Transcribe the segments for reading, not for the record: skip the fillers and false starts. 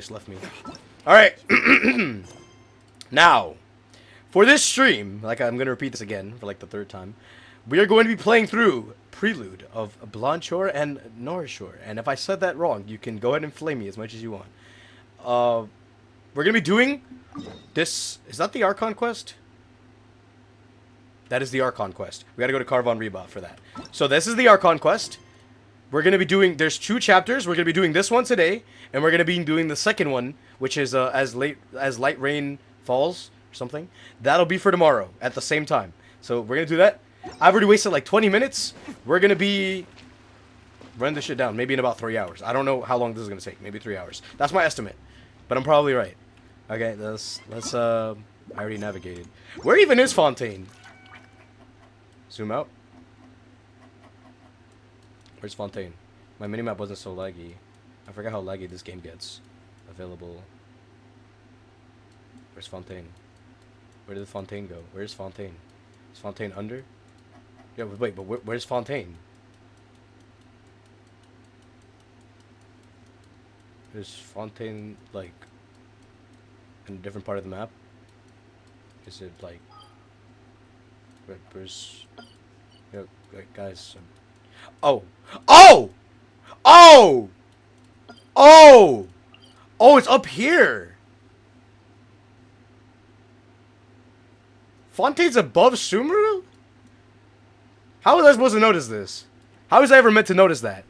Just left me. Alright. Now, for this stream, like I'm going to repeat this again for like the third time, we are going to be playing through Prelude of Blancheur and Noirceur. And if I said that wrong, you can go ahead and flame me as much as you want. We're going to be doing this. Is that the Archon quest? That is the Archon quest. We got to go to Carvon Reba for that. So this is the Archon quest. We're going to be doing, there's 2 chapters. We're going to be doing this one today, and we're going to be doing the second one, which is as light rain falls or something. That'll be for tomorrow at the same time. So we're going to do that. I've already wasted like 20 minutes. We're going to be running this shit down maybe in about 3 hours. I don't know how long this is going to take. Maybe 3 hours. That's my estimate, but I'm probably right. Okay, let's I already navigated. Where even is Fontaine? Zoom out. Where's Fontaine? My minimap wasn't so laggy. I forgot how laggy this game gets. Available. Where's Fontaine? Where did Fontaine go? Where's Fontaine? Is Fontaine under? Yeah, wait, but where's Fontaine? Is Fontaine, like, in a different part of the map? Is it, like... Where's... Yeah, guys... Oh! Oh! Oh! Oh! Oh, it's up here! Fontaine's above Sumeru? How was I supposed to notice this? How was I ever meant to notice that?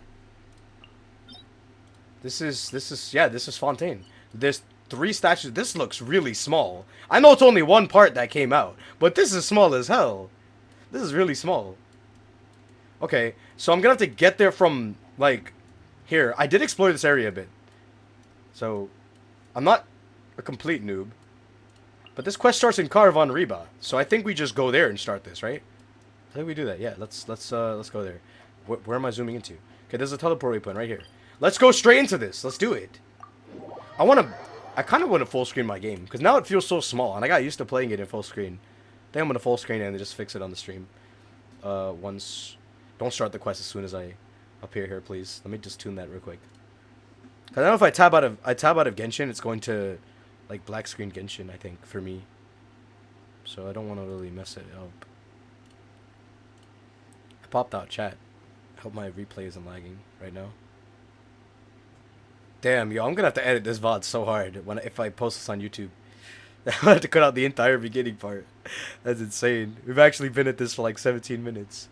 This is Fontaine. There's 3 statues. This looks really small. I know it's only one part that came out, but this is small as hell. This is really small. Okay, so I'm gonna have to get there from, like, here. I did explore this area a bit. So, I'm not a complete noob. But this quest starts in Carvon Reba. So I think we just go there and start this, right? I think we do that. Yeah, let's go there. Where am I zooming into? Okay, there's a teleport waypoint right here. Let's go straight into this. Let's do it. I kind of want to full screen my game. Because now it feels so small. And I got used to playing it in full screen. I think I'm going to full screen it and just fix it on the stream. Don't start the quest as soon as I appear here, please. Let me just tune that real quick. Cause I don't know if I tab out of Genshin, it's going to, like, black screen Genshin, I think, for me. So I don't want to really mess it up. I popped out chat. I hope my replay isn't lagging right now. Damn, yo, I'm gonna have to edit this VOD so hard if I post this on YouTube. I have to cut out the entire beginning part. That's insane. We've actually been at this for like 17 minutes.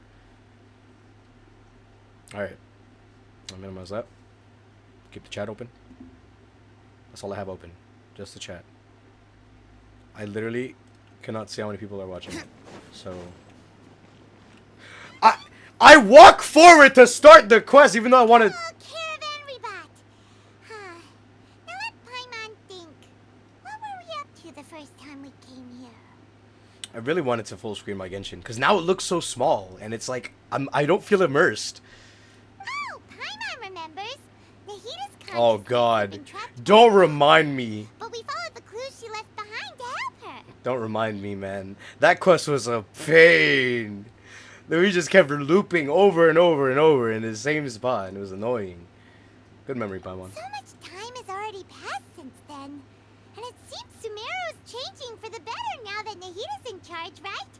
Alright. I'll minimize that. Keep the chat open. That's all I have open. Just the chat. I literally cannot see how many people are watching. So... I walk forward to start the quest even though I wanted... I really wanted to full screen my Genshin because now it looks so small and it's like I don't feel immersed. Oh, Paimon remembers. Oh God! Don't remind me. But we followed the clues she left behind to help her. Don't remind me, man. That quest was a pain. We just kept looping over and over and over in the same spot, and it was annoying. Good memory, Paimon. So much time has already passed since then. And it seems Sumeru's changing for the better now that Nahita's in charge, right?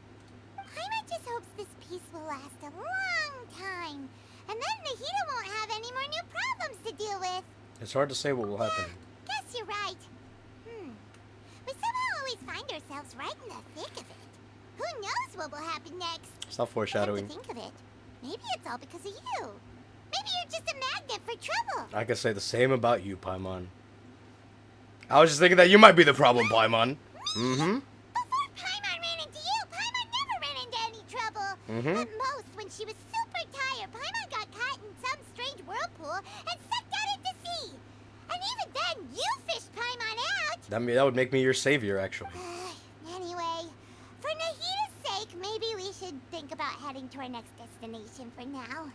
Paimon just hopes this peace will last a long time. And then Nahita won't have any more new problems to deal with. It's hard to say what will happen. Guess you're right. We somehow always find ourselves right in the thick of it. Who knows what will happen next? Stop foreshadowing. Come to think of it, maybe it's all because of you. Maybe you're just a magnet for trouble. I can say the same about you, Paimon. I was just thinking that you might be the problem, Paimon. Mm-hmm. Before Paimon ran into you, Paimon never ran into any trouble. At most, when she was super tired, Paimon got caught in some strange whirlpool and sucked out into sea. And even then, you fished Paimon out. That would make me your savior, actually. Anyway, for Nahita's sake, maybe we should think about heading to our next destination for now.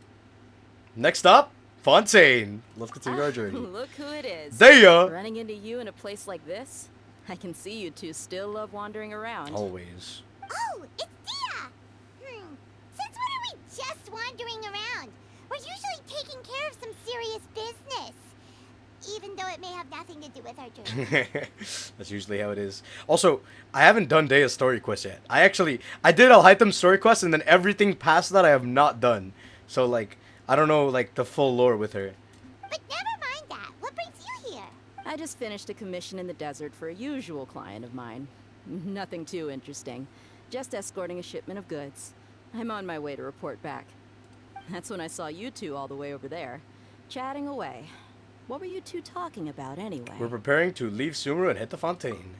Next up, Fontaine. Let's continue our journey. Look who it is. There! Running into you in a place like this? I can see you two still love wandering around. Always. Oh, it's Dia! Since when are we just wandering around? We're usually taking care of some serious business. even though it may have nothing to do with our journey. That's usually how it is. Also, I haven't done Dea's story quest yet. I did Alhaitham story quest, and then everything past that I have not done. So, like, I don't know, like, the full lore with her. But never mind that. What brings you here? I just finished a commission in the desert for a usual client of mine. Nothing too interesting. Just escorting a shipment of goods. I'm on my way to report back. That's when I saw you two all the way over there, chatting away. What were you two talking about anyway? We're preparing to leave Sumeru and hit the Fontaine.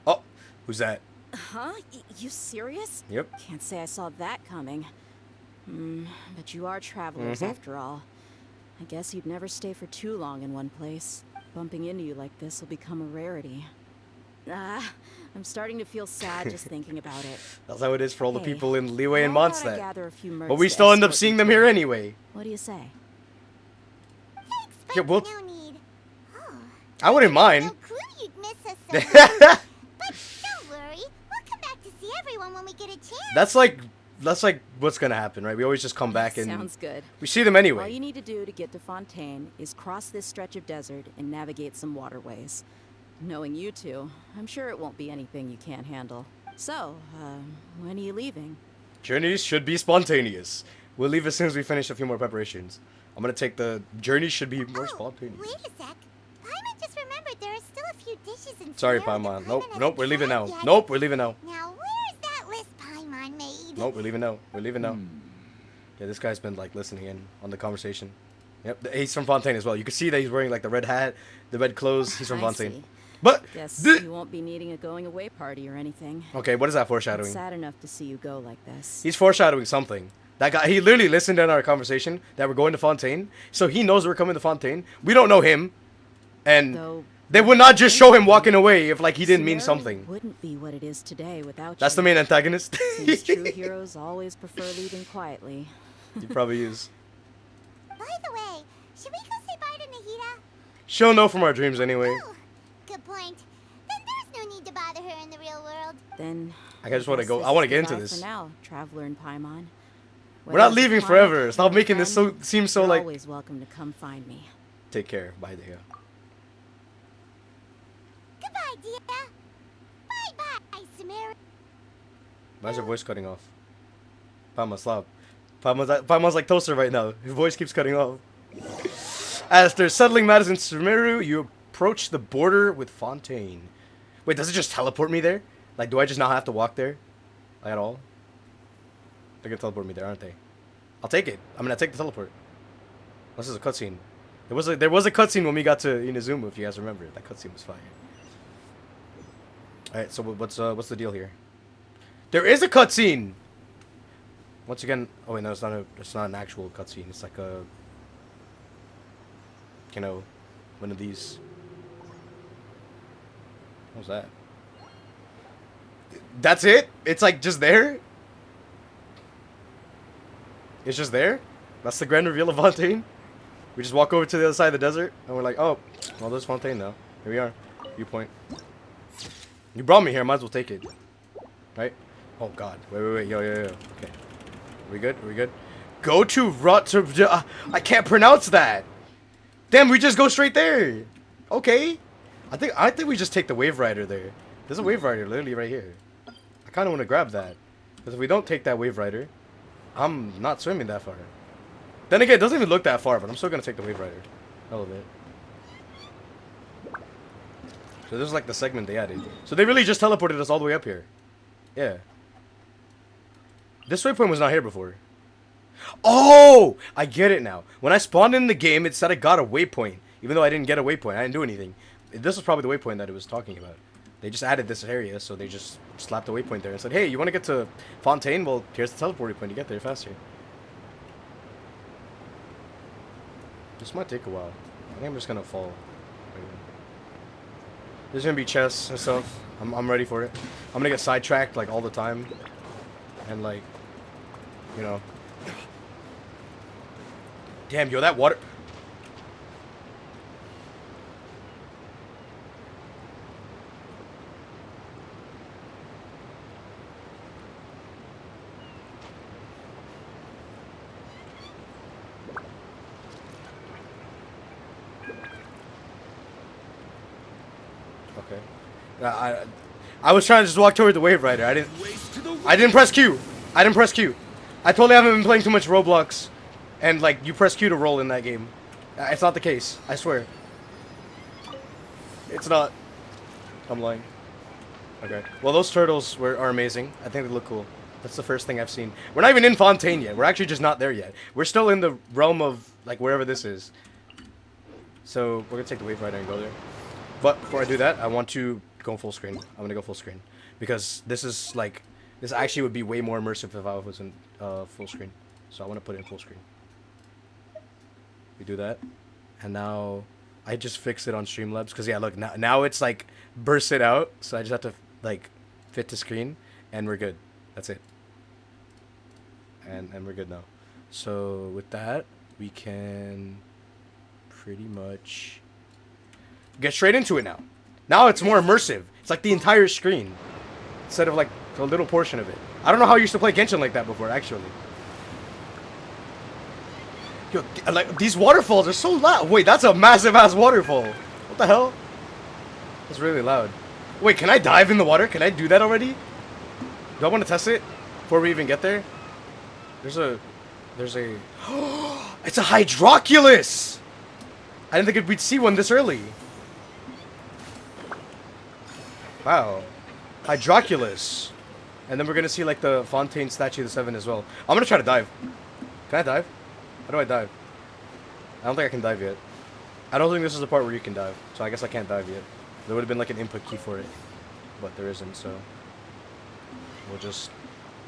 Oh, who's that? Huh? You serious? Yep. Can't say I saw that coming. But you are travelers after all. I guess you'd never stay for too long in one place. Bumping into you like this will become a rarity. I'm starting to feel sad just thinking about it. That's how it is for all the Hey, people in Liyue and how about I Mondstadt. gather a few mercs But we to still end up escort seeing you them through? here anyway. What do you say? Thanks, but Yeah, well- no need. Oh, I wouldn't mind. no clue you'd miss us so much. But don't worry, we'll come back to see everyone when we get a chance. That's like what's gonna happen, right? We always just come back and Sounds good. we see them All anyway. you need to do to get to Fontaine is cross this stretch of desert and navigate some waterways. Knowing you two, I'm sure it won't be anything you can't handle. So, when are you leaving? Journeys should be spontaneous. We'll leave as soon as we finish a few more preparations. I'm gonna take the journey should be more spontaneous. Wait a sec. Paimon just remembered there are still a few dishes in Sorry, Sumeru that Paimon. Paimon Nope, hasn't we're leaving now. tried yet. Nope, we're leaving now. Now, where's that list Paimon made? Nope, we're leaving now. We're leaving now. Yeah, this guy's been like listening in on the conversation. Yep, he's from Fontaine as well. You can see that he's wearing like the red hat, the red clothes. He's from I Fontaine. see. But Guess th- you won't be needing a going away party or anything. okay, what is that It's foreshadowing? sad enough to see you go like this. He's foreshadowing something. That guy, he literally listened in our conversation that we're going to Fontaine, so he knows we're coming to Fontaine. We don't know him, and Though they would not just show him walking away if like he didn't mean Sumeru something. Wouldn't be what it is today without That's you. the main antagonist. Seems true heroes always prefer leaving quietly. He probably is. By the way, should we go say bye to Nahida? She'll know from our dreams anyway. Oh, good point. Then there's no need to bother her in the real world. Then I just want to guess go. this I want to is get into goodbye this. For now, traveler and Paimon. We're not Whether it's a leaving client forever. Stop or a making this friend, seem so you're like. always welcome to come find me. Take care. Bye, Dea. Goodbye, dear. Bye-bye, Sumeru. Why is your voice cutting off? Pama, stop. Pama's like toaster right now. His voice keeps cutting off. After settling matters in Sumeru, you approach the border with Fontaine. Wait, does it just teleport me there? Like, do I just not have to walk there? At all? They're gonna teleport me there, aren't they? I'll take it. I mean, I take the teleport. This is a cutscene. There was a cutscene when we got to Inazuma, if you guys remember. That cutscene was fire. Alright, so what's the deal here? There is a cutscene! Once again, oh wait, no, it's not an actual cutscene. It's like a, you know, one of these. What was that? That's it? It's like just there? It's just there? That's the grand reveal of Fontaine? We just walk over to the other side of the desert, and we're like, oh, well, there's Fontaine now. Here we are. Viewpoint. You brought me here, might as well take it. Right? Oh, God. Wait. Yo. Okay. Are we good? Are we good? Go to I can't pronounce that. Damn, we just go straight there. Okay. I think we just take the Wave Rider there. There's a Wave Rider literally right here. I kind of want to grab that. Because if we don't take that Wave Rider, I'm not swimming that far. Then again, it doesn't even look that far, but I'm still going to take the Wave Rider. A little bit. So this is like the segment they added. So they really just teleported us all the way up here. Yeah. This waypoint was not here before. Oh! I get it now. When I spawned in the game, it said I got a waypoint. Even though I didn't get a waypoint. I didn't do anything. This was probably the waypoint that it was talking about. They just added this area, so they just slapped a waypoint there and said, hey, you want to get to Fontaine? Well, here's the teleport point. You get there faster. This might take a while. I think I'm just going to fall. There's going to be chests and stuff. I'm ready for it. I'm going to get sidetracked, like, all the time. And, like, you know. Damn, yo, that water... Okay. I was trying to just walk toward the Wave Rider. I didn't press Q. I didn't press Q. I totally haven't been playing too much Roblox, and like you press Q to roll in that game. It's not the case. I swear. It's not. I'm lying. Okay. Well, those turtles are amazing. I think they look cool. That's the first thing I've seen. We're not even in Fontaine yet. We're actually just not there yet. We're still in the realm of like wherever this is. So we're gonna take the Wave Rider and go there. But before I do that, I want to go full screen. I'm gonna go full screen because this actually would be way more immersive if I was in full screen. So I want to put it in full screen. We do that, and now I just fixed it on Streamlabs because yeah, look now it's like bursted out. So I just have to like fit to screen, and we're good. That's it. And we're good now. So with that, we can pretty much get straight into it now. Now it's more immersive. It's like the entire screen instead of like a little portion of it. I don't know how I used to play Genshin like that before, actually. Yo, like these waterfalls are so loud. Wait, that's a massive ass waterfall. What the hell? That's really loud. Wait, can I dive in the water? Can I do that already? Do I want to test it before we even get there? There's a it's a Hydroculus! I didn't think we'd see one this early. Wow. Hydroculus. And then we're gonna see like the Fontaine Statue of the Seven as well. I'm gonna try to dive. Can I dive? How do I dive? I don't think I can dive yet. I don't think this is the part where you can dive. So I guess I can't dive yet. There would have been like an input key for it. But there isn't, so we'll just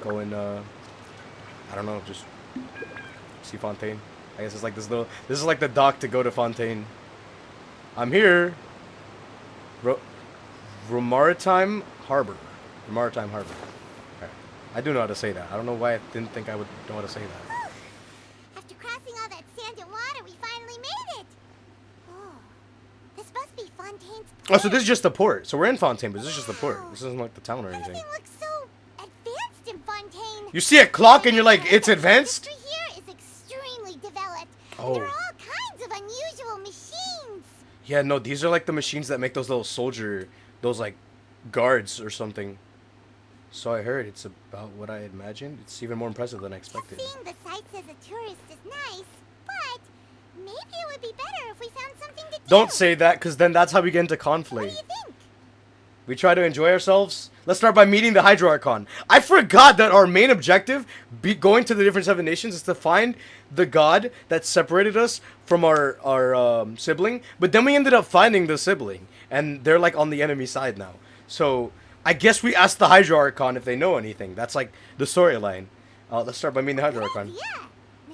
go in I don't know, just see Fontaine. I guess it's like this is like the dock to go to Fontaine. I'm here. Maritime Harbor. Maritime Harbor. Okay. I do know how to say that. I don't know why I didn't think I would know how to say that. After crossing all that sand and water, we finally made it. Oh, this must be Fontaine's port. Oh, so this is just the port. So we're in Fontaine, but this is just the port. This isn't like the town or anything. Everything looks so advanced in Fontaine. You see a clock and you're like, it's advanced? The industry here is extremely developed. Oh. And there are all kinds of unusual machines. Yeah, no, these are like the machines that make those little those like guards or something. So I heard it's about what I imagined. It's even more impressive than I expected. Seeing the sights as a tourist is nice, but maybe it would be better if we found something to do. Don't say that, because then that's how we get into What conflict. do you think? We try to enjoy ourselves. Let's start by meeting the Hydro Archon. I forgot that our main objective, going to the different 7 nations, is to find the god that separated us from our sibling. But then we ended up finding the sibling, and they're like on the enemy side now. So I guess we asked the Hydro Archon if they know anything. That's like the storyline. Let's start by meeting the Hydro Archon. Yeah,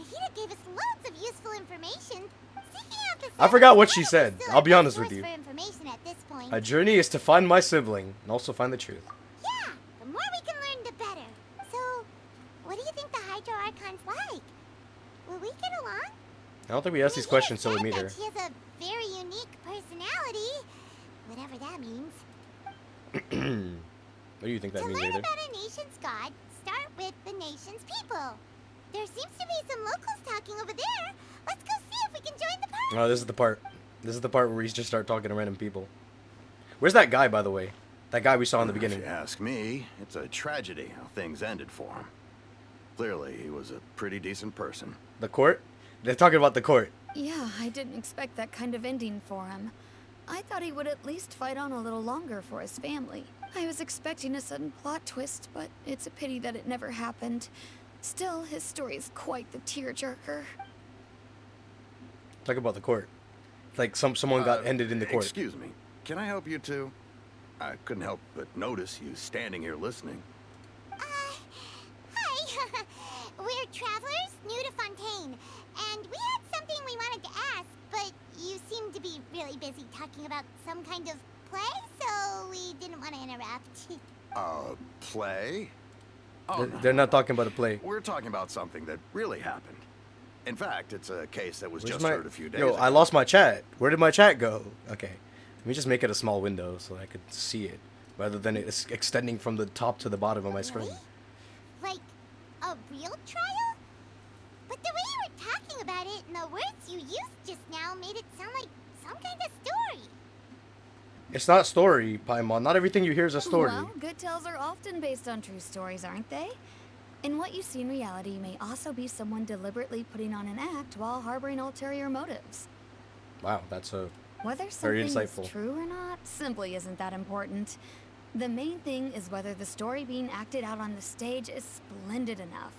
Nahida gave us loads of useful information. Seeking out the I forgot what she sibling said. is still I'll our be best honest with source you. for information at this point. A journey is to find my sibling and also find the truth. Yeah, the more we can learn, the better. So, what do you think the Hydro Archon's like? Will we get along? I don't think we ask these Nahida questions till we said meet that her. She has a very unique personality, whatever that means. What do you think that To means, learn Aether? about a nation's god, start with the nation's people. There seems to be some locals talking over there. Let's go see if we can join the party. Oh, this is the part. This is the part where we just start talking to random people. Where's that guy, by the way? That guy we saw in the beginning. If you ask me, it's a tragedy how things ended for him. Clearly, he was a pretty decent person. The court? They're talking about the court. Yeah, I didn't expect that kind of ending for him. I thought he would at least fight on a little longer for his family. I was expecting a sudden plot twist, but it's a pity that it never happened. Still, his story is quite the tearjerker. Talk about the court. Like someone got ended in the court. Excuse me. Can I help you two? I couldn't help but notice you standing here listening. Hi. We're travelers new to Fontaine, and we had something we wanted to ask, but you seem to be really busy talking about some kind of play, so we didn't want to interrupt. Play? Oh, They're not talking about a play. We're talking about something that really happened. In fact, it's a case that was Where's just my- heard a few days Yo, ago. I lost my chat. Where did my chat go? Okay. Let me just make it a small window so I could see it, rather than it extending from the top to the bottom of my screen. Really? Like a real trial? But the way you were talking about it and the words you used just now made it sound like some kind of story. It's not story, Paimon. Not everything you hear is a story. Well, good tales are often based on true stories, aren't they? And what you see in reality may also be someone deliberately putting on an act while harboring ulterior motives. Wow, that's a Whether very something insightful. is true or not simply isn't that important. The main thing is whether the story being acted out on the stage is splendid enough.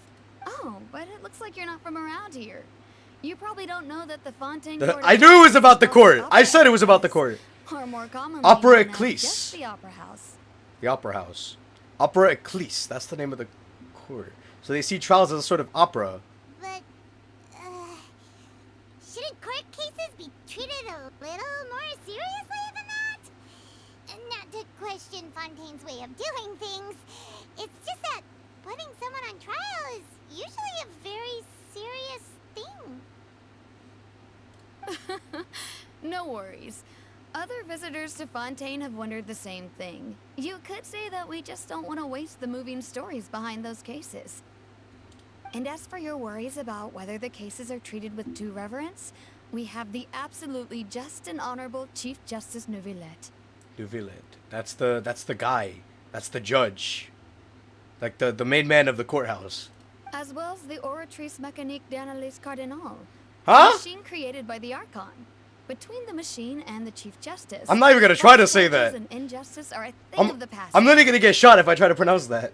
Oh, but it looks like you're not from around here. You probably don't know that the Fontaine Court I knew it was about the court. I said it was about the court. Or more commonly Opera known as Ecclese. just the Opera House. The Opera House. Opera Ecclese. That's the name of the court. So they see trials as a sort of opera. But, shouldn't court cases be treated a little more seriously than that? And not to question Fontaine's way of doing things, it's just that putting someone on trial is usually a very serious thing. No worries. Other visitors to Fontaine have wondered the same thing. You could say that we just don't want to waste the moving stories behind those cases. And as for your worries about whether the cases are treated with due reverence, we have the absolutely just and honorable Chief Justice Neuvillette. Neuvillette. That's the guy. That's the judge. Like the main man of the courthouse. As well as the Oratrice Mécanique d'Analyse Cardinal. Huh? A machine created by the Archon. Between the machine and the Chief Justice, I'm not even gonna try to say that. And injustice are a thing of the past. I'm literally gonna get shot if I try to pronounce that.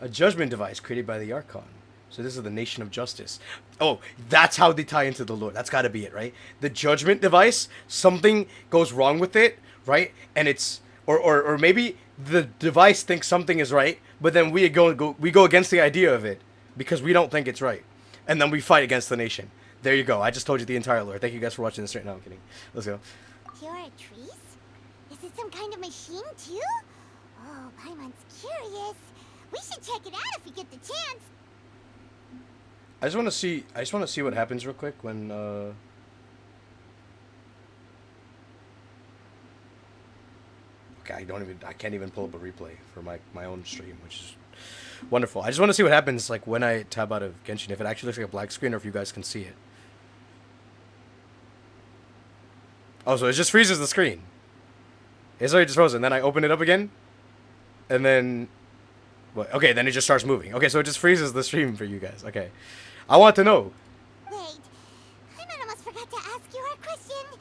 A judgment device created by the Archon. So this is the nation of justice. Oh, that's how they tie into the lore. That's gotta be it, right? The judgment device, something goes wrong with it, right? And it's or maybe the device thinks something is right, but then we go against the idea of it because we don't think it's right. And then we fight against the nation. There you go. I just told you the entire lore. Thank you guys for watching this right now. I'm kidding. Let's go. Pure trees? Is it some kind of machine too? Oh, Paimon's curious. We should check it out if we get the chance. I just want to see what happens real quick when okay, I can't even pull up a replay for my own stream, which is wonderful. I just want to see what happens like when I tab out of Genshin, if it actually looks like a black screen or if you guys can see it. Oh, so it just freezes the screen. It's already just frozen. Then I open it up again, and then what? Okay, then it just starts moving. Okay, so it just freezes the stream for you guys. Okay, I want to know. Wait, I almost forgot to ask you our question.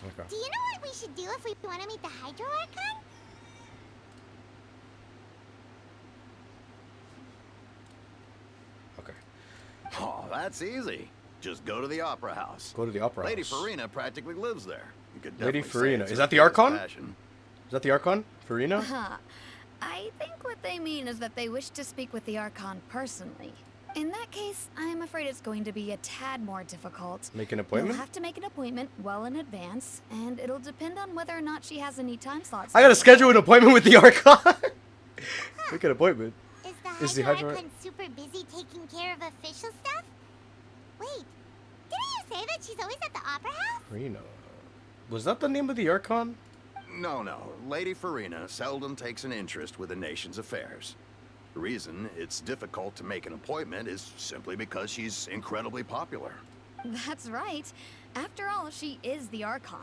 Okay. Do you know what we should do if we want to meet the Hydro Archon? Okay. Oh, that's easy. Just go to the Opera House. Go to the Opera Lady House. Farina practically lives there. You could Lady definitely say Farina. it's Is her that the biggest Archon? passion. Is that the Archon? Farina? Huh. I think what they mean is that they wish to speak with the Archon personally. In that case, I'm afraid it's going to be a tad more difficult. Make an appointment? You'll have to make an appointment well in advance, and it'll depend on whether or not she has any time slots. I gotta schedule an appointment with the Archon. Make an appointment. Is the Hydro Hydro Archon super busy taking care of official stuff? Wait, didn't you say that she's always at the Opera House? Farina. Was that the name of the Archon? No. Lady Farina seldom takes an interest with the nation's affairs. The reason it's difficult to make an appointment is simply because she's incredibly popular. That's right. After all, she is the Archon.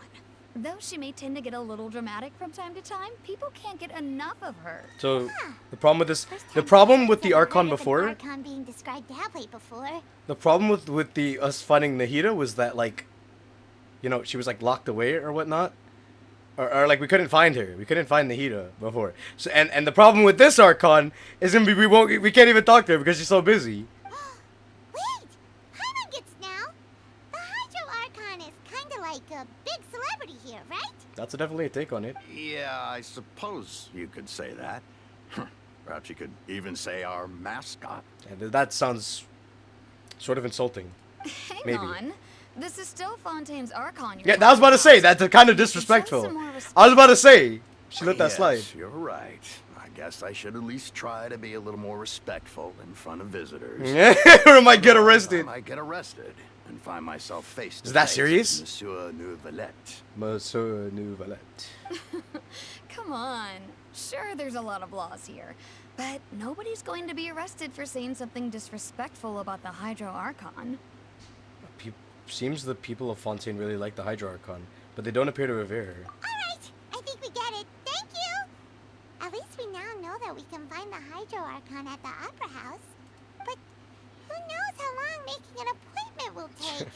Though she may tend to get a little dramatic from time to time, people can't get enough of her. So the problem with this, First the time problem I've with the ever Archon heard of an before, Archon being described that way before. the problem with the us finding Nahida was that like, you know, she was like locked away or whatnot, or like we couldn't find her. We couldn't find Nahida before. So and the problem with this Archon is we can't even talk to her because she's so busy. Wait, Paimon gets now. The Hydro Archon is kind of like a big celebrity here, right? That's definitely a take on it. Yeah, I suppose you could say that. Perhaps you could even say our mascot. And that sounds sort of insulting. Hang Maybe. on. This is still Fontaine's Archon. Yeah, I was about to say that's kind of disrespectful. I was about to say she let that Yes, slide. You're right. I guess I should at least try to be a little more respectful in front of visitors. Or I might get arrested. I might get arrested and find myself face to Is that face serious? with Monsieur Neuvillette. Monsieur Neuvillette. Come on. Sure, there's a lot of laws here, but nobody's going to be arrested for saying something disrespectful about the Hydro Archon. Seems the people of Fontaine really like the Hydro Archon, but they don't appear to revere her. Alright, I think we get it. Thank you! At least we now know that we can find the Hydro Archon at the Opera House. But who knows how long making an appointment will take?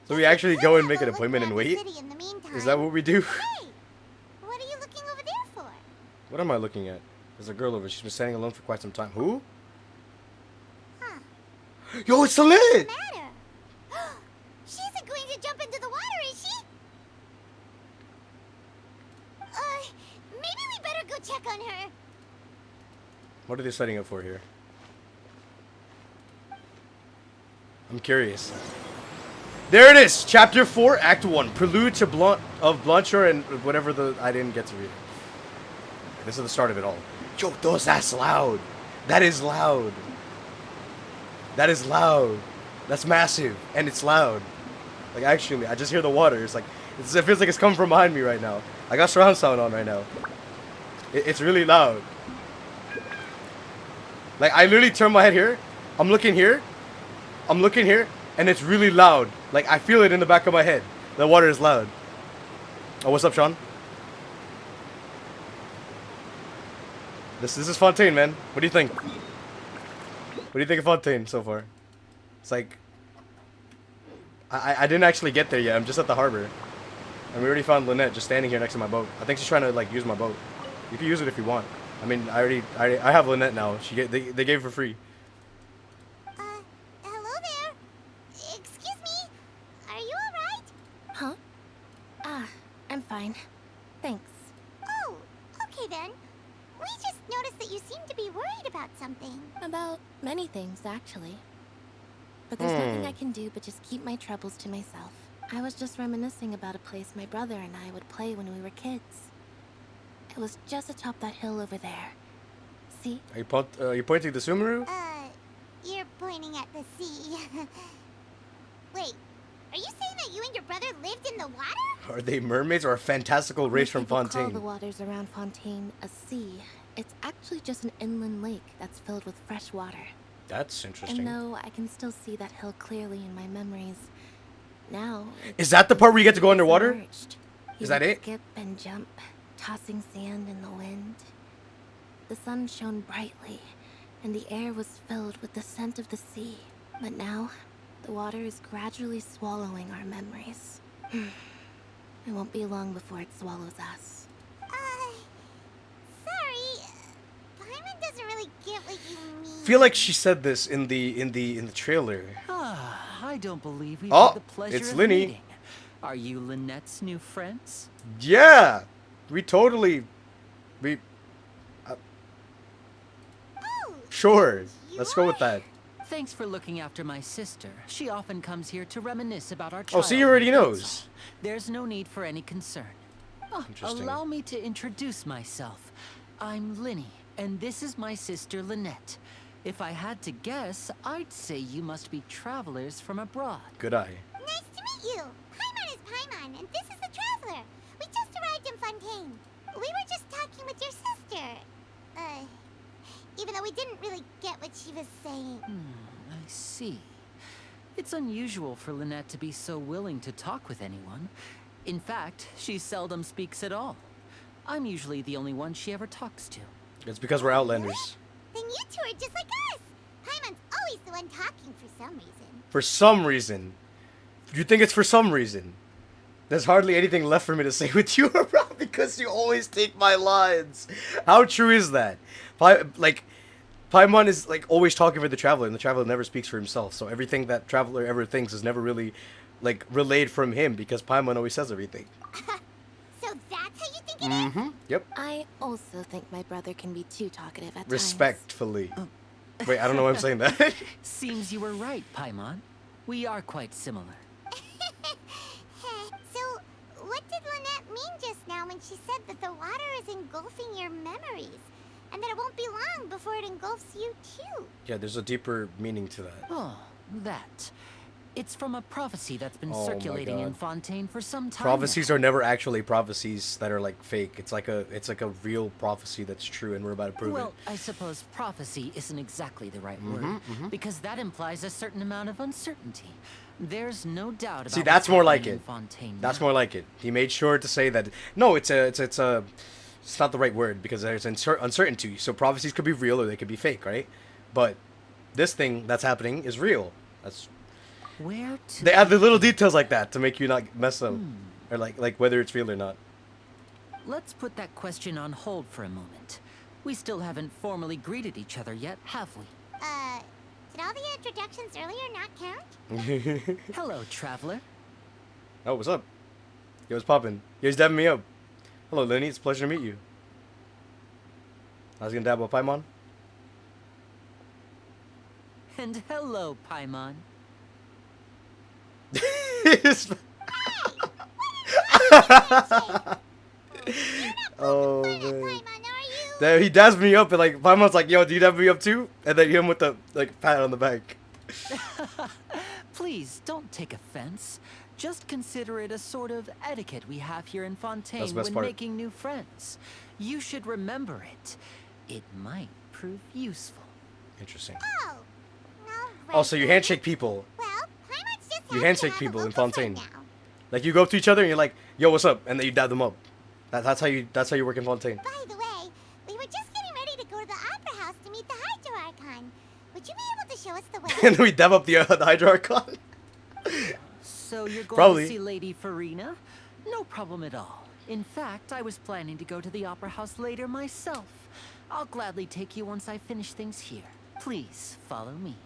So we actually go and make an appointment and wait? Is that what we do? Hey! What are you looking over there for? What am I looking at? There's a girl over. She's been standing alone for quite some time. Who? Huh. Yo, it's the What's lid! the matter? She isn't going to jump into the water, is she? Maybe we better go check on her. What are they setting up for here? I'm curious. There it is! Chapter 4, Act 1. Prelude to Blancheur and whatever the... I didn't get to read it. This is the start of it all. Yo, that's loud. That is loud. That is loud. That's massive. And it's loud. Like, actually, I just hear the water. It's like... it feels like it's coming from behind me right now. I got surround sound on right now. It's really loud. Like, I literally turn my head here. I'm looking here. I'm looking here. And it's really loud. Like, I feel it in the back of my head. The water is loud. Oh, what's up, Sean? This is Fontaine, man. What do you think? What do you think of Fontaine so far? It's like... I didn't actually get there yet. I'm just at the harbor. And we already found Lynette just standing here next to my boat. I think she's trying to, like, use my boat. You can use it if you want. I mean, I have Lynette now. They gave her for free. Hello there. Excuse me. Are you alright? Huh? I'm fine. Thanks. Oh, okay then. We just noticed that you seem to be worried about something. About many things, actually. But there's nothing I can do but just keep my troubles to myself. I was just reminiscing about a place my brother and I would play when we were kids. It was just atop that hill over there. See? Are you pointing to Sumeru? You're pointing at the sea. Wait, are you saying that you and your brother lived in the water? Are they mermaids or a fantastical race from People Fontaine? call the waters around Fontaine a sea. It's actually just an inland lake that's filled with fresh water. That's interesting. And though I can still see that hill clearly in my memories, now... Is that the part where you get to go underwater? Submerged. Is that it? Skip and jump, tossing sand in the wind. The sun shone brightly, and the air was filled with the scent of the sea. But now, the water is gradually swallowing our memories. It won't be long before it swallows us. Sorry. Paimon doesn't really get what you mean. Feel like she said this in the trailer. I don't believe we've Oh, had the pleasure it's of Linny. meeting. Are you Lynette's new friends? Yeah, we totally. Oh, Sure. Let's go with that. Thanks for looking after my sister. She often comes here to reminisce about our Oh, childhood. so he already that's knows. all. There's no need for any concern. Oh, Interesting. allow me to introduce myself. I'm Linny, and this is my sister Lynette. If I had to guess, I'd say you must be travelers from abroad. Good eye. nice to meet you. Paimon is Paimon, and this is the Traveler. We just arrived in Fontaine. We were just talking with your sister. Even though we didn't really get what she was saying. I see. It's unusual for Lynette to be so willing to talk with anyone. In fact, she seldom speaks at all. I'm usually the only one she ever talks to. It's because we're Outlanders. Then you two are just like us. Paimon's always the one talking for some reason. For some reason. You think it's for some reason? There's hardly anything left for me to say with you around because you always take my lines. How true is that? Paimon is like always talking for the Traveler, and the Traveler never speaks for himself. So everything that Traveler ever thinks is never really like relayed from him because Paimon always says everything. So that's how you think it is? Mm-hmm. Yep. I also think my brother can be too talkative at times. Respectfully. Wait, I don't know why I'm saying that. Seems you were right, Paimon. We are quite similar. So, what did Lynette mean just now when she said that the water is engulfing your memories? And that it won't be long before it engulfs you too? Yeah, there's a deeper meaning to that. Oh, that. It's from a prophecy that's been Oh my circulating in God. Fontaine for some time Prophecies now. are never actually prophecies that are like fake. It's like a real prophecy that's true, and we're about to prove Well, it. I suppose prophecy isn't exactly the right word, because that implies a certain amount of uncertainty. There's no doubt about See, that's what's more like happening it. in Fontaine That's now. more like it. He made sure to say that no, it's not the right word because there's uncertainty. So prophecies could be real or they could be fake, right? But this thing that's happening is real. That's Where to they add the little begin? details like that to make you not mess up, or like whether it's real or not. Let's put that question on hold for a moment. We still haven't formally greeted each other yet, have we? Did all the introductions earlier not count? Hello, traveler. Oh, what's up? Yo, what's poppin'? Yo, he's dabbing me up. Hello, Lenny. It's a pleasure to meet you. I was gonna dab with Paimon. And hello, Paimon. Oh Paimon, man. are you? Then he dabs me up and like Paimon's like, yo, do you dab me up too? And then hit him with the like pat on the back. Please, don't take offense. Just consider it a sort of etiquette we have here in That's Fontaine the best when part. making new friends. You should remember it. It might prove useful. Interesting. Oh. All right, Oh, so you then. handshake people. Well, Paimon's just You happy handshake to have people a in local Fontaine. friend now. Like you go up to each other and you're like, yo, what's up? And then you dab them up. That's how you work in Fontaine. By the way, we were just getting ready to go to the Opera House to meet the Hydro Archon. Would you be able to show us the way? And then we dab up the Hydro Archon. So you're going Probably. to see Lady Farina? No problem at all. In fact, I was planning to go to the Opera House later myself. I'll gladly take you once I finish things here. Please, follow me.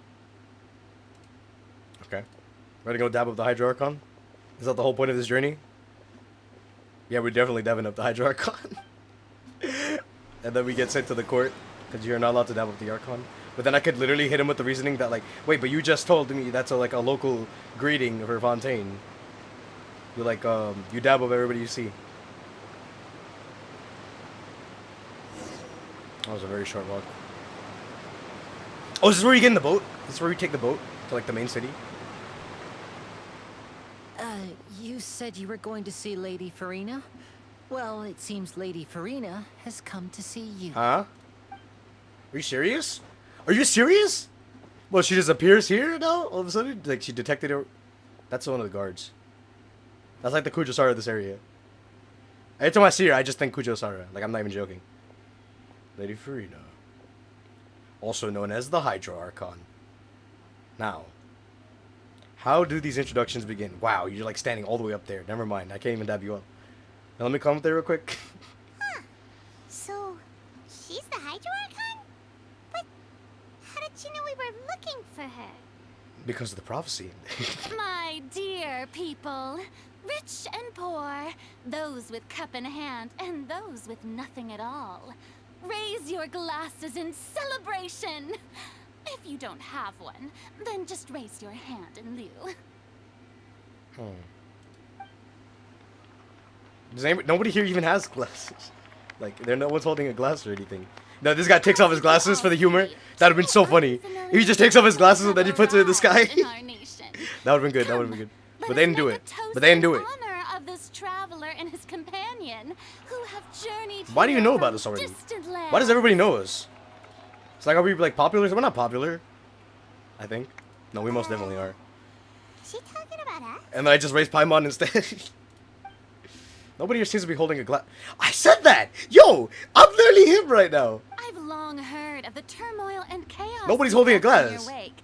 Okay. Ready to go dab up the Hydro Archon? Is that the whole point of this journey? Yeah, we're definitely dabbing up the Hydro Archon. And then we get sent to the court because you're not allowed to dab up the Archon. But then I could literally hit him with the reasoning that like, wait, but you just told me that's like a local greeting for Fontaine. You like you dab up everybody you see. That was a very short walk. Oh, is this where you get in the boat? This is where we take the boat to like the main city? You said you were going to see Lady Farina? Well, it seems Lady Farina has come to see you. Huh? Are you serious? Are you serious? Well, she just appears here now all of a sudden? Like she detected her. That's one of the guards. That's like the Kujosara of this area. Every time I see her, I just think Kujosara. Like I'm not even joking. Lady Farina. Also known as the Hydro Archon. Now. How do these introductions begin? Wow, you're like standing all the way up there. Never mind, I can't even dab you up. Now let me comment there real quick. Huh. So, she's the Hydro Archon? But how did she know we were looking for her? Because of the prophecy. My dear people, rich and poor, those with cup in hand and those with nothing at all, raise your glasses in celebration. If you don't have one, then just raise your hand in lieu. Nobody here even has glasses. Like, no one's holding a glass or anything. No, this guy takes off his glasses for the humor. That'd have been so funny. If he just takes off his glasses and then he puts it in the sky. In our nation. That would've been good. That would've been good. Let But they us didn't do make it. a toast But they didn't do in it. honor of this traveler and his companion who have journeyed Why do you here know about from us already? distant lands. Why does everybody know us? It's like, are we like popular? We're not popular. I think. No, we most definitely are. Is she talking about us? And then I just raised Paimon instead. Nobody here seems to be holding a glass. I said that! Yo! I'm literally him right now! I've long heard of the turmoil and chaos. Nobody's you holding a left in glass. your wake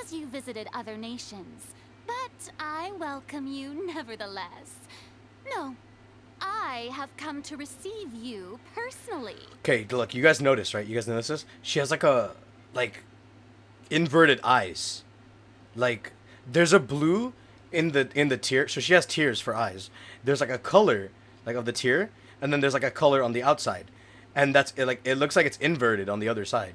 as you visited other nations, but I welcome you nevertheless. No, I have come to receive you personally. Okay, look, you guys notice, right? You guys notice this? She has like inverted eyes. Like, there's a blue in the tear. So she has tears for eyes. There's like a color, like of the tear, and then there's like a color on the outside. And that's it, like, it looks like it's inverted on the other side.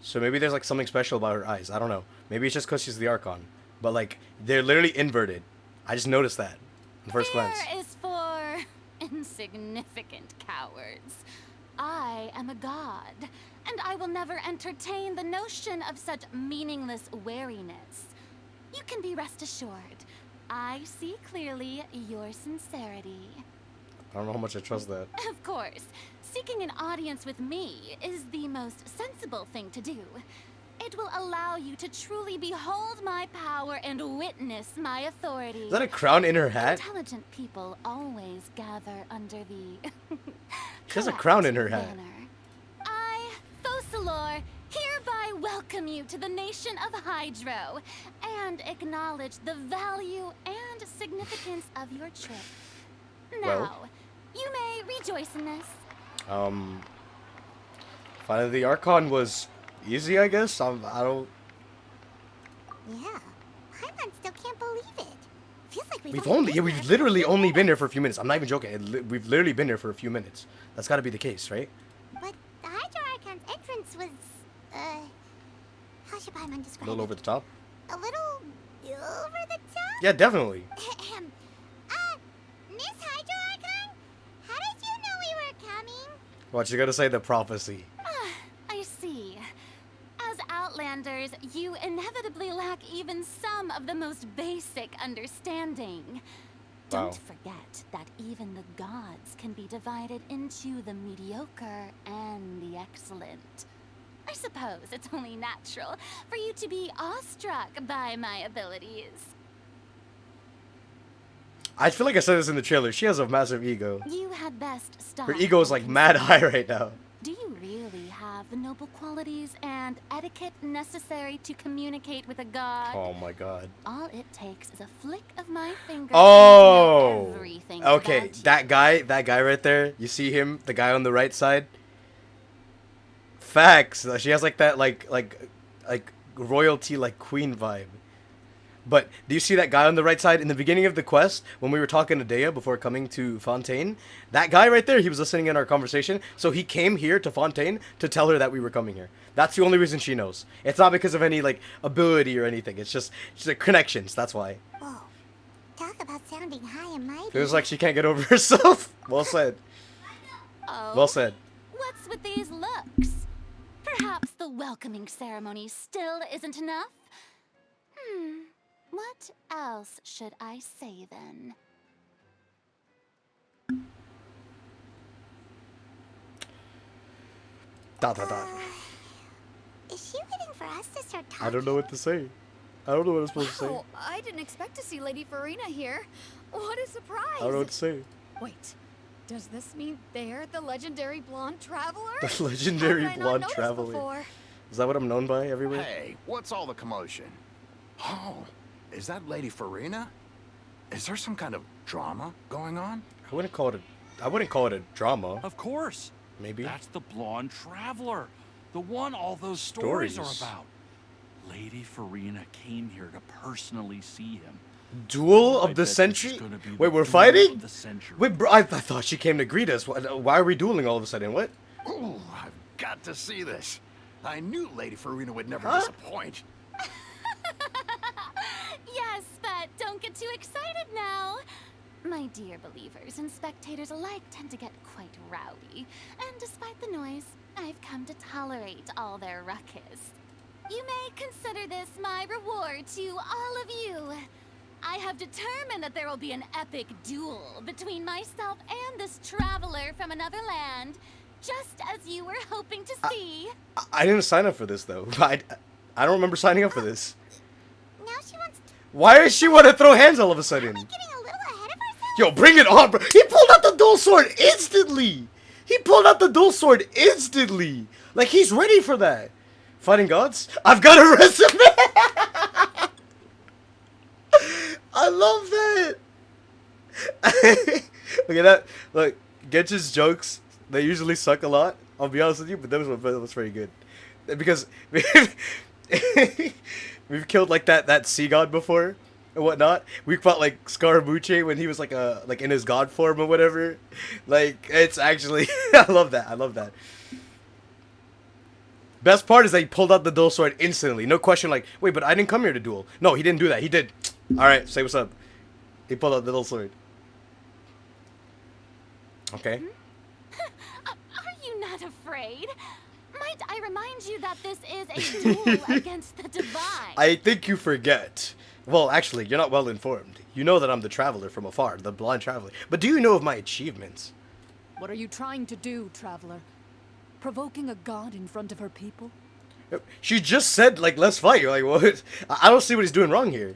So maybe there's like something special about her eyes. I don't know. Maybe it's just because she's the Archon. But like, they're literally inverted. I just noticed that in first glance. Fear is for insignificant cowards. I am a god, and I will never entertain the notion of such meaningless wariness. You can be rest assured. I see clearly your sincerity. I don't know how much I trust that. Of course, seeking an audience with me is the most sensible thing to do. It will allow you to truly behold my power and witness my authority. Is that a crown in her hat? Intelligent people always gather under the She has a crown in her hat. banner. I, Focalor, hereby welcome you to the nation of Hydro and acknowledge the value and significance of your trip. Now, Well. you may rejoice in this. Finally, the Archon was easy, I guess. I don't. Yeah. Paimon still can't believe it. Feels like We've literally only been here for a few minutes. I'm not even joking. We've literally been here for a few minutes. That's got to be the case, right? But the Hydro Archon's entrance was, how should Paimon A describe little it? over the top. A little over the top? Yeah, definitely. Miss Hydro Archon? How did you know we were coming? What you gotta say? The prophecy. I see. As Outlanders, you inevitably lack even some of the most basic understanding. Wow. Don't forget that even the gods can be divided into the mediocre and the excellent. I suppose it's only natural for you to be awestruck by my abilities. I feel like I said this in the trailer. She has a massive ego. You had best stop. Her ego is and like mad consider. high right now. Do you really have the noble qualities and etiquette necessary to communicate with a god? Oh my god. All it takes is a flick of my finger. Oh. And you know everything Okay, about you. that guy right there. You see him? The guy on the right side. Facts. She has like that like royalty like queen vibe. But do you see that guy on the right side in the beginning of the quest when we were talking to Dea before coming to Fontaine? That guy right there, he was listening in our conversation. So he came here to Fontaine to tell her that we were coming here. That's the only reason she knows. It's not because of any like ability or anything. It's just connections. That's why. Whoa. Talk about sounding high and mighty. Feels like she can't get over herself. Well said. Oh, Well said. what's with these looks? Perhaps the welcoming ceremony still isn't enough? What else should I say then? Dot dot dot. Is she waiting for us to start talking? I don't know what to say. I don't know what I'm supposed to say. Oh, I didn't expect to see Lady Farina here. What a surprise! I don't know what to say. Wait, does this mean they're the legendary blonde traveler? The legendary How did I not blonde notice traveler. before? Is that what I'm known by everywhere? Hey, what's all the commotion? Oh, is that Lady Farina? Is there some kind of drama going on? I wouldn't call it a drama. Of course. Maybe. That's the blonde traveler. The one all those stories Stories. are about. Lady Farina came here to personally see him. Duel I of the bet this is century? gonna be the Wait, we're duel fighting? of the century. Wait, bro, I thought she came to greet us. Why are we dueling all of a sudden? What? Ooh, I've got to see this. I knew Lady Farina would never Huh? disappoint. Yes, but don't get too excited now. My dear believers and spectators alike tend to get quite rowdy, and despite the noise, I've come to tolerate all their ruckus. You may consider this my reward to all of you. I have determined that there will be an epic duel between myself and this traveler from another land, just as you were hoping to see. I didn't sign up for this, though. I don't remember signing up for this. Now she wants to Why does she want to throw hands all of a sudden? be getting a little ahead of herself. Yo, bring it on, bro. He pulled out the dual sword instantly. He pulled out the dual sword instantly. Like, he's ready for that. Fighting gods? I've got a resume. I love that. Look at that. Look, Genshin's jokes, they usually suck a lot. I'll be honest with you, but that was pretty good. Because we've killed like that sea god before and whatnot. We fought like Scaramucci when he was like in his god form or whatever. Like, it's actually I love that. I love that. Best part is that he pulled out the dual sword instantly. No question like, wait, but I didn't come here to duel. No, he didn't do that. He did. Alright, say what's up. He pulled out the dual sword. Okay. Are you not afraid? Might I remind you that this is a duel against the divine? I think you forget. Well, actually, you're not well informed. You know that I'm the traveler from afar, the blind traveler. But do you know of my achievements? What are you trying to do, traveler? Provoking a god in front of her people? She just said, like, let's fight. Like, what? I don't see what he's doing wrong here.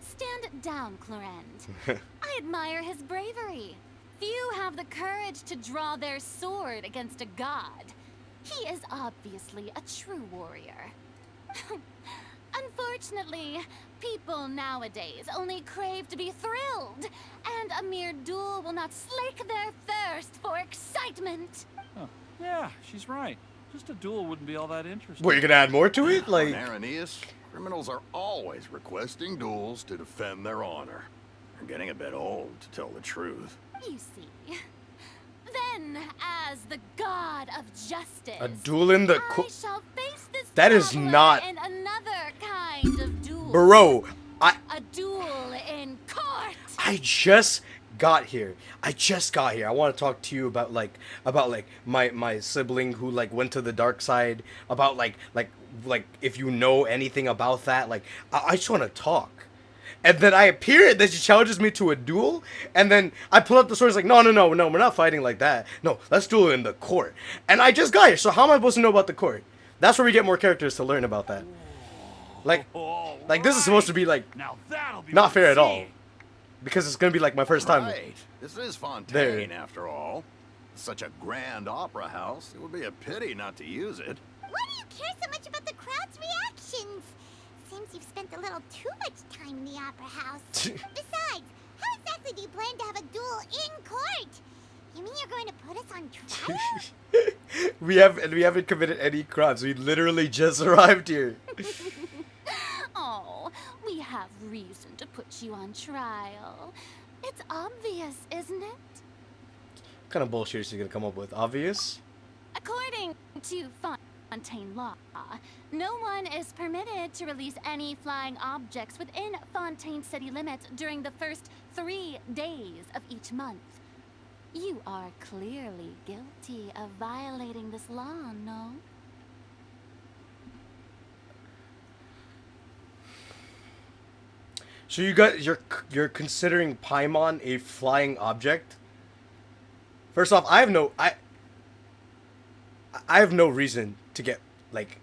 Stand down, Clorend. I admire his bravery. Few have the courage to draw their sword against a god. He is obviously a true warrior. Unfortunately, people nowadays only crave to be thrilled, and a mere duel will not slake their thirst for excitement. Huh. Yeah, she's right. Just a duel wouldn't be all that interesting. What, you're gonna add more to it? On Like, Arrhenius, criminals are always requesting duels to defend their honor. They're getting a bit old, to tell the truth. You see. Then, as the god of justice, a duel in the I shall face this That is traveler not- in another kind of duel. Bro, A duel in court. I just got here. I want to talk to you about my sibling who like went to the dark side. About like if you know anything about that. Like I just want to talk. And then I appear that she challenges me to a duel, and then I pull up the sword. It's like, no, we're not fighting like that. No, let's duel in the court. And I just got here, so how am I supposed to know about the court? That's where we get more characters to learn about that. Like this is supposed to be like Now that'll be not fair worth at all, seeing. because it's gonna be like my first time. Right. This is Fontaine, There. after all. Such a grand opera house. It would be a pity not to use it. Why do you care so much about the crowd's reactions? Seems you've spent a little too much time in the opera house. Besides, how exactly do you plan to have a duel in court? You mean you're going to put us on trial? We haven't committed any crimes. We literally just arrived here. Oh, we have reason to put you on trial. It's obvious, isn't it? What kind of bullshit is she gonna come up with? Obvious? According to Fontaine law, no one is permitted to release any flying objects within Fontaine city limits during the first 3 days of each month. You are clearly guilty of violating this law, no? So you're considering Paimon a flying object? First off, I have no reason to get like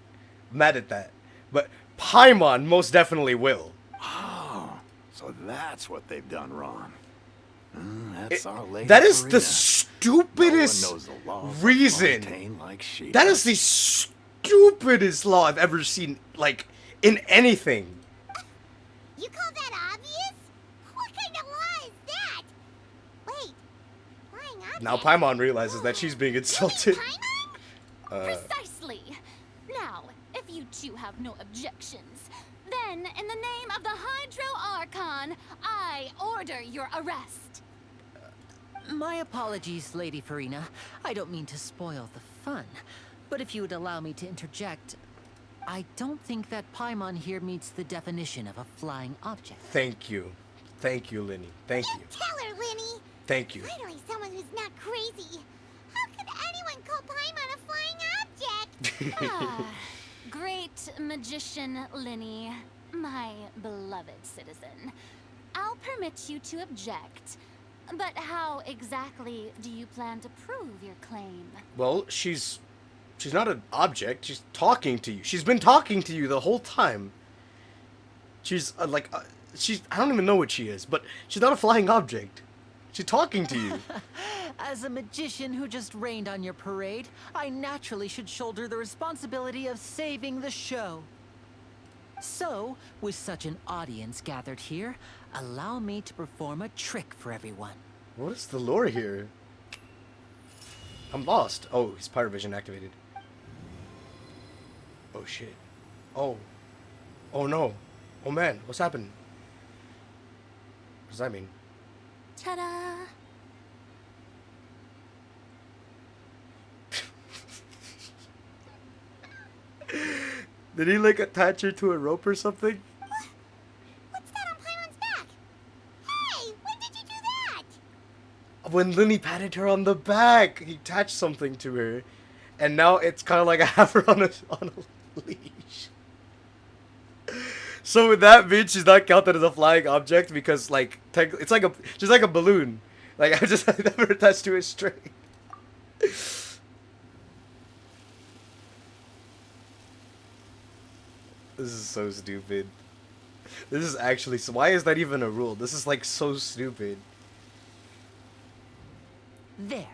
mad at that, but Paimon most definitely will. Oh, so that's what they've done wrong. That's our lady That is the Farina. stupidest No one knows the laws of reason. Fontaine like she That does. is the stupidest law I've ever seen, like, in anything. You call that obvious? What kind of law is that? Wait, flying object? Now Paimon realizes that she's being insulted. Paimon? Precisely. Now, if you two have no objections, then in the name of the Hydro Archon, I order your arrest. My apologies, Lady Farina. I don't mean to spoil the fun. But if you would allow me to interject, I don't think that Paimon here meets the definition of a flying object. Thank you, Linny. Thank you. Tell her, Linny. Thank you. Finally, someone who's not crazy. How could anyone call Paimon a flying object? Ah, great magician Linny, my beloved citizen. I'll permit you to object, but how exactly do you plan to prove your claim? Well, she's not an object. She's talking to you. She's been talking to you the whole time. She's I don't even know what she is, but she's not a flying object. She's talking to you. As a magician who just rained on your parade, I naturally should shoulder the responsibility of saving the show. So, with such an audience gathered here, allow me to perform a trick for everyone. What is the lore here? I'm lost. Oh, his pirate vision activated. Oh shit. Oh. Oh no. Oh man, what's happened? What does that mean? Ta-da! Did he like attach her to a rope or something? What's that on Paimon's back? Hey, when did you do that? When Linny patted her on the back, he attached something to her, and now it's kind of like I have her on a leash. So would that mean she's not counted as a flying object because like it's like she's like a balloon, like I just never attached to a string. This is so stupid. This is actually so. Why is that even a rule? This is like so stupid. There.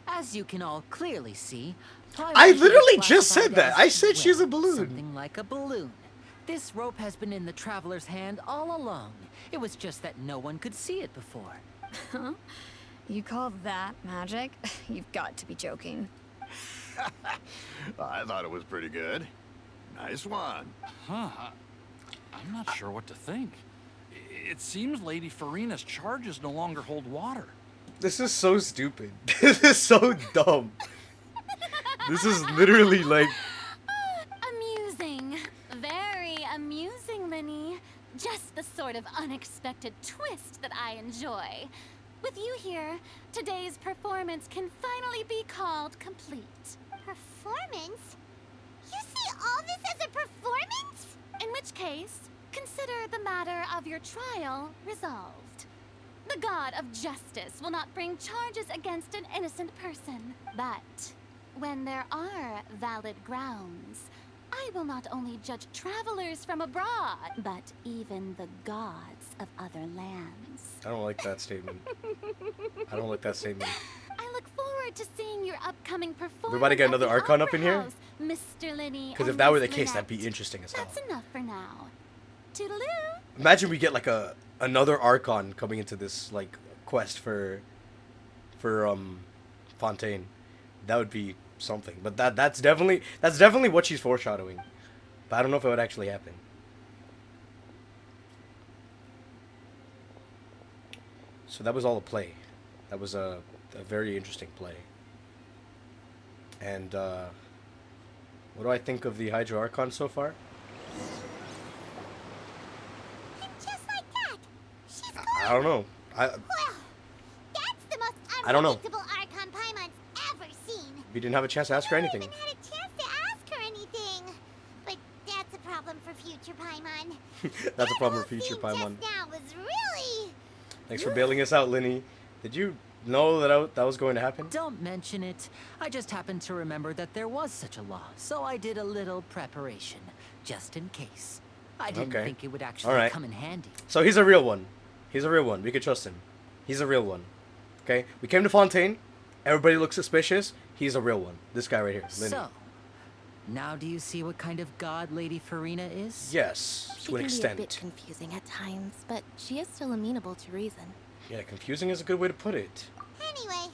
As you can all clearly see, I Prelude literally is just said classified that. as, I said she's a well, balloon. Something like a balloon. This rope has been in the traveler's hand all along. It was just that no one could see it before. Huh? You call that magic? You've got to be joking. I thought it was pretty good. Nice one. Huh. I'm not sure what to think. It seems Lady Farina's charges no longer hold water. This is so stupid. This is so dumb. This is literally like. Amusing. Very amusing, Linny. Just the sort of unexpected twist that I enjoy. With you here, today's performance can finally be called complete. Performance? You see all this as a performance? In which case, consider the matter of your trial resolved. The god of justice will not bring charges against an innocent person. But when there are valid grounds, I will not only judge travelers from abroad, but even the gods of other lands. I don't like that statement. I don't like that statement. I look forward to seeing your upcoming performance. We about to get at another the Archon up Opera in here? House, Mr. Linny. Because if and that were the Miss case, that'd Lynette. be interesting as hell. That's enough for now. Toodaloo. Imagine we get like another Archon coming into this like quest for Fontaine. That would be something. But that's definitely what she's foreshadowing. But I don't know if it would actually happen. So that was all a play. That was a very interesting play. And what do I think of the Hydra Archon so far? And just like that, she's gone. I don't know. Well, that's the most I don't know. unpredictable Archon Paimon's ever seen. We didn't have a chance to ask her I anything. haven't had a chance to ask her anything. But that's a problem for future Paimon. That's a problem for That future whole scene Paimon. just now was really... Thanks for bailing us out, Linny. Did you know that that was going to happen? Don't mention it. I just happened to remember that there was such a law, so I did a little preparation, just in case. I didn't Okay. think it would actually Alright. come in handy. So he's a real one. He's a real one. We can trust him. He's a real one. Okay? We came to Fontaine. Everybody looks suspicious. He's a real one. This guy right here, Linny. So, now do you see what kind of god Lady Farina is? Yes, She to an can be a bit extent. confusing at times, but she is still amenable to reason. Yeah, confusing is a good way to put it. Anyway,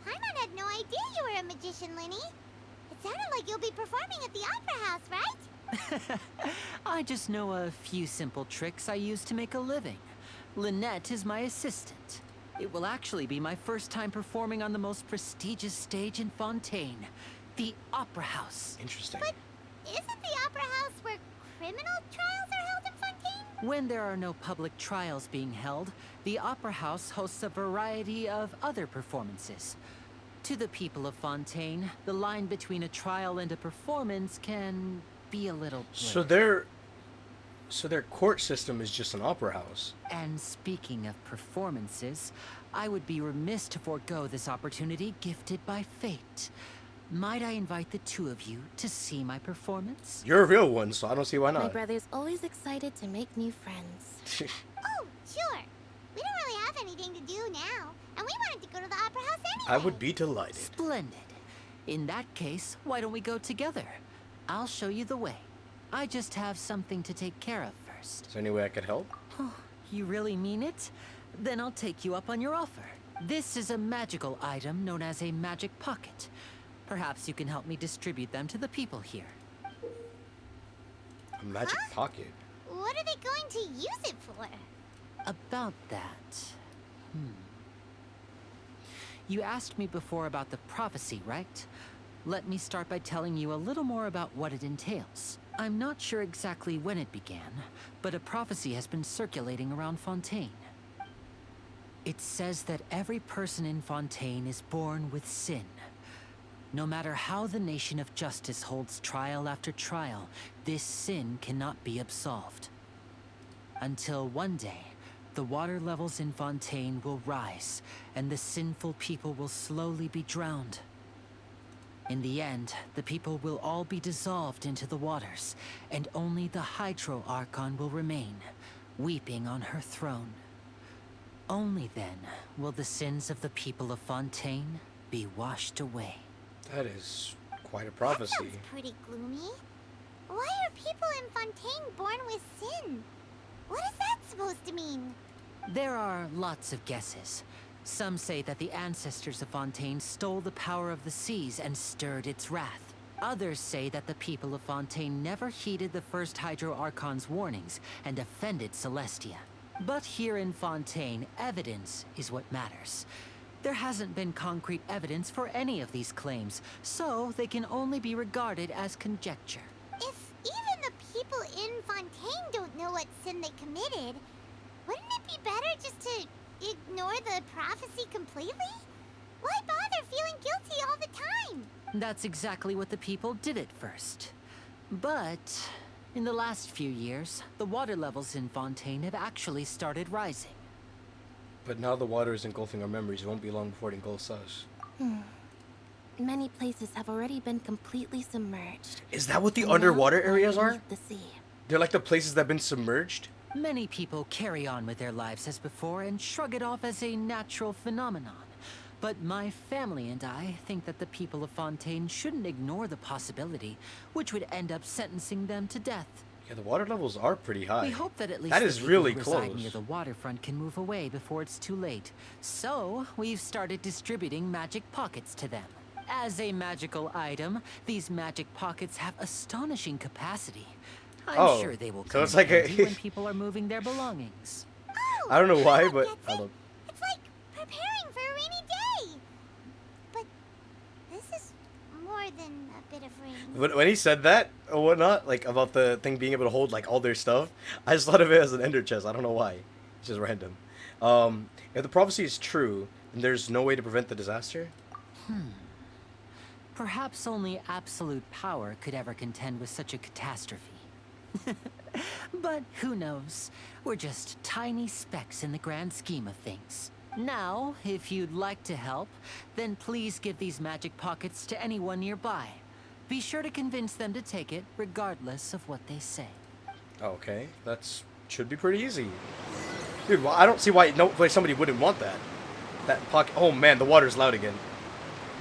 Paimon had no idea you were a magician, Linny. It sounded like you'll be performing at the Opera House, right? I just know a few simple tricks I use to make a living. Lynette is my assistant. It will actually be my first time performing on the most prestigious stage in Fontaine, the Opera House. Interesting. But isn't the Opera House where criminal trials are held in Fontaine? When there are no public trials being held, the Opera House hosts a variety of other performances. To the people of Fontaine, the line between a trial and a performance can be a little blurred. So their court system is just an opera house. And speaking of performances, I would be remiss to forego this opportunity gifted by fate. Might I invite the two of you to see my performance? You're a real one, so I don't see why My not. brother's always excited to make new friends. Oh, sure. We don't really have anything to do now, and we wanted to go to the Opera House anyway. I would be delighted. Splendid. In that case, why don't we go together? I'll show you the way. I just have something to take care of first. Is there any way I could help? Oh, you really mean it? Then I'll take you up on your offer. This is a magical item known as a magic pocket. Perhaps you can help me distribute them to the people here. A magic pocket. What are they going to use it for? About that... You asked me before about the prophecy, right? Let me start by telling you a little more about what it entails. I'm not sure exactly when it began, but a prophecy has been circulating around Fontaine. It says that every person in Fontaine is born with sin. No matter how the nation of justice holds trial after trial, this sin cannot be absolved. Until one day, the water levels in Fontaine will rise, and the sinful people will slowly be drowned. In the end, the people will all be dissolved into the waters, and only the Hydro Archon will remain, weeping on her throne. Only then will the sins of the people of Fontaine be washed away. That is quite a That prophecy. sounds pretty gloomy. Why are people in Fontaine born with sin? What is that supposed to mean? There are lots of guesses. Some say that the ancestors of Fontaine stole the power of the seas and stirred its wrath. Others say that the people of Fontaine never heeded the first Hydro Archon's warnings and offended Celestia. But here in Fontaine, evidence is what matters. There hasn't been concrete evidence for any of these claims, so they can only be regarded as conjecture. If even the people in Fontaine don't know what sin they committed, wouldn't it be better just to ignore the prophecy completely? Why bother feeling guilty all the time? That's exactly what the people did at first. But in the last few years, the water levels in Fontaine have actually started rising. But now the water is engulfing our memories. It won't be long before it engulfs us. Many places have already been completely submerged. Is that what the And now underwater we're areas are? beneath the sea. They're like the places that have been submerged? Many people carry on with their lives as before and shrug it off as a natural phenomenon. But my family and I think that the people of Fontaine shouldn't ignore the possibility, which would end up sentencing them to death. Yeah, the water levels are pretty high. We hope that at least That the is people really who reside close. near the waterfront can move away before it's too late. So, we've started distributing magic pockets to them. As a magical item, these magic pockets have astonishing capacity. I'm Oh, sure they will so come it's in like a- handy when people are moving their belongings. Oh, I don't know why, that but gets I it. love. It's like preparing for a rainy day. But this is more than a bit of rain. When he said that or whatnot, like about the thing being able to hold like all their stuff, I just thought of it as an ender chest. I don't know why. It's just random. If the prophecy is true, then there's no way to prevent the disaster. Perhaps only absolute power could ever contend with such a catastrophe. But who knows? We're just tiny specks in the grand scheme of things. Now, if you'd like to help, then please give these magic pockets to anyone nearby. Be sure to convince them to take it, regardless of what they say. Okay, that's should be pretty easy. Dude, well, I don't see why somebody wouldn't want that. That pocket. Oh man, the water's loud again.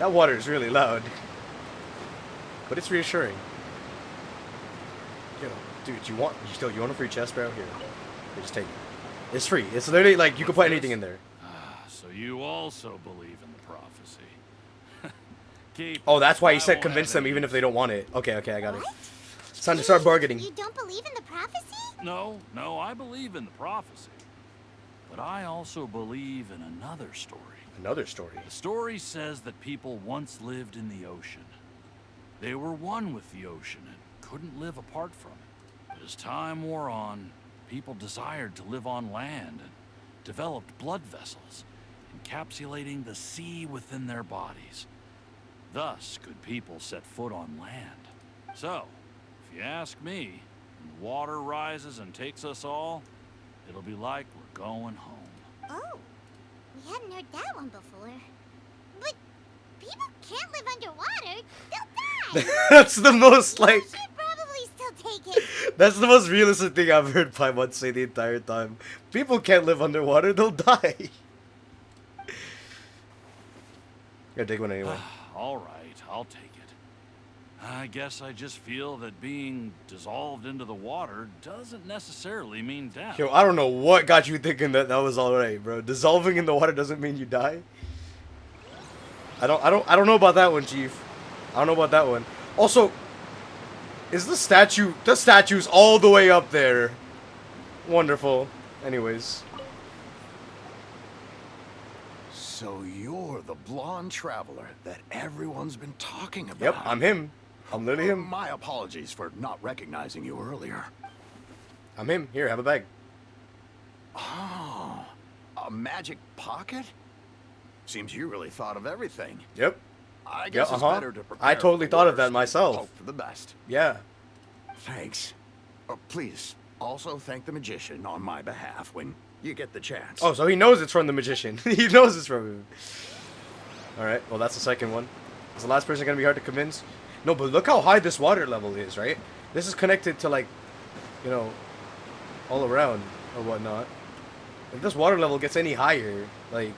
That water is really loud. But it's reassuring. Yo, dude, you want a free chest, bro? Here, just take it. It's free. It's literally like you can put anything in there. So you also believe in the prophecy. Keep Oh, that's why he I said won't convince have them even if they don't want it. Okay, I got it. What? It's time to start bargaining. You don't believe in the prophecy? No, I believe in the prophecy. But I also believe in another story. Another story. The story says that people once lived in the ocean. They were one with the ocean and couldn't live apart from it. But as time wore on, people desired to live on land and developed blood vessels, encapsulating the sea within their bodies. Thus could people set foot on land. So, if you ask me, when the water rises and takes us all, it'll be like we're going home. Oh, we hadn't heard that one before. But people can't live underwater. They'll die. That's the most like. You should probably still take it. That's the most realistic thing I've heard Paimon say the entire time. People can't live underwater, they'll die. Gotta take one anyway. All right, I'll take it. I guess I just feel that being dissolved into the water doesn't necessarily mean death. Yo, I don't know what got you thinking that that was alright, bro. Dissolving in the water doesn't mean you die. I don't know about that one, Chief. I don't know about that one. Also, is the statue's all the way up there. Wonderful. Anyways. So you're the blonde traveler that everyone's been talking about. Yep, I'm him. I'm literally him. My apologies for not recognizing you earlier. I'm him. Here, have a bag. Oh, a magic pocket? Seems you really thought of everything. Yep. I guess it's better to prepare I totally for the thought of worst that and myself. Hope for the best. Yeah. Thanks. Please, also thank the magician on my behalf when you get the chance. Oh, so he knows it's from the magician. He knows it's from him. Alright, well that's the second one. Is the last person gonna be hard to convince? No, but look how high this water level is, right? This is connected to, like, you know, all around or whatnot. If this water level gets any higher, like,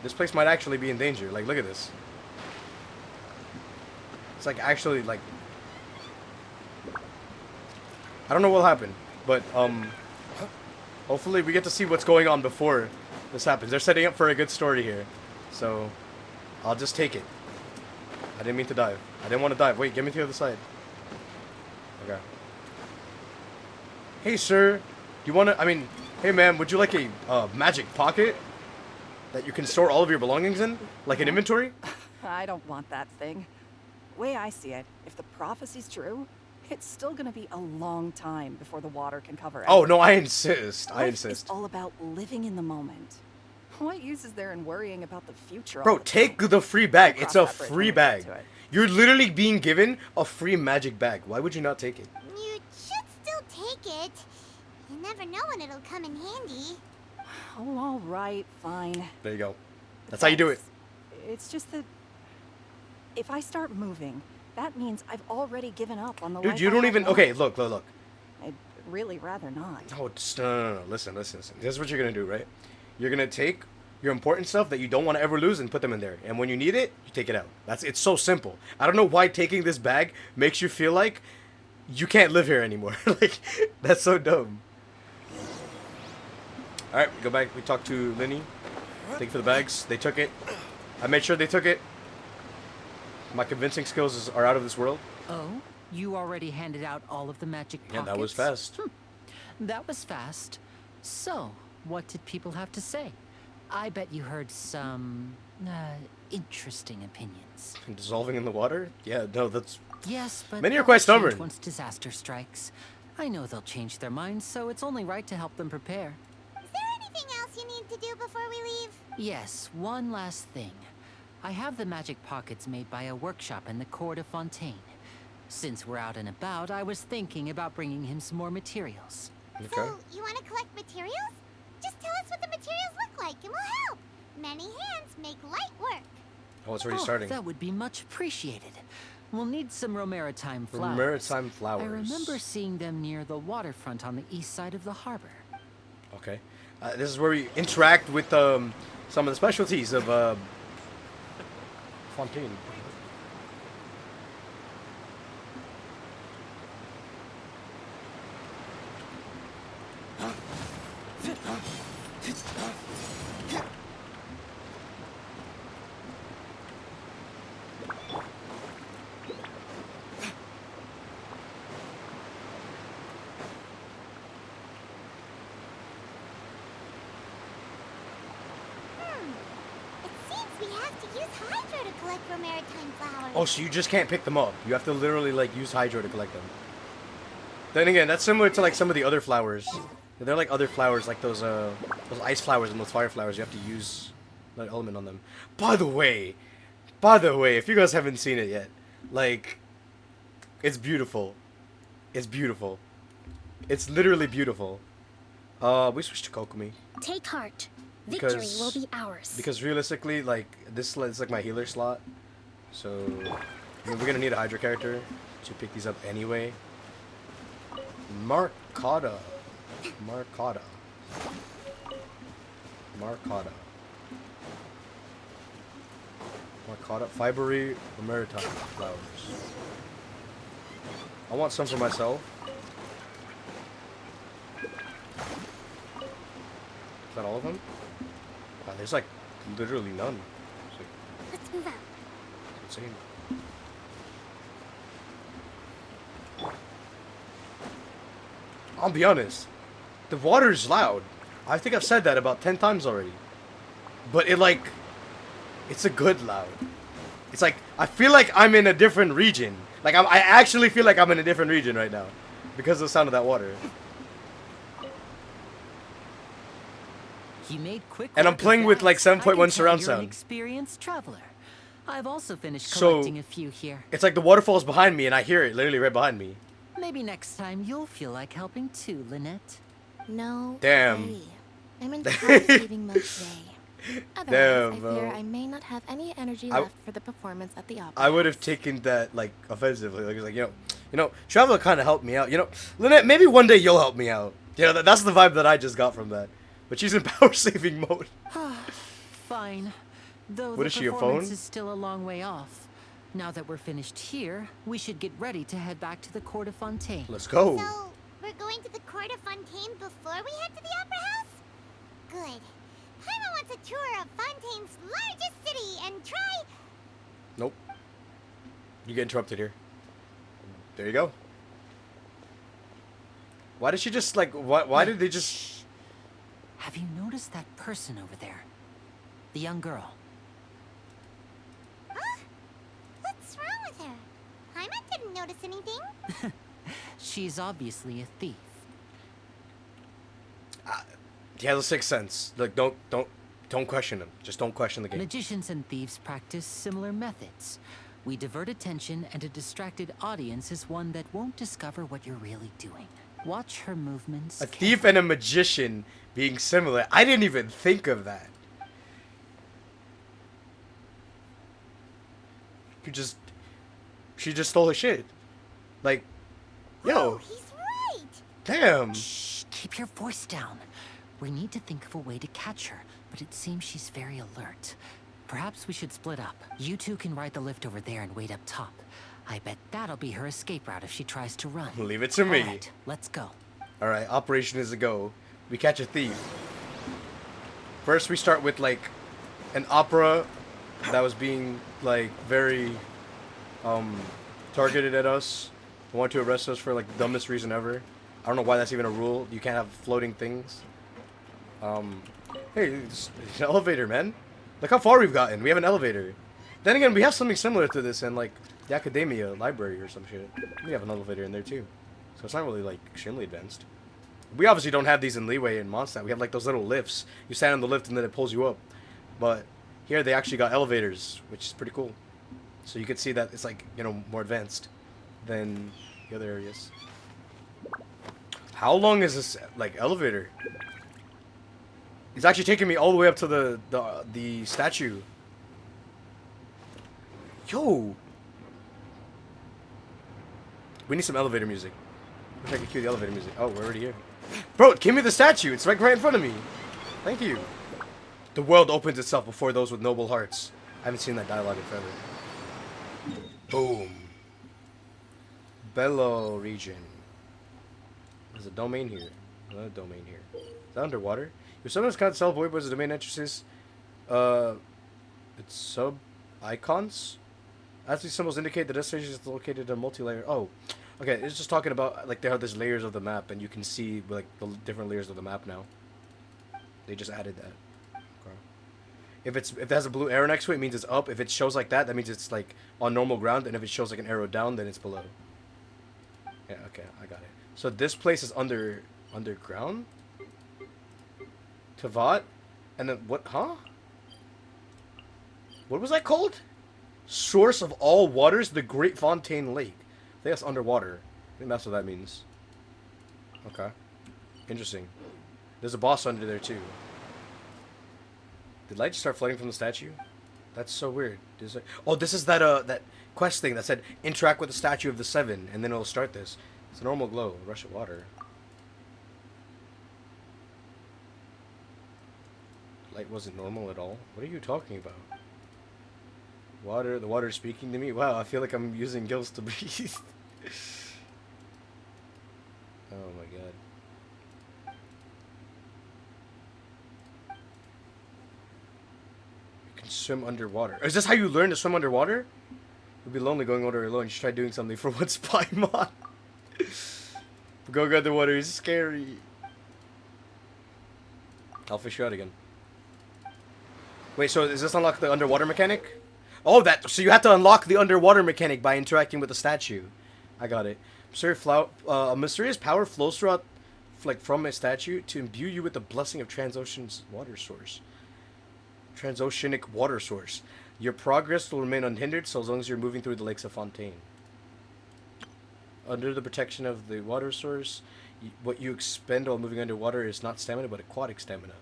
this place might actually be in danger. Like, look at this. It's like actually like, I don't know what'll happen, but hopefully we get to see what's going on before this happens. They're setting up for a good story here, so I'll just take it. I didn't mean to dive. I didn't want to dive. Wait, get me to the other side. Okay. Hey, sir. Do you want to... I mean, hey, man, would you like a magic pocket that you can store all of your belongings in? Like an inventory? I don't want that thing. Way I see it, if the prophecy's true, it's still gonna be a long time before the water can cover everything. Oh, no, I insist. I Life insist. is all about living in the moment. What use is there in worrying about the future? all Bro, the take time? the free bag. We'll It's cross a that bridge free when we get bag. to it. You're literally being given a free magic bag. Why would you not take it? You should still take it. You never know when it'll come in handy. Oh, all right, fine. There you go. That's how you do it. Thanks. It's just that if I start moving, that means I've already given up on the Dude, life you I don't had even... once. Okay, look. I'd really rather not. No, just, no. Listen. This is what you're going to do, right? You're going to take your important stuff that you don't want to ever lose and put them in there. And when you need it, you take it out. It's so simple. I don't know why taking this bag makes you feel like you can't live here anymore. Like, that's so dumb. Alright, we go back. We talked to Linny. Thank you for the bags. They took it. I made sure they took it. My convincing skills are out of this world. Oh, you already handed out all of the magic pockets? Yeah, that was fast. That was fast. So, what did people have to say? I bet you heard some interesting opinions. Dissolving in the water? Yeah, no, that's... Yes, but Many are they'll quite change stubborn. once disaster strikes. I know they'll change their minds, so it's only right to help them prepare. Is there anything else you need to do before we leave? Yes, one last thing. I have the magic pockets made by a workshop in the court of Fontaine. Since we're out and about, I was thinking about bringing him some more materials. Okay. So, you want to collect materials? Just tell us what the materials look like and we'll help. Many hands make light work. Oh, it's already starting. That would be much appreciated. We'll need some Romaritime flowers. Maritime flowers. I remember seeing them near the waterfront on the east side of the harbor. Okay. This is where we interact with some of the specialties of Fontaine. It seems we have to use Hydro to collect Romaritime flowers. Oh, so you just can't pick them up. You have to literally, like, use Hydro to collect them. Then again, that's similar to, like, some of the other flowers. They're like other flowers, like those ice flowers and those fire flowers. You have to use that element on them. By the way, if you guys haven't seen it yet, like, it's beautiful. It's beautiful. It's literally beautiful. We switched to Kokomi. Take heart. Because- Victory will be ours. Because realistically, like, this is like my healer slot. So, I mean, we're gonna need a Hydra character to pick these up anyway. Marcata. Fibery Maritime flowers. I want some for myself. Is that all of them? Wow, there's like literally none. It's like, Let's move out. it's insane. I'll be honest. The water's loud. I think I've said that about 10 times already. But it's a good loud. It's like, I feel like I'm in a different region. Like, I actually feel like I'm in a different region right now. Because of the sound of that water. He made quick And I'm work of playing with, that. like, 7.1 I can tell surround you're an sound. experienced traveler. I've also finished So- collecting a few here. It's like the waterfall's behind me and I hear it literally right behind me. Maybe next time you'll feel like helping too, Lynette. No Damn. way. I'm in housekeeping mode today. Otherwise, Damn, I fear bro. I may not have any energy I- left for the performance at the opera. I would have House. taken that like offensively. Like, it's like Traveler kind of helped me out. Lynette, maybe one day you'll help me out. That's the vibe that I just got from that. But she's in power saving mode. Fine. Though What the is she, a performance phone? is still a long way off. Now that we're finished here, we should get ready to head back to the court of Fontaine. Let's go. So, we're going to the court of Fontaine before we head to the opera house? Good. Paimon wants a tour of Fontaine's largest city and try... Nope. You get interrupted here. There you go. Why did she just like? Why did they just? Have you noticed that person over there? The young girl. Huh? What's wrong with her? Paimon didn't notice anything. She's obviously a thief. He has a sixth sense. Like, don't question him. Just don't question the game. Magicians and thieves practice similar methods. We divert attention, and a distracted audience is one that won't discover what you're really doing. Watch her movements. A thief and a magician being similar. I didn't even think of that. She just stole her shit. Like, yo, Oh, he's right. damn. Shh, keep your voice down. We need to think of a way to catch her, but it seems she's very alert. Perhaps we should split up. You two can ride the lift over there and wait up top. I bet that'll be her escape route if she tries to run. Leave it to me. All right, let's go. All right, operation is a go. We catch a thief. First, we start with like an opera that was being like very targeted at us. They want to arrest us for like the dumbest reason ever. I don't know why that's even a rule. You can't have floating things. Hey, it's an elevator, man. Look how far we've gotten. We have an elevator. Then again, we have something similar to this in like the Academia library or some shit. We have an elevator in there too. So it's not really like extremely advanced. We obviously don't have these in Leeway and Mondstadt. We have like those little lifts. You stand on the lift and then it pulls you up. But here they actually got elevators, which is pretty cool. So you can see that it's like, more advanced than the other areas. How long is this like elevator? It's actually taking me all the way up to the statue. Yo! We need some elevator music. Wish I could cue the elevator music. Oh, we're already here. Bro, give me the statue. It's right in front of me. Thank you. The world opens itself before those with noble hearts. I haven't seen that dialogue in forever. Boom. Bellow region. There's a domain here. Another domain here. Is that underwater? If someone's can't tell void was the domain entrances, it's sub icons. As these symbols indicate, the destination is located in a multi-layer. Oh, okay. It's just talking about like they have these layers of the map, and you can see like the different layers of the map now. They just added that. Okay. If it has a blue arrow next to it, it means it's up. If it shows like that, that means it's like on normal ground, and if it shows like an arrow down, then it's below. Yeah. Okay, I got it. So this place is underground. Tavat, and then what? Huh? What was that called? Source of all waters, the Great Fontaine Lake. I think that's underwater. I think that's what that means. Okay. Interesting. There's a boss under there too. Did light just start flooding from the statue? That's so weird. Oh, this is that quest thing that said interact with the statue of the seven, and then it'll start this. It's a normal glow, a rush of water. Light wasn't normal at all. What are you talking about? Water, the water is speaking to me? Wow, I feel like I'm using gills to breathe. Oh my god. You can swim underwater. Is this how you learn to swim underwater? It would be lonely going under alone. You should try doing something for once, Paimon. Going underwater is scary. I'll fish you out again. Wait, so does this unlock the underwater mechanic? Oh, so you have to unlock the underwater mechanic by interacting with the statue. I got it. A mysterious power flows throughout, like from a statue to imbue you with the blessing of Transocean's water source. Transoceanic water source. Your progress will remain unhindered so long as you're moving through the lakes of Fontaine. Under the protection of the water source, what you expend while moving underwater is not stamina, but aquatic stamina.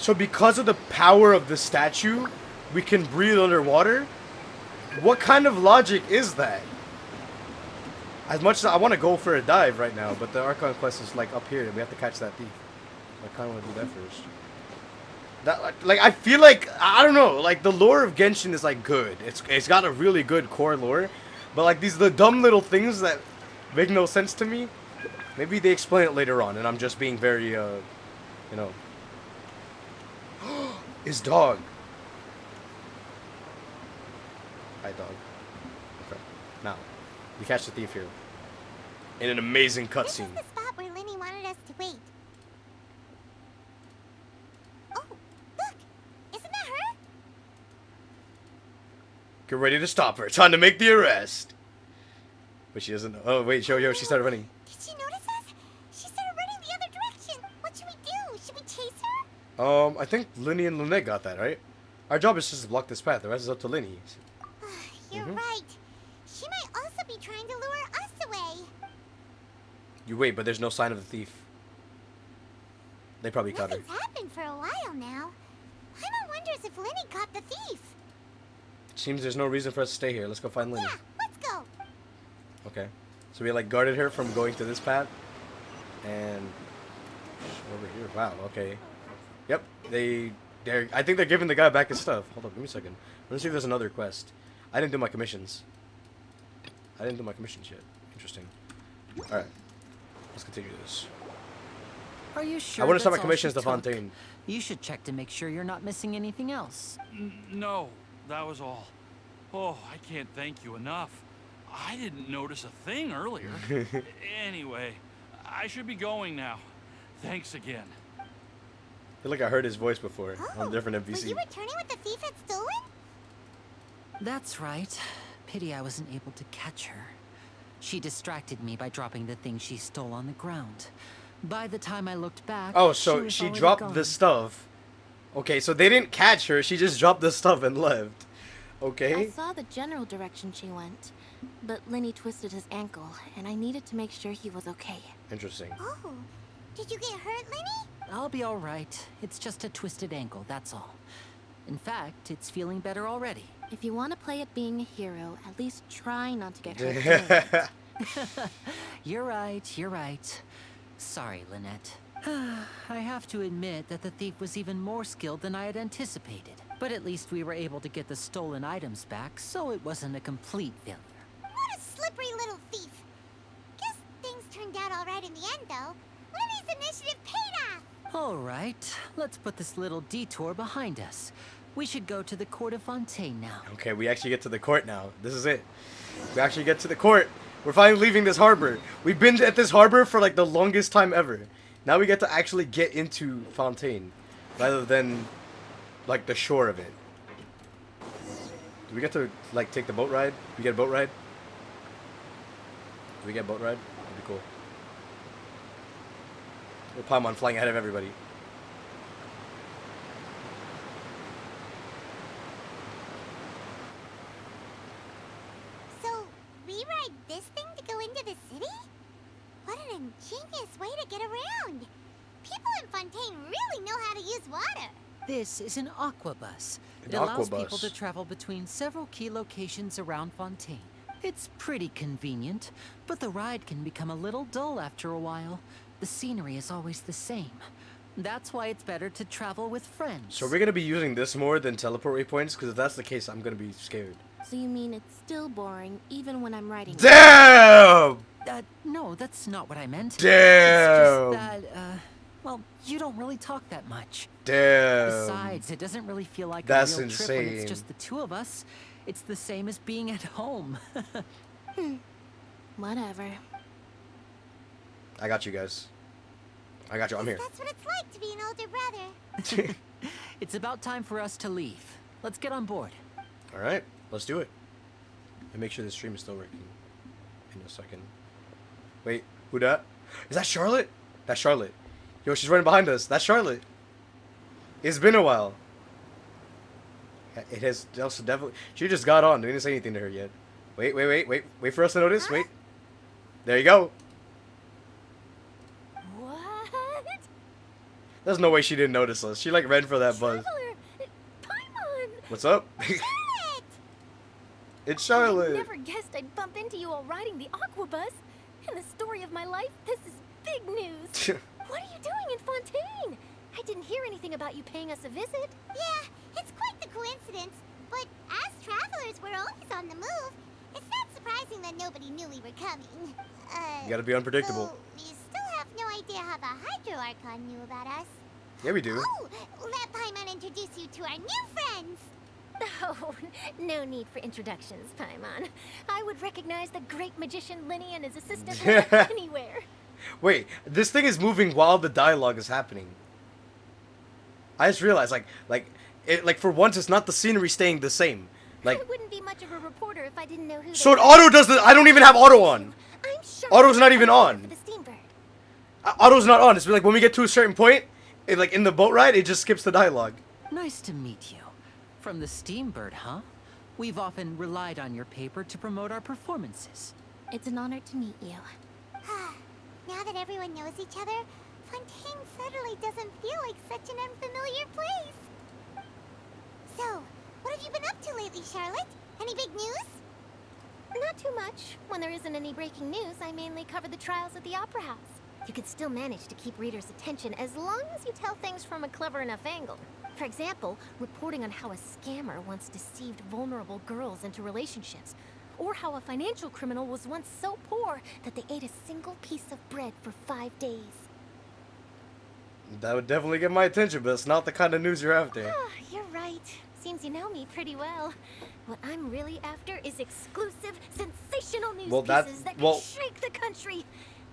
So because of the power of the statue, we can breathe underwater? What kind of logic is that? As much as I want to go for a dive right now, but the Archon quest is like up here and we have to catch that thief. I kind of want to do that first. That, like, I feel like, I don't know, like the lore of Genshin is like good. It's got a really good core lore, but like the dumb little things that make no sense to me, maybe they explain it later on and I'm just being very, you know. His dog. Hi, dog. Okay. Now, we catch the thief here. In an amazing This is cutscene. the spot where Linny wanted us to wait. Oh, look! Isn't that her? Get ready to stop her. Time to make the arrest. But she doesn't. Oh wait, yo, she started running. Did she notice us? She started running the other direction. What should we do? Should we chase her? I think Linny and Lynette got that right. Our job is just to block this path. The rest is up to Linny. You're right. She might also be trying to lure us away. You wait, but there's no sign of the thief. They probably caught her. Nothing's happened for a while now. Paimon wonders if Linny caught the thief. Seems there's no reason for us to stay here. Let's go find Linny. Yeah, let's go. Okay. So we like guarded her from going to this path. And over here. Wow, okay. Yep. They're I think they're giving the guy back his stuff. Hold up, give me a second. Let's see if there's another quest. I didn't do my commissions. I didn't do my commissions yet. Interesting. Alright. Let's continue this. Are you sure? I want to start my that's all commissions she to took? Fontaine. You should check to make sure you're not missing anything else. No, that was all. Oh, I can't thank you enough. I didn't notice a thing earlier. Anyway, I should be going now. Thanks again. I feel like I heard his voice before on a different Were NPC. you returning what the thief had stolen? That's right. Pity I wasn't able to catch her. She distracted me by dropping the thing she stole on the ground. By the time I looked back, Oh, so was she already dropped gone. the stuff. Okay, so they didn't catch her. She just dropped the stuff and left. I Okay. saw the general direction she went, but Linny twisted his ankle, and I needed to make sure he was okay. Interesting. Oh, did you get hurt, Linny? I'll be all right. It's just a twisted ankle, that's all. In fact, it's feeling better already. If you want to play at being a hero, at least try not to get hurt. doing it. You're right, you're right. Sorry, Lynette. I have to admit that the thief was even more skilled than I had anticipated. But at least we were able to get the stolen items back, so it wasn't a complete failure. What a slippery little thief. Guess things turned out all right in the end, though. Linny's initiative paid off. All right, let's put this little detour behind us. We should go to the court of Fontaine now. Okay, we actually get to the court now. This is it. We actually get to the court. We're finally leaving this harbor. We've been at this harbor for like the longest time ever. Now we get to actually get into Fontaine, rather than like the shore of it. Do we get to like take the boat ride? We get a boat ride? Do we get a boat ride? That'd be cool. We're Paimon flying ahead of everybody. So, we ride this thing to go into the city? What an ingenious way to get around. People in Fontaine really know how to use water. This is an aquabus. It An allows aquabus. people to travel between several key locations around Fontaine. It's pretty convenient, but the ride can become a little dull after a while. The scenery is always the same. That's why it's better to travel with friends. So we're gonna be using this more than teleport waypoints, because if that's the case, I'm gonna be scared. So you mean it's still boring, even when I'm writing? Damn! No, that's not what I meant. Damn! It's just that, well, you don't really talk that much. Damn! Besides, it doesn't really feel like That's a real trip when it's insane. just the two of us. It's the same as being at home. Whatever. I got you guys. I got you. I'm here. That's what it's like to be an older brother. It's about time for us to leave. Let's get on board. All right, let's do it. And make sure the stream is still working. In a second. Wait, who that? Is that Charlotte? That's Charlotte. Yo, she's running behind us. That's Charlotte. It's been a while. It has also definitely. She just got on. We didn't say anything to her yet. Wait for us to notice. Wait. There you go. What? There's no way she didn't notice us. She like ran for that buzz. Traveler! Paimon! What's up? Charlotte! It's I Charlotte. never guessed I'd bump into you all riding the Aquabus. In the story of my life, this is big news. What are you doing in Fontaine? I didn't hear anything about you paying us a visit. Yeah, it's quite the coincidence. But as travelers, we're always on the move. It's not surprising that nobody knew we were coming. You gotta be unpredictable. So we still have no idea how the Hydro Archon knew about us. Yeah, we do. Oh, let Paimon introduce you to our new friends. Oh, no need for introductions, Paimon. I would recognize the great magician Linny and his assistant Lynette anywhere. Wait, this thing is moving while the dialogue is happening. I just realized, like for once, it's not the scenery staying the same. Like, I wouldn't be much of a reporter if I didn't know who. so auto does the. I don't even have auto on. I'm sure. Auto's not even on. For the Steambird. Auto's not on. It's like when we get to a certain point, it, like in the boat ride, it just skips the dialogue. Nice to meet you. From the Steambird, huh? We've often relied on your paper to promote our performances. It's an honor to meet you. Now that everyone knows each other, Fontaine suddenly doesn't feel like such an unfamiliar place. So, what have you been up to lately, Charlotte? Any big news? Not too much. When there isn't any breaking news, I mainly cover the trials at the Opera House. You can still manage to keep readers' attention as long as you tell things from a clever enough angle. For example, reporting on how a scammer once deceived vulnerable girls into relationships, or how a financial criminal was once so poor that they ate a single piece of bread for 5 days. That would definitely get my attention, but it's not the kind of news you're after. Ah, you're right. Seems you know me pretty well. What I'm really after is exclusive, sensational news pieces that can shake the country.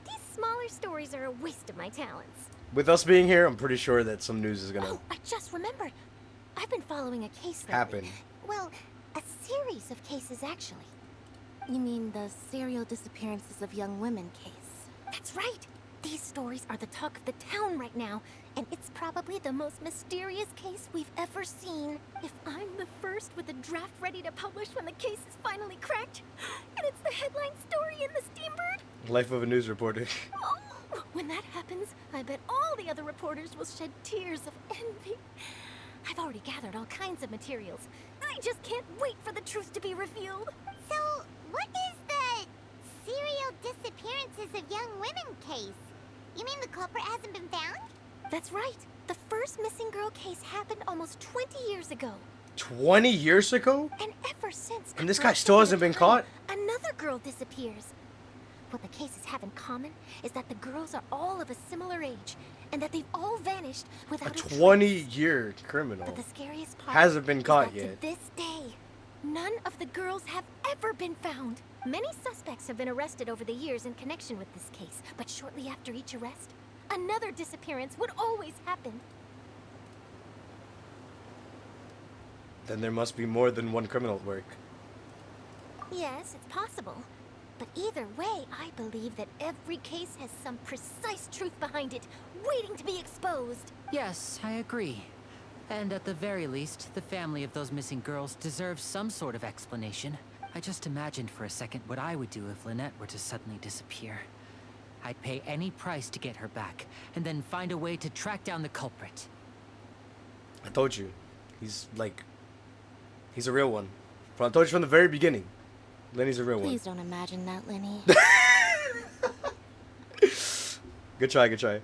These smaller stories are a waste of my talents. With us being here, I'm pretty sure that some news is gonna Oh, I just remembered. I've been following a case lately. happen. Well, a series of cases, actually. You mean the serial disappearances of young women case? That's right. These stories are the talk of the town right now, and it's probably the most mysterious case we've ever seen. If I'm the first with a draft ready to publish when the case is finally cracked, and it's the headline story in the Steambird, Life of a news reporter. oh, when that happens, I bet all the other reporters will shed tears of envy. I've already gathered all kinds of materials. I just can't wait for the truth to be revealed. So, what is the serial disappearances of young women case? You mean the culprit hasn't been found? That's right. The first missing girl case happened almost 20 years ago. 20 years ago? And ever since... And this guy still hasn't been caught? Another girl disappears. What the cases have in common is that the girls are all of a similar age, and that they've all vanished without A a trace. 20-year criminal. But the scariest part Hasn't been is caught that yet. to this day, none of the girls have ever been found. Many suspects have been arrested over the years in connection with this case, but shortly after each arrest, another disappearance would always happen. Then there must be more than one criminal at work. Yes, it's possible. But either way, I believe that every case has some precise truth behind it, waiting to be exposed. Yes, I agree. And at the very least, the family of those missing girls deserves some sort of explanation. I just imagined for a second what I would do if Lynette were to suddenly disappear. I'd pay any price to get her back, and then find a way to track down the culprit. I told you. He's a real one. I told you from the very beginning. Lenny's a real Please don't imagine that, Lenny. one. Good try, good try.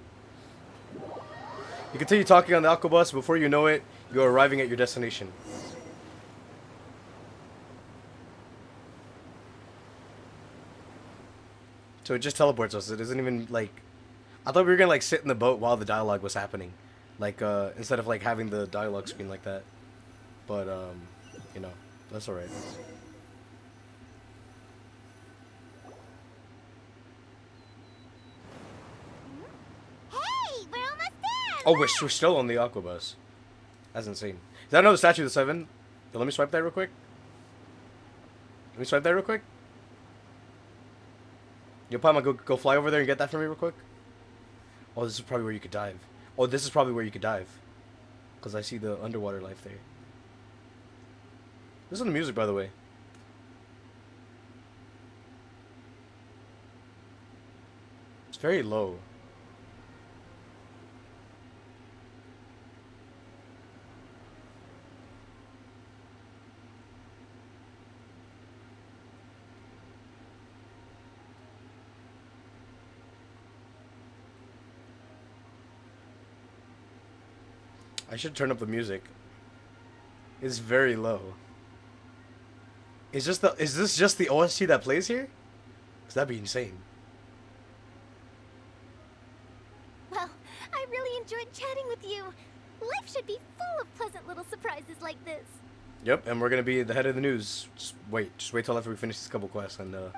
You continue talking on the Aquabus. Before you know it, you're arriving at your destination. So it just teleports us. It isn't even like... I thought we were gonna like sit in the boat while the dialogue was happening. Like, instead of like having the dialogue screen like that. But, you know, that's alright. Hey, we're almost there! Oh, we're still on the Aquabus. That's insane. Is that another statue of the 7? Yo, let me swipe that real quick. Let me swipe that real quick. Yo, Paimon, go fly over there and get that for me real quick. Oh, this is probably where you could dive. Oh, this is probably where you could dive. Because I see the underwater life there. Listen to the music, by the way. It's very low. I should turn up the music. It's very low. Is this just the OST that plays here? Cause that'd be insane. Well, I really enjoyed chatting with you. Life should be full of pleasant little surprises like this. Yep, and we're gonna be the head of the news. Just wait till after we finish this couple quests and Yeah, us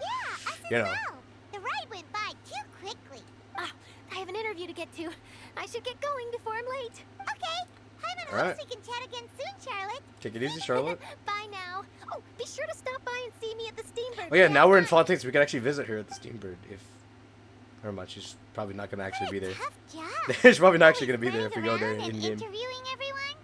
as you know. well. The ride went by too quickly. Ah, I have an interview to get to. I should get going before I'm late. Okay. Hyman All right. hopes we can chat again soon, Charlotte. Take it easy, Charlotte. Bye now. Oh, be sure to stop by and see me at the Steambird. Oh yeah, when now I'm we're in done. Fontaine, so we can actually visit her at the Steambird if. Never mind, she's probably not gonna actually be there. Tough job. She's probably not actually gonna be Always there if we go there running in around game. and interviewing everyone.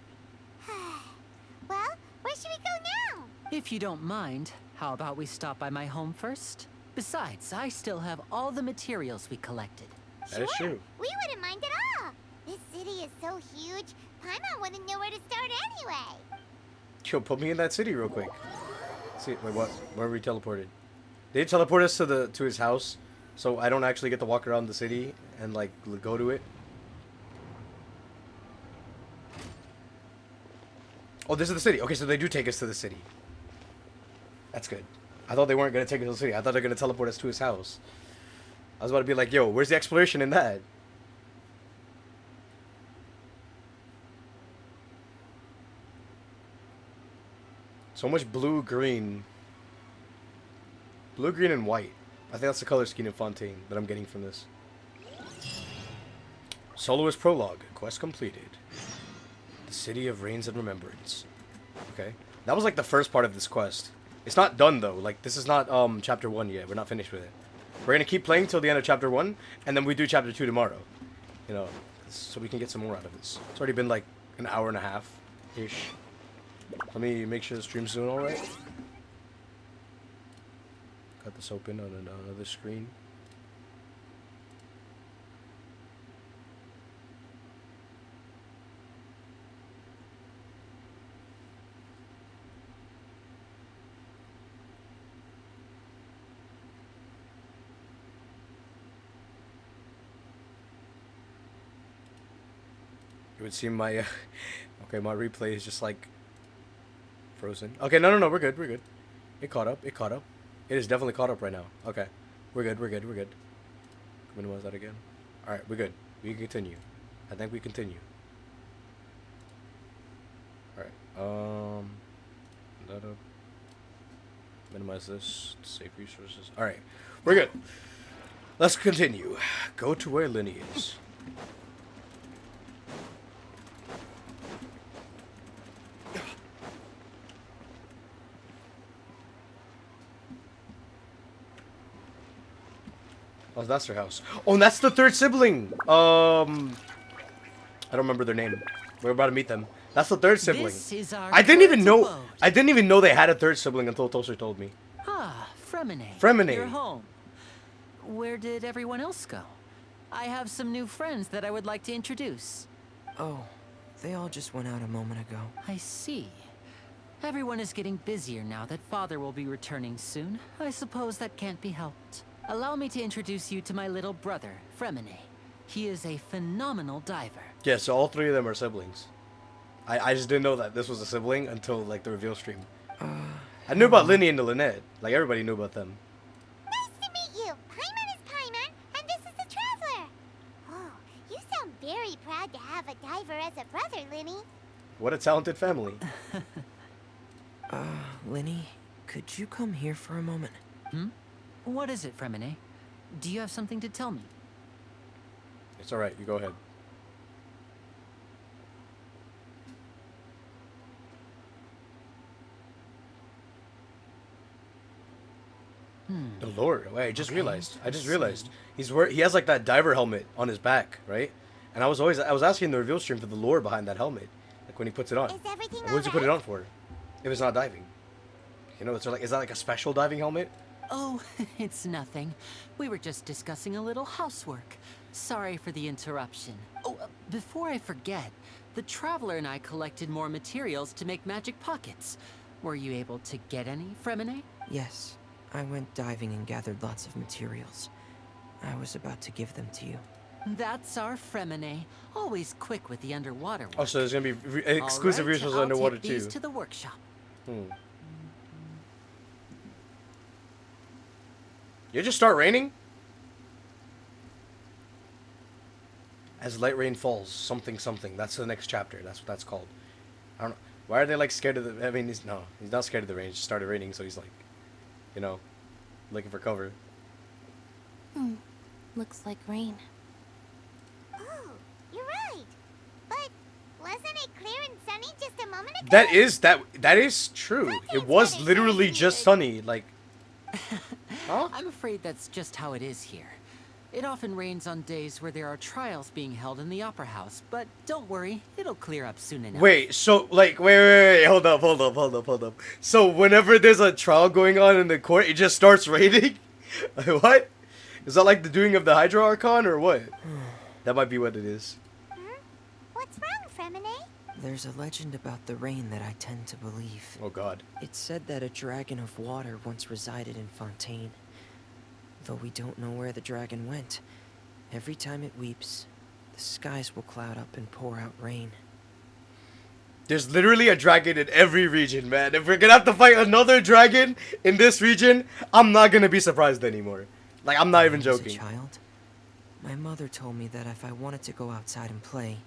Well, where should we go now? If you don't mind, how about we stop by my home first? Besides, I still have all the materials we collected. That is true. We wouldn't mind at all. This city is so huge, Paimon wouldn't know where to start anyway. Yo, put me in that city real quick. See, wait, what? Where are we teleported? They teleport us to his house, so I don't actually get to walk around the city and like go to it. Oh, this is the city. Okay, so they do take us to the city. That's good. I thought they weren't gonna take us to the city. I thought they were gonna teleport us to his house. I was about to be like, yo, where's the exploration in that? So much blue, green. Blue, green, and white. I think that's the color scheme in Fontaine that I'm getting from this. Soloist Prologue. Quest completed. The City of Rains and Remembrance. Okay. That was like the first part of this quest. It's not done though. Like, this is not chapter 1 yet. We're not finished with it. We're gonna keep playing till the end of chapter 1, and then we do chapter 2 tomorrow. You know, so we can get some more out of this. It's already been like an hour and a half-ish. Let me make sure the stream's doing alright. Got this open on another screen. It would seem my okay, my replay is just like frozen. Okay, no, we're good. It caught up. It is definitely caught up right now. Okay. We're good. Minimize that again. Alright, we're good. We can continue. I think we continue. Alright. That up. Minimize this. Save resources. Alright. We're good. Let's continue. Go to where Linny is. Oh, that's their house. Oh, and that's the third sibling. I don't remember their name. We're about to meet them. That's the third sibling. This is our I didn't even current know. abode. I didn't even know they had a third sibling until Toaster told me. Ah, Fremine. Fremine. You're home. Where did everyone else go? I have some new friends that I would like to introduce. Oh, they all just went out a moment ago. I see. Everyone is getting busier now that Father will be returning soon. I suppose that can't be helped. Allow me to introduce you to my little brother, Fremine. He is a phenomenal diver. Yeah, so all three of them are siblings. I just didn't know that this was a sibling until like the reveal stream. I knew about Linny and Lynette. Like everybody knew about them. Nice to meet you. Paimon is Paimon, and this is the Traveler. Oh, you sound very proud to have a diver as a brother, Linny. What a talented family. Linny, could you come here for a moment? What is it, Fremine? Do you have something to tell me? It's alright, you go ahead. The Lord. Wait, I just realized. He has like that diver helmet on his back, right? And I was asking in the reveal stream for the lore behind that helmet, like when he puts it on. Is everything What does he put it alright? on for? If it's not diving, you know, is that like a special diving helmet? Oh, it's nothing. We were just discussing a little housework. Sorry for the interruption. Oh, before I forget, the Traveler and I collected more materials to make magic pockets. Were you able to get any, Fremine? Yes, I went diving and gathered lots of materials. I was about to give them to you. That's our Fremine, always quick with the underwater work. Oh, so there's gonna be exclusive Alright, resources I'll underwater take these too. to the workshop. You just start raining? As light rain falls, something something. That's the next chapter. That's what that's called. I don't know. Why are they like scared of the? I mean, he's not scared of the rain. It just started raining, so he's like, you know, looking for cover. Looks like rain. Oh, you're right. But wasn't it clear and sunny just a moment ago? That is true. It was literally just sunny. Like, huh? I'm afraid that's just how it is here. It often rains on days where there are trials being held in the Opera House, but don't worry, it'll clear up soon enough. Wait, so like, wait, hold up. So whenever there's a trial going on in the court, it just starts raining? What? Is that like the doing of the Hydro Archon or what? That might be what it is. What's wrong, Fremine? There's a legend about the rain that I tend to believe. Oh god. It's said that a dragon of water once resided in Fontaine. Though we don't know where the dragon went, every time it weeps, the skies will cloud up and pour out rain. There's literally a dragon in every region, man. If we're gonna have to fight another dragon in this region, I'm not gonna be surprised anymore. Like, I'm not even joking. As a child, my mother told me that if I wanted to go outside and play,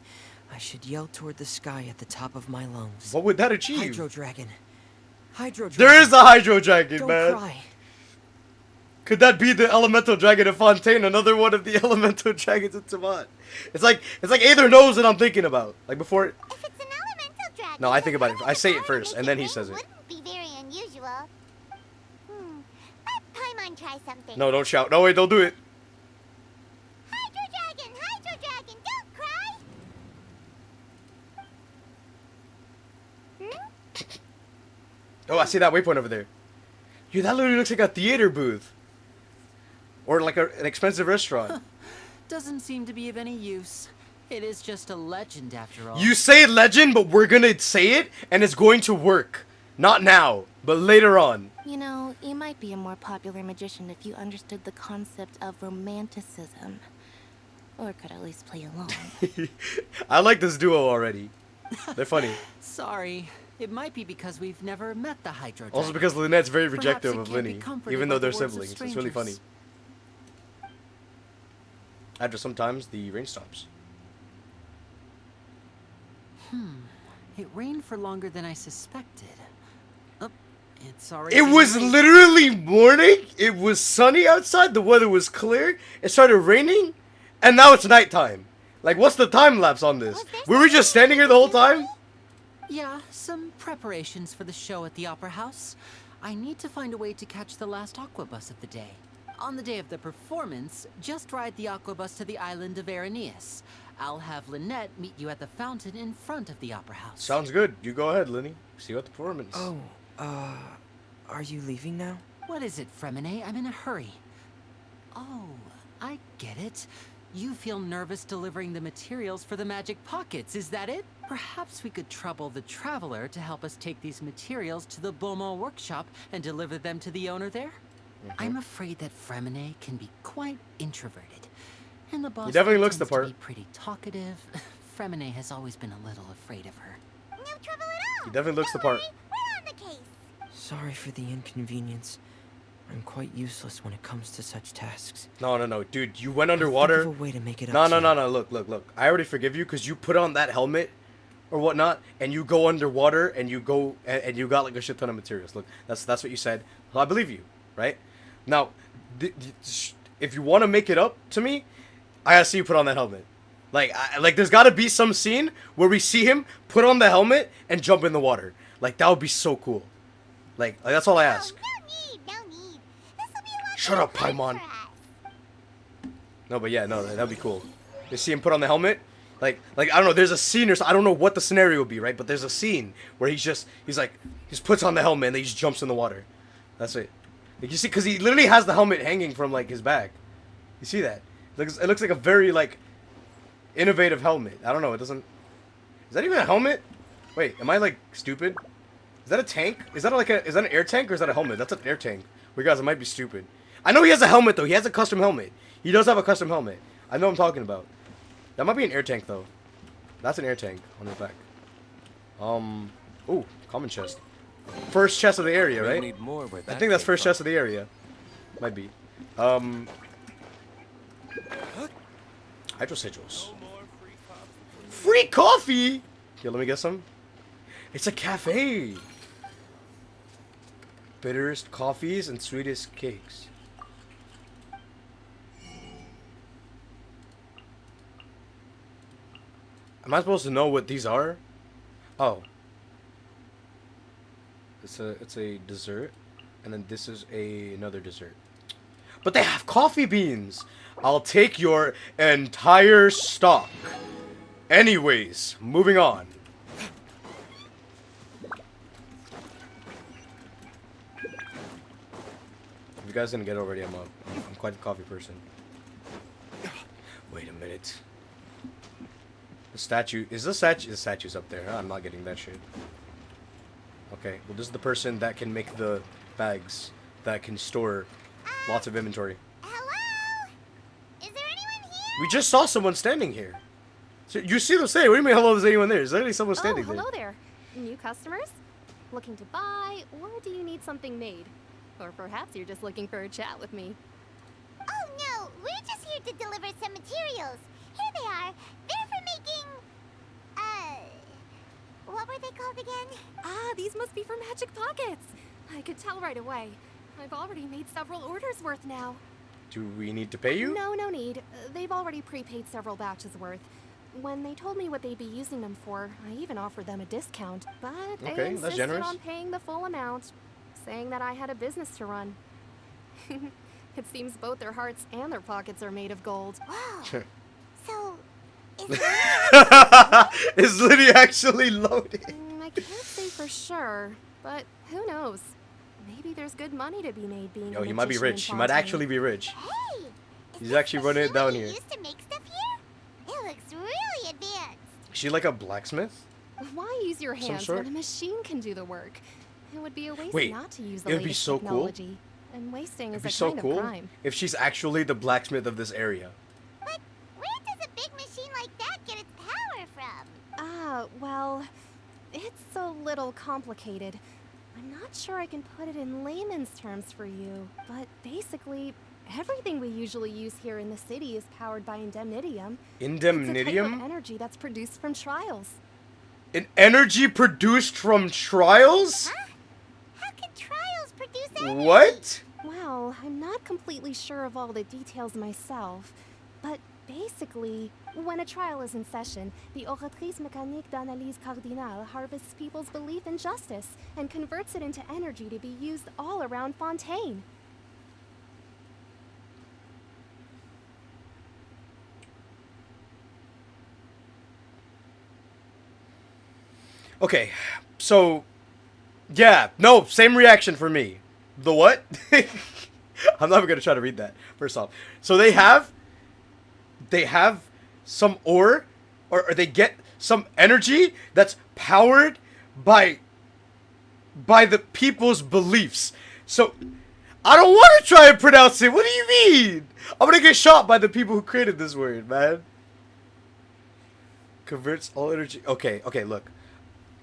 I should yell toward the sky at the top of my lungs. What would that achieve? Hydro dragon. Hydro dragon. There is a Hydro dragon, Don't man. cry. Could that be the elemental dragon of Fontaine? Another one of the elemental dragons in Tiamat. It's like either knows that I'm thinking about. Like before. If it's an elemental dragon, No, I think then about it. having I say the it power to first, make and then he rain says it. Wouldn't be very unusual. Let Paimon try something. No, don't shout. No, wait, don't do it. Hydro dragon, don't cry. Oh, I see that waypoint over there. Dude, that literally looks like a theater booth. Or like an expensive restaurant. Doesn't seem to be of any use. It is just a legend after all. You say legend, but we're gonna say it, and it's going to work. Not now, but later on. You know, you might be a more popular magician if you understood the concept of romanticism. Or could at least play along. I like this duo already. They're funny. Sorry. It might be because we've never met the Hydro Also Dragon. because Lynette's very Perhaps rejective it of can't be Linny, comforted even by though the they're words of siblings. It's really funny. strangers. After sometimes the rain stops. It rained for longer than I suspected. Oh, it's already... It was literally morning. It was sunny outside. The weather was clear. It started raining, and now it's nighttime. Like, what's the time lapse on this? Were we just standing here the whole time? Yeah, some preparations for the show at the Opera House. I need to find a way to catch the last aqua bus of the day. On the day of the performance, just ride the aqua bus to the island of Araneus. I'll have Lynette meet you at the fountain in front of the Opera House. Sounds good. You go ahead, Linny. See you at the performance. Oh, are you leaving now? What is it, Fremine? I'm in a hurry. Oh, I get it. You feel nervous delivering the materials for the magic pockets, is that it? Perhaps we could trouble the Traveler to help us take these materials to the Beaumont workshop and deliver them to the owner there? I'm afraid that Fremine can be quite introverted. And the boss He definitely looks the tends to part. be pretty talkative. Fremine has always been a little afraid of her. No trouble at all. He definitely looks the part. We're on the case. Sorry for the inconvenience. I'm quite useless when it comes to such tasks. No, dude. You went I'll think underwater. of a way to make it No. up to you. Look. I already forgive you because you put on that helmet or whatnot, and you go underwater, and you go and you got like a shit ton of materials. Look, that's what you said. Well, I believe you, right? Now, if you want to make it up to me, I gotta see you put on that helmet. Like there's gotta be some scene where we see him put on the helmet and jump in the water. Like, that would be so cool. Like that's all I ask. No need. This will be a lot Shut more up, fun Paimon. for us. No, but yeah, no, that'd be cool. You see him put on the helmet, like I don't know. There's a scene, or I don't know what the scenario would be, right? But there's a scene where he just puts on the helmet and then he just jumps in the water. That's it. Like, you see, because he literally has the helmet hanging from like his back. You see that? It looks like a very like innovative helmet. I don't know. It doesn't. Is that even a helmet? Wait, am I like stupid? Is that a tank? Is that an air tank or is that a helmet? That's an air tank. Well, guys, I might be stupid. I know he has a helmet though. He has a custom helmet. He does have a custom helmet. I know what I'm talking about. That might be an air tank though. That's an air tank on the back. Ooh, common chest. First chest of the area, right? Need more where I that think that's came first from. chest of the area. Might be. Hydro sigils. Free coffee? Here, let me get some. It's a cafe. Bitterest coffees and sweetest cakes. Am I supposed to know what these are? Oh. It's a dessert, and then this is another dessert. But they have coffee beans. I'll take your entire stock. Anyways, moving on. If you guys didn't get already, I'm quite a coffee person. Wait a minute. The statue is the statue's up there. I'm not getting that shit. Okay, well this is the person that can make the bags that can store lots of inventory. Hello? Is there anyone here? We just saw someone standing here. So you see them say, what do you mean hello, is anyone there? Is there someone standing hello there? there. New customers? Looking to buy, or do you need something made? Or perhaps you're just looking for a chat with me. Oh no, we're just here to deliver some materials. Here they are. They're for making... what were they called again? Ah, these must be for Magic Pockets. I could tell right away. I've already made several orders worth now. Do we need to pay you? No need. They've already prepaid several batches worth. When they told me what they'd be using them for, I even offered them a discount. But they Okay, that's insisted generous. on paying the full amount, saying that I had a business to run. It seems both their hearts and their pockets are made of gold. Wow. So, Is Liddy actually loaded? I can't say for sure, but who knows? Maybe there's good money to be made being Yo, a he might be magician in rich. He might Fontaine. actually be rich. hey! He's actually running it down You here. used to make stuff here? It looks really advanced. Is she like a blacksmith? Why use your Some hands sort? when a machine can do the work? It would be a waste Wait, not to use the it would be latest so cool. technology. And wasting It'd is be a so kind cool of crime. if she's actually the blacksmith of this area. But where does a big machine like that get its power from? Ah, well, it's a little complicated. I'm not sure I can put it in layman's terms for you, but basically, everything we usually use here in the city is powered by indemnitium. It's a type of Indemnitium? energy that's produced from trials. An energy produced from trials? Huh? How can trials produce energy? What? Well, I'm not completely sure of all the details myself, but basically, when a trial is in session, the Oratrice Mécanique d'Analyse Cardinale harvests people's belief in justice and converts it into energy to be used all around Fontaine. Okay, so yeah, no, same reaction for me. The what? I'm not even gonna try to read that. First off, so they have some ore, or they get some energy that's powered by the people's beliefs. So I don't want to try and pronounce it. What do you mean? I'm gonna get shot by the people who created this word, man. Converts all energy. Okay, look.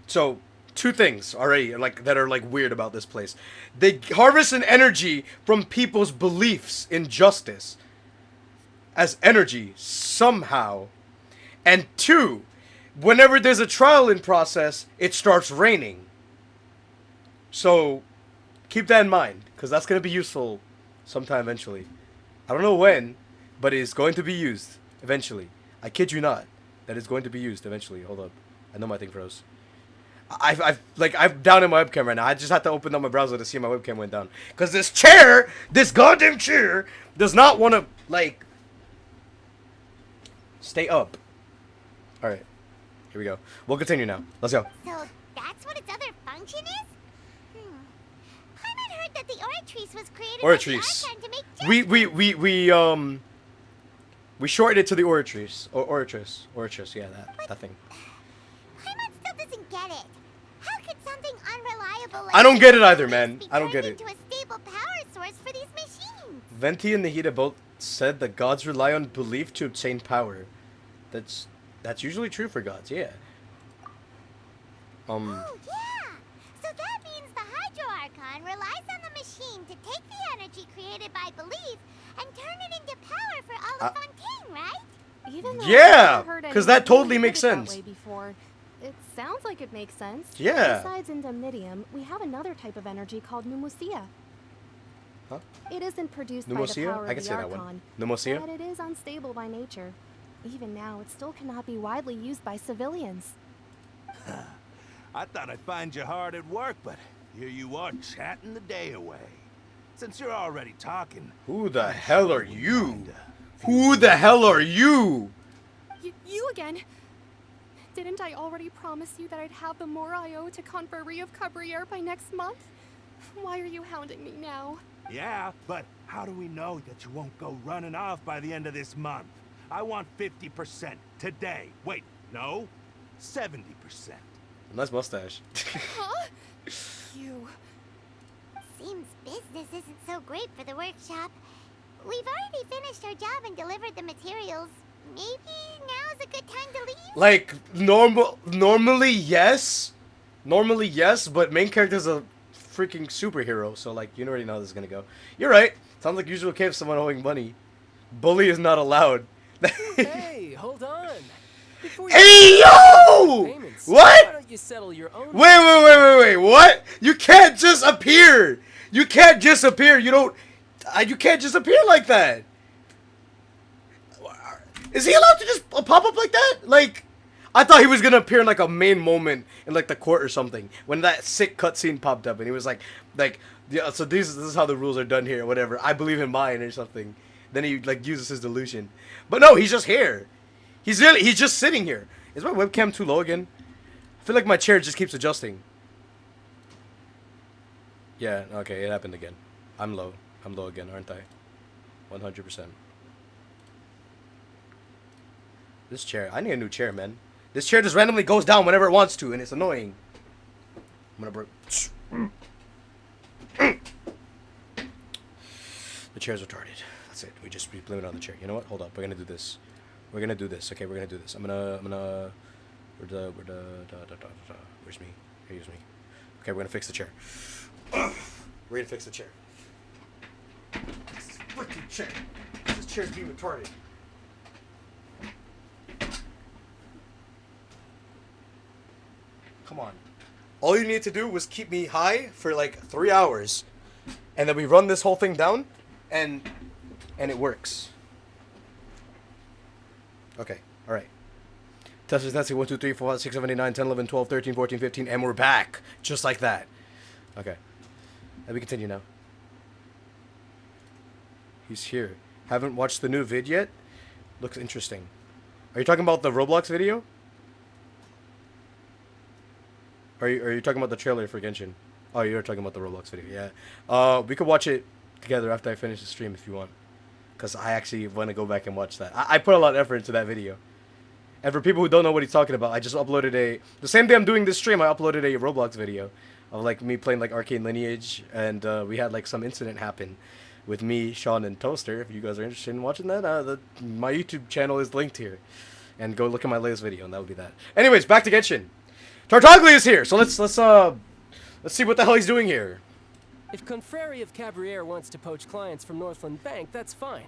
So, two things already like that are like weird about this place. They harvest an energy from people's beliefs in justice as energy somehow. And two, whenever there's a trial in process, it starts raining. So, keep that in mind, because that's going to be useful sometime eventually. I don't know when, but it's going to be used eventually. I kid you not. That is going to be used eventually. Hold up. I know my thing froze. I'm down in my webcam right now. I just had to open up my browser to see my webcam went down. Because this goddamn chair, does not want to, like, stay up. Alright. Here we go. We'll continue now. Let's go. So that's what its other function is? I had heard that the Oratrice was created by the Oratrice. Archon to make justice. We shortened it to the Oratrice. Oratrice, yeah, that thing. Paimon still doesn't get it. How could something unreliable like I don't get it either, Oratrice man. be I don't turned get it. into a stable power source for these machines? Venti and Nahida both said that gods rely on belief to obtain power. That's usually true for gods, yeah. Oh, yeah! So that means the Hydro Archon relies on the machine to take the energy created by belief and turn it into power for all of Fontaine, right? Even though Yeah, I've never heard 'cause that anyone totally put makes it that sense. way before. It sounds like it makes sense. Yeah. Besides indemnitium, we have another type of energy called pneumosia. Huh? It isn't produced by the Pneumosia? power I of can the say that Archon, one. Pneumosia? but it is unstable by nature. Even now, it still cannot be widely used by civilians. I thought I'd find you hard at work, but here you are chatting the day away. Since you're already talking... Who the hell are you? Who the hell are you? You again? Didn't I already promise you that I'd have the more I owe to Confrérie of Cabriere by next month? Why are you hounding me now? Yeah, but how do we know that you won't go running off by the end of this month? I want 50% today. Wait, no, 70%. Nice mustache. Huh? You... Seems business isn't so great for the workshop. We've already finished our job and delivered the materials. Maybe now's a good time to leave? Like, normally yes, but main character's a freaking superhero, so like, you already know how this is gonna go. You're right. Sounds like usual case of someone owing money. Bully is not allowed. Hey, hold on. Hey, yo! Payments, What? Why don't you settle your own? Wait, what? You can't just appear. You can't just appear. You don't, you can't just appear like that. Is he allowed to just pop up like that? Like, I thought he was gonna appear in like a main moment in like the court or something when that sick cutscene popped up and he was like, yeah. So this is how the rules are done here, or whatever. I believe in mine or something. Then he like uses his delusion, but no, he's just here. He's just sitting here. Is my webcam too low again? I feel like my chair just keeps adjusting. Yeah, okay, it happened again. I'm low again, aren't I? 100%. This chair, I need a new chair, man. This chair just randomly goes down whenever it wants to, and it's annoying. I'm gonna break. The chair's retarded. That's it. We blame it on the chair. You know what? Hold up. We're gonna do this. We're gonna do this. Okay, we're gonna do this. I'm gonna. Where's me? Here's me. Okay, we're gonna fix the chair. We're gonna fix the chair. This freaking chair. This chair's being retarded. Come on. All you need to do was keep me high for like 3 hours, and then we run this whole thing down, and it works. Okay, alright. Test is testing 1, 2, 3, 4, 5, 6, 7, 8, 9, 10, 11, 12, 13, 14, 15, and we're back. Just like that. Okay. And we continue now. He's here. Haven't watched the new vid yet? Looks interesting. Are you talking about the Roblox video? Are you talking about the trailer for Genshin? Oh, you're talking about the Roblox video, yeah. We could watch it together after I finish the stream if you want. Because I actually want to go back and watch that. I put a lot of effort into that video. And for people who don't know what he's talking about, I just uploaded the same day I'm doing this stream, I uploaded a Roblox video of like me playing like Arcane Lineage, and we had like some incident happen with me, Sean, and Toaster. If you guys are interested in watching that, my YouTube channel is linked here. And go look at my latest video, and that would be that. Anyways, back to Genshin. Tartaglia is here, so let's see what the hell he's doing here. If Confrérie of Cabriere wants to poach clients from Northland Bank, that's fine.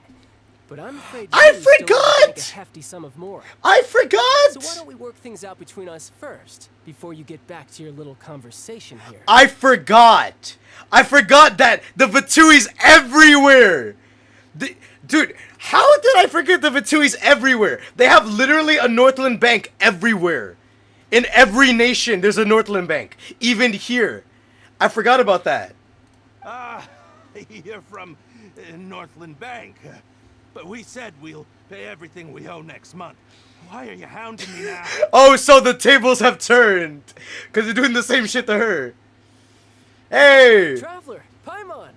But I'm afraid I you still want to forgot! make a hefty sum of more. I forgot! So why don't we work things out between us first, before you get back to your little conversation here? I forgot that the Vatui's everywhere! Dude, how did I forget the Vatui's everywhere? They have literally a Northland Bank everywhere. In every nation, there's a Northland Bank. Even here. I forgot about that. You're from Northland Bank. But we said we'll pay everything we owe next month. Why are you hounding me now? Oh, so the tables have turned. Because you're doing the same shit to her. Hey! Traveler, Paimon!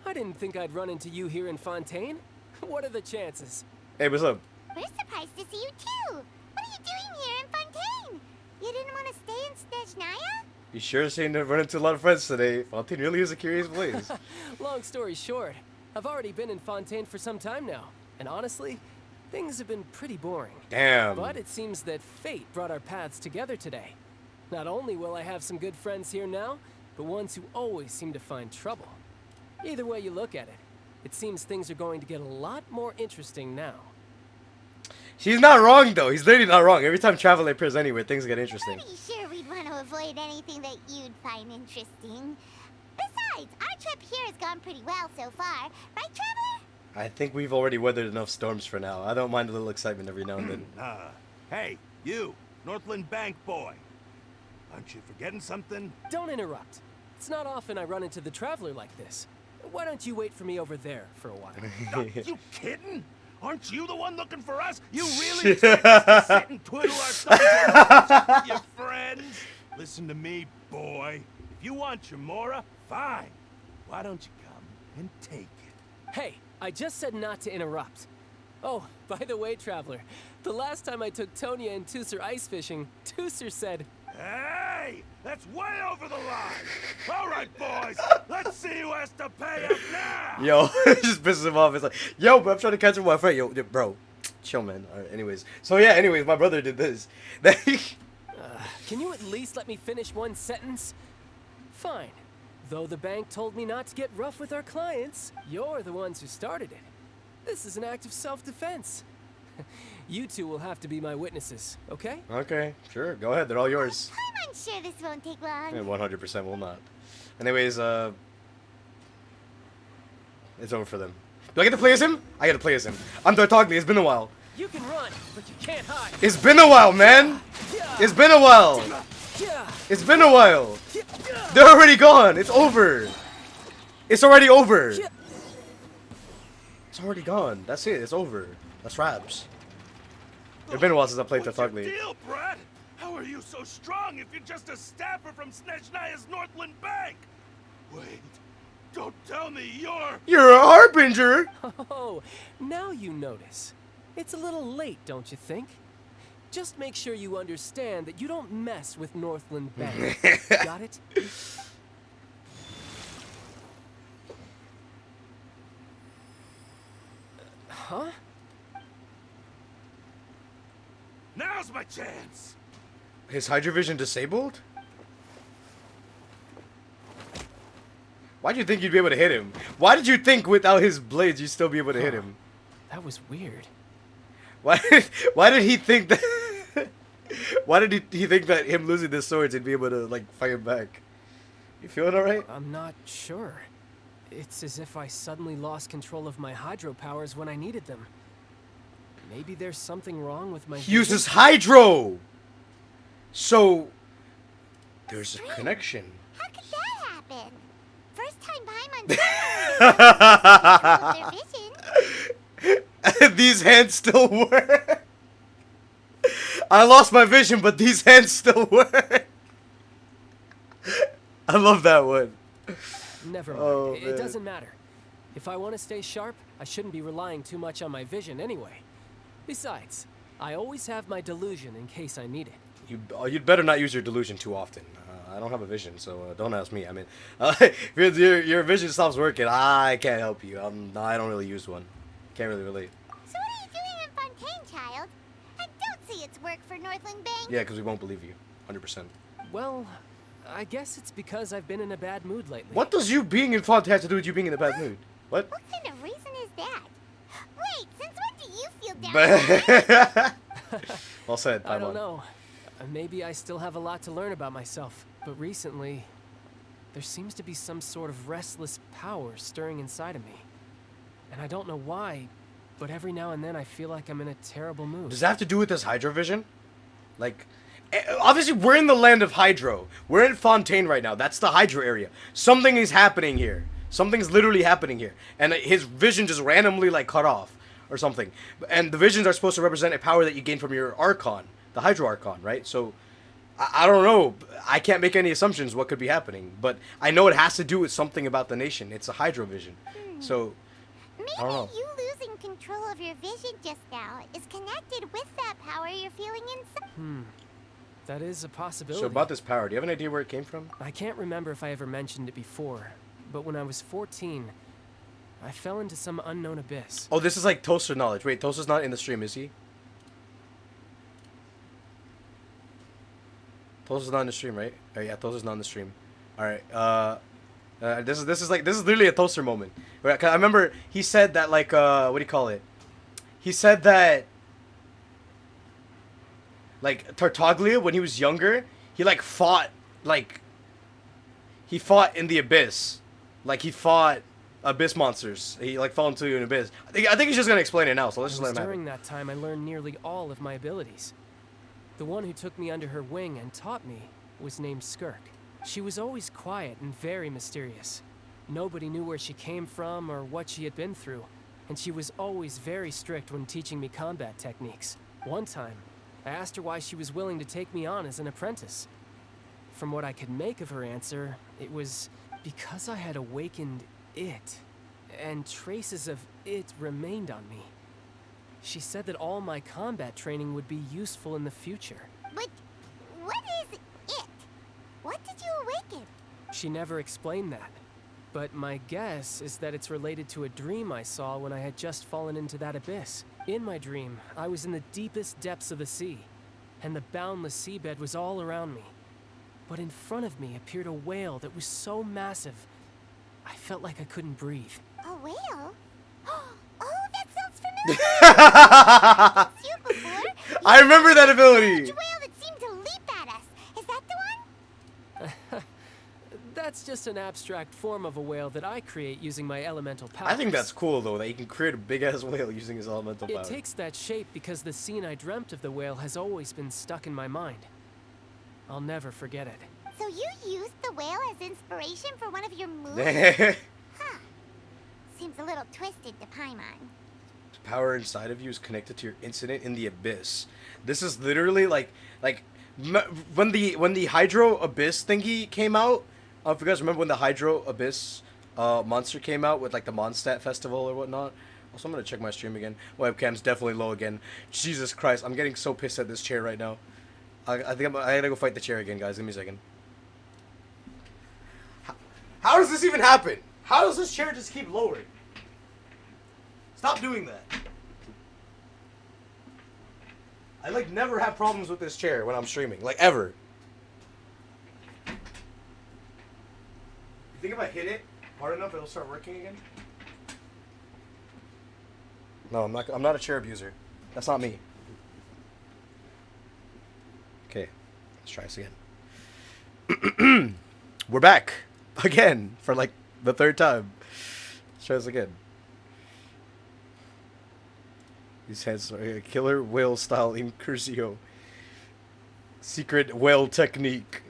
I didn't think I'd run into you here in Fontaine. What are the chances? Hey, what's up? We're surprised to see you too. What are you doing here in Fontaine? You didn't want to stay in Snezhnaya? You sure seem to run into a lot of friends today. Fontaine really is a curious place. Long story short, I've already been in Fontaine for some time now. And honestly, things have been pretty boring. Damn. But it seems that fate brought our paths together today. Not only will I have some good friends here now, but ones who always seem to find trouble. Either way you look at it, it seems things are going to get a lot more interesting now. He's not wrong, though. He's literally not wrong. Every time travel appears anywhere, things get interesting. Pretty sure we'd want to avoid anything that you'd find interesting. Besides, our trip here has gone pretty well so far. Right, Traveler? I think we've already weathered enough storms for now. I don't mind a little excitement every now and then. Hey, you, Northland Bank boy. Aren't you forgetting something? Don't interrupt. It's not often I run into the Traveler like this. Why don't you wait for me over there for a while? You kidding? Aren't you the one looking for us? You really expect us to sit and twiddle our thumbs with your friends? Listen to me, boy. If you want your Mora, fine. Why don't you come and take it? Hey, I just said not to interrupt. Oh, by the way, Traveler, the last time I took Tonya and Tusser ice fishing, Tusser said, Hey! That's way over the line! All right, boys, let's see who has to pay up now! Yo, it just pisses him off. It's like, yo, but I'm trying to catch up with my friend. Yo, bro, chill, man. All right, anyways. So, yeah, anyways, my brother did this. Can you at least let me finish one sentence? Fine. Though the bank told me not to get rough with our clients, you're the ones who started it. This is an act of self-defense. You two will have to be my witnesses, okay? Okay, sure. Go ahead. They're all yours. I'm sure this won't take long. And 100% will not. Anyways, it's over for them. Do I get to play as him? I get to play as him. I'm Dartogli. It's been a while. You can run, but you can't hide. It's been a while, man. It's been a while. It's been a while. They're already gone. It's over. It's already over. It's already gone. That's it. It's over. That's wraps. It's been a while since I played Dartogli. Deal, Brad? How are you so strong if you're just a staffer from Snezhnaya's Northland Bank? Wait, don't tell me You're a harbinger. Oh, now you notice. It's a little late, don't you think? Just make sure you understand that you don't mess with Northland Bank. Got it? Huh? Now's my chance. His hydrovision disabled? Why do you think you'd be able to hit him? Why did you think without his blades you'd still be able to hit him? That was weird. Why did he think that why did he think that him losing the swords he'd be able to like fight him back? You feeling alright? I'm not sure. It's as if I suddenly lost control of my hydro powers when I needed them. Maybe there's something wrong with my He uses hydro! So there's a connection. How could that happen? First time Paimon their vision. These hands still work. I lost my vision, but these hands still work. I love that one. Never mind. Oh, It man. doesn't matter. If I want to stay sharp, I shouldn't be relying too much on my vision anyway. Besides, I always have my delusion in case I need it. You'd better not use your delusion too often. I don't have a vision, so don't ask me. I mean, if your vision stops working, I can't help you. I don't really use one. Can't really relate. So what are you doing in Fontaine, child? And don't say it's work for Northland Bank. Yeah, because we won't believe you. 100%. Well, I guess it's because I've been in a bad mood lately. What does you being in Fontaine have to do with you being in a bad mood? What? What kind of reason is that? Wait, since when do you feel down? Well said, I don't Paimon. know. Maybe I still have a lot to learn about myself, but recently, there seems to be some sort of restless power stirring inside of me. And I don't know why, but every now and then I feel like I'm in a terrible mood. Does that have to do with this hydrovision? Like, obviously we're in the land of hydro. We're in Fontaine right now. That's the hydro area. Something is happening here. Something's literally happening here. And his vision just randomly like cut off or something. And the visions are supposed to represent a power that you gain from your Archon, the Hydro Archon, right? So I don't know. I can't make any assumptions what could be happening, but I know it has to do with something about the nation. It's a hydro vision. So I don't know. Maybe you losing control of your vision just now is connected with that power you're feeling inside. That is a possibility. So about this power, do you have an idea where it came from? I can't remember if I ever mentioned it before, but when I was 14, I fell into some unknown abyss. Oh, this is like Toaster knowledge. Wait, Toaster's not in the stream, is he? Toaster's not in the stream, right? Oh yeah, Toaster's not in the stream. All right. This is literally a Toaster moment. Right? 'Cause I remember he said that like what do you call it? He said that like Tartaglia when he was younger, he like fought he fought in the abyss, like he fought abyss monsters. He like fell into an abyss. I think he's just gonna explain it now. So let's just let him have it. During that time, I learned nearly all of my abilities. The one who took me under her wing and taught me was named Skirk. She was always quiet and very mysterious. Nobody knew where she came from or what she had been through, and she was always very strict when teaching me combat techniques. One time, I asked her why she was willing to take me on as an apprentice. From what I could make of her answer, it was because I had awakened it, and traces of it remained on me. She said that all my combat training would be useful in the future. But what is it? What did you awaken? She never explained that, but my guess is that it's related to a dream I saw when I had just fallen into that abyss. In my dream, I was in the deepest depths of the sea, and the boundless seabed was all around me. But in front of me appeared a whale that was so massive, I felt like I couldn't breathe. A whale? Oh, that sounds familiar. I've seen you before. I remember that ability. Huge whale that seemed to leap at us. Is that the one? That's just an abstract form of a whale that I create using my elemental powers. I think that's cool though, that he can create a big ass whale using his elemental power. It takes that shape because the scene I dreamt of the whale has always been stuck in my mind. I'll never forget it. So you used the whale as inspiration for one of your moves? Huh. Seems a little twisted to Paimon. Power inside of you is connected to your incident in the abyss. This is literally like when the Hydro Abyss thingy came out. If you guys remember when the Hydro Abyss monster came out with like the Mondstadt festival or whatnot. Also, I'm gonna check my stream again. Webcam's definitely low again. Jesus Christ, I'm getting so pissed at this chair right now. I think I gotta go fight the chair again, guys. Give me a second. How does this even happen? How does this chair just keep lowering? Stop doing that. I like never have problems with this chair when I'm streaming, like ever. You think if I hit it hard enough, it'll start working again? No, I'm not a chair abuser. That's not me. Okay, let's try this again. We're back again for like the third time. Let's try this again. These heads are a killer whale style incursio. Secret whale technique.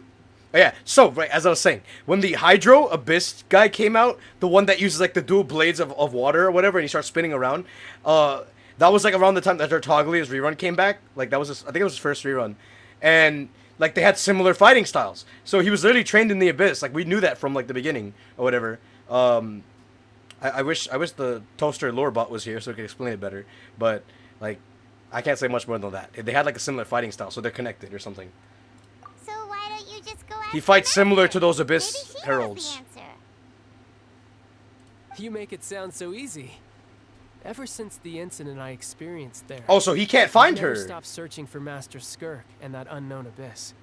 Oh, yeah, so right as I was saying, when the Hydro Abyss guy came out, the one that uses like the dual blades of water or whatever, and he starts spinning around, that was like around the time that Tartaglia's rerun came back. Like that was I think it was his first rerun. And like they had similar fighting styles, so he was literally trained in the abyss. Like we knew that from like the beginning or whatever. I wish the Toaster lore bot was here so he could explain it better. But like I can't say much more than that. They had like a similar fighting style, so they're connected or something. So why don't you just go after He fights Master? similar to those abyss Maybe he knows heralds. the answer. You make it sound so easy. Ever since the incident I experienced there. Oh, so he can't find I've never her. stopped searching for Master Skirk and that unknown abyss.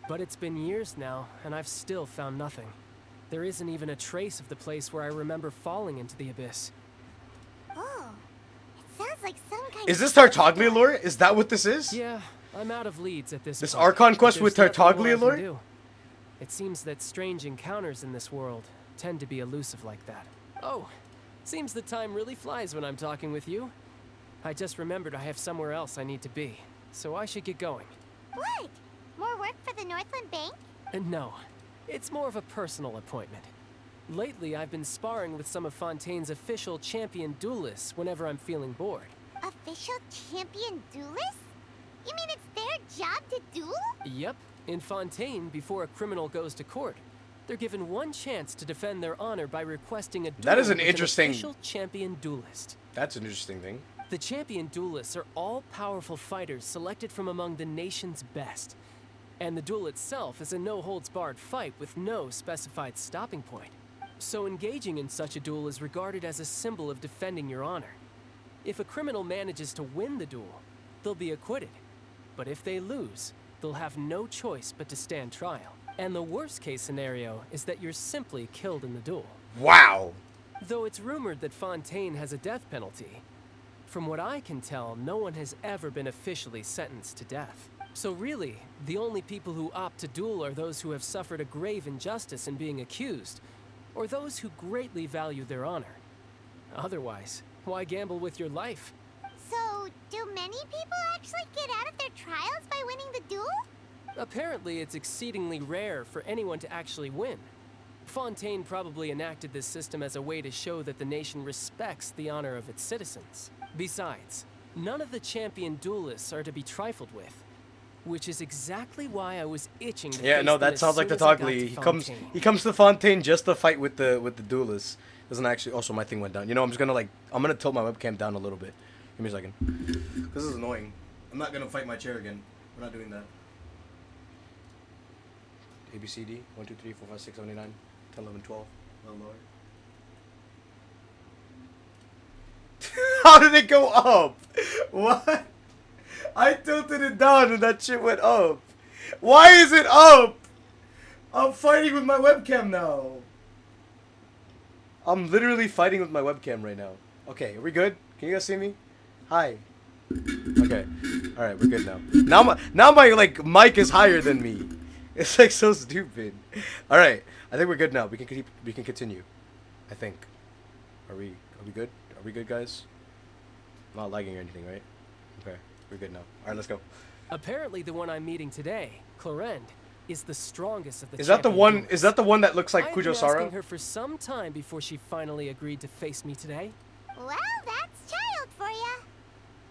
But it's been years now, and I've still found nothing. There isn't even a trace of the place where I remember falling into the abyss. Oh, it sounds like some kind Is of... this Tartaglia lore? Is that what this is? Yeah, I'm out of leads at this This point. Archon quest There's with nothing more I Tartaglia can lore? do. It seems that strange encounters in this world tend to be elusive like that. Oh, seems the time really flies when I'm talking with you. I just remembered I have somewhere else I need to be, so I should get going. What? More work for the Northland Bank? No, it's more of a personal appointment. Lately, I've been sparring with some of Fontaine's official champion duelists whenever I'm feeling bored. Official champion duelists? You mean it's their job to duel? Yep, in Fontaine, before a criminal goes to court, they're given one chance to defend their honor by requesting a duel That is an with interesting- official champion duelist. That's an interesting thing. The champion duelists are all powerful fighters selected from among the nation's best. And the duel itself is a no-holds-barred fight with no specified stopping point. So engaging in such a duel is regarded as a symbol of defending your honor. If a criminal manages to win the duel, they'll be acquitted. But if they lose, they'll have no choice but to stand trial. And the worst case scenario is that you're simply killed in the duel. Wow. Though it's rumored that Fontaine has a death penalty, from what I can tell, no one has ever been officially sentenced to death. So really, the only people who opt to duel are those who have suffered a grave injustice in being accused, or those who greatly value their honor. Otherwise, why gamble with your life? So, do many people actually get out of their trials by winning the duel? Apparently, it's exceedingly rare for anyone to actually win. Fontaine probably enacted this system as a way to show that the nation respects the honor of its citizens. Besides, none of the champion duelists are to be trifled with, which is exactly why I was itching to Yeah, face no, them that as sounds like the soon as I got Togli. to He Fontaine. comes to Fontaine just to fight with the duelist. Doesn't actually. Also, my thing went down. You know, I'm just gonna I'm gonna tilt my webcam down a little bit. Give me a second. This is annoying. I'm not gonna fight my chair again. We're not doing that. A B C D 1 2 3 4 5 6 7 8 9 10 11 12. A little lower. How did it go up? What? I tilted it down and that shit went up. Why is it up? I'm fighting with my webcam now. I'm literally fighting with my webcam right now. Okay, are we good? Can you guys see me? Hi. Okay. All right, we're good now. Now my like mic is higher than me. It's like so stupid. All right, I think we're good now. We can continue. I think. Are we good? Are we good, guys? I'm not lagging or anything, right? Okay, we're good now. All right, let's go. Apparently, the one I'm meeting today, Clorend, is the strongest of the Is that the champion one? duelists. Is that the one that looks like I've Kujo been Sara? asking her for some time before she finally agreed to face me today. Well, that's child for ya.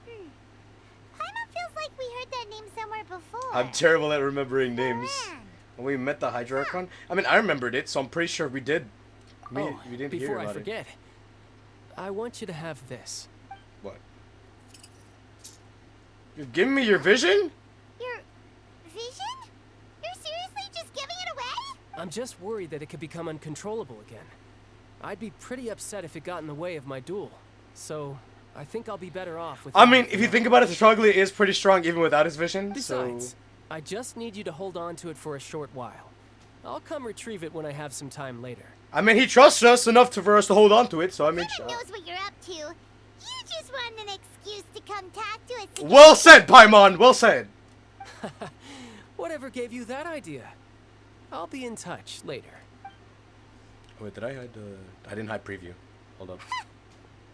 Paimon feels like we heard that name somewhere before. I'm terrible at remembering names. Man. When we met the Hydra Archon, I mean, I remembered it, so I'm pretty sure we did. We didn't hear before about I forget, I want you to have this. it. What? You're giving me your vision? Your vision? You're seriously just giving it away? I'm just worried that it could become uncontrollable again. I'd be pretty upset if it got in the way of my duel. So, I think I'll be better off with... I mean, if you think about it, the Togli is pretty strong even without his vision, Besides, so... I just need you to hold on to it for a short while. I'll come retrieve it when I have some time later. I mean, he trusts us enough for us to hold on to it, so I mean... Paimon knows what you're up to. You just want an excuse to come talk to us again. Well said, Paimon! Well said! Whatever gave you that idea? I'll be in touch later. Wait, did I hide I didn't hide preview. Hold up.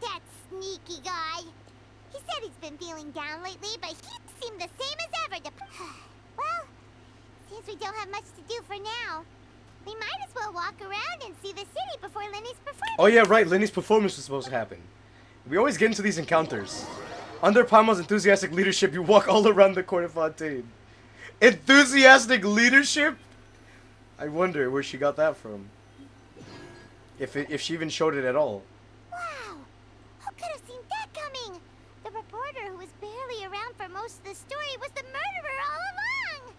That sneaky guy. He said he's been feeling down lately, but he seemed the same as ever to... Well, since we don't have much to do for now, we might as well walk around and see the city before Lenny's performance. Oh yeah, right, Lenny's performance was supposed to happen. We always get into these encounters. Under Paimon's enthusiastic leadership, you walk all around the court of Fontaine. Enthusiastic leadership? I wonder where she got that from. If she even showed it at all. Wow! Who could have seen that coming? The reporter who was barely around for most of the story was the murderer all along!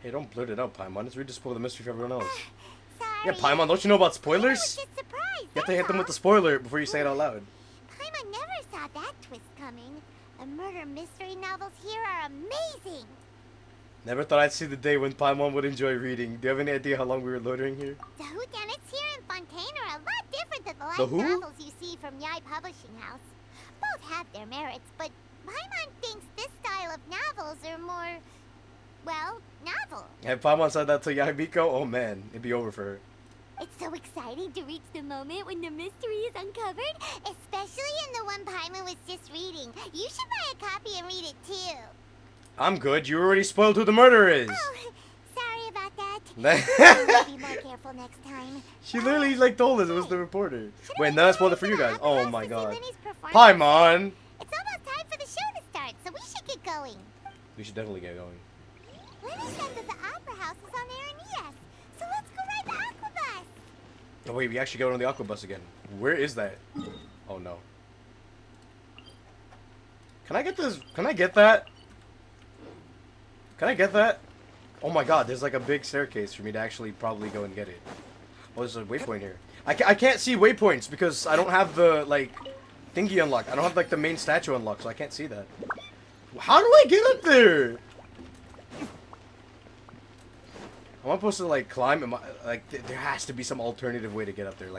Hey, don't blurt it out, Paimon. Let's read the spoil the mystery for everyone else. Sorry. Yeah, Paimon, don't you know about spoilers? I was just surprised, You have to hit them with the spoiler before you say it out loud. Paimon never saw that twist coming. The murder mystery novels here are amazing! Never thought I'd see the day when Paimon would enjoy reading. Do you have any idea how long we were loitering here? The whodunits here in Fontaine are a lot different than the light The who? novels you see from Yai Publishing House. Both have their merits, but Paimon thinks this style of novels are more, well, novel. Had Paimon said that to Yahibiko, oh man, it'd be over for her. It's so exciting to reach the moment when the mystery is uncovered, especially in the one Paimon was just reading. You should buy a copy and read it too. I'm good. You already spoiled who the murderer is. Oh, sorry about that. I'll be more careful next time. She literally like told us it was the reporter. Wait, now I spoiled it for you guys. Oh my god. Lenny's performance. Paimon! It's almost time for the show to start, so we should get going. We should definitely get going. Lenny said that the opera house is on Aranias, so let's go ride the aquabus. Oh wait, we actually got on the aqua bus again. Where is that? Oh no. Can I get this? Can I get that? Can I get that? Oh my god, there's like a big staircase for me to actually probably go and get it. Oh, there's a waypoint here. I can't see waypoints because I don't have the, like, thingy unlocked. I don't have, like, the main statue unlocked, so I can't see that. How do I get up there? Am I supposed to, like, climb? There has to be some alternative way to get up there.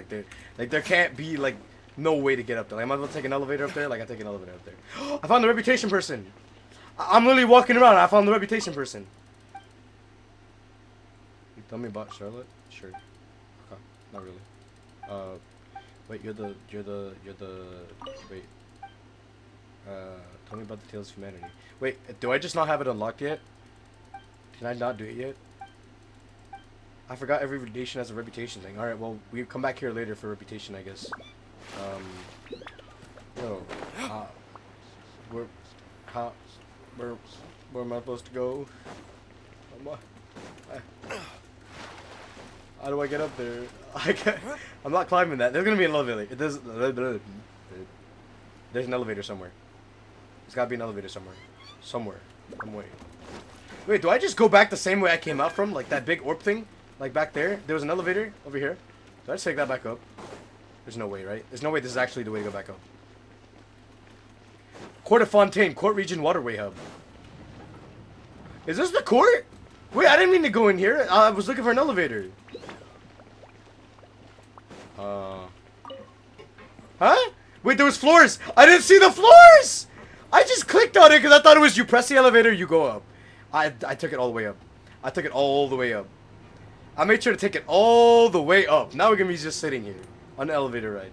There can't be, like, no way to get up there. Like, am I able to take an elevator up there? Like, I take an elevator up there. I found the reputation person. I'm literally walking around. I found the reputation person. You tell me about Charlotte? Sure. Okay. Not really. Wait, you're the, wait. Tell me about the Tales of Humanity. Wait, do I just not have it unlocked yet? Can I not do it yet? I forgot every nation has a reputation thing. Alright, well, we come back here later for reputation, I guess. Where am I supposed to go? How do I get up there? I'm not climbing that. There's gonna be an elevator. There's an elevator somewhere. There's gotta be an elevator somewhere. Somewhere. Some way. Wait, do I just go back the same way I came out from? Like that big orb thing? Like back there? There was an elevator over here. Do I just take that back up? There's no way, right? There's no way this is actually the way to go back up. Court of Fontaine, Court Region Waterway Hub. Is this the court? Wait, I didn't mean to go in here. I was looking for an elevator. Huh? Wait, there was floors. I didn't see the floors. I just clicked on it because I thought it was you press the elevator, you go up. I took it all the way up. I took it all the way up. I made sure to take it all the way up. Now we're gonna be just sitting here on an elevator ride.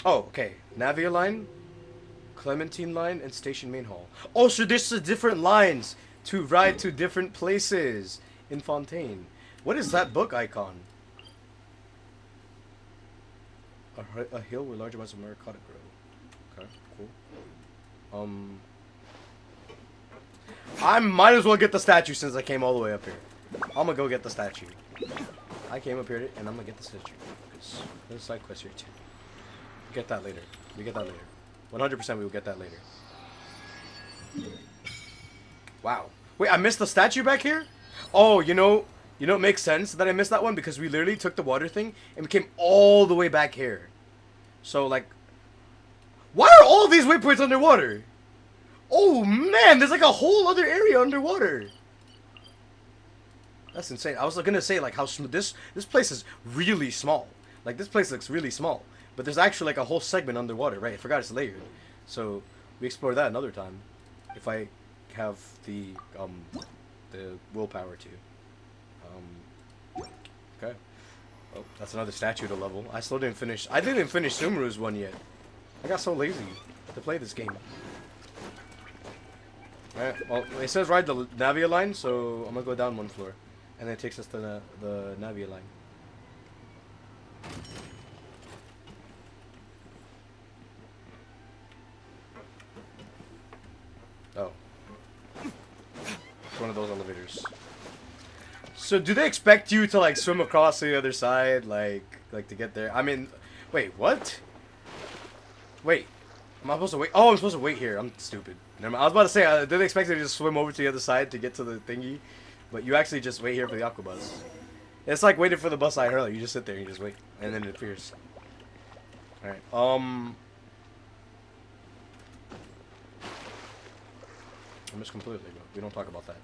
Oh, okay. Navia line, Clementine line, and Station Main Hall. Oh, so there's different lines to ride to different places in Fontaine. What is that book icon? A hill where large amounts of maricotta grow. Okay, cool. I might as well get the statue since I came all the way up here. I'm gonna go get the statue. I came up here and I'm gonna get the statue. Because there's a side quest here too. We'll get that later. We get that later. 100% we will get that later. Wow. Wait, I missed the statue back here? Oh, you know it makes sense that I missed that one because we literally took the water thing and we came all the way back here. So, like, why are all these waypoints underwater? Oh, man, there's like a whole other area underwater. That's insane. I was gonna say, like, how this place is really small. Like, this place looks really small. But there's actually, like, a whole segment underwater, right? I forgot it's layered. So, we explore that another time. If I have the willpower to. Okay. Oh, that's another statue to level. I still didn't finish. I didn't finish Sumuru's one yet. I got so lazy to play this game. Alright, well, it says ride the Navia line, so I'm gonna go down one floor. And then it takes us to the Navia line. Oh. It's one of those elevators. So do they expect you to like swim across to the other side, like to get there? I mean, wait, what? Wait, am I supposed to wait? Oh, I'm supposed to wait here. I'm stupid. Never mind. I was about to say, do they expect you to just swim over to the other side to get to the thingy? But you actually just wait here for the aqua bus. It's like waiting for the bus I earlier. You just sit there and you just wait, and then it appears. All right. I missed completely, but we don't talk about that.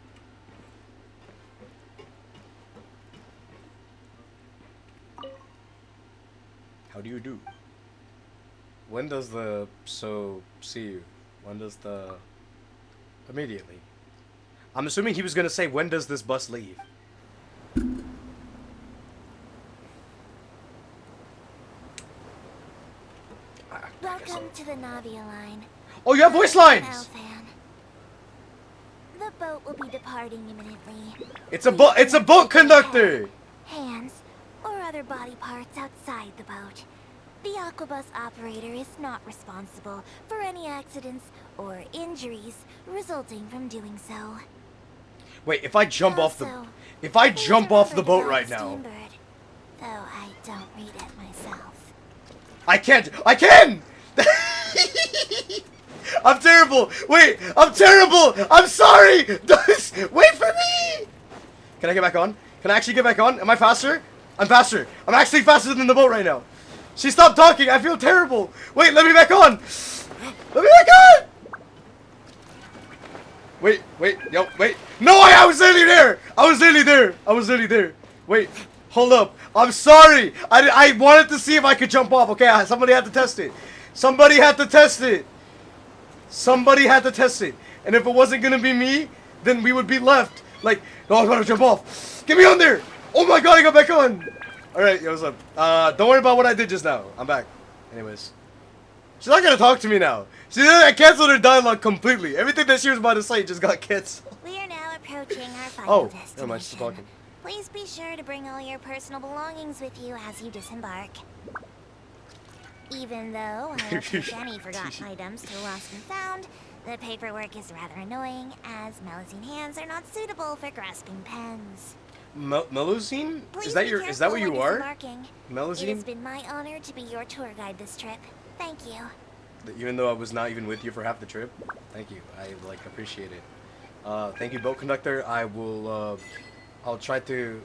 How do you do? When does the see you? When does the immediately? I'm assuming he was gonna say when does this bus leave? Welcome to the Navia line. Oh, you have voice lines. The boat will be departing imminently. It's a boat. It's a boat conductor. Hands or other body parts outside the boat. The aquabus operator is not responsible for any accidents or injuries resulting from doing so. Wait, if I jump off the boat right now. Steambird, though I don't read it myself. I can't. I can. I'm terrible. Wait, I'm terrible. I'm sorry. Wait for me. Can I get back on? Can I actually get back on? Am I faster? I'm faster. I'm actually faster than the boat right now. She stopped talking. I feel terrible. Wait, let me back on. Let me back on. Wait, yo, wait. No, I was nearly there. I was nearly there. Wait, hold up. I'm sorry. I wanted to see if I could jump off. Okay, somebody had to test it. Somebody had to test it. And if it wasn't gonna be me, then we would be left. Like, no, I'm gonna jump off. Get me on there. Oh my god, I got back on. Alright, yo, what's up? Don't worry about what I did just now. I'm back. Anyways. She's not gonna talk to me now. I canceled her dialogue completely. Everything that she was about to say just got canceled. We are now approaching our final destination. Never mind, she's still talking. Please be sure to bring all your personal belongings with you as you disembark. Even though I don't take any forgotten items to lost and found, the paperwork is rather annoying, as Melusine hands are not suitable for grasping pens. Melusine? Is that what you are? Melusine? It has been my honor to be your tour guide this trip. Thank you. Even though I was not even with you for half the trip? Thank you. I, appreciate it. Thank you, boat conductor. I will, I'll try to...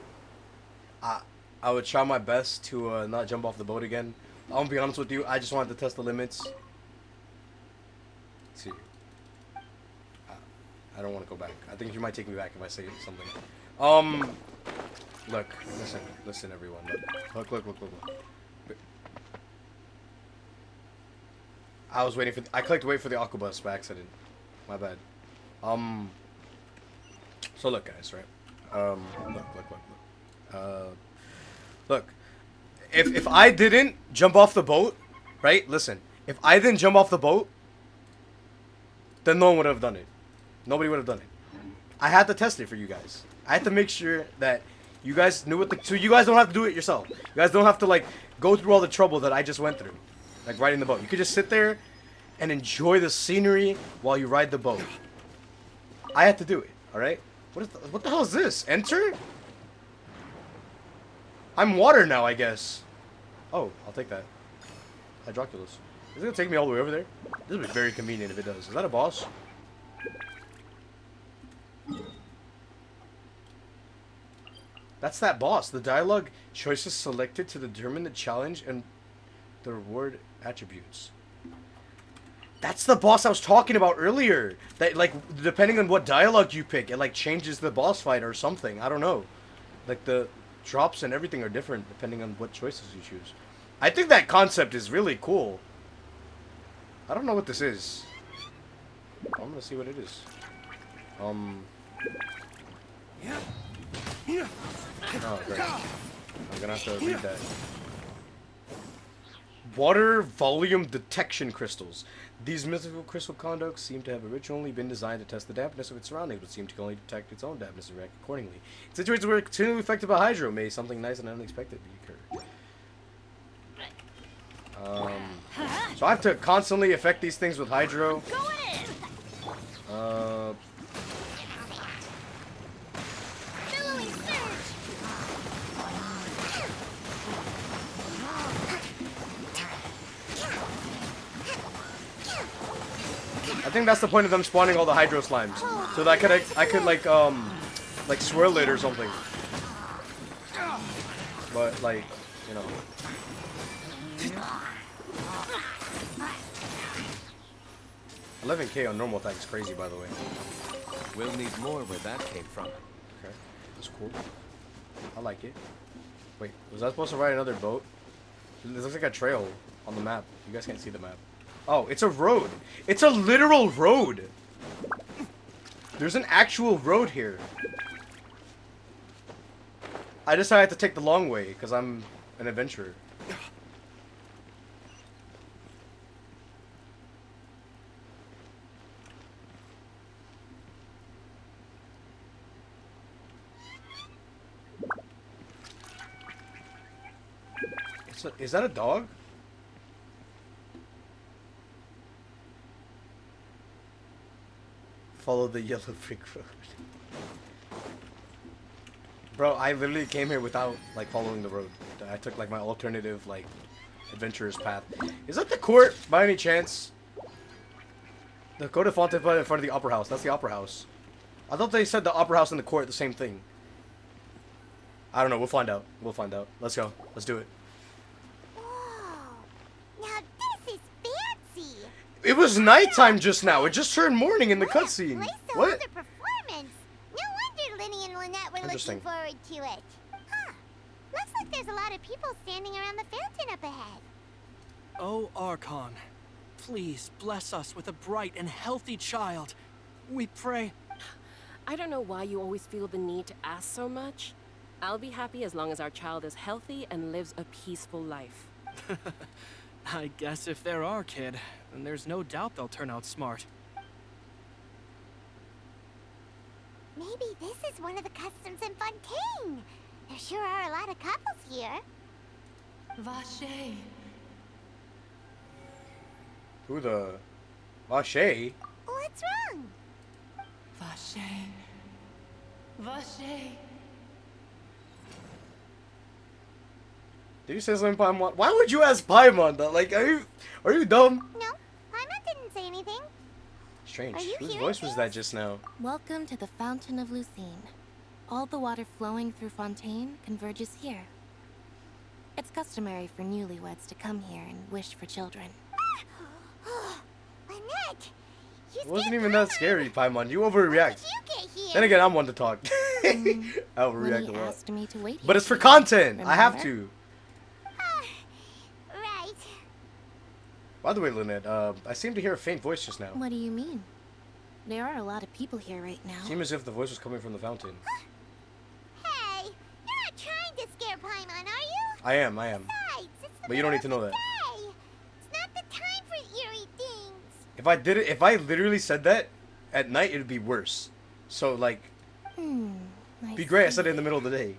I would try my best to not jump off the boat again. I'll be honest with you, I just wanted to test the limits. Let's see. I don't want to go back. I think you might take me back if I say something. Look, listen everyone. Look. I was waiting for, I clicked wait for the aquabus by accident. My bad. So look guys, right? Look. If I didn't jump off the boat, right? Listen, if I didn't jump off the boat, then no one would have done it. Nobody would have done it. I had to test it for you guys. I had to make sure that you guys knew what so you guys don't have to do it yourself. You guys don't have to go through all the trouble that I just went through, riding the boat. You could just sit there and enjoy the scenery while you ride the boat. I had to do it. All right. What the hell is this? Enter? I'm water now, I guess. Oh, I'll take that. Hydroculus. Is it gonna take me all the way over there? This would be very convenient if it does. Is that a boss? That's that boss. The dialogue choices selected to determine the challenge and the reward attributes. That's the boss I was talking about earlier. That, depending on what dialogue you pick, it, changes the boss fight or something. I don't know. The drops and everything are different depending on what choices you choose. I think that concept is really cool. I don't know what this is. I'm gonna see what it is. Oh, great. I'm gonna have to read that. Water volume detection crystals. These mythical crystal conducts seem to have originally been designed to test the dampness of its surroundings, but seem to only detect its own dampness and react accordingly. In situations where continually affected by hydro, may something nice and unexpected occur. So I have to constantly affect these things with hydro. I think that's the point of them spawning all the hydro slimes, so that I could like swirl it or something. But you know. 11k on normal attack is crazy, by the way. We'll need more where that came from. Okay, that's cool. I like it. Wait, was I supposed to ride another boat? This looks like a trail on the map. You guys can't see the map. Oh, it's a road. It's a literal road. There's an actual road here. I decided to take the long way because I'm an adventurer. Is that a dog? Follow the yellow brick road. Bro, I literally came here without following the road. I took my alternative adventurer's path. Is that the court by any chance? Go to Fontaine in front of the Opera House. That's the Opera House. I thought they said the Opera House and the court the same thing. I don't know. We'll find out. We'll find out. Let's go. Let's do it. Whoa. Now this is fancy. It was nighttime just now. It just turned morning in the cutscene. What? Performance. No wonder Linny and Lynette were looking forward to it. Huh. Looks like there's a lot of people standing around the fountain up ahead. Oh, Archon, please bless us with a bright and healthy child. We pray. I don't know why you always feel the need to ask so much. I'll be happy as long as our child is healthy and lives a peaceful life. I guess if they're our kid, then there's no doubt they'll turn out smart. Maybe this is one of the customs in Fontaine. There sure are a lot of couples here. Vache. Who the... Vache? What's wrong? Vache. Vache. Did you say something, Paimon? Why would you ask Paimon that? Like, are you dumb? No, Paimon didn't say anything. Strange. Are you Whose hearing voice was that just now? Welcome to the Fountain of Lucine. All the water flowing through Fontaine converges here. It's customary for newlyweds to come here and wish for children. Lynette! It wasn't even that scary, Paimon. You overreact. You get here. Then again, I'm one to talk. I overreact Winnie a lot. asked me to wait But here it's for for you, content. I have remember? to. Right. By the way, Lynette, I seem to hear a faint voice just now. What do you mean? There are a lot of people here right now. Seems as if the voice was coming from the fountain. Hey, you're not trying to scare Paimon, are you? I am. Besides, it's the But you don't need to middle know of that. the day. It's not the time for eerie things. If I literally said that at night, it'd be worse. So like, be great. I said it in the middle of the day.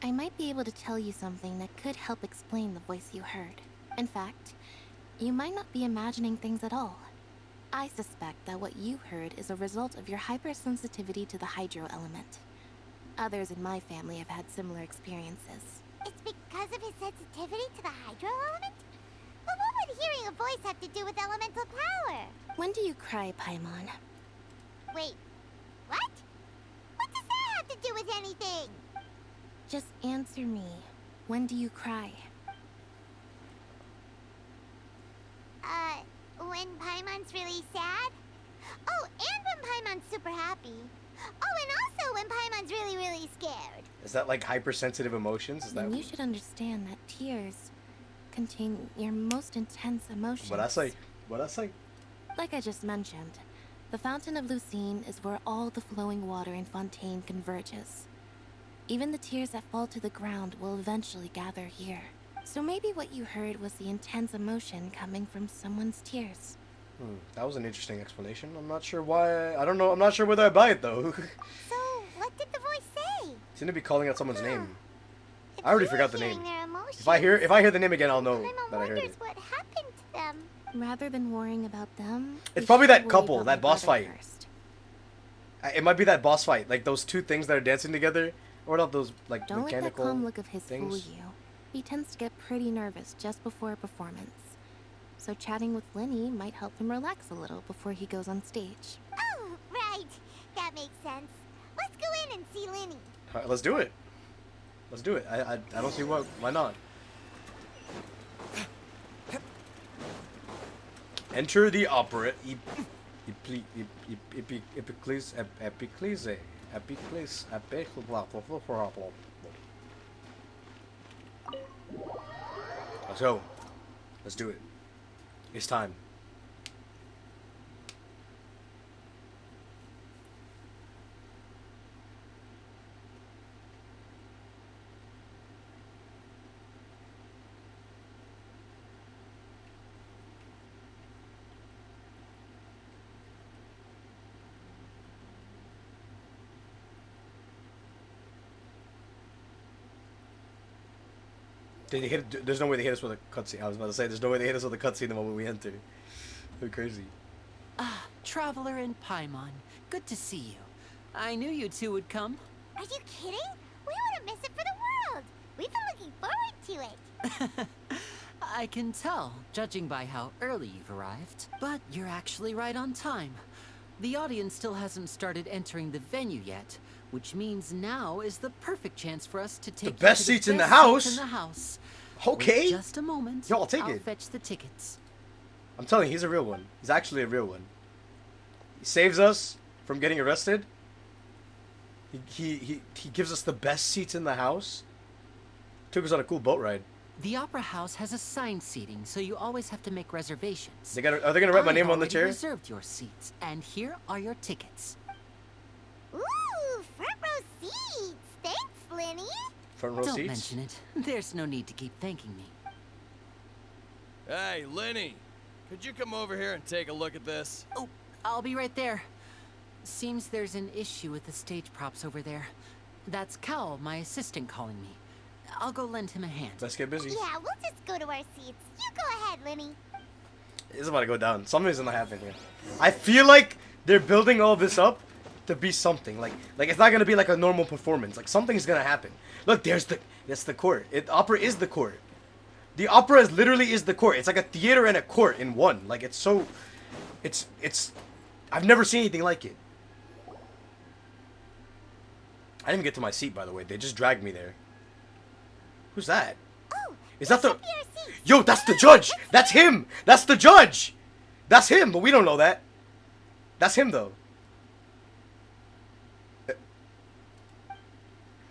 I might be able to tell you something that could help explain the voice you heard. In fact, you might not be imagining things at all. I suspect that what you heard is a result of your hypersensitivity to the hydro element. Others in my family have had similar experiences. It's because of his sensitivity to the hydro element? But what would hearing a voice have to do with elemental power? When do you cry, Paimon? Wait, what? What does that have to do with anything? Just answer me. When do you cry? When Paimon's really sad? Oh, and when Paimon's super happy. Oh, and also when Paimon's really, really scared. Is that like hypersensitive emotions? Is that Then you should understand that tears contain your most intense emotions. what I say? What I say? Like I just mentioned, the Fountain of Lucine is where all the flowing water in Fontaine converges. Even the tears that fall to the ground will eventually gather here. So maybe what you heard was the intense emotion coming from someone's tears. That was an interesting explanation. I'm not sure why. I don't know. I'm not sure whether I buy it though. So, what did the voice say? Seem to be calling out someone's name. I already forgot the name. Their emotions, If I hear the name again, I'll know that I heard wonders it. what happened to them. Rather than worrying about them, It's you probably should that worry couple, about that my boss brother fight. first. It might be that boss fight, like those two things that are dancing together, or not those like Don't let that mechanical calm look of his things. fool you. He tends to get pretty nervous just before a performance. So chatting with Linny might help him relax a little before he goes on stage. Oh, right. That makes sense. Let's go in and see Linny. All right, let's do it. Let's do it. I don't see why not. Enter the opera. Let's go. Let's do it. It's time. They hit. There's no way they hit us with a cutscene. I was about to say, there's no way they hit us with a cutscene the moment we enter. They're crazy. Ah, Traveler and Paimon. Good to see you. I knew you two would come. Are you kidding? We wouldn't miss it for the world. We've been looking forward to it. I can tell, judging by how early you've arrived. But you're actually right on time. The audience still hasn't started entering the venue yet, which means now is the perfect chance for us to take the best seats in the house. Okay. Wait just a moment. Yo, I'll take I'll it. fetch the tickets. I'm telling you, he's a real one. He's actually a real one. He saves us from getting arrested. He gives us the best seats in the house. Took us on a cool boat ride. The Opera House has assigned seating, so you always have to make reservations. Are they gonna write my name on the chair? I've reserved your seats, and here are your tickets. Ooh, front row seats. Thanks, Lenny. Front row Don't seats? mention it. There's no need to keep thanking me. Hey, Lenny. Could you come over here and take a look at this? Oh, I'll be right there. Seems there's an issue with the stage props over there. That's Cal, my assistant, calling me. I'll go lend him a hand. Let's get busy. Yeah, we'll just go to our seats. You go ahead, Lenny. It's about to go down. Something's gonna happen here. I feel like they're building all this up to be something. Like it's not gonna be like a normal performance. Like something's gonna happen. Look, that's the court. Opera is the court. The opera is literally the court. It's like a theater and a court in one. Like it's I've never seen anything like it. I didn't even get to my seat, by the way. They just dragged me there. Who's that? Oh, is that the... Yo, that's the judge! That's him! That's the judge! That's him, but we don't know that. That's him, though.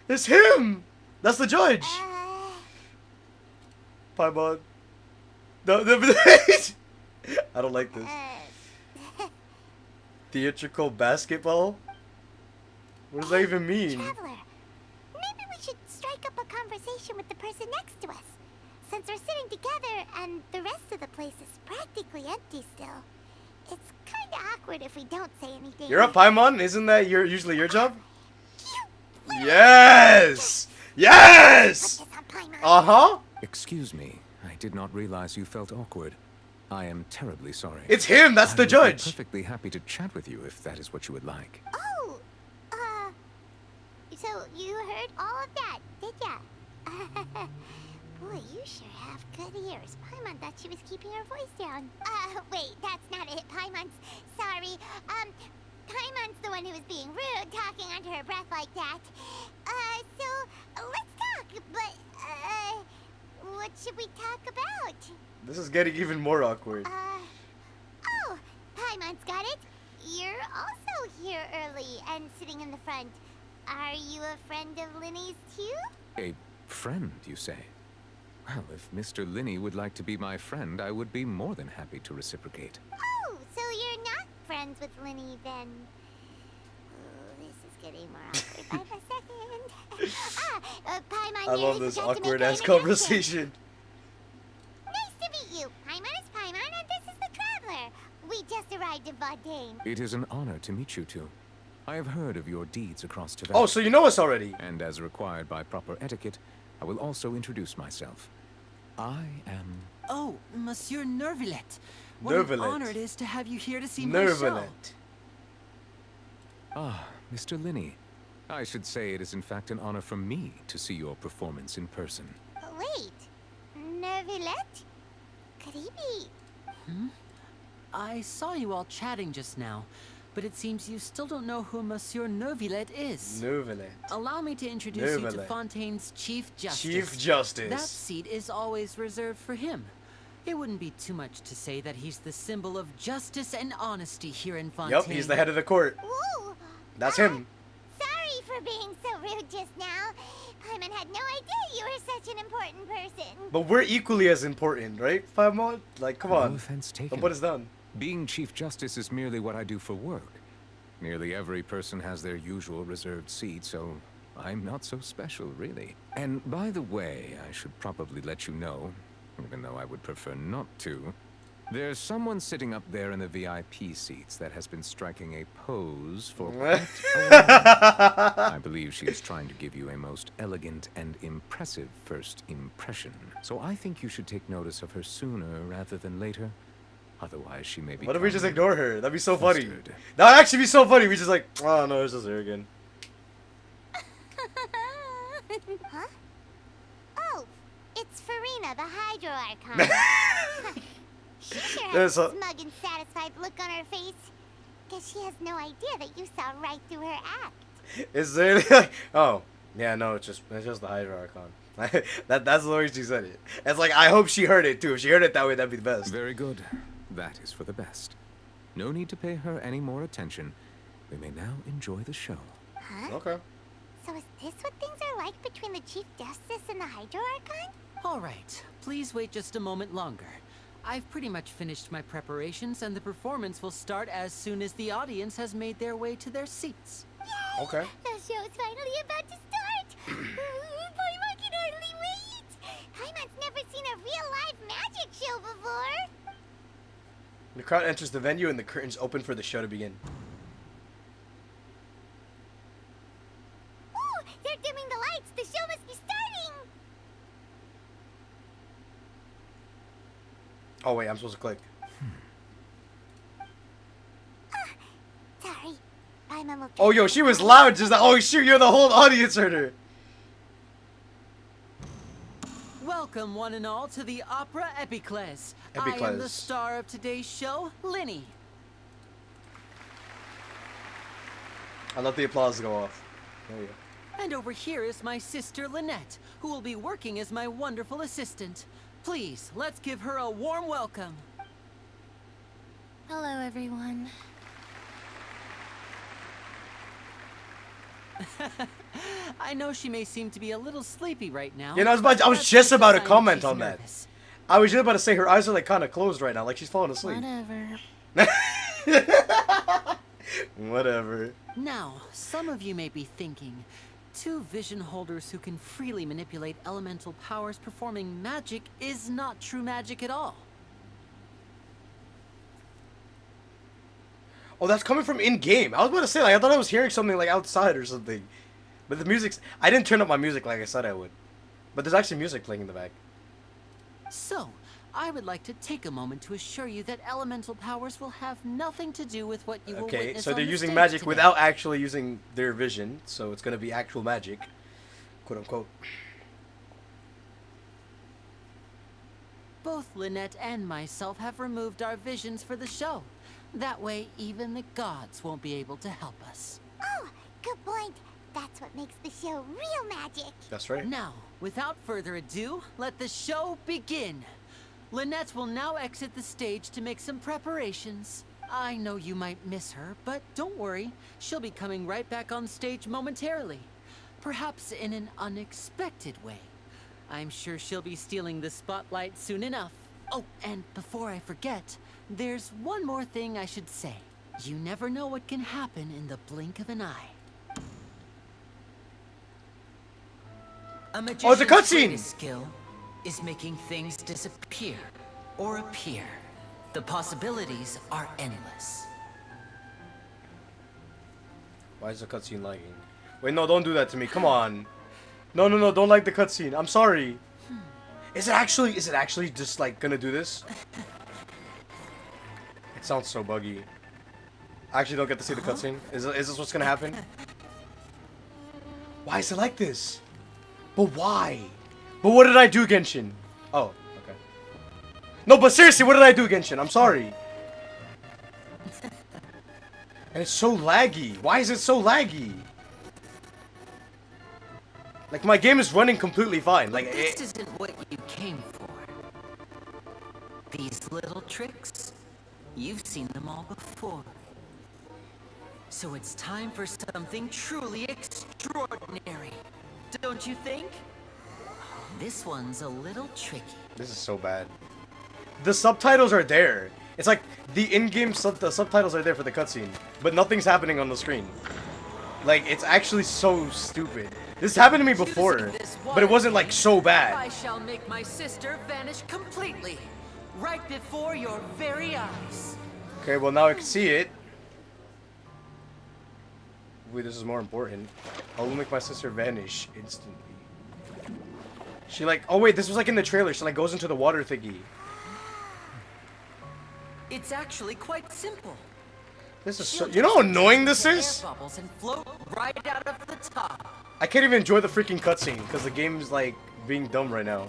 It's him! That's the judge! Paimon. I don't like this. Theatrical basketball? What does that even mean? Traveler, maybe we should strike up a conversation with the person next to us. Since we're sitting together and the rest of the place is practically empty still. It's kind of awkward if we don't say anything. You're up, Paimon? Isn't that usually your job? Yes! Yes! Uh-huh. Excuse me. I did not realize you felt awkward. I am terribly sorry. It's him! That's the I would judge! be perfectly happy to chat with you if that is what you would like. Oh, so you heard all of that, did ya? Boy, you sure have good ears. Paimon thought she was keeping her voice down. Wait, that's not it. Paimon's sorry. Paimon's the one who was being rude, talking under her breath like that. So let's talk, but, what should we talk about? This is getting even more awkward. Oh, Paimon's got it. You're also here early and sitting in the front. Are you a friend of Linny's too? A friend, you say? Well, if Mr. Linney would like to be my friend, I would be more than happy to reciprocate. Oh, so you're not friends with Linny then? Oh, this is getting more awkward by the second. Paimon I love this awkward-ass conversation. Nice to meet you. Paimon is Paimon, and this is the Traveler. We just arrived in Fontaine. It is an honor to meet you two. I have heard of your deeds across Tibet. Oh, so you know us already. And as required by proper etiquette, I will also introduce myself. I am... Oh, Monsieur Nervillet. What an honor it is to have you here to see my show. Nervillet. Ah, Mr. Linney. I should say it is in fact an honor for me to see your performance in person. Wait, Nervillet? Could he be? Hmm? I saw you all chatting just now, but it seems you still don't know who Monsieur Nervillet is. Nervillet. Allow me to introduce you to Fontaine's Chief Justice. Chief Justice. That seat is always reserved for him. It wouldn't be too much to say that he's the symbol of justice and honesty here in Fontaine. Yep, he's the head of the court. Ooh, That's him. Sorry for being so rude just now. Paimon had no idea you were such an important person. But we're equally as important, right, Paimon? Like, come on. No offense taken. Don't put us down. Being Chief Justice is merely what I do for work. Nearly every person has their usual reserved seat, so I'm not so special, really. And by the way, I should probably let you know, even though I would prefer not to, there's someone sitting up there in the VIP seats that has been striking a pose for quite a while. I believe she is trying to give you a most elegant and impressive first impression. So I think you should take notice of her sooner rather than later. Otherwise, she may be. What if we just ignore her? That'd be so funny. That would actually be so funny. We just like, oh no, it's just her again. Huh? Oh, it's Farina. the Hydro Archon. She sure has a smug and satisfied look on her face. Guess she has no idea that you saw right through her act. Is there like, oh, yeah, no, it's just the Hydro Archon. That's the way she said it. It's like, I hope she heard it too. If she heard it that way, that'd be the best. Very good. That is for the best. No need to pay her any more attention. We may now enjoy the show. Huh? Okay. So is this what things are like between the Chief Justice and the Hydro Archon? All right, please wait just a moment longer. I've pretty much finished my preparations, and the performance will start as soon as the audience has made their way to their seats. Yay! Okay. The show's finally about to start! Paimon can hardly wait! Paimon's never seen a real live magic show before! The crowd enters the venue and the curtains open for the show to begin. Ooh! They're dimming the lights! The show must be starting! Oh wait, I'm supposed to click. Sorry. Paimon will... Oh yo, she was loud, just like, oh shoot, you're the whole audience heard her. Welcome, one and all, to the Opera Epiclese. I am the star of today's show, Linny. I'll let the applause go off. There you go. And over here is my sister, Lynette, who will be working as my wonderful assistant. Please, let's give her a warm welcome. Hello, everyone. I know she may seem to be a little sleepy right now. You know, I was just about to comment on that. I was just about to say her eyes are like kind of closed right now, like she's falling asleep. Whatever. Whatever. Now, some of you may be thinking, two vision holders who can freely manipulate elemental powers performing magic is not true magic at all. Oh, that's coming from in-game. I was about to say, like, I thought I was hearing something like outside or something. But the music's... I didn't turn up my music like I said I would. But there's actually music playing in the back. So, I would like to take a moment to assure you that elemental powers will have nothing to do with what you will witness. Okay, so on they're the using stage magic today. without actually using their vision. So it's going to be actual magic. Quote unquote. Both Lynette and myself have removed our visions for the show. That way, even the gods won't be able to help us. Oh, good point. That's what makes the show real magic. That's right. Now, without further ado, let the show begin. Lynette will now exit the stage to make some preparations. I know you might miss her, but don't worry. She'll be coming right back on stage momentarily. Perhaps in an unexpected way. I'm sure she'll be stealing the spotlight soon enough. Oh, and before I forget, there's one more thing I should say. You never know what can happen in the blink of an eye. A magician's it's a cutscene! greatest skill is making things disappear or appear. The possibilities are endless. Why is the cutscene lagging? Wait, no, don't do that to me. Come on. No, don't like the cutscene. I'm sorry. Is it actually just like gonna do this? It sounds so buggy. I actually don't get to see the cutscene. Is this what's gonna happen? Why is it like this? But why? But what did I do, Genshin? Oh, okay. No, but seriously, what did I do, Genshin? I'm sorry. And it's so laggy. Why is it so laggy? Like, my game is running completely fine. Like, this isn't what you came for. These little tricks, you've seen them all before. So it's time for something truly extraordinary. Don't you think? This one's a little tricky. This is so bad. The subtitles are there. It's like the in-game the subtitles are there for the cutscene, but nothing's happening on the screen. Like, it's actually so stupid. This happened to me before, but it wasn't like so bad. I shall make my sister vanish completely, right before your very eyes. Okay, well now I can see it. Wait, this is more important. I will make my sister vanish instantly. She like, oh wait, this was like in the trailer. She like goes into the water thingy. It's actually quite simple. This is so, you know how annoying this is? Bubbles and float right out of the top. I can't even enjoy the freaking cutscene because the game's like being dumb right now.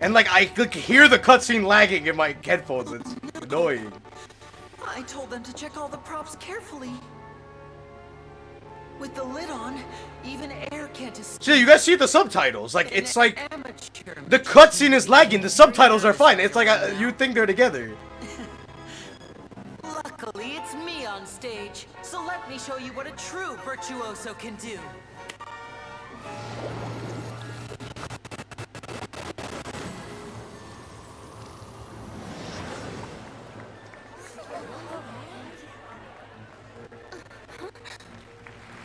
And like I could hear the cutscene lagging in my headphones. It's annoying. I told them to check all the props carefully. With the lid on, even air can't escape. See, you guys see the subtitles. Like it's like the cutscene is lagging. The subtitles are fine. It's like you think they're together. Luckily, it's me on stage, so let me show you what a true virtuoso can do.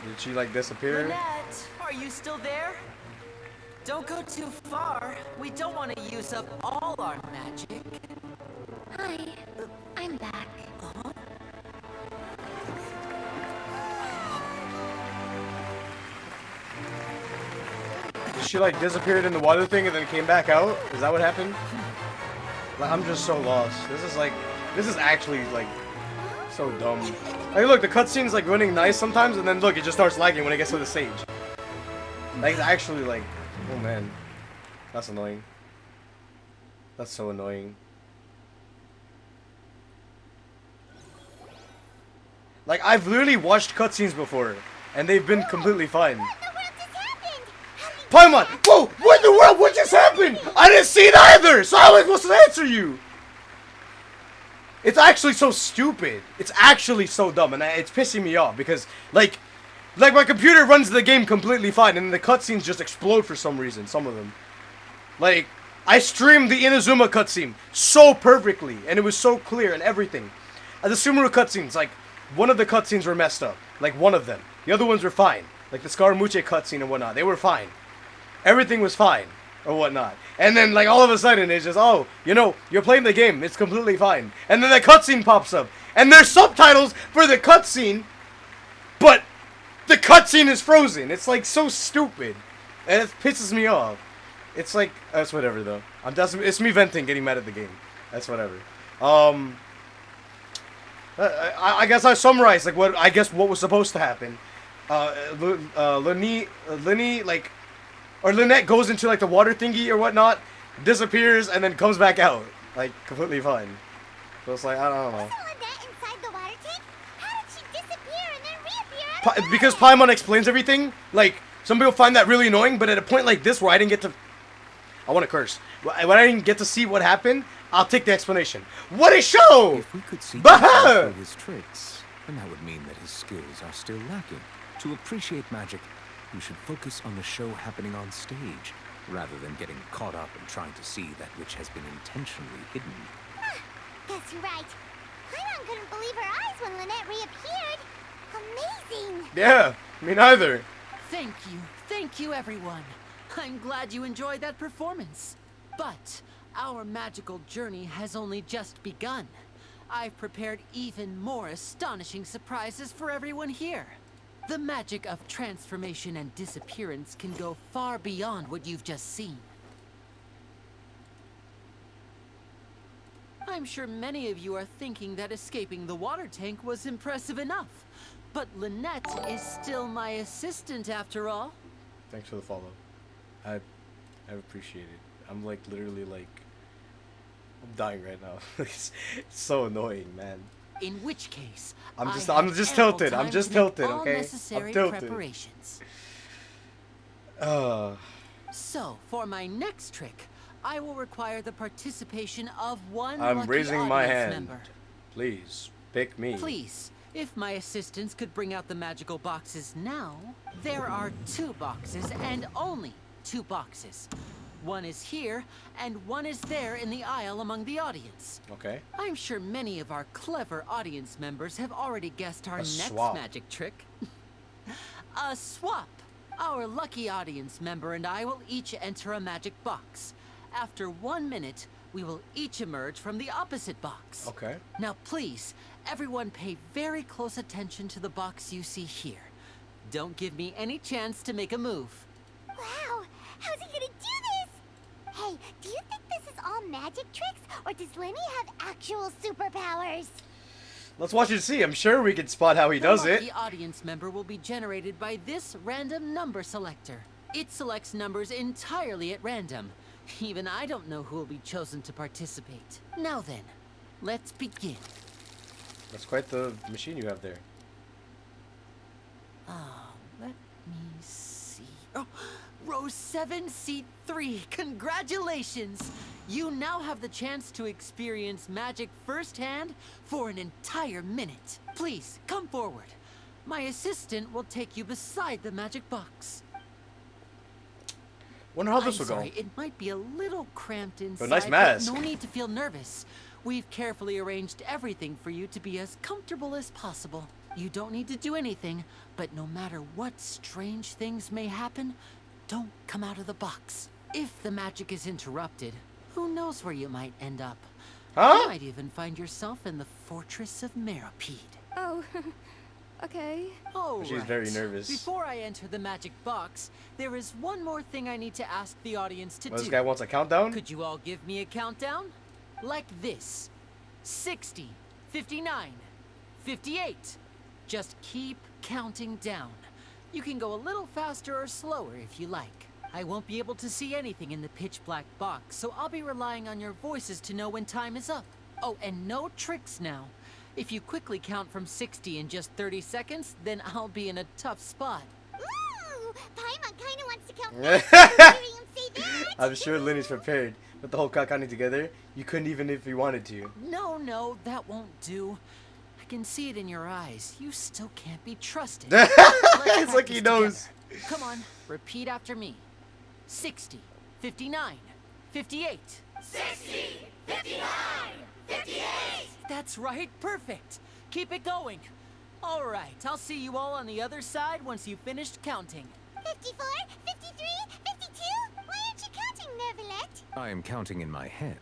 Did she like disappear? Lynette, are you still there? Don't go too far. We don't want to use up all our magic. Hi, I'm back. Did she like disappeared in the water thing and then came back out? Is that what happened? Like, I'm just so lost. This is actually like so dumb. Like look, the cutscene's like running nice sometimes, and then look, it just starts lagging when it gets to the stage. Like it's actually like, oh man, that's annoying. That's so annoying. Like I've literally watched cutscenes before, and they've been completely fine. Paimon! Whoa! What in the world? What just happened? I didn't see it either! So how am I supposed to answer you? It's actually so stupid. It's actually so dumb, and it's pissing me off because, like my computer runs the game completely fine, and the cutscenes just explode for some reason. Some of them, like I streamed the Inazuma cutscene so perfectly, and it was so clear and everything. And the Sumeru cutscenes, like one of the cutscenes were messed up, like one of them. The other ones were fine, like the Scaramucci cutscene and whatnot. They were fine. Everything was fine, or whatnot. And then, like, all of a sudden, it's just, oh, you know, you're playing the game. It's completely fine. And then the cutscene pops up. And there's subtitles for the cutscene, but the cutscene is frozen. It's, like, so stupid. And it pisses me off. It's like, that's whatever, though. It's me venting, getting mad at the game. That's whatever. I guess I summarized, like, what was supposed to happen. Lenny, like... Or Lynette goes into like the water thingy or whatnot, disappears, and then comes back out. Like, completely fine. So it's like, I don't know. Inside the water tank? How did she disappear and then reappear? Because Paimon explains everything, like, some people find that really annoying, but at a point like this where I didn't get to... I want to curse. When I didn't get to see what happened, I'll take the explanation. What a show! If we could see through his tricks, then that would mean that his skills are still lacking. To appreciate magic, you should focus on the show happening on stage, rather than getting caught up in trying to see that which has been intentionally hidden. Guess you're right. Paimon couldn't believe her eyes when Lynette reappeared. Amazing! Yeah, me neither. Thank you, everyone. I'm glad you enjoyed that performance. But our magical journey has only just begun. I've prepared even more astonishing surprises for everyone here. The magic of transformation and disappearance can go far beyond what you've just seen. I'm sure many of you are thinking that escaping the water tank was impressive enough. But Lynette is still my assistant after all. Thanks for the follow. I appreciate it. I'm like literally like... I'm dying right now. It's so annoying, man. In which case, I'm just tilted. I'm just tilted, okay? I'm tilted. Preparations. So, for my next trick, I will require the participation of one lucky raising my hand. member. Please, pick me. Please, if my assistants could bring out the magical boxes now. There are 2 boxes and only 2 boxes. One is here, and one is there in the aisle among the audience. Okay. I'm sure many of our clever audience members have already guessed our next magic trick. A swap. Our lucky audience member and I will each enter a magic box. After 1 minute, we will each emerge from the opposite box. Okay. Now please, everyone pay very close attention to the box you see here. Don't give me any chance to make a move. Wow! How's he gonna do this? Hey, do you think this is all magic tricks, or does Lenny have actual superpowers? Let's watch and see. I'm sure we can spot how he does it. The audience member will be generated by this random number selector. It selects numbers entirely at random. Even I don't know who will be chosen to participate. Now then, let's begin. That's quite the machine you have there. Let me see. Oh, row 7, seat 3. Congratulations! You now have the chance to experience magic firsthand for an entire minute. Please, come forward. My assistant will take you beside the magic box. Wonder how this will sorry, go. it might be a little cramped inside, nice mask. but no need to feel nervous. We've carefully arranged everything for you to be as comfortable as possible. You don't need to do anything, but no matter what strange things may happen, don't come out of the box. If the magic is interrupted, who knows where you might end up? Huh? You might even find yourself in the fortress of Meripede. Oh, okay. Oh, She's very nervous. Before I enter the magic box, there is one more thing I need to ask the audience to Well, do. this guy wants a countdown? Could you all give me a countdown? Like this. 60, 59, 58. Just keep counting down. You can go a little faster or slower if you like. I won't be able to see anything in the pitch black box, so I'll be relying on your voices to know when time is up. Oh, and no tricks now. If you quickly count from 60 in just 30 seconds, then I'll be in a tough spot. Ooh, Paimon kinda wants to count fast. Hearing him say that. I'm sure Linny's prepared. With the whole counting together, you couldn't even if you wanted to. No, that won't do. I can see it in your eyes. You still can't be trusted. It's like he knows. Together. Come on, repeat after me. 60, 59, 58. 60, 59, 58. That's right, perfect. Keep it going. All right, I'll see you all on the other side once you've finished counting. 54, 53, 52. Why aren't you counting, Nervalet? I am counting in my head.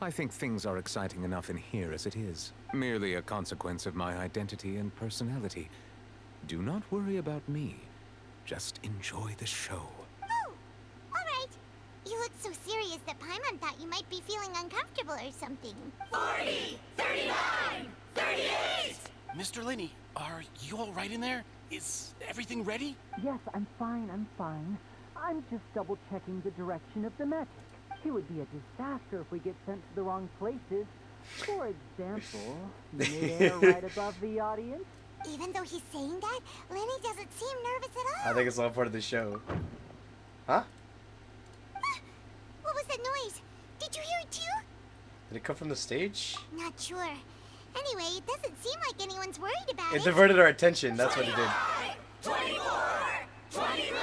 I think things are exciting enough in here as it is. Merely a consequence of my identity and personality. Do not worry about me. Just enjoy the show. Oh, all right. You look so serious that Paimon thought you might be feeling uncomfortable or something. 40, 39, 38. Mr. Linney, are you all right in there? Is everything ready? Yes, I'm fine. I'm just double-checking the direction of the magic. It would be a disaster if we get sent to the wrong places. For example, midair right above the audience. Even though he's saying that, Lenny doesn't seem nervous at all. I think it's all part of the show. Huh? What was that noise? Did you hear it too? Did it come from the stage? Not sure. Anyway, it doesn't seem like anyone's worried about It it. diverted our attention, that's what it did. 24, 23.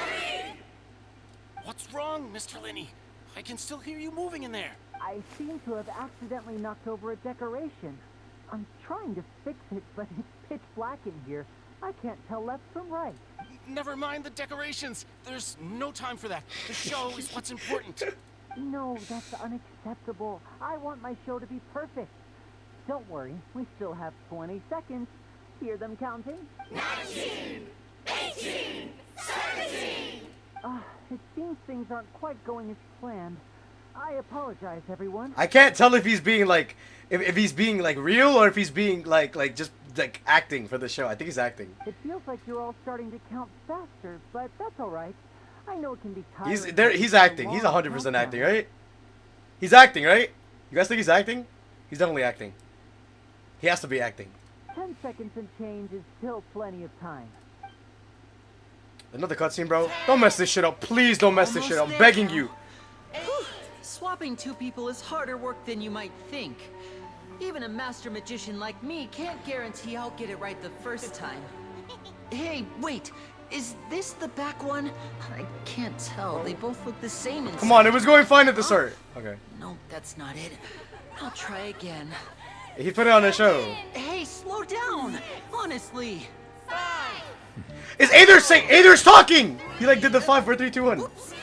What's wrong, Mr. Linney? I can still hear you moving in there. I seem to have accidentally knocked over a decoration. I'm trying to fix it, but it's pitch black in here. I can't tell left from right. Never mind the decorations. There's no time for that. The show is what's important. No, that's unacceptable. I want my show to be perfect. Don't worry, we still have 20 seconds. Hear them counting? 19, 18, 17. It seems things aren't quite going as planned. I apologize, everyone. I can't tell if he's being like, if he's being like real or if he's being like just like acting for the show. I think he's acting. It feels like you're all starting to count faster, but that's all right. I know it can be tiring. He's acting. He's 100% acting, right? He's acting, right? You guys think he's acting? He's definitely acting. He has to be acting. 10 seconds and change is still plenty of time. Another cutscene, bro. Don't mess this shit up. Please don't mess this shit up. I'm begging you. Swapping two people is harder work than you might think. Even a master magician like me can't guarantee I'll get it right the first time. Hey, wait. Is this the back one? I can't tell. They both look the same inside. Come on, it was going fine at the start. Okay. No, that's not it. I'll try again. He put it on the show. Hey, slow down. Honestly. Is Aether saying? Aether's talking! He like did the 5, 4, 3, 2, 1. Oops.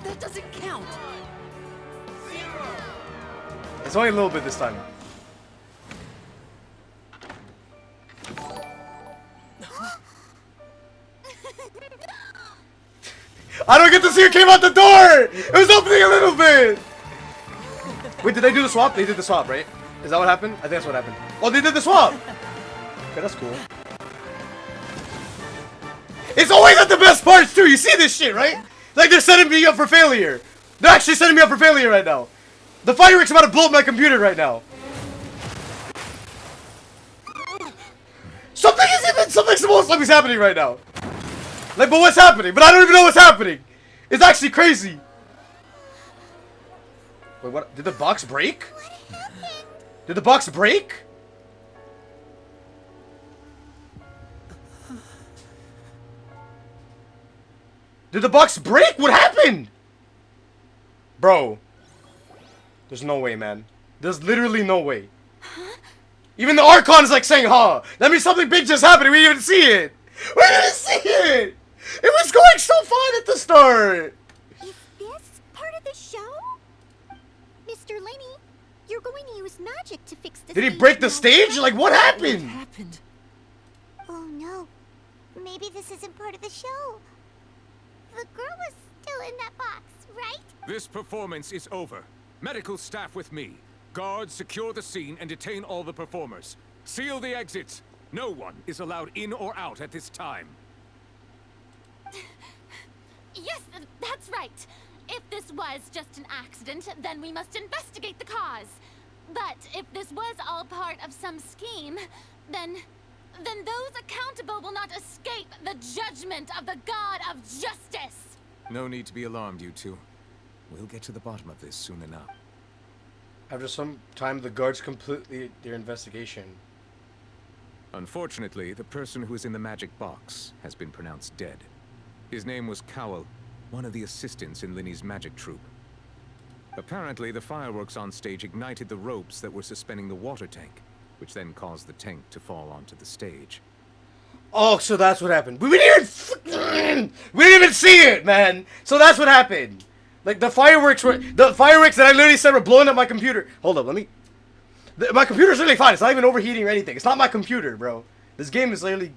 That doesn't count. It's only a little bit this time. I don't get to see who came out the door! It was opening a little bit! Wait, did they do the swap? They did the swap, right? Is that what happened? I think that's what happened. Oh, they did the swap! Okay, that's cool. It's always at the best parts, too! You see this shit, right? Like they're setting me up for failure! They're actually setting me up for failure right now. The fireworks about to blow up my computer right now. Something's happening right now. Like, but what's happening? But I don't even know what's happening. It's actually crazy. Wait, what? Did the box break? Did the box break? Did the box break? What happened? Bro. There's no way, man. There's literally no way. Even the Archon is like saying, huh. That means something big just happened. We didn't even see it. We didn't see it. It was going so fine at the start. Is this part of the show? Mr. Lenny, you're going to use magic to fix the Did he stage break the now, stage? right? Like, what happened? Oh no. Maybe this isn't part of the show. The girl was still in that box, right? This performance is over. Medical staff with me. Guards, secure the scene and detain all the performers. Seal the exits. No one is allowed in or out at this time. Yes, that's right. If this was just an accident, then we must investigate the cause. But if this was all part of some scheme, then those accountable will not escape the judgment of the God of Justice. No need to be alarmed, you two. We'll get to the bottom of this soon enough. After some time, the guards complete their investigation. Unfortunately, the person who is in the magic box has been pronounced dead. His name was Cowell, one of the assistants in Linny's magic troupe. Apparently, the fireworks on stage ignited the ropes that were suspending the water tank, which then caused the tank to fall onto the stage. Oh, so that's what happened. We didn't even see it, man. So that's what happened. Like, the fireworks that I literally said were blowing up my computer. Hold up, my computer's really fine. It's not even overheating or anything. It's not my computer, bro. This game is literally...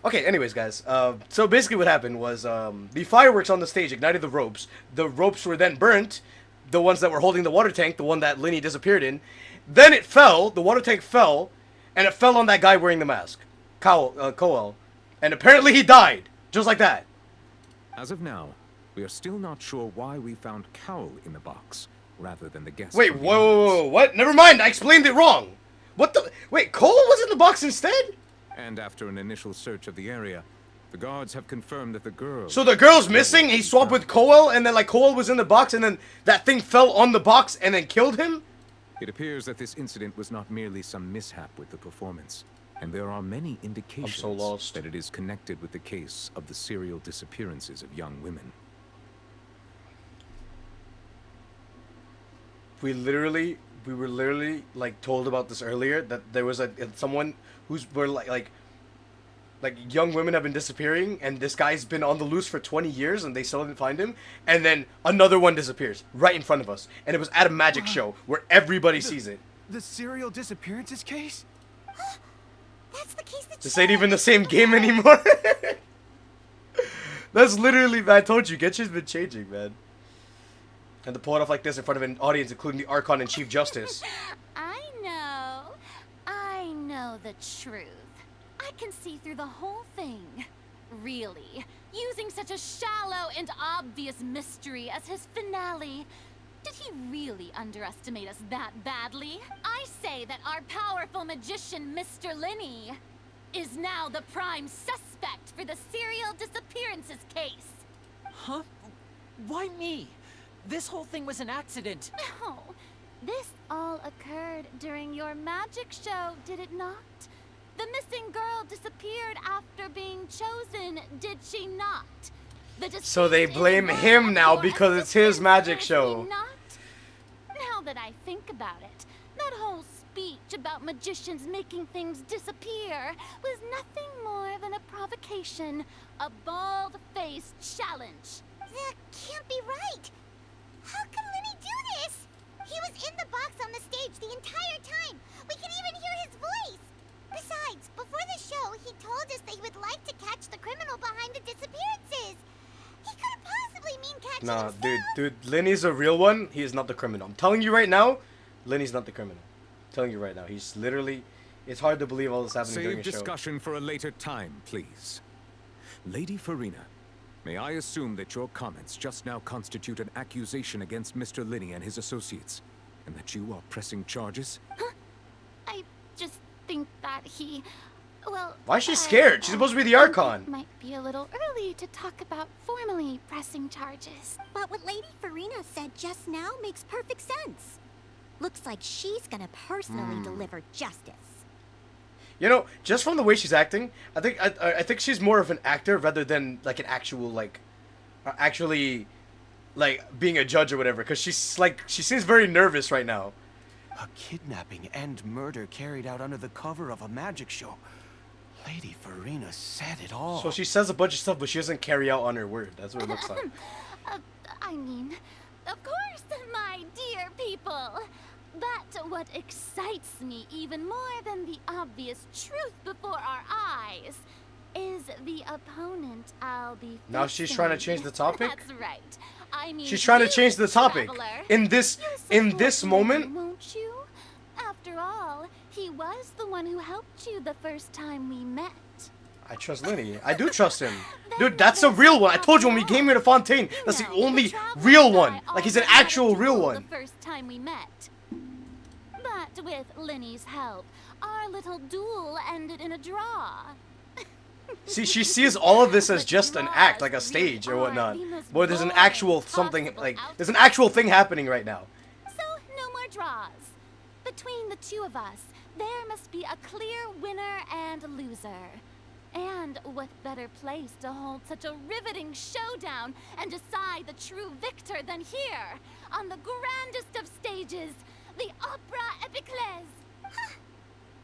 Okay, anyways, guys. So basically what happened was, the fireworks on the stage ignited the ropes. The ropes were then burnt. The ones that were holding the water tank, the one that Linny disappeared in. Then it fell. The water tank fell. And it fell on that guy wearing the mask. Cowell. And apparently he died. Just like that. As of now, we are still not sure why we found Cowell in the box, rather than the guest. Wait, whoa, what? Never mind, I explained it wrong. What the? Wait, Cole was in the box instead? And after an initial search of the area, the guards have confirmed that the girl... So the girl's missing, he swapped with Cole, and then like Cole was in the box, and then that thing fell on the box and then killed him? It appears that this incident was not merely some mishap with the performance, and there are many indications that it is connected with the case of the serial disappearances of young women. We were literally like told about this earlier, that there was someone were like young women have been disappearing, and this guy's been on the loose for 20 years and they still didn't find him, and then another one disappears right in front of us, and it was at a magic show where everybody sees it. The serial disappearances case? That's the case that This ain't even the same game anymore. That's literally, man, I told you, Genshin's been changing, man. And to pull it off like this in front of an audience, including the Archon and Chief Justice. I know the truth. I can see through the whole thing. Really, using such a shallow and obvious mystery as his finale. Did he really underestimate us that badly? I say that our powerful magician, Mr. Linny, is now the prime suspect for the serial disappearances case. Huh? Why me? This whole thing was an accident. No, this all occurred during your magic show, did it not? The missing girl disappeared after being chosen, did she not? So they blame him now because it's his magic show. Now that I think about it, that whole speech about magicians making things disappear was nothing more than a provocation, a bald-faced challenge. That can't be right. How can Linny do this? He was in the box on the stage the entire time. We can even hear his voice. Besides, before the show, he told us that he would like to catch the criminal behind the disappearances. He couldn't possibly mean catching himself. Dude, Linny's a real one. He is not the criminal. I'm telling you right now, Linny's not the criminal. I'm telling you right now. He's literally... It's hard to believe all this happening during a show. Save discussion for a later time, please. Lady Farina, May I assume that your comments just now constitute an accusation against Mr. Linney and his associates, and that you are pressing charges? Huh? I just think that he... Well... Why is she scared? She's supposed to be the Archon. It might be a little early to talk about formally pressing charges. But what Lady Farina said just now makes perfect sense. Looks like she's gonna personally deliver justice. You know, just from the way she's acting, I think she's more of an actor rather than like an actual like, actually, like being a judge or whatever. Cause she's like, she seems very nervous right now. A kidnapping and murder carried out under the cover of a magic show. Lady Farina said it all. So she says a bunch of stuff, but she doesn't carry out on her word. That's what it looks like. I mean, of course, my dear people. But what excites me even more than the obvious truth before our eyes is the opponent I'll be facing. Now she's trying to change the topic? That's right. I mean, she's trying to change the topic. Traveler. In this moment. Won't you? After all, he was the one who helped you the first time we met. I trust Linney. I do trust him. Dude, that's a real one. I told you when we came here to Fontaine, that's the only real one. Like, he's an actual real one. The first time we met. But with Linney's help, our little duel ended in a draw. See, she sees all of this as just an act, like a stage or whatnot. Boy, there's an actual something, like, there's an actual thing happening right now. So, no more draws. Between the two of us, there must be a clear winner and loser. And what better place to hold such a riveting showdown and decide the true victor than here, on the grandest of stages, the Opera Epiclese. Huh.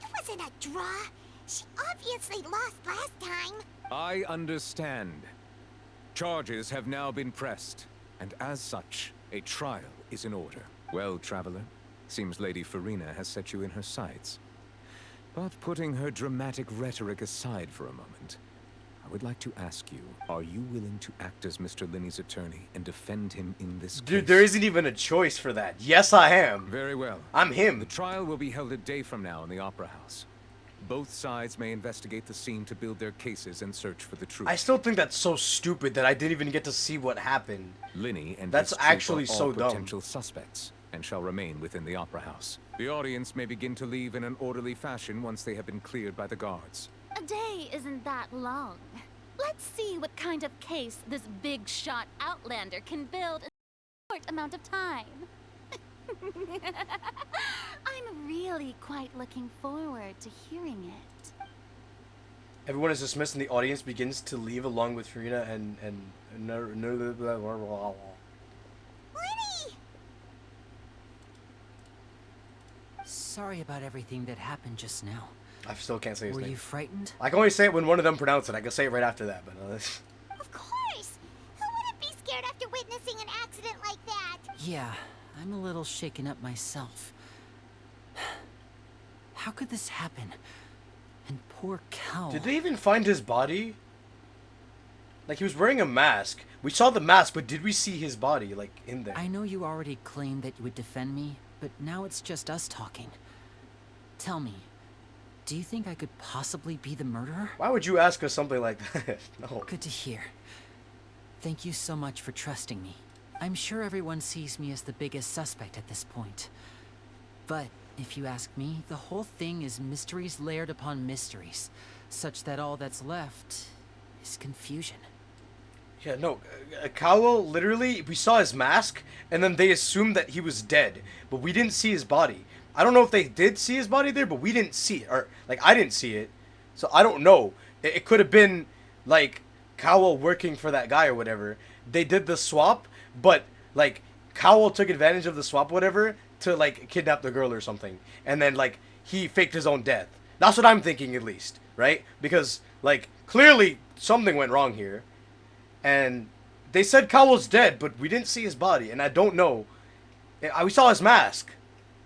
It wasn't a draw. She obviously lost last time. I understand. Charges have now been pressed, and as such, a trial is in order. Well, traveler, seems Lady Farina has set you in her sights. But putting her dramatic rhetoric aside for a moment, I would like to ask you, are you willing to act as Mr. Linney's attorney and defend him in this case? Dude, there isn't even a choice for that. Yes, I am. Very well. I'm him. The trial will be held a day from now in the Opera House. Both sides may investigate the scene to build their cases and search for the truth. I still think that's so stupid that I didn't even get to see what happened. Linney and that's his troop actually are all so dumb. Potential suspects and shall remain within the Opera House. The audience may begin to leave in an orderly fashion once they have been cleared by the guards. A day isn't that long. Let's see what kind of case this big shot outlander can build in a short amount of time. I'm really quite looking forward to hearing it. Everyone is dismissed and the audience begins to leave along with Farina and Sorry about everything that happened just now. I still can't say his name. Were you frightened? I can only say it when one of them pronounce it. I can say it right after that, but Of course! Who wouldn't be scared after witnessing an accident like that? Yeah, I'm a little shaken up myself. How could this happen? And poor Cal. Did they even find his body? Like, he was wearing a mask. We saw the mask, but did we see his body, like, in there? I know you already claimed that you would defend me, but now it's just us talking. Tell me, do you think I could possibly be the murderer? Why would you ask us something like that? No. Good to hear. Thank you so much for trusting me. I'm sure everyone sees me as the biggest suspect at this point. But if you ask me, the whole thing is mysteries layered upon mysteries, such that all that's left is confusion. Yeah, no, Cowell, literally, we saw his mask, and then they assumed that he was dead, but we didn't see his body. I don't know if they did see his body there, but we didn't see it, or, like, I didn't see it, so I don't know. It could have been, like, Cowell working for that guy or whatever. They did the swap, but, like, Cowell took advantage of the swap, whatever, to, like, kidnap the girl or something, and then, like, he faked his own death. That's what I'm thinking, at least, right? Because, like, clearly something went wrong here. And they said Cowell's dead, but we didn't see his body, and I don't know. We saw his mask.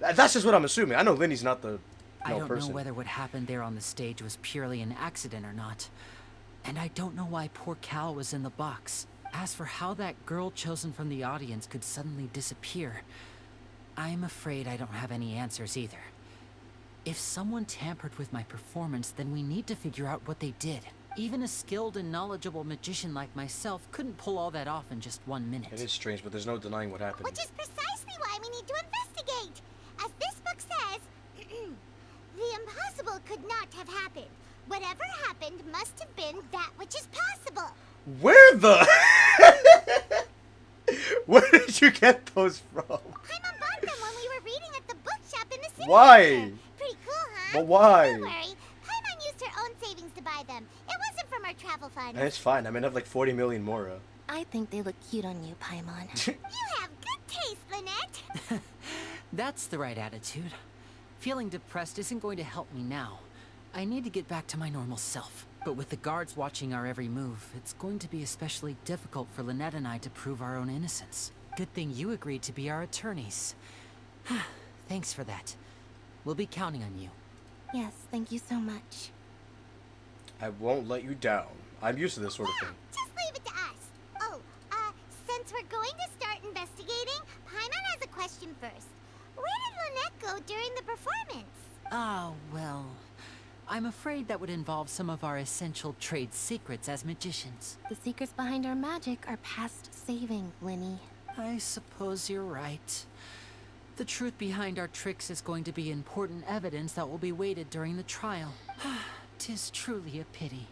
That's just what I'm assuming. I know Linney's not the I don't person. know whether what happened there on the stage was purely an accident or not. And I don't know why poor Cal was in the box. As for how that girl chosen from the audience could suddenly disappear, I'm afraid I don't have any answers either. If someone tampered with my performance, then we need to figure out what they did. Even a skilled and knowledgeable magician like myself couldn't pull all that off in just 1 minute. It is strange, but there's no denying what happened. Which is precisely why we need to investigate. As this book says, the impossible could not have happened. Whatever happened must have been that which is possible. Where the? Where did you get those from? Paimon bought them when we were reading at the bookshop in the city. Why? Pretty cool, huh? But why? Don't worry. Paimon used her own savings to buy them. It wasn't from our travel fund. It's fine. I mean, I have like 40 million more. I think they look cute on you, Paimon. You have good taste, Lynette. That's the right attitude. Feeling depressed isn't going to help me now. I need to get back to my normal self. But with the guards watching our every move, it's going to be especially difficult for Lynette and I to prove our own innocence. Good thing you agreed to be our attorneys. Thanks for that. We'll be counting on you. Yes, thank you so much. I won't let you down. I'm used to this sort of thing. Just leave it to us. Oh, since we're going to start investigating, Paimon has a question first. Where did Lynette go during the performance? Ah, well, I'm afraid that would involve some of our essential trade secrets as magicians. The secrets behind our magic are past saving, Linny. I suppose you're right. The truth behind our tricks is going to be important evidence that will be weighted during the trial. 'Tis truly a pity.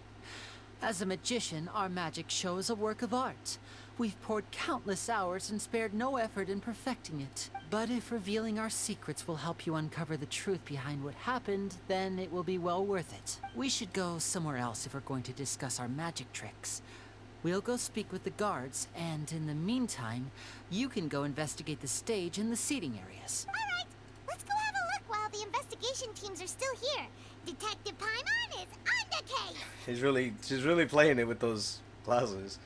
As a magician, our magic show is a work of art. We've poured countless hours and spared no effort in perfecting it. But if revealing our secrets will help you uncover the truth behind what happened, then it will be well worth it. We should go somewhere else if we're going to discuss our magic tricks. We'll go speak with the guards, and in the meantime, you can go investigate the stage and the seating areas. All right, let's go have a look while the investigation teams are still here. Detective Paimon is on the case. She's really playing it with those glasses.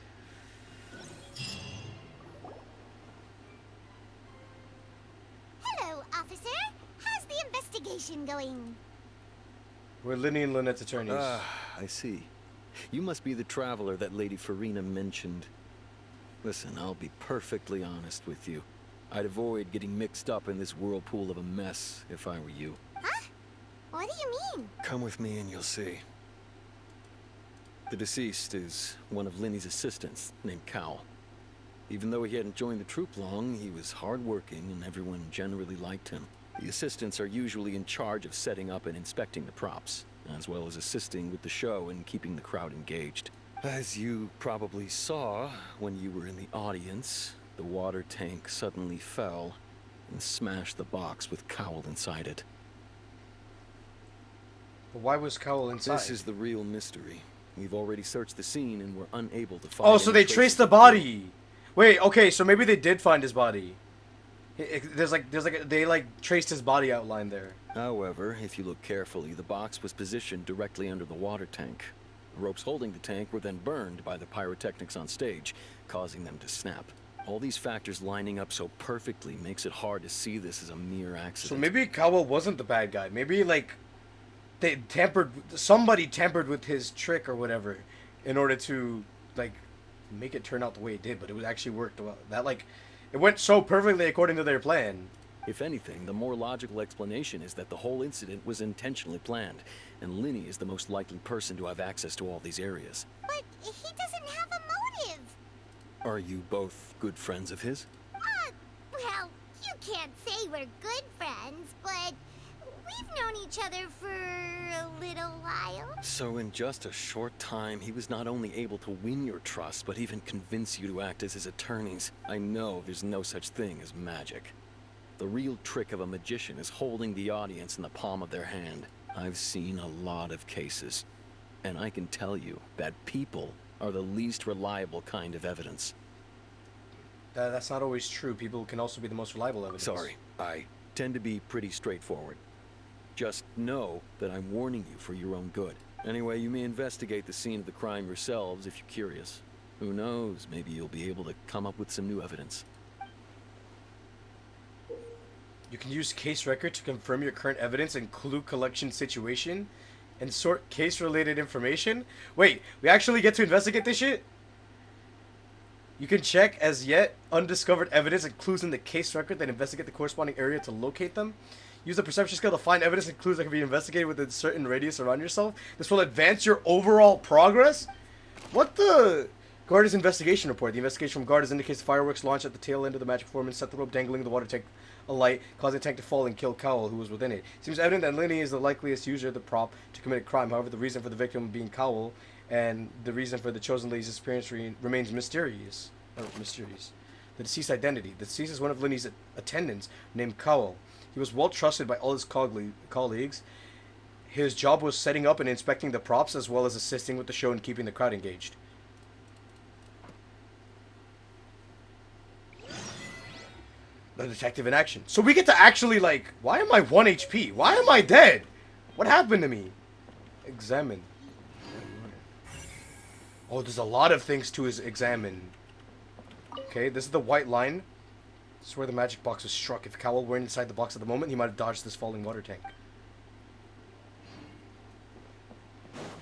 Hello, officer. How's the investigation going? We're Linny and Lynette's attorneys. I see. You must be the traveler that Lady Farina mentioned. Listen, I'll be perfectly honest with you. I'd avoid getting mixed up in this whirlpool of a mess if I were you. Huh? What do you mean? Come with me and you'll see. The deceased is one of Linny's assistants, named Cal. Even though he hadn't joined the troupe long, he was hardworking and everyone generally liked him. The assistants are usually in charge of setting up and inspecting the props, as well as assisting with the show and keeping the crowd engaged. As you probably saw when you were in the audience, the water tank suddenly fell and smashed the box with Cowl inside it. But why was Cowl inside? This is the real mystery. We've already searched the scene and were unable to find. Oh, so they traced the body. Wait, okay, so maybe they did find his body. They traced his body outline there. However, if you look carefully, the box was positioned directly under the water tank. The ropes holding the tank were then burned by the pyrotechnics on stage, causing them to snap. All these factors lining up so perfectly makes it hard to see this as a mere accident. So maybe Cowell wasn't the bad guy. Maybe somebody tampered with his trick or whatever in order to make it turn out the way it did, but it actually worked well. It went so perfectly according to their plan. If anything, the more logical explanation is that the whole incident was intentionally planned, and Linny is the most likely person to have access to all these areas. But he doesn't have a motive. Are you both good friends of his? Well, you can't say we're good friends, but we've known each other for a little while. So in just a short time, he was not only able to win your trust, but even convince you to act as his attorneys. I know there's no such thing as magic. The real trick of a magician is holding the audience in the palm of their hand. I've seen a lot of cases, and I can tell you that people are the least reliable kind of evidence. That's not always true. People can also be the most reliable evidence. Sorry, I tend to be pretty straightforward. Just know that I'm warning you for your own good. Anyway, you may investigate the scene of the crime yourselves if you're curious. Who knows, maybe you'll be able to come up with some new evidence. You can use case record to confirm your current evidence and clue collection situation and sort case-related information. Wait, we actually get to investigate this shit? You can check as yet undiscovered evidence and clues in the case record, then investigate the corresponding area to locate them. Use the perception skill to find evidence and clues that can be investigated within a certain radius around yourself. This will advance your overall progress? What the? Guard's investigation report. The investigation from Guard indicates the fireworks launched at the tail end of the magic performance set the rope dangling in the water tank alight, causing the tank to fall and kill Cowell, who was within it. It seems evident that Linny is the likeliest user of the prop to commit a crime. However, the reason for the victim being Cowell and the reason for the chosen lady's disappearance remains mysterious. The deceased identity. The deceased is one of Linny's attendants named Cowell. He was well trusted by all his colleagues. His job was setting up and inspecting the props as well as assisting with the show and keeping the crowd engaged. The detective in action. So we get to actually, like, why am I 1 HP? Why am I dead? What happened to me? Examine. Oh, there's a lot of things to examine. Okay, this is the white line. This is where the magic box was struck. If Cowell weren't inside the box at the moment, he might have dodged this falling water tank.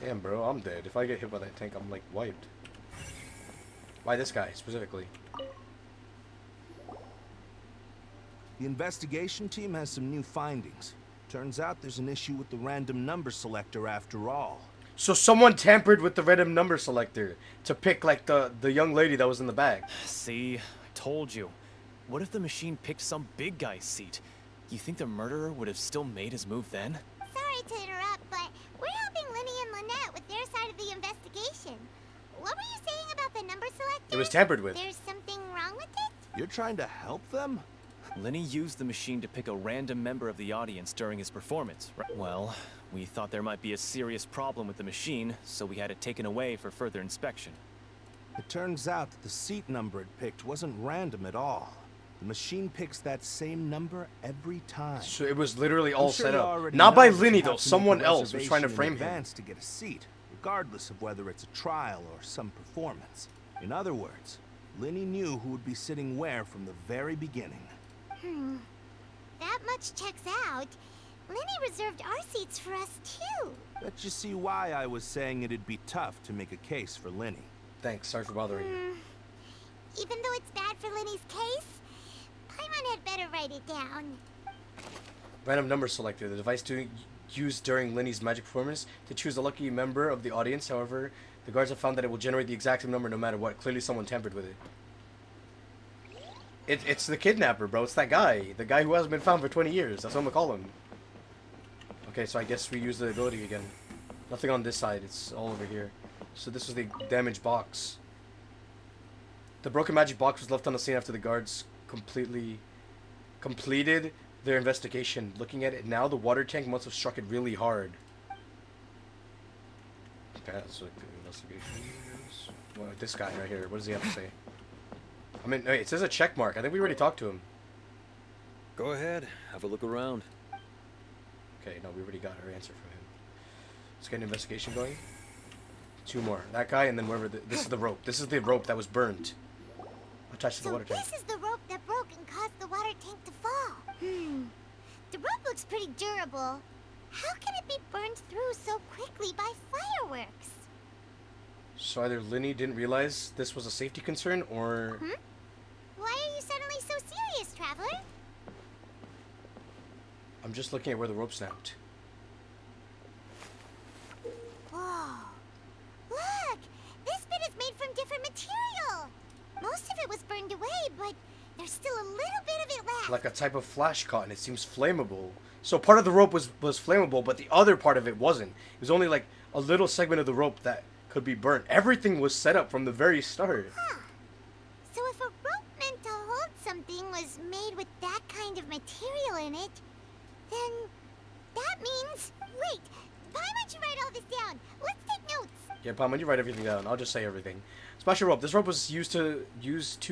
Damn, bro, I'm dead. If I get hit by that tank, I'm, like, wiped. Why this guy, specifically? The investigation team has some new findings. Turns out there's an issue with the random number selector after all. So someone tampered with the random number selector to pick, like, the young lady that was in the bag. See, I told you. What if the machine picked some big guy's seat? You think the murderer would have still made his move then? Sorry to interrupt, but we're helping Linny and Lynette with their side of the investigation. What were you saying about the number selector? It was tampered with. There's something wrong with it? You're trying to help them? Lenny used the machine to pick a random member of the audience during his performance. Well, we thought there might be a serious problem with the machine, so we had it taken away for further inspection. It turns out that the seat number it picked wasn't random at all. The machine picks that same number every time. So it was literally all set up. Already Not by know that Linny, you though. have to make Someone a else was trying to reservation in frame him. advance to get a seat, regardless of whether it's a trial or some performance. In other words, Linny knew who would be sitting where from the very beginning. That much checks out. Linny reserved our seats for us, too. Let you see why I was saying it'd be tough to make a case for Linny. Thanks, sorry for bothering you. Even though it's bad for Linny's case, Paimon had better write it down. Random number selector. The device used during Linny's magic performance to choose a lucky member of the audience. However, the guards have found that it will generate the exact same number no matter what. Clearly someone tampered with it. It's the kidnapper, bro. It's that guy. The guy who hasn't been found for 20 years. That's what I'm gonna call him. Okay, so I guess we use the ability again. Nothing on this side. It's all over here. So this was the damaged box. The broken magic box was left on the scene after the guards completed their investigation. Looking at it now, the water tank must have struck it really hard. Okay, that's like the investigation. Well, this guy right here. What does he have to say? I mean, wait, it says a check mark. I think we already talked to him. Go ahead, have a look around. Okay, no, we already got our answer from him. Let's get an investigation going. 2 more. That guy, and then whoever. This is the rope. This is the rope that was burned. Attached to the water tank. This is the rope that broke and caused the water tank to fall. The rope looks pretty durable. How can it be burned through so quickly by fireworks? So either Linny didn't realize this was a safety concern, or... Why are you suddenly so serious, Traveler? I'm just looking at where the rope snapped. Whoa. Look! This bit is made from different material. Most of it was burned away, but there's still a little bit of it left. Like a type of flash cotton. It seems flammable. So part of the rope was flammable, but the other part of it wasn't. It was only like a little segment of the rope that could be burnt. Everything was set up from the very start. So if a rope meant to hold something was made with that kind of material in it, then that means... Wait, why don't you write all this down? Let's take notes. Yeah, Palm, when you write everything down, I'll just say everything. Special rope. This rope was used to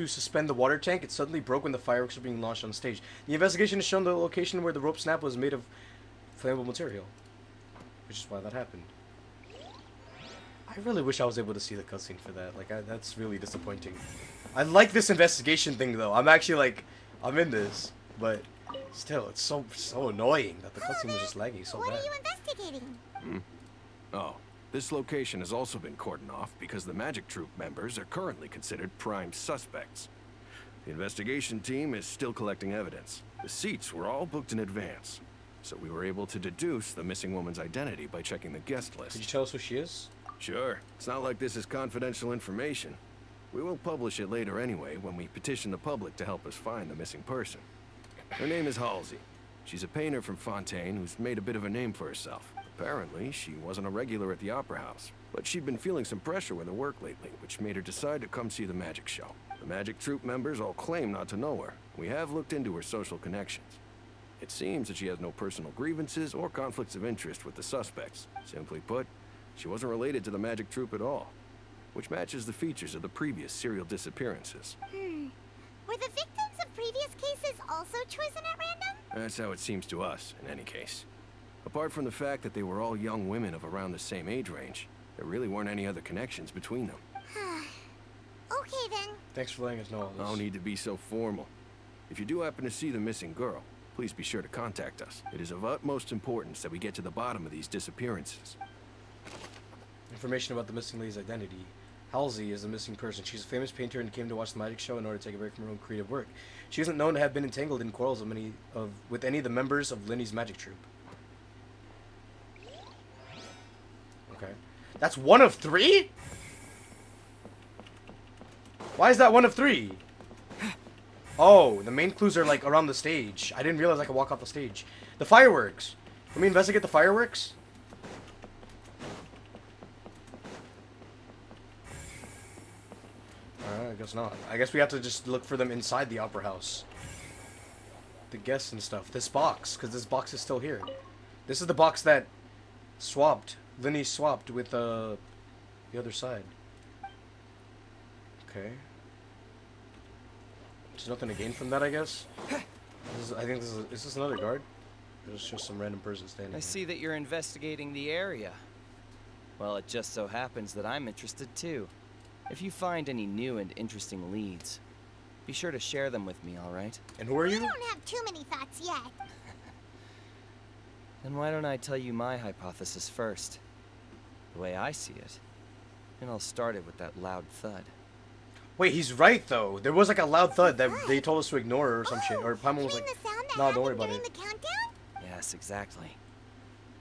suspend the water tank. It suddenly broke when the fireworks were being launched on stage. The investigation has shown the location where the rope snap was made of flammable material, which is why that happened. I really wish I was able to see the cutscene for that. Like, that's really disappointing. I like this investigation thing, though. I'm actually, like, I'm in this. But still, it's so annoying that the cutscene was just laggy so bad. What are you investigating? Oh, this location has also been cordoned off because the magic troupe members are currently considered prime suspects. The investigation team is still collecting evidence. The seats were all booked in advance. so we were able to deduce the missing woman's identity by checking the guest list. Could you tell us who she is? Sure. It's not like this is confidential information. We will publish it later anyway when we petition the public to help us find the missing person. Her name is Halsey. She's a painter from Fontaine who's made a bit of a name for herself. Apparently, she wasn't a regular at the Opera House, but she'd been feeling some pressure with her work lately, which made her decide to come see the magic show. The magic troupe members all claim not to know her. We have looked into her social connections. It seems that she has no personal grievances or conflicts of interest with the suspects. Simply put, she wasn't related to the magic troupe at all, which matches the features of the previous serial disappearances. Were the victims of previous cases also chosen at random? That's how it seems to us, in any case. Apart from the fact that they were all young women of around the same age range, there really weren't any other connections between them. Okay then. Thanks for letting us know all this. No need to be so formal. If you do happen to see the missing girl, please be sure to contact us. It is of utmost importance that we get to the bottom of these disappearances. Information about the missing lady's identity. Halsey is a missing person. She's a famous painter and came to watch the magic show in order to take a break from her own creative work. She isn't known to have been entangled in quarrels with any of the members of Linny's magic troupe. Okay. That's one of three? Why is that one of three? Oh, the main clues are like around the stage. I didn't realize I could walk off the stage. The fireworks. Can we investigate the fireworks? I guess not. I guess we have to just look for them inside the opera house. The guests and stuff. This box, because this box is still here. This is the box that Linny swapped with the other side. Okay. There's nothing to gain from that, I guess. I think is this another guard? Or is just some random person standing I here? see that you're investigating the area. Well, it just so happens that I'm interested too. If you find any new and interesting leads, be sure to share them with me, all right? And who are you? I don't have too many thoughts yet. Then why don't I tell you my hypothesis first? The way I see it. It all started with that loud thud. Wait, he's right though. There was like a loud thud that they told us to ignore or some shit. Or Paimon was like, "No, don't worry about it." Yes, exactly.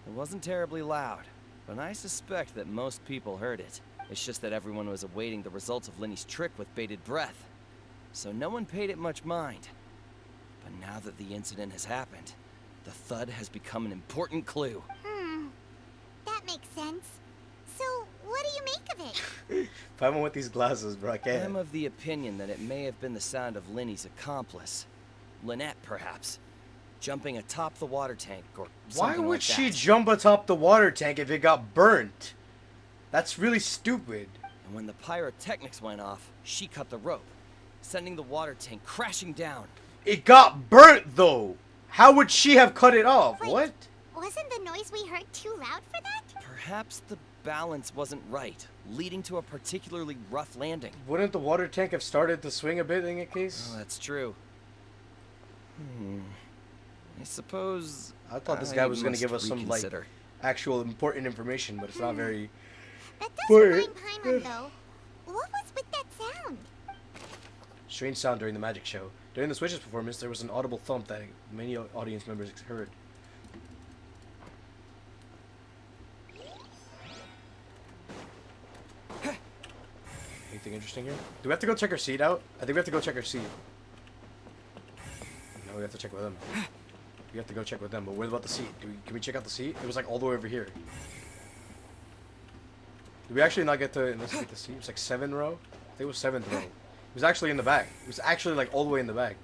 It wasn't terribly loud, but I suspect that most people heard it. It's just that everyone was awaiting the results of Linny's trick with bated breath, so no one paid it much mind. But now that the incident has happened, the thud has become an important clue. That makes sense. So, what do you make of it? Paimon with these glasses, bro. I can't. I'm of the opinion that it may have been the sound of Linny's accomplice, Lynette, perhaps, jumping atop the water tank or something Why would like she that. jump atop the water tank if it got burnt? That's really stupid. And when the pyrotechnics went off, she cut the rope, sending the water tank crashing down. It got burnt though. How would she have cut it off? Wait, What? Wasn't the noise we heard too loud for that? Perhaps the balance wasn't right, leading to a particularly rough landing. Wouldn't the water tank have started to swing a bit in that case? Oh, that's true. I suppose I thought this guy was going to must give us some like reconsider. actual important information, but it's not very. That does remind Paimon, though. What was with that sound? Strange sound during the magic show. During the Switches performance, there was an audible thump that many audience members heard. Anything interesting here? Do we have to go check our seat out? I think we have to go check our seat. No, we have to check with them. We have to go check with them, but what about the seat? Can we check out the seat? It was like all the way over here. Did we actually not get to investigate the seat? It was like 7th row? I think it was 7th row. It was actually in the back. It was actually like all the way in the back.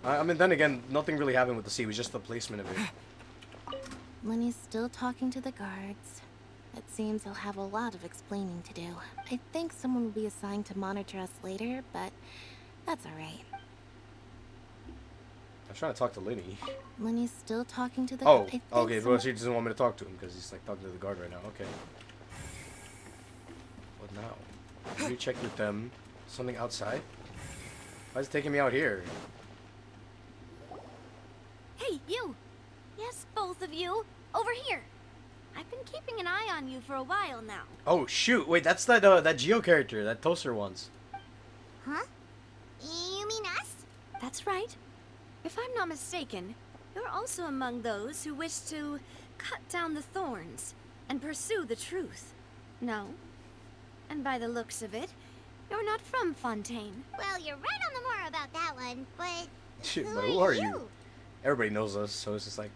I mean, then again, nothing really happened with the seat. It was just the placement of it. Linny's still talking to the guards. It seems he'll have a lot of explaining to do. I think someone will be assigned to monitor us later, but that's alright. I was trying to talk to Linny. Linny's still talking to the Oh, I think okay. someone- Well, she doesn't want me to talk to him because he's like talking to the guard right now. Okay. What now? Can you check with them? Something outside? Why is it taking me out here? Hey, you! Yes, both of you! Over here! I've been keeping an eye on you for a while now. Oh shoot! Wait, that's that Geo character that Toaster wants. Huh? You mean us? That's right. If I'm not mistaken, You're also among those who wish to cut down the thorns and pursue the truth. No? And by the looks of it, you're not from Fontaine. Well, you're right on the more about that one, but Shit, but who are you? Everybody knows us, so it's just like...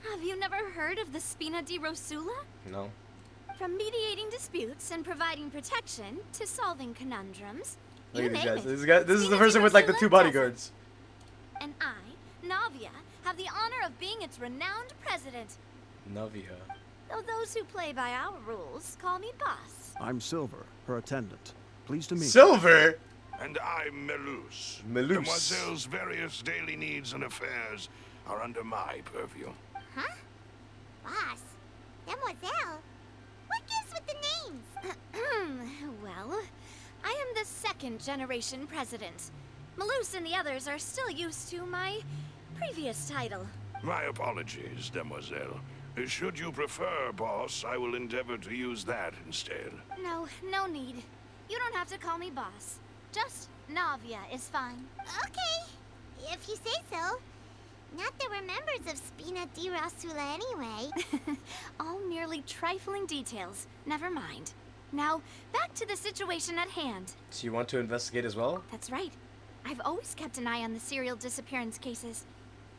Have you never heard of the Spina di Rosula? No. From mediating disputes and providing protection to solving conundrums, Look you at these name guys. it. This is the person with like the two bodyguards. And I, Navia, have the honor of being its renowned president. Navia. Though those who play by our rules call me boss. I'm Silver, her attendant. Pleased to meet you. Silver? And I'm Melus. Melus. Demoiselle's various daily needs and affairs are under my purview. Huh? Boss? Demoiselle? What gives with the names? Well, I am the second generation president. Malus and the others are still used to my previous title. My apologies, Demoiselle. Should you prefer, boss, I will endeavor to use that instead. No, no need. You don't have to call me boss. Just Navia is fine. Okay, if you say so. Not that we're members of Spina di Rosula anyway. All merely trifling details. Never mind. Now, back to the situation at hand. So you want to investigate as well? That's right. I've always kept an eye on the serial disappearance cases.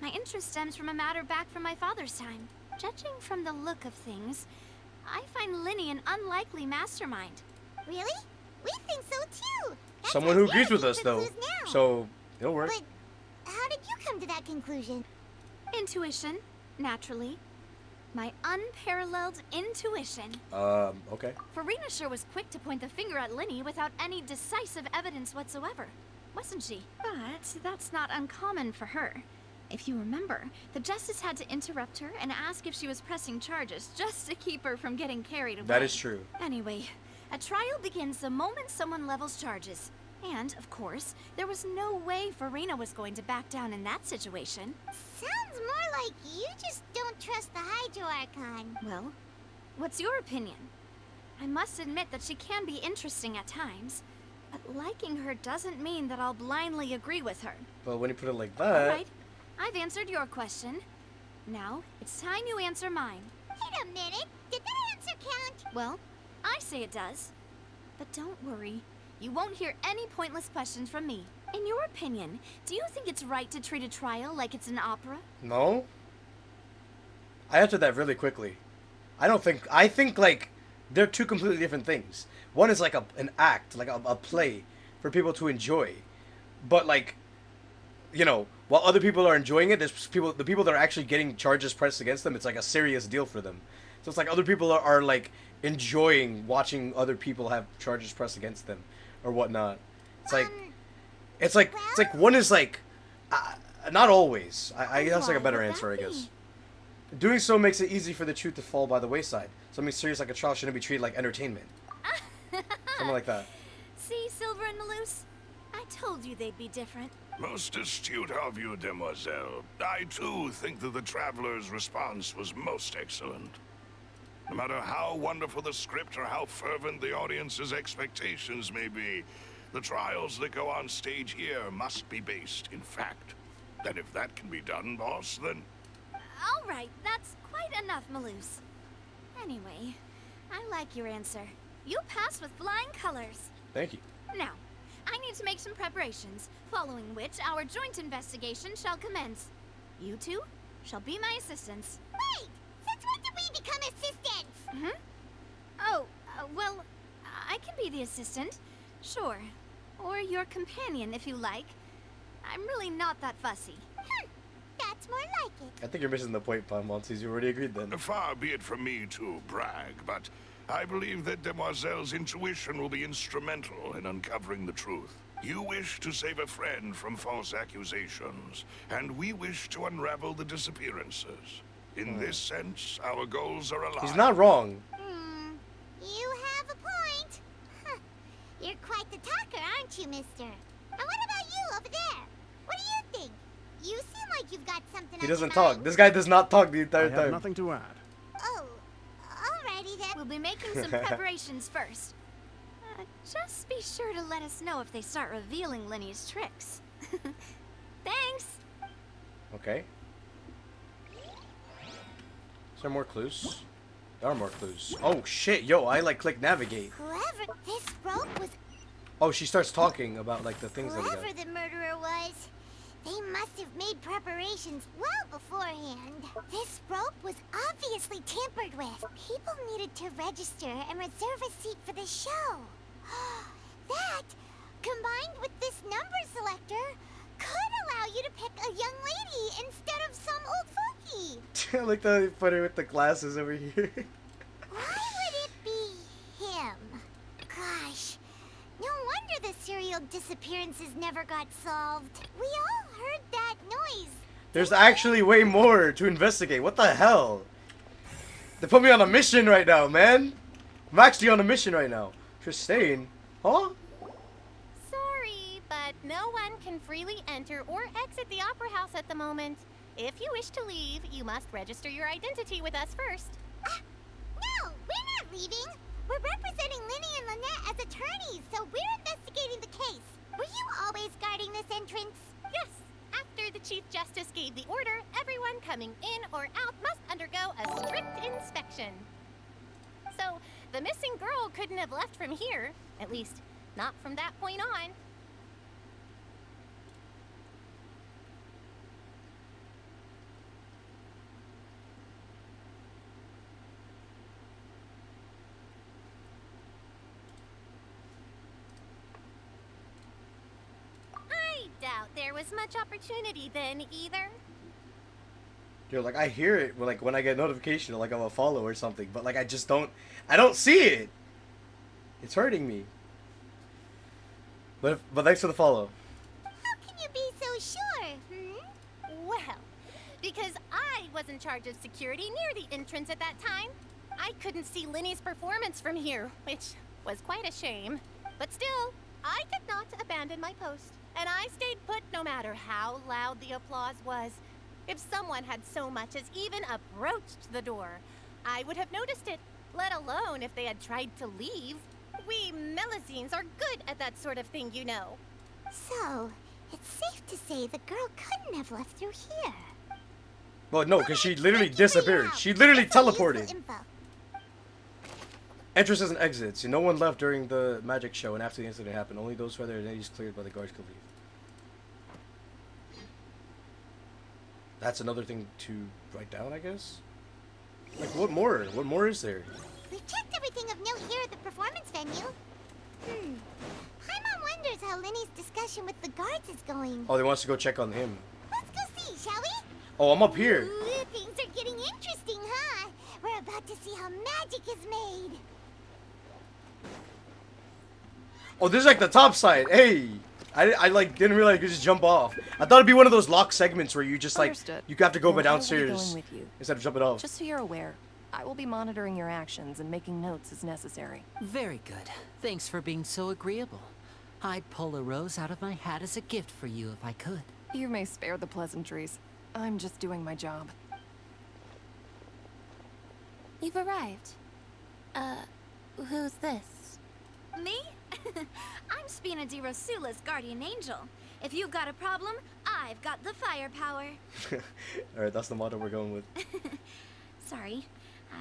My interest stems from a matter back from my father's time. Judging from the look of things, I find Linny an unlikely mastermind. Really? We think so too. That's Someone why who we're agrees with looking us, for though. clues now. So it'll work. But how did you come to that conclusion? Intuition, naturally. My unparalleled intuition. Okay. Farina sure was quick to point the finger at Linny without any decisive evidence whatsoever, wasn't she? But that's not uncommon for her. If you remember, the justice had to interrupt her and ask if she was pressing charges just to keep her from getting carried away. That is true. Anyway, a trial begins the moment someone levels charges. And, of course, there was no way Farina was going to back down in that situation. Sounds more like you just don't trust the Hydro Archon. Well, what's your opinion? I must admit that she can be interesting at times, but liking her doesn't mean that I'll blindly agree with her. But when you put it like that... All right, I've answered your question. Now, it's time you answer mine. Wait a minute, did that answer count? Well, I say it does. But don't worry, you won't hear any pointless questions from me. In your opinion, do you think it's right to treat a trial like it's an opera? No. I answered that really quickly. I think like they're two completely different things. One is like an act, like a play for people to enjoy. But like, you know, while other people are enjoying it, the people that are actually getting charges pressed against them, it's like a serious deal for them. So it's like other people are like enjoying watching other people have charges pressed against them or whatnot. It's like one is like not always. I guess like a better answer, I guess. Doing so makes it easy for the truth to fall by the wayside. Something serious like a trial shouldn't be treated like entertainment. Something like that. See, Silver and Malus? I told you they'd be different. Most astute of you, Demoiselle. I, too, think that the Traveler's response was most excellent. No matter how wonderful the script or how fervent the audience's expectations may be, the trials that go on stage here must be based in fact. And if that can be done, boss, then... All right, that's quite enough, Malus. Anyway, I like your answer. You passed with flying colors. Thank you. Now, I need to make some preparations, following which our joint investigation shall commence. You two shall be my assistants. Wait! Since when did we become assistants? Hmm? Oh, well, I can be the assistant. Sure. Or your companion, if you like. I'm really not that fussy. That's more like it. I think you're missing the point, Montes. You already agreed then. Far be it from me to brag, but I believe that Demoiselle's intuition will be instrumental in uncovering the truth. You wish to save a friend from false accusations, and we wish to unravel the disappearances. In this sense, our goals are aligned. He's not wrong. You have a point. Huh. You're quite the talker, aren't you, mister? And what about you over there? What do you think? You seem like you've got something He on doesn't your talk. mind. This guy does not talk the entire I time. have nothing to add. Oh, alrighty then. We'll be making some preparations first. Just be sure to let us know if they start revealing Linny's tricks. Thanks. Okay. Is there more clues? There are more clues. Oh shit, yo, I like click navigate. Whoever this rope was, Oh, she starts talking about like the things that we whoever got. the murderer was, they must have made preparations well beforehand. This rope was obviously tampered with. People needed to register and reserve a seat for the show. That, combined with this number selector, could allow you to pick a young lady instead of some old fogey. I like the funny with the glasses over here. Why would it be him? Gosh, no wonder the serial disappearances never got solved. We all heard that noise. There's actually way more to investigate. What the hell? They put me on a mission right now, man. I'm actually on a mission right now. Tristain? Huh? Sorry, but no one can freely enter or exit the Opera House at the moment. If you wish to leave, you must register your identity with us first. No, we're not leaving. We're representing Linny and Lynette as attorneys, so we're investigating the case. Were you always guarding this entrance? Yes. After the Chief Justice gave the order, everyone coming in or out must undergo a strict inspection. So, the missing girl couldn't have left from here. At least, not from that point on. I doubt there was much opportunity then, either. Yo, like I hear it when, like when I get a notification like I'm a follow or something, but like I don't see it. It's hurting me. But thanks for the follow. How can you be so sure? Well, because I was in charge of security near the entrance at that time. I couldn't see Linny's performance from here, which was quite a shame. But still, I did not abandon my post, and I stayed put no matter how loud the applause was. If someone had so much as even approached the door, I would have noticed it, let alone if they had tried to leave. We Melusines are good at that sort of thing, you know. So, it's safe to say the girl couldn't have left through here. Well, no, because she literally disappeared. She literally teleported. Entrances and exits. No one left during the magic show and after the incident happened. Only those who had their identities cleared by the guards could leave. That's another thing to write down, I guess? Like, what more? What more is there? We've checked everything of note here at the performance venue. Paimon wonders how Linny's discussion with the guards is going. Oh, they want us to go check on him. Let's go see, shall we? Oh, I'm up here. Ooh, things are getting interesting, huh? We're about to see how magic is made. Oh, this is like the top side. Hey, I like didn't realize you could just jump off. I thought it'd be one of those lock segments where you just like Understood. you have to go Well, by I will be downstairs going with you. instead of jumping off. Just so you're aware, I will be monitoring your actions and making notes as necessary. Very good. Thanks for being so agreeable. I'd pull a rose out of my hat as a gift for you if I could. You may spare the pleasantries. I'm just doing my job. You've arrived. Who's this? Me? I'm Spina di Rosula's guardian angel. If you've got a problem, I've got the firepower. Alright, that's the motto we're going with. Sorry,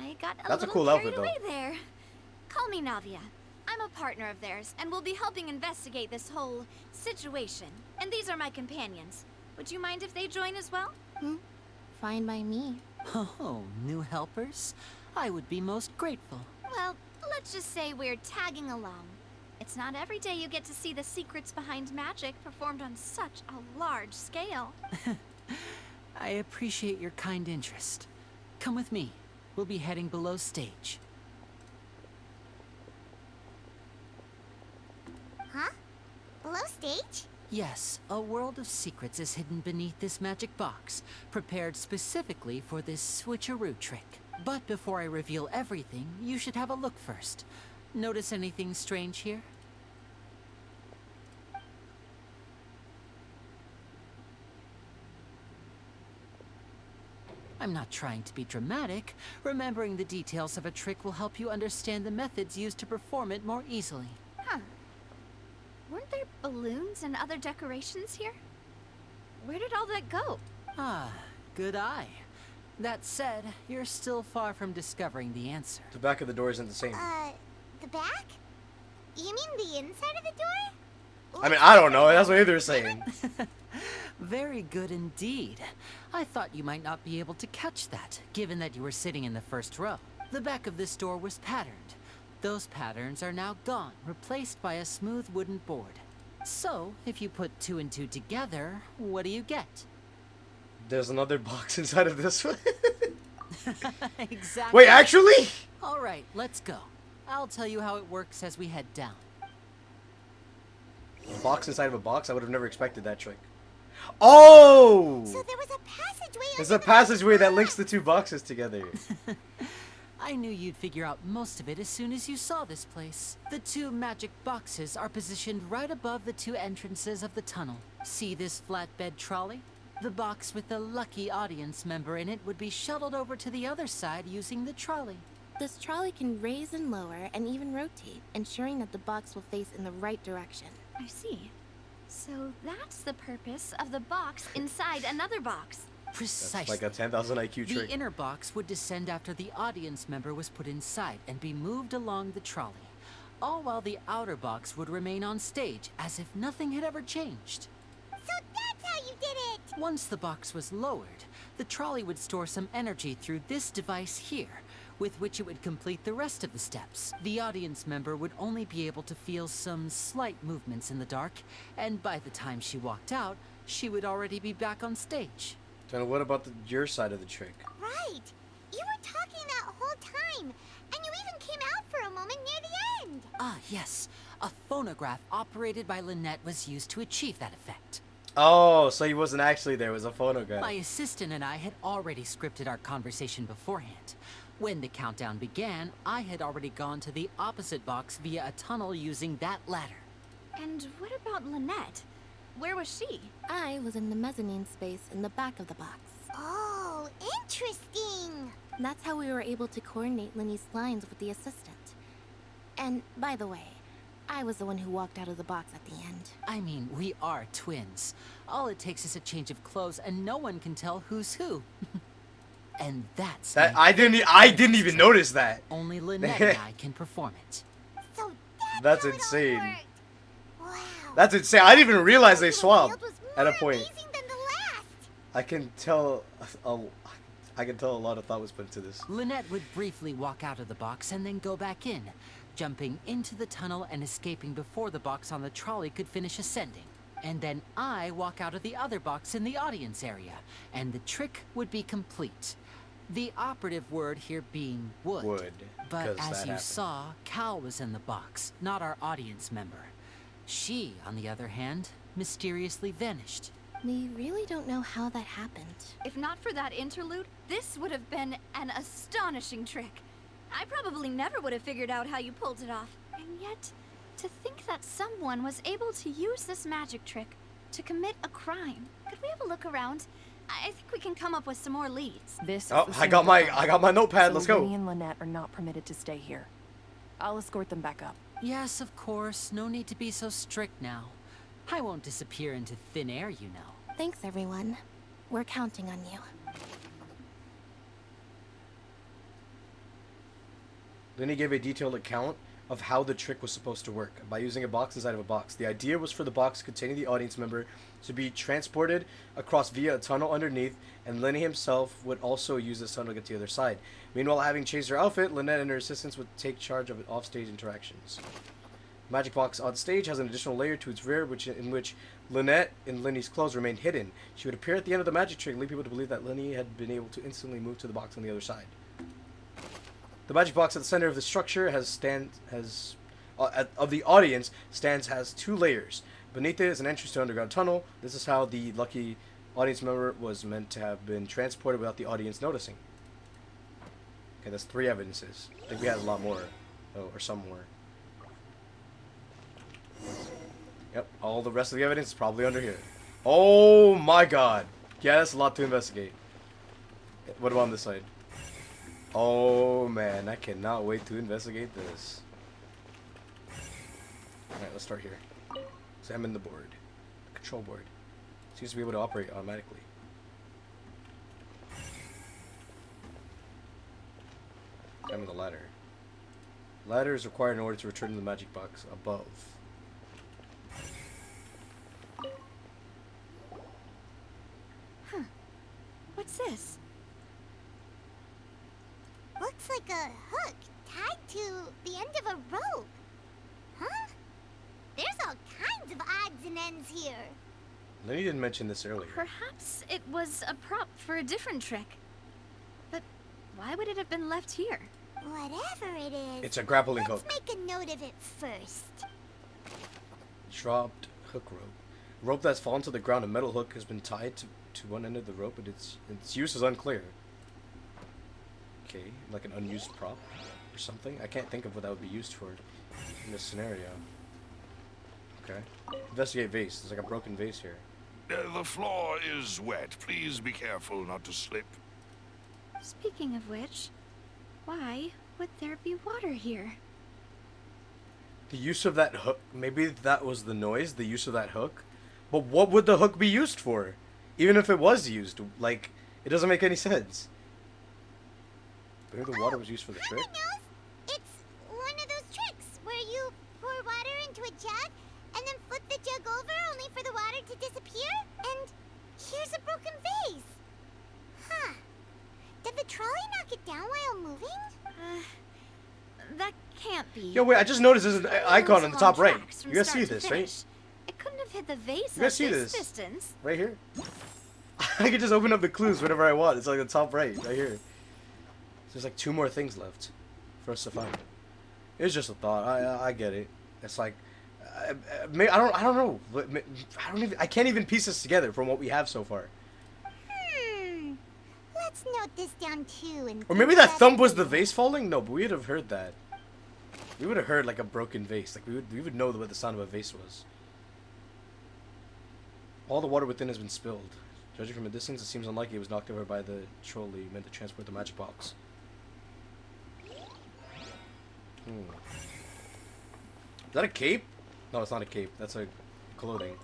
I got That's a little cool carried outfit, though. away there. Call me Navia. I'm a partner of theirs, and we'll be helping investigate this whole situation. And these are my companions. Would you mind if they join as well? Fine by me. Oh, new helpers? I would be most grateful. Well, let's just say we're tagging along. It's not every day you get to see the secrets behind magic performed on such a large scale. I appreciate your kind interest. Come with me. We'll be heading below stage. Huh? Below stage? Yes, a world of secrets is hidden beneath this magic box, prepared specifically for this switcheroo trick. But before I reveal everything, you should have a look first. Notice anything strange here? I'm not trying to be dramatic. Remembering the details of a trick will help you understand the methods used to perform it more easily. Huh. Weren't there balloons and other decorations here? Where did all that go? Ah, good eye. That said, you're still far from discovering the answer. The back of the door isn't the same. The back? You mean the inside of the door? I mean, I don't know. That's what they're saying. Very good indeed. I thought you might not be able to catch that, given that you were sitting in the first row. The back of this door was patterned. Those patterns are now gone, replaced by a smooth wooden board. So, if you put 2 and 2 together, what do you get? There's another box inside of this one. Exactly. Wait, actually? All right, let's go. I'll tell you how it works as we head down. A box inside of a box? I would have never expected that trick. Oh! So there was a passageway. There's a passageway that links the 2 boxes together. I knew you'd figure out most of it as soon as you saw this place. The 2 magic boxes are positioned right above the 2 entrances of the tunnel. See this flatbed trolley? The box with the lucky audience member in it would be shuttled over to the other side using the trolley. This trolley can raise and lower and even rotate, ensuring that the box will face in the right direction. I see. So that's the purpose of the box inside another box. Precisely. That's like a 10,000 IQ trick. The inner box would descend after the audience member was put inside and be moved along the trolley, all while the outer box would remain on stage as if nothing had ever changed. So that's how you did it! Once the box was lowered, the trolley would store some energy through this device here, with which it would complete the rest of the steps. The audience member would only be able to feel some slight movements in the dark, and by the time she walked out, she would already be back on stage. Then what about your side of the trick? Right! You were talking that whole time, and you even came out for a moment near the end! Ah, yes. A phonograph operated by Lynette was used to achieve that effect. Oh, so he wasn't actually there. It was a phonograph. My assistant and I had already scripted our conversation beforehand. When the countdown began, I had already gone to the opposite box via a tunnel using that ladder. And what about Lynette? Where was she? I was in the mezzanine space in the back of the box. Oh, interesting! That's how we were able to coordinate Linny's lines with the assistant. And, by the way, I was the one who walked out of the box at the end. I mean, we are twins. All it takes is a change of clothes and no one can tell who's who. And that's that I didn't even notice that. Only Lynette and I can perform it. So that's insane. Wow. That's insane. I didn't even realize they swapped at a point. I can tell a lot of thought was put into this. Lynette would briefly walk out of the box and then go back in, jumping into the tunnel and escaping before the box on the trolley could finish ascending. And then I walk out of the other box in the audience area, and the trick would be complete. The operative word here being would. But as you saw, Cal was in the box, not our audience member. She, on the other hand, mysteriously vanished. We really don't know how that happened. If not for that interlude, this would have been an astonishing trick. I probably never would have figured out how you pulled it off. And yet, to think that someone was able to use this magic trick to commit a crime. Could we have a look around? I think we can come up with some more leads. This is I got my notepad. Let's go. Lenny and Lynette are not permitted to stay here. I'll escort them back up. Yes, of course. No need to be so strict now. I won't disappear into thin air, you know. Thanks, everyone. We're counting on you. Lenny gave a detailed account of how the trick was supposed to work by using a box inside of a box. The idea was for the box containing the audience member to be transported across via a tunnel underneath, and Lenny himself would also use this tunnel to get to the other side. Meanwhile, having changed her outfit, Lynette and her assistants would take charge of offstage interactions. The magic box on stage has an additional layer to its rear, in which Lynette in Lenny's clothes remained hidden. She would appear at the end of the magic trick and lead people to believe that Lenny had been able to instantly move to the box on the other side. The magic box at the center of the structure has two layers. Beneath it is an entrance to an underground tunnel. This is how the lucky audience member was meant to have been transported without the audience noticing. Okay, that's 3 evidences. I think we had a lot more, or some more. Yep, all the rest of the evidence is probably under here. Oh my god. Yeah, that's a lot to investigate. What about on this side? Oh man, I cannot wait to investigate this. Alright, let's start here. Examine the board. The control board. Seems to be able to operate automatically. Examine the ladder. Ladder is required in order to return to the magic box above. Huh. What's this? Looks like a hook tied to the end of a rope. Huh? There's all kinds of odds and ends here. Lenny didn't mention this earlier. Perhaps it was a prop for a different trick. But why would it have been left here? Whatever it is, It's a grappling let's hook. make a note of it first. Dropped hook rope. Rope that's fallen to the ground. A metal hook has been tied to one end of the rope, but its use is unclear. Okay, like an unused prop or something. I can't think of what that would be used for in this scenario. Okay. Investigate vase. There's like a broken vase here. The floor is wet. Please be careful not to slip. Speaking of which, why would there be water here? The use of that hook. Maybe that was the noise, the use of that hook. But what would the hook be used for? Even if it was used, like, it doesn't make any sense. Maybe the water was used for the trick? It's one of those tricks where you pour water into a jug and then flip the jug over only for the water to disappear. And here's a broken vase. Huh. Did the trolley knock it down while moving? That can't be. Yo, wait, I just noticed there's an icon on the top right. From You guys start see to this, finish. right? It couldn't have hit the vase You guys at see this this? distance. Right here. I can just open up the clues whenever I want. It's like the top right here. There's like 2 more things left for us to find. It's just a thought. I get it. It's like I don't know. I can't even piece this together from what we have so far. Let's note this down too. And Or maybe that thump was the vase falling? No, but we would have heard that. We would have heard like a broken vase. Like we would know what the sound of a vase was. All the water within has been spilled. Judging from a distance, it seems unlikely it was knocked over by the trolley meant to transport the magic box. Is that a cape? No, it's not a cape. That's a clothing.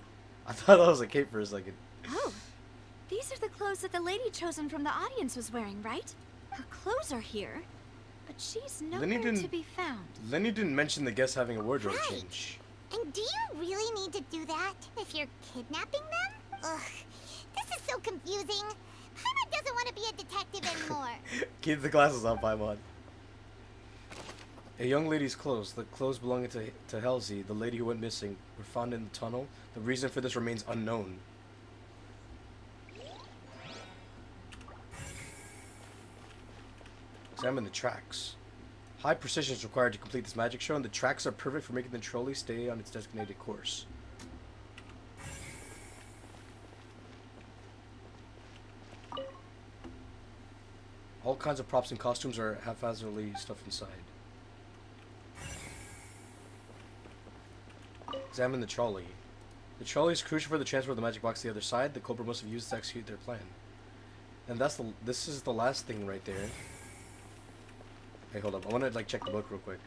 I thought that was a cape for a second. Oh, these are the clothes that the lady chosen from the audience was wearing, right? Her clothes are here, but she's nowhere to be found. Lenny didn't mention the guests having a wardrobe change. And do you really need to do that if you're kidnapping them? Ugh, this is so confusing. Paimon doesn't want to be a detective anymore. Keep the glasses on, Paimon. A young lady's clothes, the clothes belonging to Halsey, the lady who went missing, were found in the tunnel. The reason for this remains unknown. Examine the tracks. High precision is required to complete this magic show, and the tracks are perfect for making the trolley stay on its designated course. All kinds of props and costumes are haphazardly stuffed inside. Examine the trolley. The trolley is crucial for the transfer of the magic box to the other side. The culprit must have used it to execute their plan. And this is the last thing right there. Hey, hold up. I want to like check the book real quick.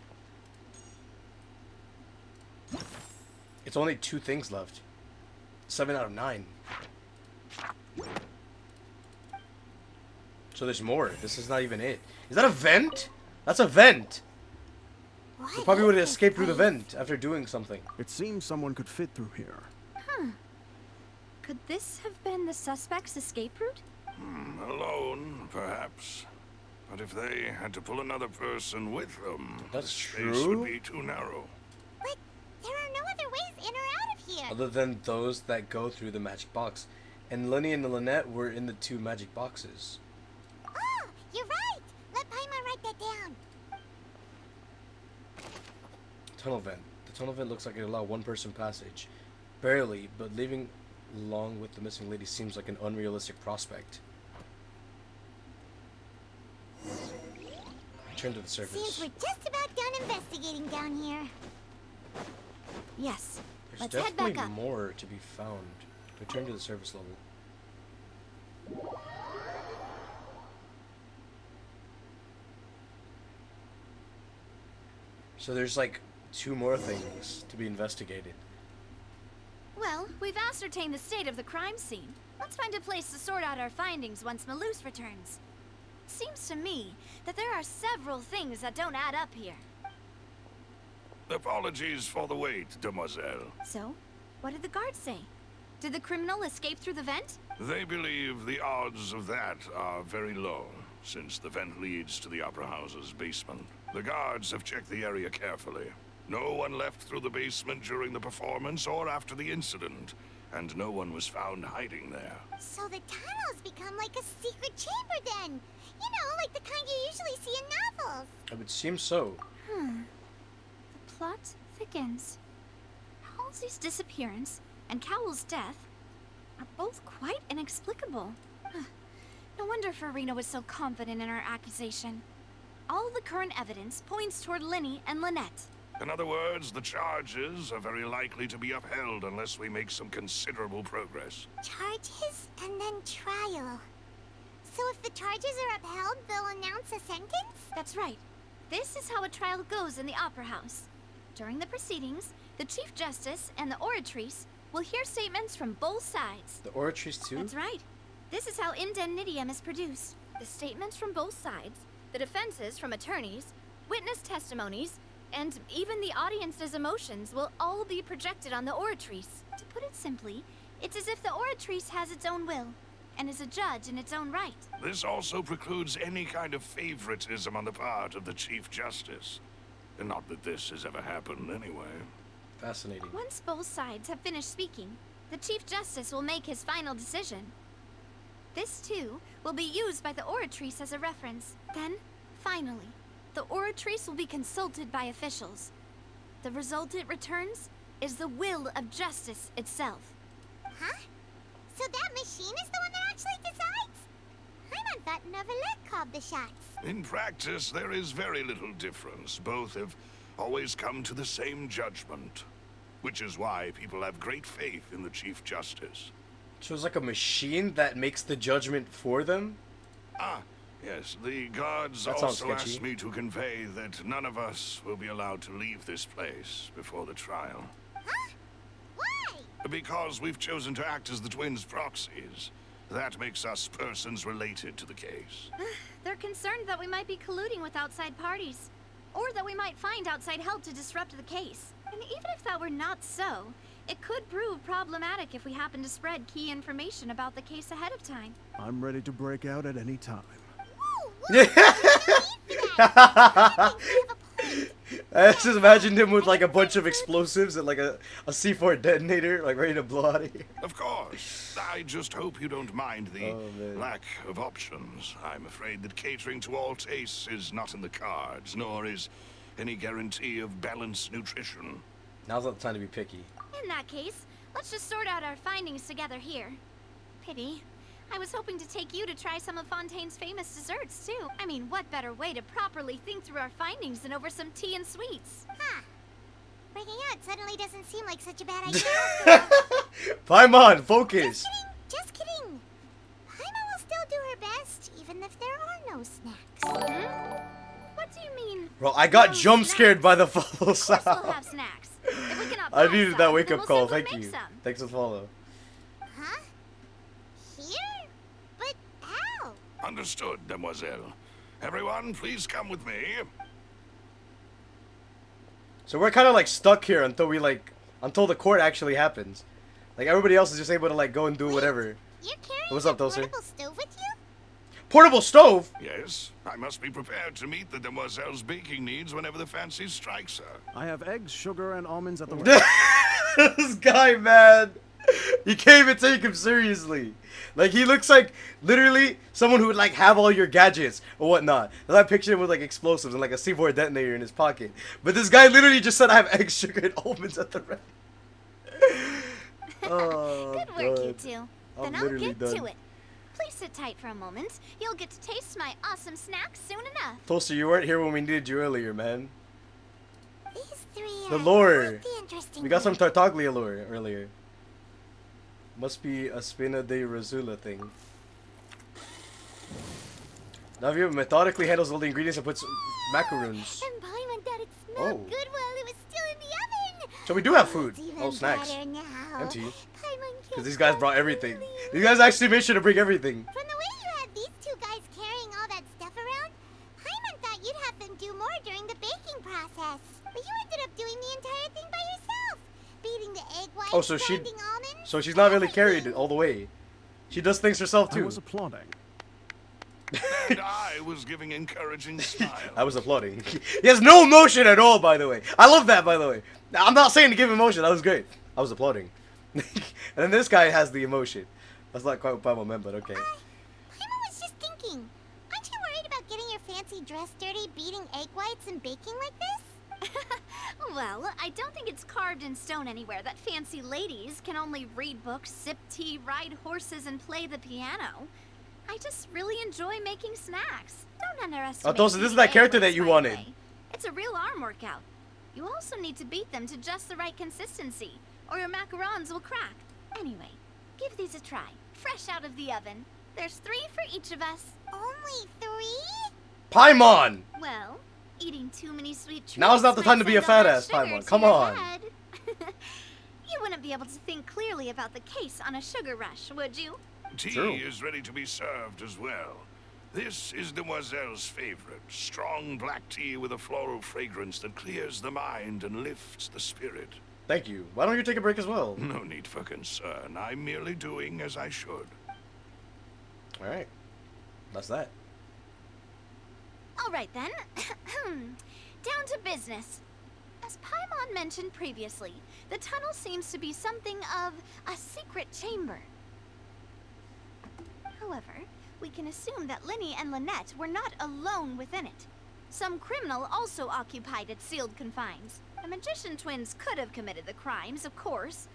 It's only 2 things left. 7 out of 9. So there's more. This is not even it. Is that a vent? That's a vent. They probably would have escaped through the vent after doing something. It seems someone could fit through here. Huh. Could this have been the suspect's escape route? Alone, perhaps. But if they had to pull another person with them, That's the space true. would be too narrow. But there are no other ways in or out of here. Other than those that go through the magic box. And Lenny and Lynette were in the 2 magic boxes. Oh, you're right. Let Paimon write that down. Tunnel vent. The tunnel vent looks like it allowed 1-person passage. Barely, but leaving along with the missing lady seems like an unrealistic prospect. Return to the surface. Seems we're just about done investigating down here. Yes. There's Let's head definitely back up. more to be found. Return to the surface level. So there's like 2 more things to be investigated. Well, we've ascertained the state of the crime scene. Let's find a place to sort out our findings once Malus returns. It seems to me that there are several things that don't add up here. Apologies for the wait, demoiselle. So, what did the guards say? Did the criminal escape through the vent? They believe the odds of that are very low, since the vent leads to the Opera House's basement. The guards have checked the area carefully. No one left through the basement during the performance or after the incident, and no one was found hiding there. So the tunnels become like a secret chamber then. You know, like the kind you usually see in novels. It would seem so. The plot thickens. Halsey's disappearance and Cowell's death are both quite inexplicable. No wonder Farina was so confident in her accusation. All the current evidence points toward Linny and Lynette. In other words, the charges are very likely to be upheld unless we make some considerable progress. Charges and then trial. So if the charges are upheld, they'll announce a sentence? That's right. This is how a trial goes in the Opera House. During the proceedings, the Chief Justice and the Oratrice will hear statements from both sides. The Oratrice too? That's right. This is how indemnitium is produced. The statements from both sides, the defenses from attorneys, witness testimonies, and even the audience's emotions will all be projected on the Oratrice. To put it simply, it's as if the Oratrice has its own will, and is a judge in its own right. This also precludes any kind of favoritism on the part of the Chief Justice. And not that this has ever happened anyway. Fascinating. Once both sides have finished speaking, the Chief Justice will make his final decision. This, too, will be used by the Oratrice as a reference. Then, finally, the Oratrice will be consulted by officials. The result it returns is the will of justice itself. Huh? So that machine is the one that actually decides? I thought Neuvillette called the shots. In practice, there is very little difference. Both have always come to the same judgment, which is why people have great faith in the Chief Justice. So it's like a machine that makes the judgment for them? Ah, yes. The guards That sounds also sketchy. asked me to convey that none of us will be allowed to leave this place before the trial. Huh? Why? Because we've chosen to act as the twins' proxies. That makes us persons related to the case. They're concerned that we might be colluding with outside parties, or that we might find outside help to disrupt the case. And even if that were not so, it could prove problematic if we happen to spread key information about the case ahead of time. I'm ready to break out at any time. I just imagined him with like a bunch of explosives and like a C4 detonator, like ready to blow out of here. Of course. I just hope you don't mind the man. lack of options. I'm afraid that catering to all tastes is not in the cards, nor is any guarantee of balanced nutrition. Now's not the time to be picky. In that case, let's just sort out our findings together here. Pity. I was hoping to take you to try some of Fontaine's famous desserts, too. I mean, what better way to properly think through our findings than over some tea and sweets? Huh. Breaking out suddenly doesn't seem like such a bad idea. Paimon, focus! Just kidding. Paimon will still do her best, even if there are no snacks. What do you mean? Bro, I got jump scared by the follow We'll sound. have snacks. If we cannot I buy needed some, that wake then up we'll call, simply thank make you. some. Thanks for the follow. Huh? Here? But how? Understood, demoiselle. Everyone, please come with me. So we're kind of like stuck here until until the court actually happens. Like everybody else is just able to like go and do whatever. You're carrying What's up, a Doser? portable stove with you? Portable stove? Yes, I must be prepared to meet the demoiselle's baking needs whenever the fancy strikes her. I have eggs, sugar, and almonds at the ready. This guy, man. You can't even take him seriously. Like, he looks like, literally, someone who would, like, have all your gadgets or whatnot. And I picture him with, like, explosives and, like, a C4 detonator in his pocket. But this guy literally just said, I have eggs, sugar, and almonds at the ready. Oh, Good work, you God. two. I'm Then I'll literally get done. to it. Please sit tight for a moment. You'll get to taste my awesome snacks soon enough. Toaster, you weren't here when we needed you earlier, man. These three The are lore. quite the interesting We got some group. Tartaglia lore earlier. Must be a Spina de Rosula thing. Navia methodically handles all the ingredients and puts macaroons. And Paimon thought it smelled Oh. good while it was still in the oven. So we do have food. It's even Oh, snacks. better now. And tea. Paimon Because these guys brought everything. These guys actually made sure to bring everything. From the way you had these two guys carrying all that stuff around, Paimon thought you'd have them do more during the baking process. But you ended up doing the entire thing by yourself. Beating the egg whites, Oh, so she's not really carried all the way. She does things herself too. I was applauding. And I was giving encouraging smiles. I was applauding. He has no emotion at all, by the way. I love that, by the way. I'm not saying to give emotion. That was great. I was applauding. And then this guy has the emotion. That's not quite what Paimon meant, but okay. Paimon was just thinking. Aren't you worried about getting your fancy dress dirty, beating egg whites and baking like this? Well, I don't think it's carved in stone anywhere that fancy ladies can only read books, sip tea, ride horses, and play the piano. I just really enjoy making snacks. Don't underestimate. Oh, so this is that character that you wanted. It's a real arm workout. You also need to beat them to just the right consistency, or your macarons will crack. Anyway, give these a try. Fresh out of the oven. There's 3 for each of us. Only 3? Paimon! Well, eating too many sweet treats. Now's not the time to be a fat ass, sugar Paimon. to Come your on. head. You wouldn't be able to think clearly about the case on a sugar rush, would you? Tea is ready to be served as well. This is Demoiselle's favorite. Strong black tea with a floral fragrance that clears the mind and lifts the spirit. Thank you. Why don't you take a break as well? No need for concern. I'm merely doing as I should. Alright. That's that. All right then. Down to business. As Paimon mentioned previously, the tunnel seems to be something of a secret chamber. However, we can assume that Linny and Lynette were not alone within it. Some criminal also occupied its sealed confines. The magician twins could have committed the crimes, of course,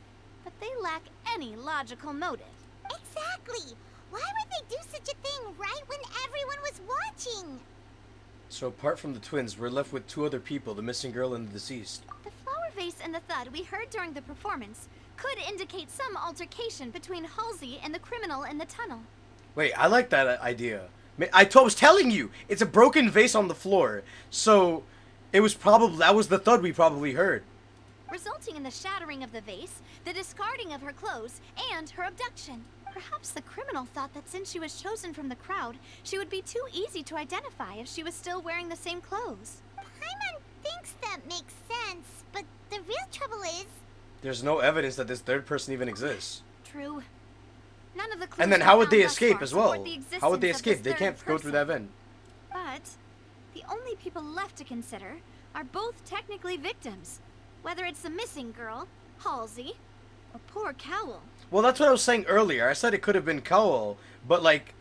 but they lack any logical motive. Exactly! Why would they do such a thing right when everyone was watching? So apart from the twins, we're left with 2 other people, the missing girl and the deceased. The flower vase and the thud we heard during the performance could indicate some altercation between Halsey and the criminal in the tunnel. Wait, I like that idea. I was telling you, it's a broken vase on the floor. So, it was probably, that was the thud we probably heard. Resulting in the shattering of the vase, the discarding of her clothes, and her abduction. Perhaps the criminal thought that since she was chosen from the crowd, she would be too easy to identify if she was still wearing the same clothes. Paimon thinks that makes sense, but the real trouble is... There's no evidence that this third person even exists. True. None of the clues And then how would they thus escape far as well? support the How would they existence escape? of They this can't third go through that person. vent. But the only people left to consider are both technically victims. Whether it's the missing girl, Halsey, or poor Cowell. Well, that's what I was saying earlier. I said it could have been Cowell, but like,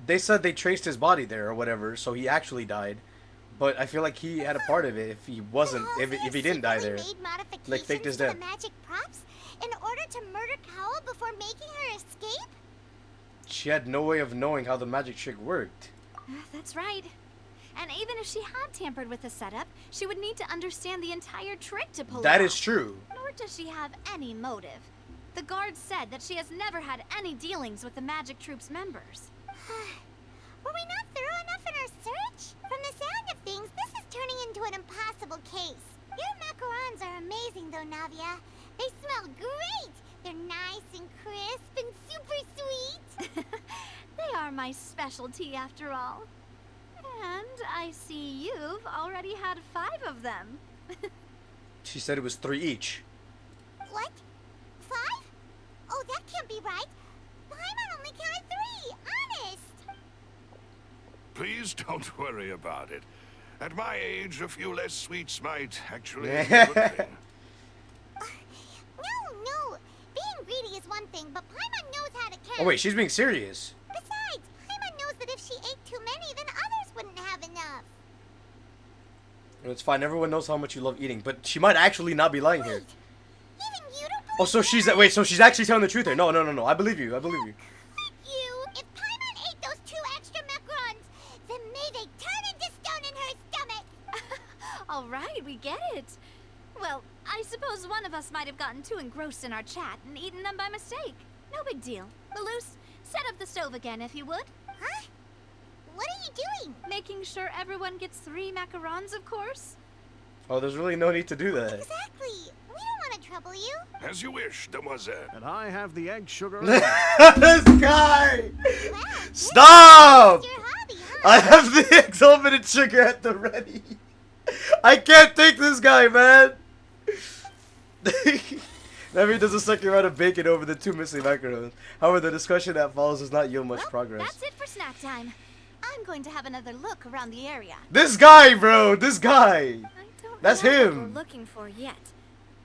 they said they traced his body there or whatever, so he actually died. But I feel like he had a part of it if he wasn't, if he didn't die there. Like, faked his to the death. magic props in order to murder Cowell before making her escape? She had no way of knowing how the magic trick worked. That's right. And even if she had tampered with the setup, she would need to understand the entire trick to pull it off. That is true. Nor does she have any motive. The guard said that she has never had any dealings with the magic troop's members. Were we not thorough enough in our search? From the sound of things, this is turning into an impossible case. Your macarons are amazing though, Navia. They smell great! They're nice and crisp and super sweet! They are my specialty after all. And I see you've already had 5 of them. She said it was 3 each. What? 5? Oh, that can't be right. Paimon only counted 3, honest! Please don't worry about it. At my age, a few less sweets might actually be a good thing. No. Being greedy is one thing, but Paimon knows how to count. Oh wait, she's being serious. Besides, Paimon knows that if she ate too many, then others wouldn't have enough. It's fine, everyone knows how much you love eating, but she might actually not be lying here. Even you don't believe Oh, so she's, wait, so she's actually telling the truth here. No, I believe you, I believe you. you. If Paimon ate those 2 extra macarons, then may they turn into stone in her stomach. All right, we get it. Well, I suppose one of us might have gotten too engrossed in our chat and eaten them by mistake. No big deal. Malus, set up the stove again if you would. Huh? What are you doing? Making sure everyone gets 3 macarons, of course. Oh, there's really no need to do that. Exactly. We don't want to trouble you. As you wish, demoiselle. And I have the egg sugar. This guy! Stop! I have the exorbitant sugar at the ready. I can't take this guy, man. That means there's a second round of bacon over the 2 missing macarons. However, the discussion that follows does not yield much progress. That's it for snack time. I'm going to have another look around the area. This guy, bro! This guy! That's Know what him! we're looking for yet,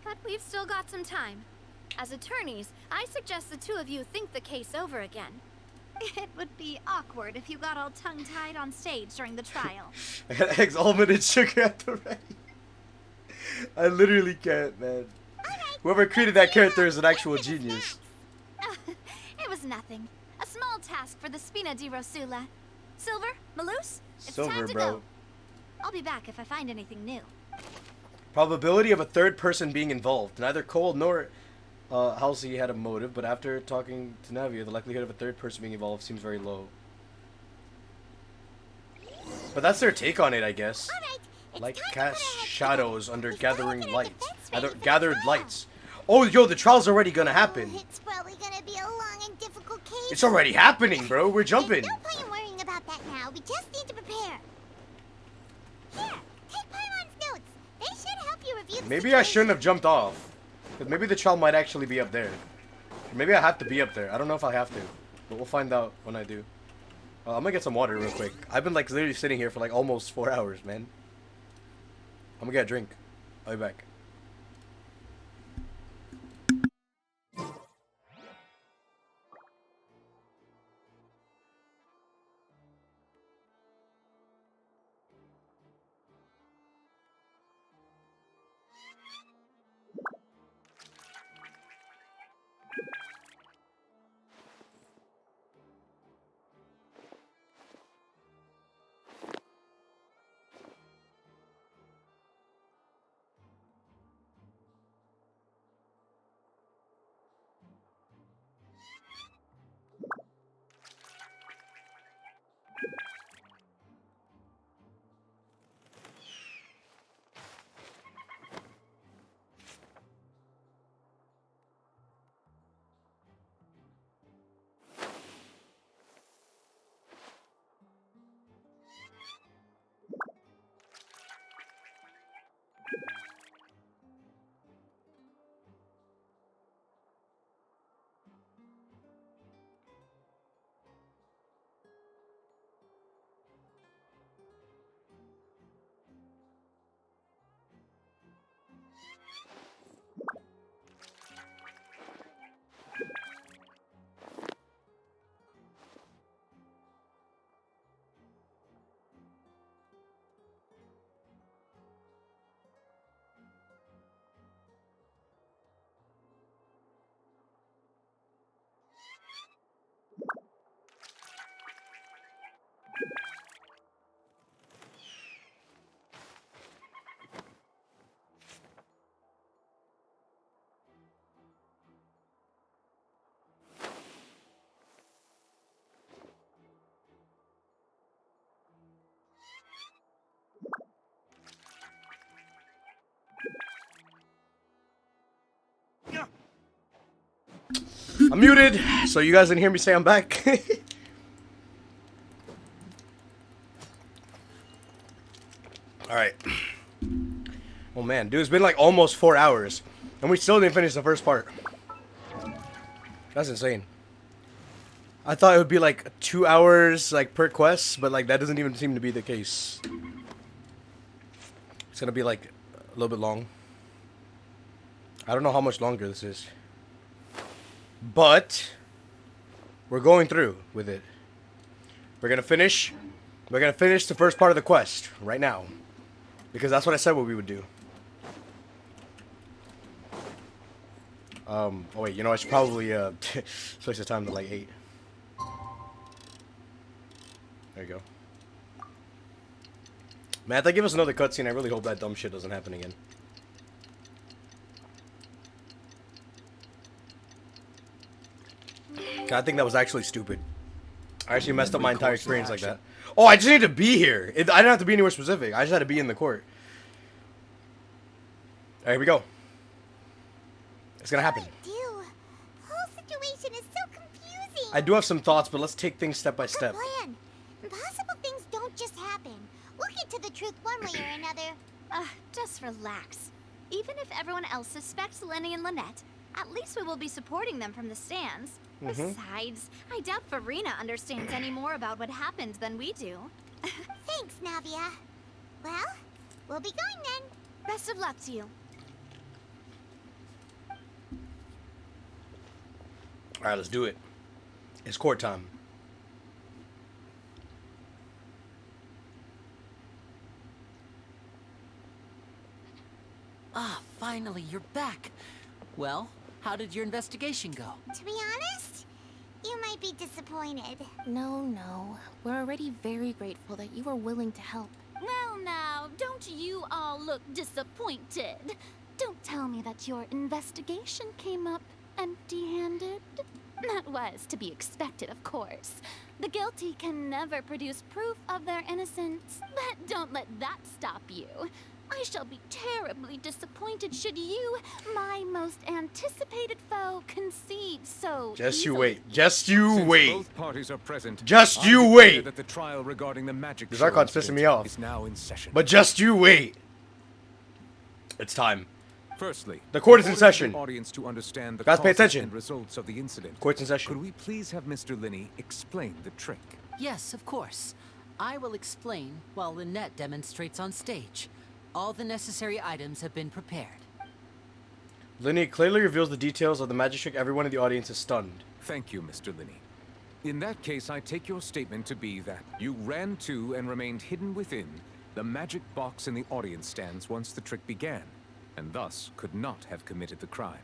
but we've still got some time. As attorneys, I suggest the two of you think the case over again. It would be awkward if you got all tongue-tied on stage during the trial. I got exorbitant sugar at the ready. I literally can't, man. Whoever created that character is an actual genius. It was nothing. A small task for the Spina di Rosula. Silver, Malus, it's Silver, time to bro. go. I'll be back if I find anything new. Probability of a third person being involved. Neither Cole nor Halsey had a motive, but after talking to Navia, the likelihood of a third person being involved seems very low. But that's their take on it, I guess. Like cast shadows under gathering lights. Gathered lights. Oh, yo, the trial's already gonna happen. It's probably gonna be a long and difficult case. It's already happening, bro. We're jumping. There's no point in worrying about that now. We just need to prepare. Here, take Paimon's notes. They should help you review the Maybe I shouldn't have jumped off. Because maybe the trial might actually be up there. Or maybe I have to be up there. I don't know if I have to. But we'll find out when I do. I'm gonna get some water real quick. I've been like literally sitting here for like almost 4 hours, man. I'm gonna get a drink. I'll be back. I'm muted, so you guys didn't hear me say I'm back. Alright. Oh man, dude, it's been like almost 4 hours, and we still didn't finish the first part. That's insane. I thought it would be like 2 hours like per quest, but like that doesn't even seem to be the case. It's gonna be like a little bit long. I don't know how much longer this is. But we're going through with it. We're gonna finish the first part of the quest right now. Because that's what I said what we would do. Oh wait, you know I should probably switch the time to like 8. There you go. Man, if they give us another cutscene, I really hope that dumb shit doesn't happen again. I think that was actually stupid. I actually messed up my entire experience like that. Oh, I just need to be here. I didn't have to be anywhere specific. I just had to be in the court. Alright, here we go. It's gonna happen. Do. The whole situation is so confusing. I do have some thoughts, but let's take things step by step. Good plan. Impossible things don't just happen. We'll get to the truth one way or another. Just relax. Even if everyone else suspects Lenny and Lynette, at least we will be supporting them from the stands. Besides, I doubt Farina understands any more about what happened than we do. Thanks, Navia. Well, we'll be going then. Best of luck to you. Alright, let's do it. It's court time. Ah, finally, you're back. Well, how did your investigation go? To be honest, you might be disappointed. No. We're already very grateful that you were willing to help. Well now, don't you all look disappointed? Don't tell me that your investigation came up empty-handed. That was to be expected, of course. The guilty can never produce proof of their innocence. But don't let that stop you. I shall be terribly disappointed should you, my most anticipated foe, concede so Just you easily. wait. Just you Since wait. both parties are present, Just I you declare wait. That the trial regarding the magic This show Archon's pissing incident me off. is now in session. But just you wait. It's time. Firstly, The court is in order session. the audience to understand the Guys, pay causes attention. and results of the incident. Court's in session. Could we please have Mr. Linney explain the trick? Yes, of course. I will explain while Lynette demonstrates on stage. All the necessary items have been prepared. Linney clearly reveals the details of the magic trick. Everyone in the audience is stunned. Thank you, Mr. Linney. In that case, I take your statement to be that you ran to and remained hidden within the magic box in the audience stands once the trick began, and thus could not have committed the crime.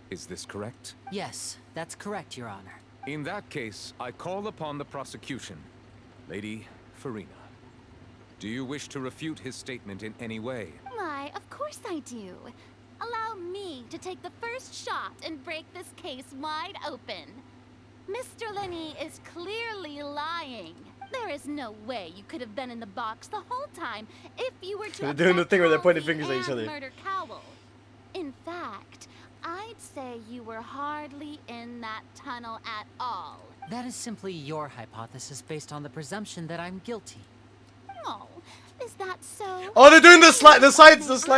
Is this correct? Yes, that's correct, Your Honor. In that case, I call upon the prosecution. Lady Farina, do you wish to refute his statement in any way? Why, of course I do. Allow me to take the first shot and break this case wide open. Mr. Linney is clearly lying. There is no way you could have been in the box the whole time if you were to They're doing the abduct thing where they're pointing Halsey fingers at each and other. murder Cowell. In fact, I'd say you were hardly in that tunnel at all. That is simply your hypothesis based on the presumption that I'm guilty. Oh, is that so? Oh, they're doing the slide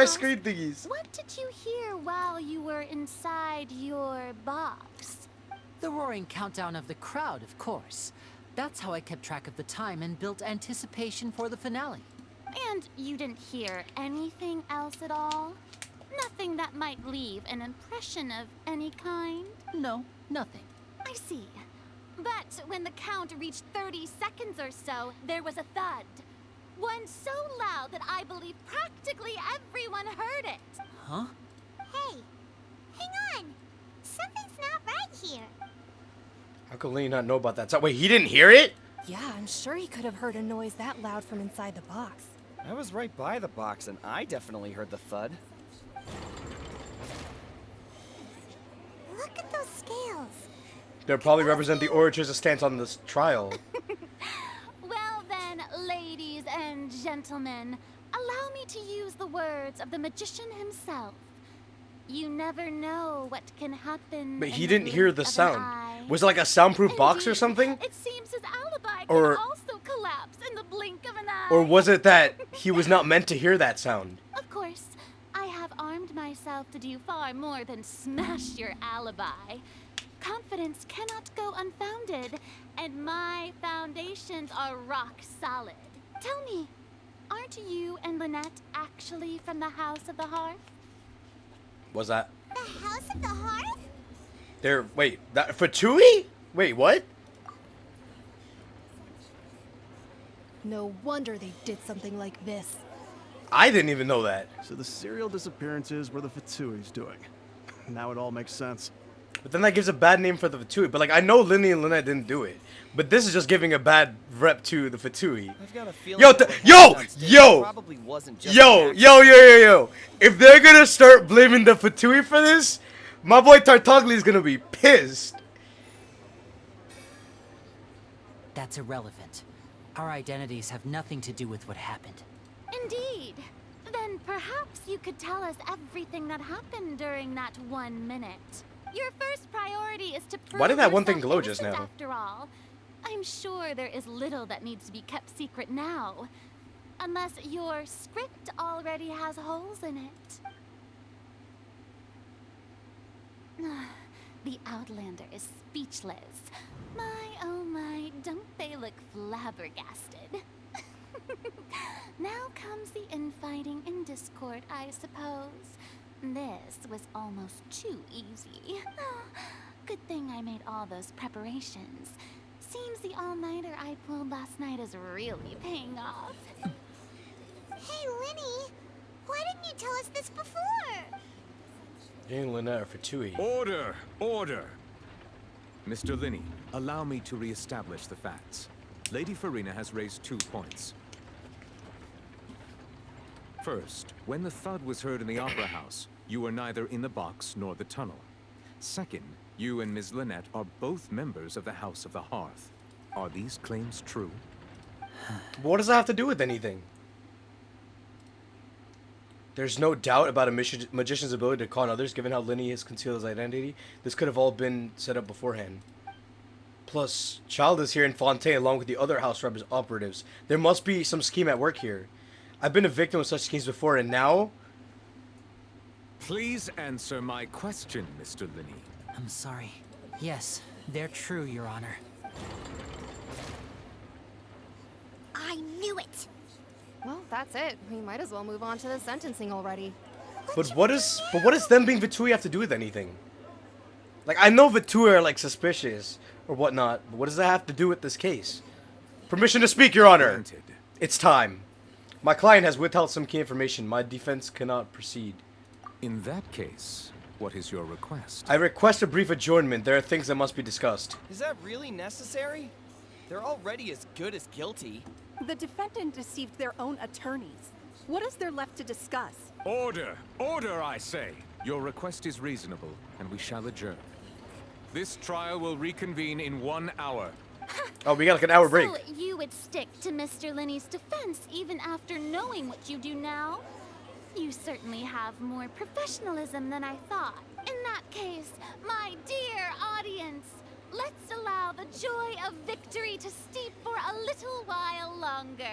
screen thingies. What did you hear while you were inside your box? The roaring countdown of the crowd, of course. That's how I kept track of the time and built anticipation for the finale. And you didn't hear anything else at all? Nothing that might leave an impression of any kind? No, nothing. I see. But when the count reached 30 seconds or so, there was a thud. One so loud that I believe practically everyone heard it. Huh? Hey, hang on. Something's not right here. How could Linney not know about that? So, wait, he didn't hear it? Yeah, I'm sure he could have heard a noise that loud from inside the box. I was right by the box, and I definitely heard the thud. Look at those scales. They'll probably represent the orator's stance on this trial. Well then, ladies and gentlemen, allow me to use the words of the magician himself. You never know what can happen. But he in the didn't hear blink the of an sound. eye. Was it like a soundproof box or something? It seems his alibi Or- can also collapse in the blink of an eye. Or was it that he was not meant to hear that sound? Of course, I have armed myself to do far more than smash your alibi. Confidence cannot go unfounded, and my foundations are rock solid. Tell me, aren't you and Lynette actually from the House of the Hearth? Was that? The House of the Hearth? There, wait, that Fatui? Wait, what? No wonder they did something like this. I didn't even know that. So the serial disappearances were the Fatui's doing. Now it all makes sense. But then that gives a bad name for the Fatui. But like, I know Linney and Lynette didn't do it. But this is just giving a bad rep to the Fatui. I've got a feeling Yo, that what yo, happened on stage yo, probably wasn't just yo, an yo, yo, yo, yo. If they're gonna start blaming the Fatui for this, my boy Tartaglia is gonna be pissed. That's irrelevant. Our identities have nothing to do with what happened. Indeed. Then perhaps you could tell us everything that happened during that 1 minute. Your first priority is to prove Why did that one thing yourself glow just innocent now? After all, I'm sure there is little that needs to be kept secret now. Unless your script already has holes in it. The Outlander is speechless. My, oh my, don't they look flabbergasted? Now comes the infighting and discord, I suppose. This was almost too easy. Good thing I made all those preparations. Seems the all-nighter I pulled last night is really paying off. Hey, Linny, why didn't you tell us this before? Jane, Lynette, or Fatui. Order! Order! Mr. Linney, allow me to re-establish the facts. Lady Farina has raised 2 points. First, when the thud was heard in the Opera House, you were neither in the box nor the tunnel. Second, you and Ms. Lynette are both members of the House of the Hearth. Are these claims true? What does that have to do with anything? There's no doubt about a magician's ability to con others, given how Linny has concealed his identity. This could have all been set up beforehand. Plus, Child is here in Fontaine along with the other house operatives. There must be some scheme at work here. I've been a victim of such schemes before, and now... Please answer my question, Mr. Linney. I'm sorry. Yes, they're true, Your Honor. I knew it! Well, that's it. We might as well move on to the sentencing already. But what does them being Vitui have to do with anything? Like, I know Vitui are, like, suspicious or whatnot, but what does that have to do with this case? Permission to speak, Your Honor! Granted. It's time. My client has withheld some key information. My defense cannot proceed. In that case, what is your request? I request a brief adjournment. There are things that must be discussed. Is that really necessary? They're already as good as guilty. The defendant deceived their own attorneys. What is there left to discuss? Order! Order, I say! Your request is reasonable, and we shall adjourn. This trial will reconvene in 1 hour. Oh, we got like an hour break. So you would stick to Mr. Linney's defense even after knowing what you do now? You certainly have more professionalism than I thought. In that case, my dear audience, let's allow the joy of victory to steep for a little while longer.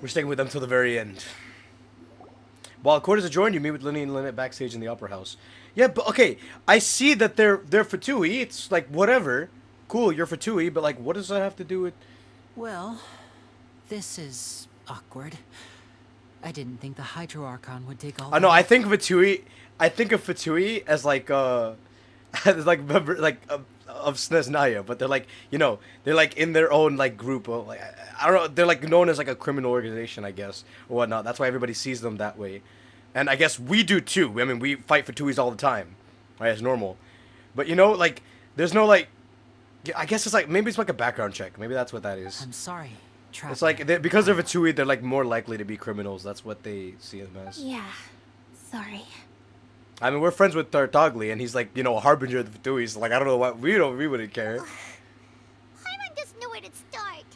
We're staying with them till the very end. While court is adjourned, you meet with Linny and Lynette backstage in the Opera House. Yeah, but okay, I see that they're Fatui. It's like, whatever. Cool, you're Fatui, but like, what does that have to do with... Well, this is awkward. I didn't think the Hydro Archon would take all I know, I think Fatui... I think of Fatui as like, as like, member, like, of Snezhnaya, but they're like, you know, they're like in their own like group of, like, I don't know, they're like known as like a criminal organization, I guess, or whatnot. That's why everybody sees them that way. And I guess we do too. I mean, we fight for Tuis all the time, right? It's normal. But you know, like, there's no like, I guess it's like, maybe it's like a background check. Maybe that's what that is. I'm sorry. It's like, because they're Fatui, they're like more likely to be criminals. That's what they see them as. Yeah, sorry. I mean, we're friends with Tartagli, and he's like, you know, a harbinger of the Fatuis. Like, I don't know what, we wouldn't care. Paimon doesn't know where to start.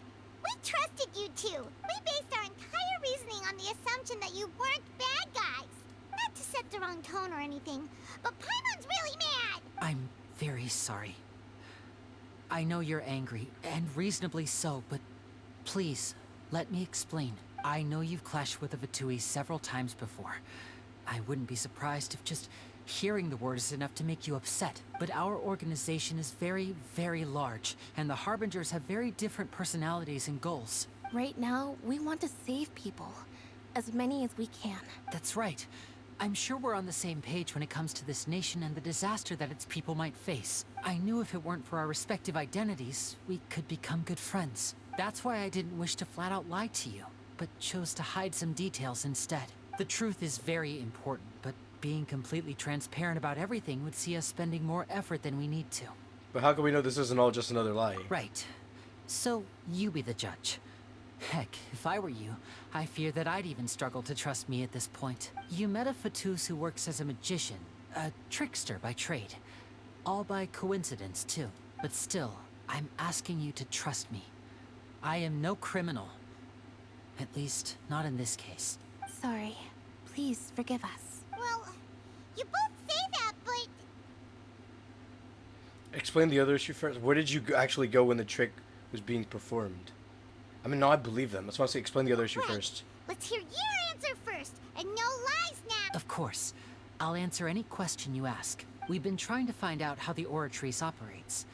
We trusted you two. We based our entire reasoning on the assumption that you weren't bad guys. Not to set the wrong tone or anything, but Paimon's really mad. I'm very sorry. I know you're angry, and reasonably so, but please, let me explain. I know you've clashed with the Fatui several times before. I wouldn't be surprised if just hearing the word is enough to make you upset. But our organization is very, very large, and the Harbingers have very different personalities and goals. Right now, we want to save people. As many as we can. That's right. I'm sure we're on the same page when it comes to this nation and the disaster that its people might face. I knew if it weren't for our respective identities, we could become good friends. That's why I didn't wish to flat out lie to you, but chose to hide some details instead. The truth is very important, but being completely transparent about everything would see us spending more effort than we need to. But how can we know this isn't all just another lie? Right. So, you be the judge. Heck, if I were you, I fear that I'd even struggle to trust me at this point. You met a Fatus who works as a magician, a trickster by trade. All by coincidence, too. But still, I'm asking you to trust me. I am no criminal. At least, not in this case. Sorry. Please forgive us. Well, you both say that, but... Explain the other issue first. Where did you actually go when the trick was being performed? I mean, no, I believe them. That's why I say explain the other issue first. Let's hear your answer first, and no lies now! Of course. I'll answer any question you ask. We've been trying to find out how the Oratrice operates.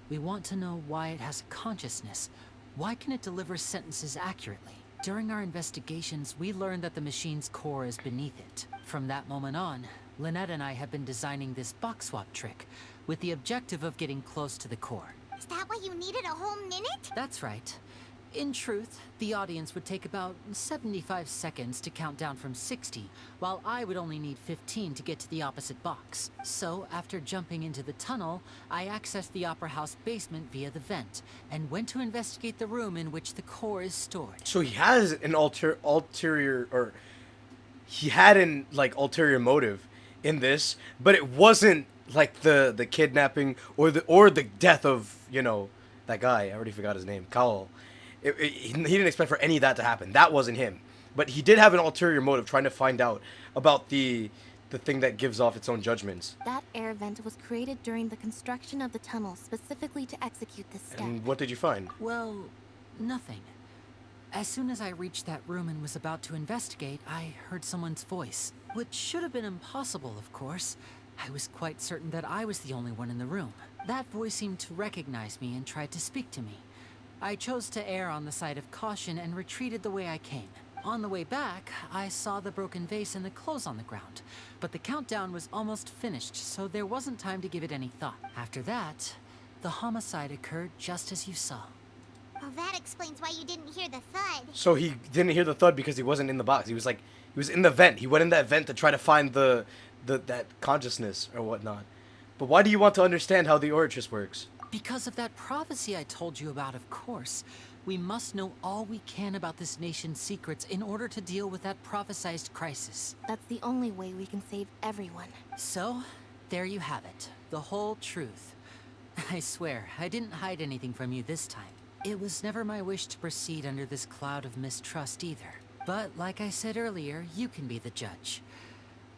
We want to know why it has a consciousness. Why can it deliver sentences accurately? During our investigations, we learned that the machine's core is beneath it. From that moment on, Lynette and I have been designing this box swap trick, with the objective of getting close to the core. Is that why you needed a whole minute? That's right. In truth, the audience would take about 75 seconds to count down from 60, while I would only need 15 to get to the opposite box. So, after jumping into the tunnel, I accessed the Opera House basement via the vent, and went to investigate the room in which the core is stored. So he has an ulterior, or he had an ulterior motive in this, but it wasn't like the kidnapping or the death of, you know, that guy. I already forgot his name, Cowell. He didn't expect for any of that to happen. That wasn't him. But he did have an ulterior motive, trying to find out about the thing that gives off its own judgments. That air vent was created during the construction of the tunnel specifically to execute this step. And what did you find? Well, nothing. As soon as I reached that room and was about to investigate, I heard someone's voice. Which should have been impossible, of course. I was quite certain that I was the only one in the room. That voice seemed to recognize me and tried to speak to me. I chose to err on the side of caution and retreated the way I came. On the way back, I saw the broken vase and the clothes on the ground, but the countdown was almost finished, so there wasn't time to give it any thought. After that, the homicide occurred just as you saw. Well, that explains why you didn't hear the thud. So he didn't hear the thud because he wasn't in the box. He was in the vent. He went in that vent to try to find that consciousness or whatnot. But why do you want to understand how the Oratrice works? Because of that prophecy I told you about, of course. We must know all we can about this nation's secrets in order to deal with that prophesized crisis. That's the only way we can save everyone. So, there you have it. The whole truth. I swear, I didn't hide anything from you this time. It was never my wish to proceed under this cloud of mistrust either. But, like I said earlier, you can be the judge.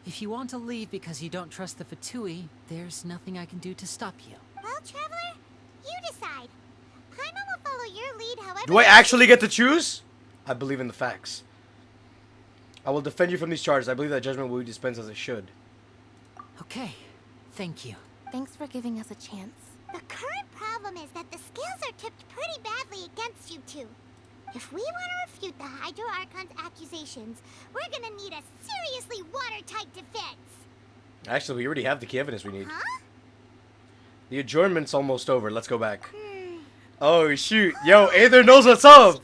If you want to leave because you don't trust the Fatui, there's nothing I can do to stop you. Well, Traveler, you decide. Paimon will follow your lead however... Do I actually get to choose? I believe in the facts. I will defend you from these charges. I believe that judgment will be dispensed as it should. Okay. Thank you. Thanks for giving us a chance. The current problem is that the scales are tipped pretty badly against you two. If we want to refute the Hydro Archon's accusations, we're gonna need a seriously watertight defense. Actually, we already have the key evidence we need. Huh? The adjournment's almost over. Let's go back. Oh, shoot. Yo, Aether knows what's up.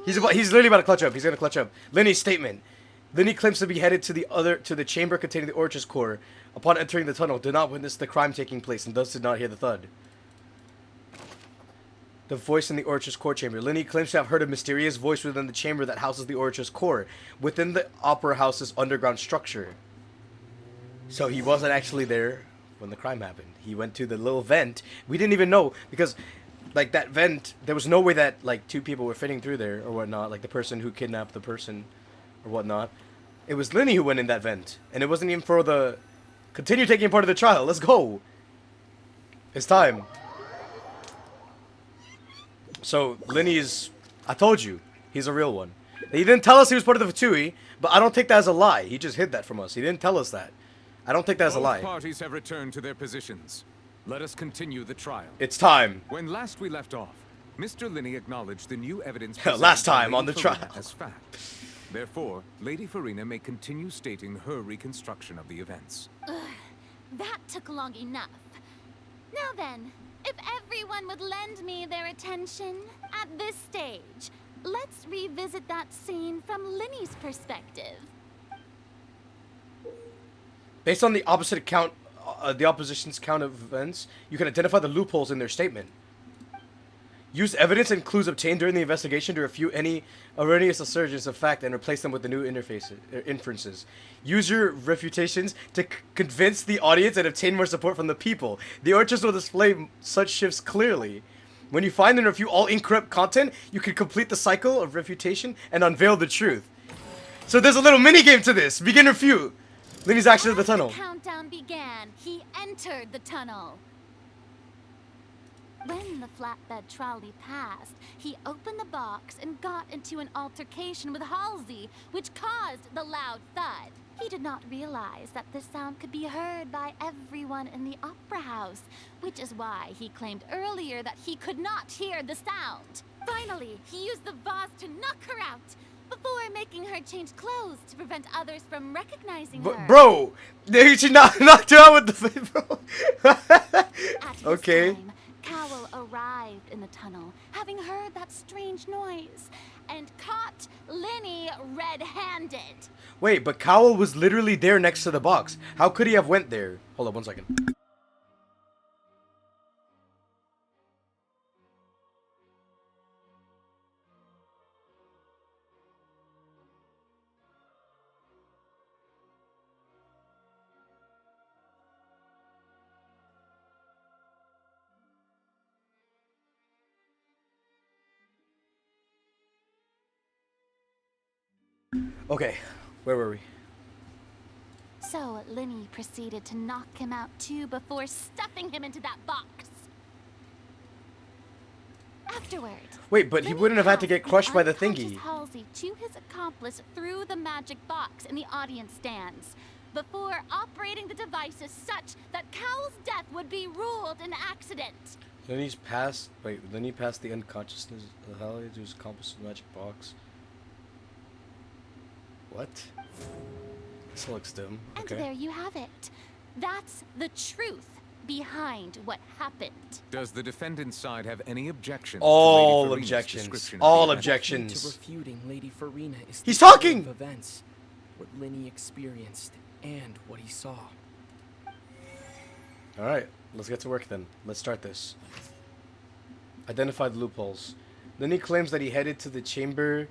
He's literally about to clutch up. He's gonna clutch up. Lenny's statement. Lenny claims to be headed to the chamber containing the Oratrice core. Upon entering the tunnel, did not witness the crime taking place and thus did not hear the thud. The voice in the Oratrice core chamber. Lenny claims to have heard a mysterious voice within the chamber that houses the Oratrice core, within the Opera House's underground structure. So he wasn't actually there when the crime happened. He went to the little vent. We didn't even know because, like, that vent, there was no way that, like, two people were fitting through there or whatnot. Like, the person who kidnapped the person or whatnot. It was Lenny who went in that vent. And it wasn't even for the... Continue taking part of the trial. Let's go. It's time. So, Lenny's... I told you. He's a real one. He didn't tell us he was part of the Fatui, but I don't take that as a lie. He just hid that from us. He didn't tell us that. I don't think that's a lie. Both parties have returned to their positions. Let us continue the trial. It's time. When last we left off, Mr. Linney acknowledged the new evidence last time on the trial as fact. Therefore, Lady Farina may continue stating her reconstruction of the events. Ugh, that took long enough. Now then, if everyone would lend me their attention at this stage, let's revisit that scene from Linny's perspective. Based on the opposite account, the opposition's count of events, you can identify the loopholes in their statement. Use evidence and clues obtained during the investigation to refute any erroneous assertions of fact and replace them with the new inferences. Use your refutations to convince the audience and obtain more support from the people. The Oratrice will display such shifts clearly. When you find and refute all incorrect content, you can complete the cycle of refutation and unveil the truth. So there's a little mini game to this. Begin refute. Lenny's actually at the tunnel. The countdown began. He entered the tunnel. When the flatbed trolley passed, he opened the box and got into an altercation with Halsey, which caused the loud thud. He did not realize that this sound could be heard by everyone in the opera house, which is why he claimed earlier that he could not hear the sound. Finally, he used the vase to knock her out, before making her change clothes to prevent others from recognizing her. Bro, she knocked her out with the bro. At this Okay. time, Cowell arrived in the tunnel, having heard that strange noise, and caught Lenny red-handed. Wait, but Cowell was literally there next to the box. How could he have went there? Hold up 1 second. Okay, where were we? So Lenny proceeded to knock him out too before stuffing him into that box. Afterward, Wait, but he wouldn't have had to get crushed by the unconscious thingy. Halsey to his accomplice through the magic box in the audience stands, before operating the devices such that Cowell's death would be ruled an accident. Lenny passed the unconsciousness of Hallie to his accomplice in the magic box. What? This looks dumb. And Okay. there you have it. That's the truth behind what happened. Does the defendant's side have any objections? All to Lady Farina's objections. description of All the event? objections. To refuting Lady Farina is He's the order talking! of events, what Lenny experienced and what he saw. Alright, let's get to work then. Let's start this. Identify the loopholes. Lenny claims that he headed to the chamber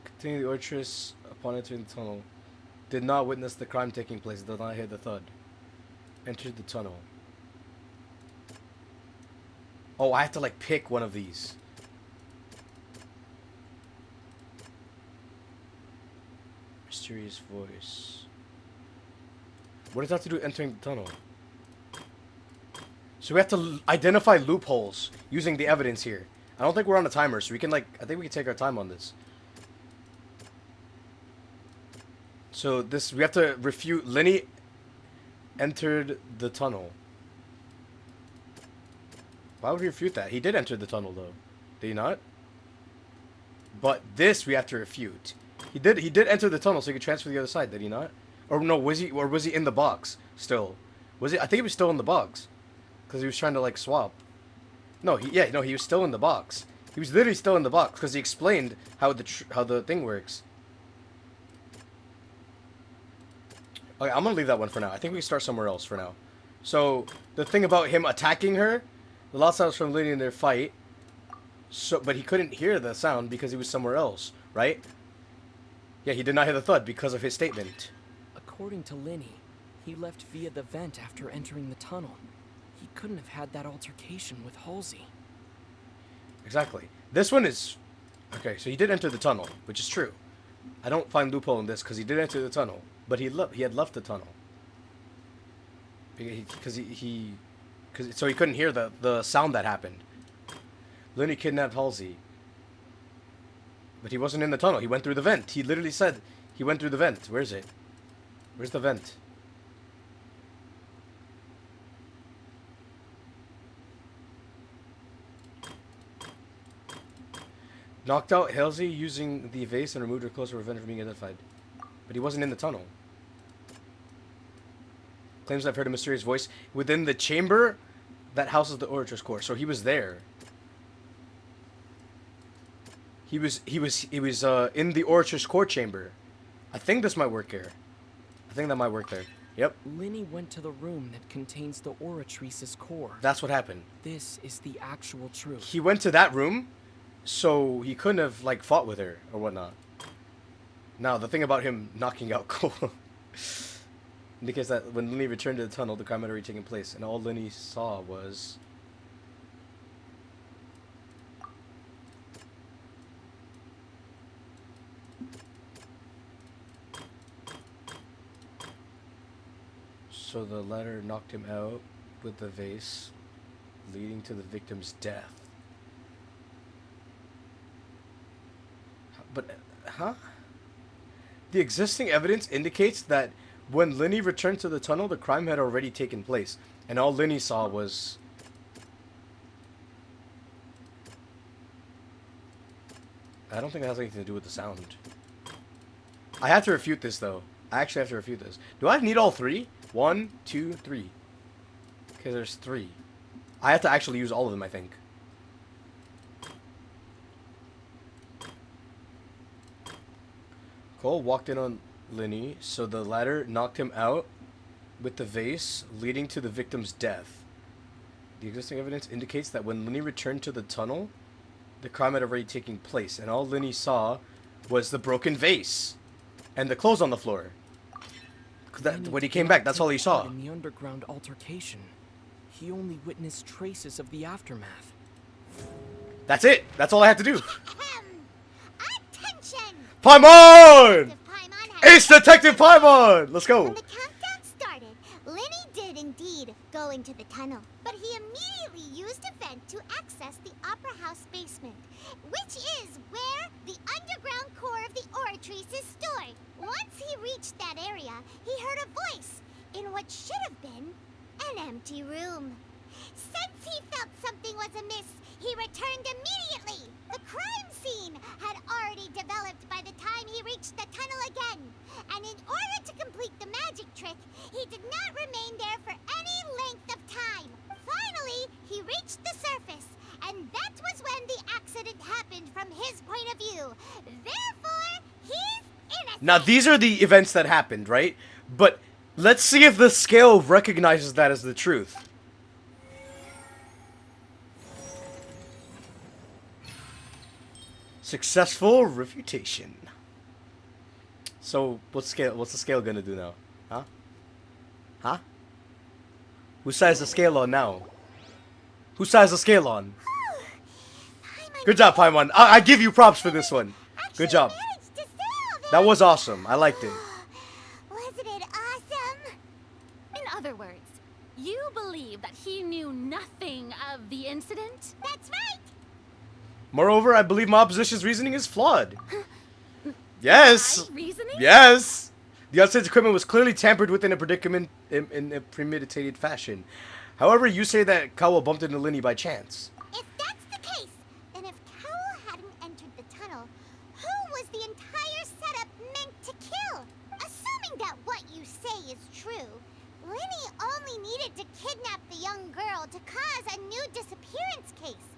containing the orchestra upon entering the tunnel. Did not witness the crime taking place. Did not hear the thud. Entered the tunnel. Oh, I have to like pick one of these. Mysterious voice. What does that have to do with entering the tunnel? So we have to identify loopholes using the evidence here. I don't think we're on a timer, so we can like, I think we can take our time on this. So this, we have to refute Lenny entered the tunnel. Why would we refute that? He did enter the tunnel though. Did he not? But this we have to refute. He did enter the tunnel so he could transfer to the other side, did he not? Or no, was he in the box still? Was he? I think he was still in the box. Cuz he was trying to like swap. No, he was still in the box. He was literally still in the box cuz he explained how the thing works. Okay, I'm going to leave that one for now. I think we can start somewhere else for now. So, the thing about him attacking her, the loud sounds from Lenny in their fight. So, but he couldn't hear the sound because he was somewhere else, right? Yeah, he did not hear the thud because of his statement. According to Lenny, he left via the vent after entering the tunnel. He couldn't have had that altercation with Halsey. Exactly. This one is... Okay, so he did enter the tunnel, which is true. I don't find loophole in this because he did enter the tunnel. But he had left the tunnel. Because so he couldn't hear the sound that happened. Lenny kidnapped Halsey. But he wasn't in the tunnel. He went through the vent. He literally said he went through the vent. Where is it? Where's the vent? Knocked out Halsey using the vase and removed her clothes to prevent her from being identified. But he wasn't in the tunnel. Claims I've heard a mysterious voice within the chamber that houses the Orator's core. So he was there. He was in the Orator's core chamber. I think this might work here. I think that might work there. Yep. Lenny went to the room that contains the Oratrice's core. That's what happened. This is the actual truth. He went to that room, so he couldn't have like fought with her or whatnot. Now the thing about him knocking out Cole indicates that when Lenny returned to the tunnel, the crime had already taken place, and all Lenny saw was So the ladder knocked him out with the vase, leading to the victim's death. But, huh? The existing evidence indicates that when Linny returned to the tunnel, the crime had already taken place, and all Linny saw was... I don't think it has anything to do with the sound. I have to refute this, though. I actually have to refute this. Do I need all three? 1, 2, 3. Okay, there's 3. I have to actually use all of them, I think. Cole walked in on Linny, so the ladder knocked him out with the vase, leading to the victim's death. The existing evidence indicates that when Linny returned to the tunnel, the crime had already taken place, and all Linny saw was the broken vase and the clothes on the floor. When he came back, that's all he saw. In the underground altercation, he only witnessed traces of the aftermath. That's it. That's all I have to do. Attention! Paimon! Ace Detective Paimon! Let's go. When the countdown started, Linny did indeed go into the tunnel, but he immediately used a vent to access the Opera House basement, which is where the underground core of the Oratrice is stored. Once he reached that area, he heard a voice in what should have been an empty room. Since he felt something was amiss, he returned immediately. The crime scene had already developed by the time he reached the tunnel again, and in order to complete the magic trick, he did not remain there for any length of time. Finally, he reached the surface, and that was when the accident happened from his point of view. Therefore, he's innocent. Now, these are the events that happened, right? But let's see if the scale recognizes that as the truth. Successful refutation. So, what's the scale gonna do now? Huh? Huh? Whose side is the scale on now? Whose side is the scale on? Good job, Paimon. I give you props for this one. Good job. That was awesome. I liked it. Wasn't it awesome? In other words, you believe that he knew nothing of the incident? That's right. Moreover, I believe my opposition's reasoning is flawed. Yes. My reasoning? Yes. The outside equipment was clearly tampered with in a predicament in a premeditated fashion. However, you say that Kawa bumped into Linny by chance. If that's the case, then if Cowell hadn't entered the tunnel, who was the entire setup meant to kill? Assuming that what you say is true, Linny only needed to kidnap the young girl to cause a new disappearance case.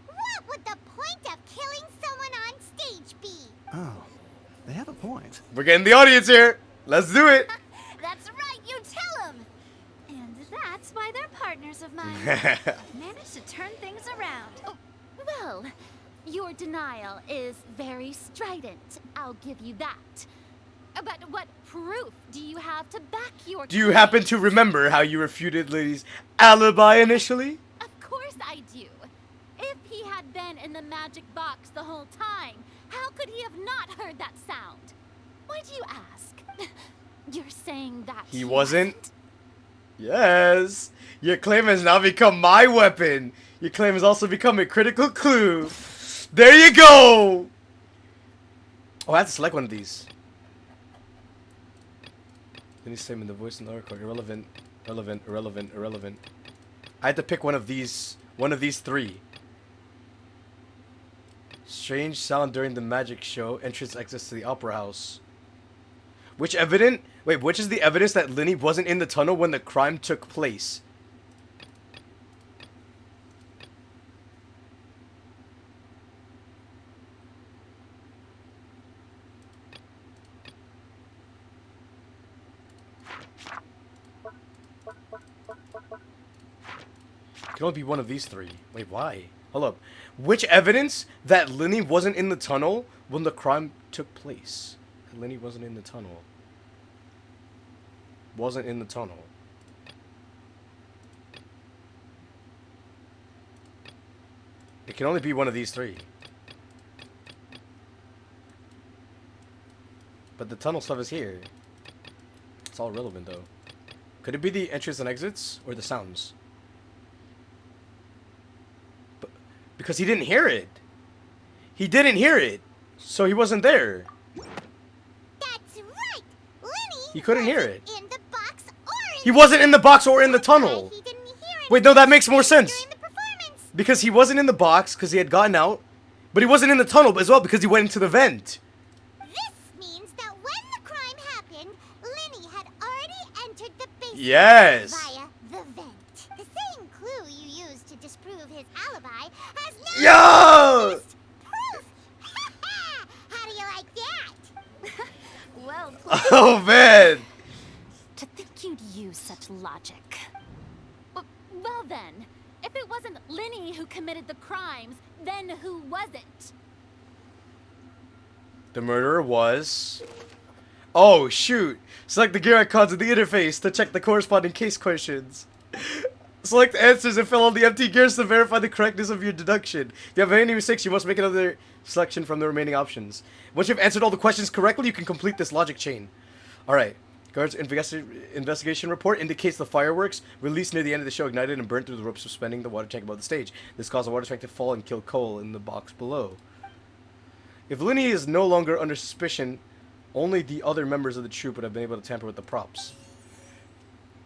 What would the point of killing someone on stage be? Oh, they have a point. We're getting the audience here. Let's do it. That's right, you tell them. And that's why they're partners of mine. I've managed to turn things around. Oh, well, your denial is very strident. I'll give you that. But what proof do you have to back your Do you happen to remember how you refuted Linny's alibi initially? Of course I do. If he had been in the magic box the whole time, how could he have not heard that sound? Why do you ask? You're saying that He wasn't? Yes. Your claim has now become my weapon. Your claim has also become a critical clue. There you go. Oh, I have to select one of these. Any statement, the voice in the oracle, irrelevant, relevant, irrelevant, irrelevant. I had to pick one of these 3. Strange sound during the magic show. Entrance access to the opera house. Which is the evidence that Linny wasn't in the tunnel when the crime took place? It can only be one of these 3. Wait, why? Hold up. Which evidence that Linny wasn't in the tunnel when the crime took place? Linny wasn't in the tunnel. Wasn't in the tunnel. It can only be one of these 3. But the tunnel stuff is here. It's all relevant though. Could it be the entries and exits or the sounds? Because he didn't hear it. He didn't hear it, so he wasn't there. That's right. Lenny He couldn't hear it. in the box or in He wasn't in the box or in the tunnel. he didn't hear it Wait, no, that makes more sense. during the performance. Because he wasn't in the box because he had gotten out, but he wasn't in the tunnel as well because he went into the vent. This means that when the crime happened, Lenny had already entered the basement Yes. via the vent. The same clue you used to disprove his alibi has now Yo! been proof. How do you like that? Well, Oh man. To think you'd use such logic. Well then, if it wasn't Lenny who committed the crimes, then who was it? The murderer was... Oh, shoot. Select the gear icons in the interface to check the corresponding case questions. Select answers and fill all the empty gears to verify the correctness of your deduction. If you have any mistakes, you must make another selection from the remaining options. Once you've answered all the questions correctly, you can complete this logic chain. Alright. Guard's investigation report indicates the fireworks released near the end of the show ignited and burnt through the ropes suspending the water tank above the stage. This caused the water tank to fall and kill Cole in the box below. If Lenny is no longer under suspicion, only the other members of the troupe would have been able to tamper with the props.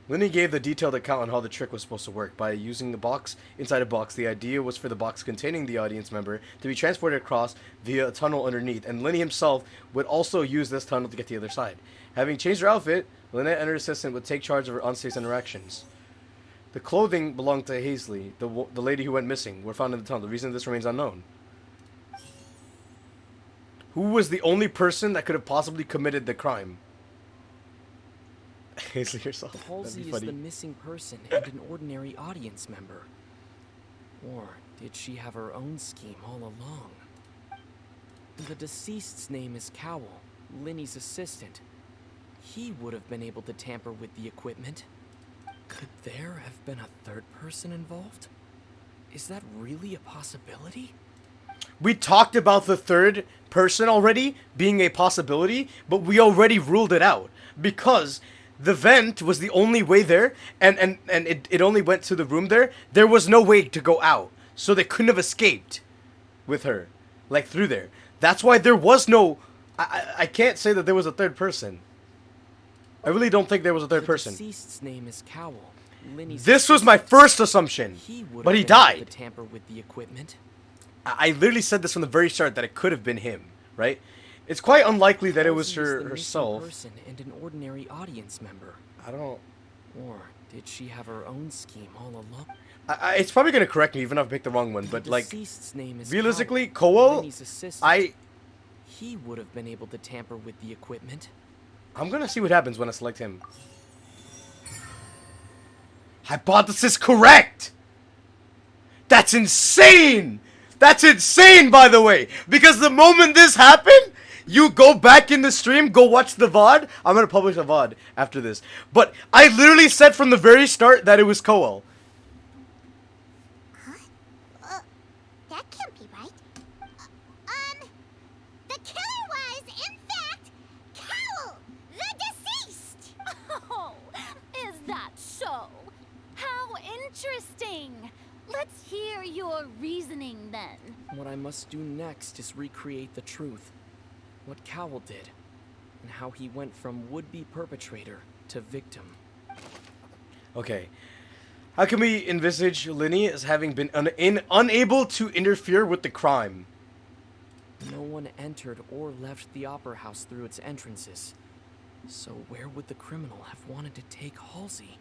Lenny gave the detailed account on how the trick was supposed to work. By using the box inside a box, the idea was for the box containing the audience member to be transported across via a tunnel underneath, and Lenny himself would also use this tunnel to get to the other side. Having changed her outfit, Lynette and her assistant would take charge of her onstage interactions. The clothing belonged to Hazley, the lady who went missing, were found in the tunnel. The reason this remains unknown. Who was the only person that could have possibly committed the crime? Hazley herself. Halsey That'd be is funny. the missing person and an ordinary audience member. Or did she have her own scheme all along? The deceased's name is Cowell, Lenny's assistant. He would have been able to tamper with the equipment. Could there have been a third person involved? Is that really a possibility? We talked about the third person already being a possibility, but we already ruled it out. Because the vent was the only way there, and it only went to the room there. There was no way to go out. So they couldn't have escaped with her. Like, through there. That's why there was no... I can't say that there was a third person. I really don't think there was a third person. The deceased's name is Cowell. Lenny's This was my first assumption, but he died. To tamper with the equipment. I literally said this from the very start that it could have been him, right? It's quite unlikely that it was Halsey is the missing herself. person and an ordinary audience member. I don't... Or did she have her own scheme all along? It's probably gonna correct me even if I picked the wrong one, but like, deceased's name is realistically, Cowell, Cowell, Lenny's assistant. He would have been able to tamper with the equipment. I'm gonna see what happens when I select him. Hypothesis correct! That's insane! That's insane, by the way! Because the moment this happened, you go back in the stream, go watch the VOD. I'm gonna publish a VOD after this. But I literally said from the very start that it was Cowell. That can't be right. The killer was, in fact, Cowell, the deceased! Oh, is that so? How interesting! Let's hear your reasoning then. What I must do next is recreate the truth. What Cowell did, and how he went from would-be perpetrator to victim. Okay. How can we envisage Lenny as having been unable to interfere with the crime? No one entered or left the opera house through its entrances. So where would the criminal have wanted to take Halsey?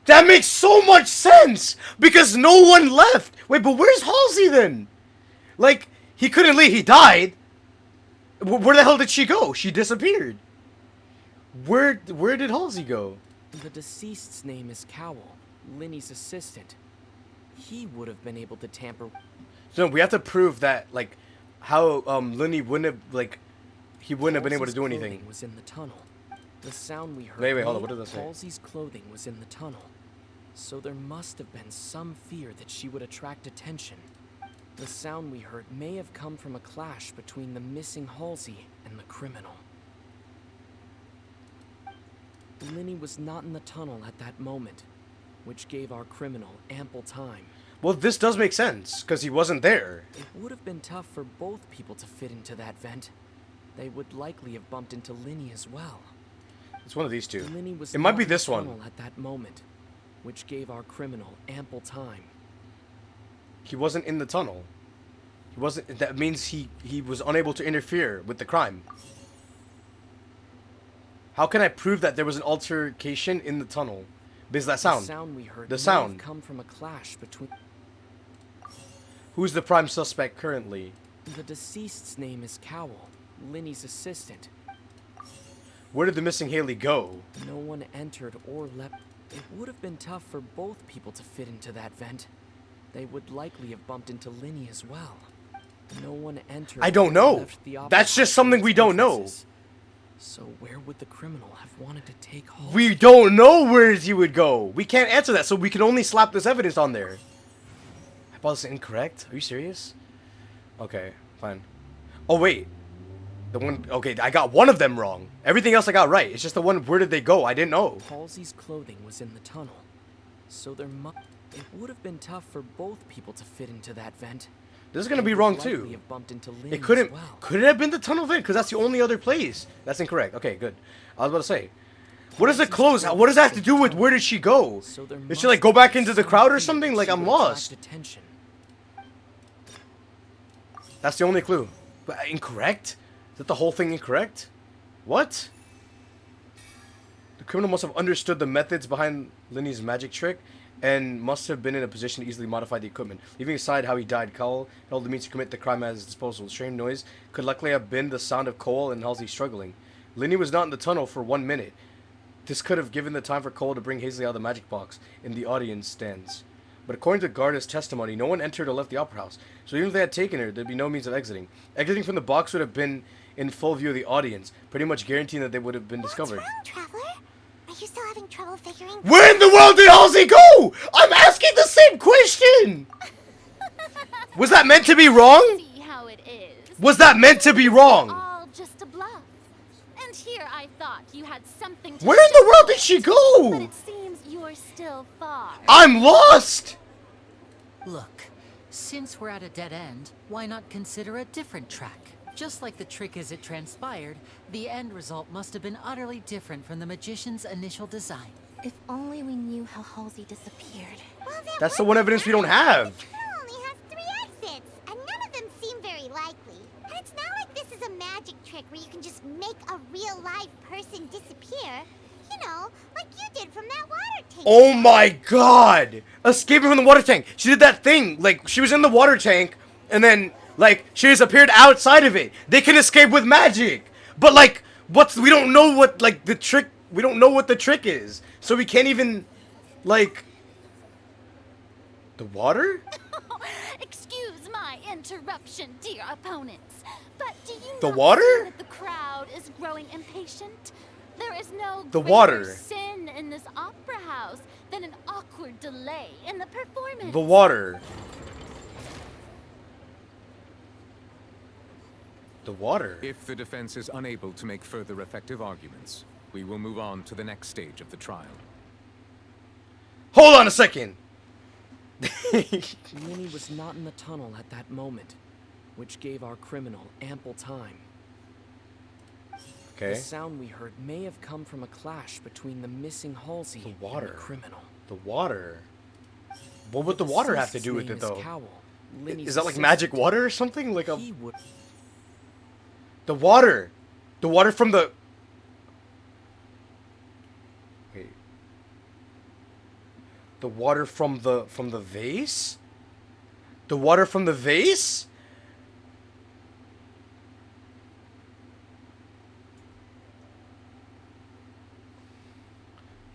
That makes so much sense! Because no one left! Wait, but where's Halsey then? Like, he couldn't leave, he died. Where the hell did she go? She disappeared. Where did Halsey go? The deceased's name is Cowell, Lenny's assistant. He would have been able to tamper... So we have to prove that, like, how Lenny wouldn't have, like, he wouldn't have been able to do anything. Clothing was in the tunnel. The sound we heard... Wait, hold on, what does that say? Halsey's clothing was in the tunnel. So there must have been some fear that she would attract attention. The sound we heard may have come from a clash between the missing Halsey and the criminal. Lenny was not in the tunnel at that moment, which gave our criminal ample time. Well, this does make sense, because he wasn't there. It would have been tough for both people to fit into that vent. They would likely have bumped into Lenny as well. It's one of these two. Lenny was It might not be in the this one. tunnel at that moment, which gave our criminal ample time. He wasn't in the tunnel. He wasn't. That means he was unable to interfere with the crime. How can I prove that there was an altercation in the tunnel? Because that sound. The sound we heard The may sound. have come from a clash between. Who's the prime suspect currently? The deceased's name is Cowell, Lenny's assistant. Where did the missing Haley go? No one entered or left. It would have been tough for both people to fit into that vent. They would likely have bumped into Lenny as well. No one entered. I don't or know. left the That's just something we don't know. entrances. So where would the criminal have wanted to take hold? We don't know where he would go. We can't answer that, so we can only slap this evidence on there. I thought this incorrect. Are you serious? Okay, fine. Oh wait, the one. Okay, I got one of them wrong. Everything else I got right. It's just the one. Where did they go? I didn't know. Halsey's clothing was in the tunnel, so there must. It would have been tough for both people to fit into that vent. This is gonna They be would wrong likely too. have bumped into Lenny It couldn't. as well. Could it have been the tunnel vent? Because that's the only other place. That's incorrect. Okay, good. I was about to say. What does it close? What does that have to do with where did she go? So there Did she must like go have back been into the some crowd or fear something? that Like she I'm would attract lost. attention. That's the only clue. But incorrect? Is that the whole thing incorrect? What? The criminal must have understood the methods behind Lenny's magic trick and must have been in a position to easily modify the equipment. Leaving aside how he died, Cowell held the means to commit the crime at his disposal. The strange noise could likely have been the sound of Cole and Halsey struggling. Lenny was not in the tunnel for 1 minute. This could have given the time for Cole to bring Hazley out of the magic box in the audience stands. But according to Garda's testimony, no one entered or left the opera house. So even if they had taken her, there'd be no means of exiting. Exiting from the box would have been in full view of the audience, pretty much guaranteeing that they would have been discovered. What's wrong, Traveler? Are you still having trouble figuring? Where in the world did Halsey go? I'm asking the same question! Was that meant to be wrong? See how it is. Was that meant to be wrong? All just a bluff. And here I thought you had something to Where in the world did she but go? it seems you're still far. I'm lost! Look, since we're at a dead end, why not consider a different track? Just like the trick as it transpired, the end result must have been utterly different from the magician's initial design. If only we knew how Halsey disappeared. That's the one evidence we don't have. The tunnel only has 3 exits, and none of them seem very likely. And it's not like this is a magic trick where you can just make a real live person disappear. You know, like you did from that water tank. Oh my god! Escaping from the water tank. She did that thing. Like, she was in the water tank, and then, like, she disappeared outside of it. They can escape with magic. But, like, we don't know what, like, the trick, we don't know what the trick is. So we can't even, like, the water? Excuse my interruption, dear opponents. But do you The not water? see that the crowd is growing impatient? There is no The greater water. sin in this opera house than an awkward delay in the performance. The water. The water. If the defense is unable to make further effective arguments, we will move on to the next stage of the trial. Hold on a second. Lenny was not in the tunnel at that moment, which gave our criminal ample time. Okay. The sound we heard may have come from a clash between the missing Halsey and water. the criminal. The water. What would the water have to do with it, Deceased's name though? is Cowell, Lenny's Is that like assistant. magic water or something? Like a... He would... The water. The water from the... Wait. The water from the vase? The water from the vase?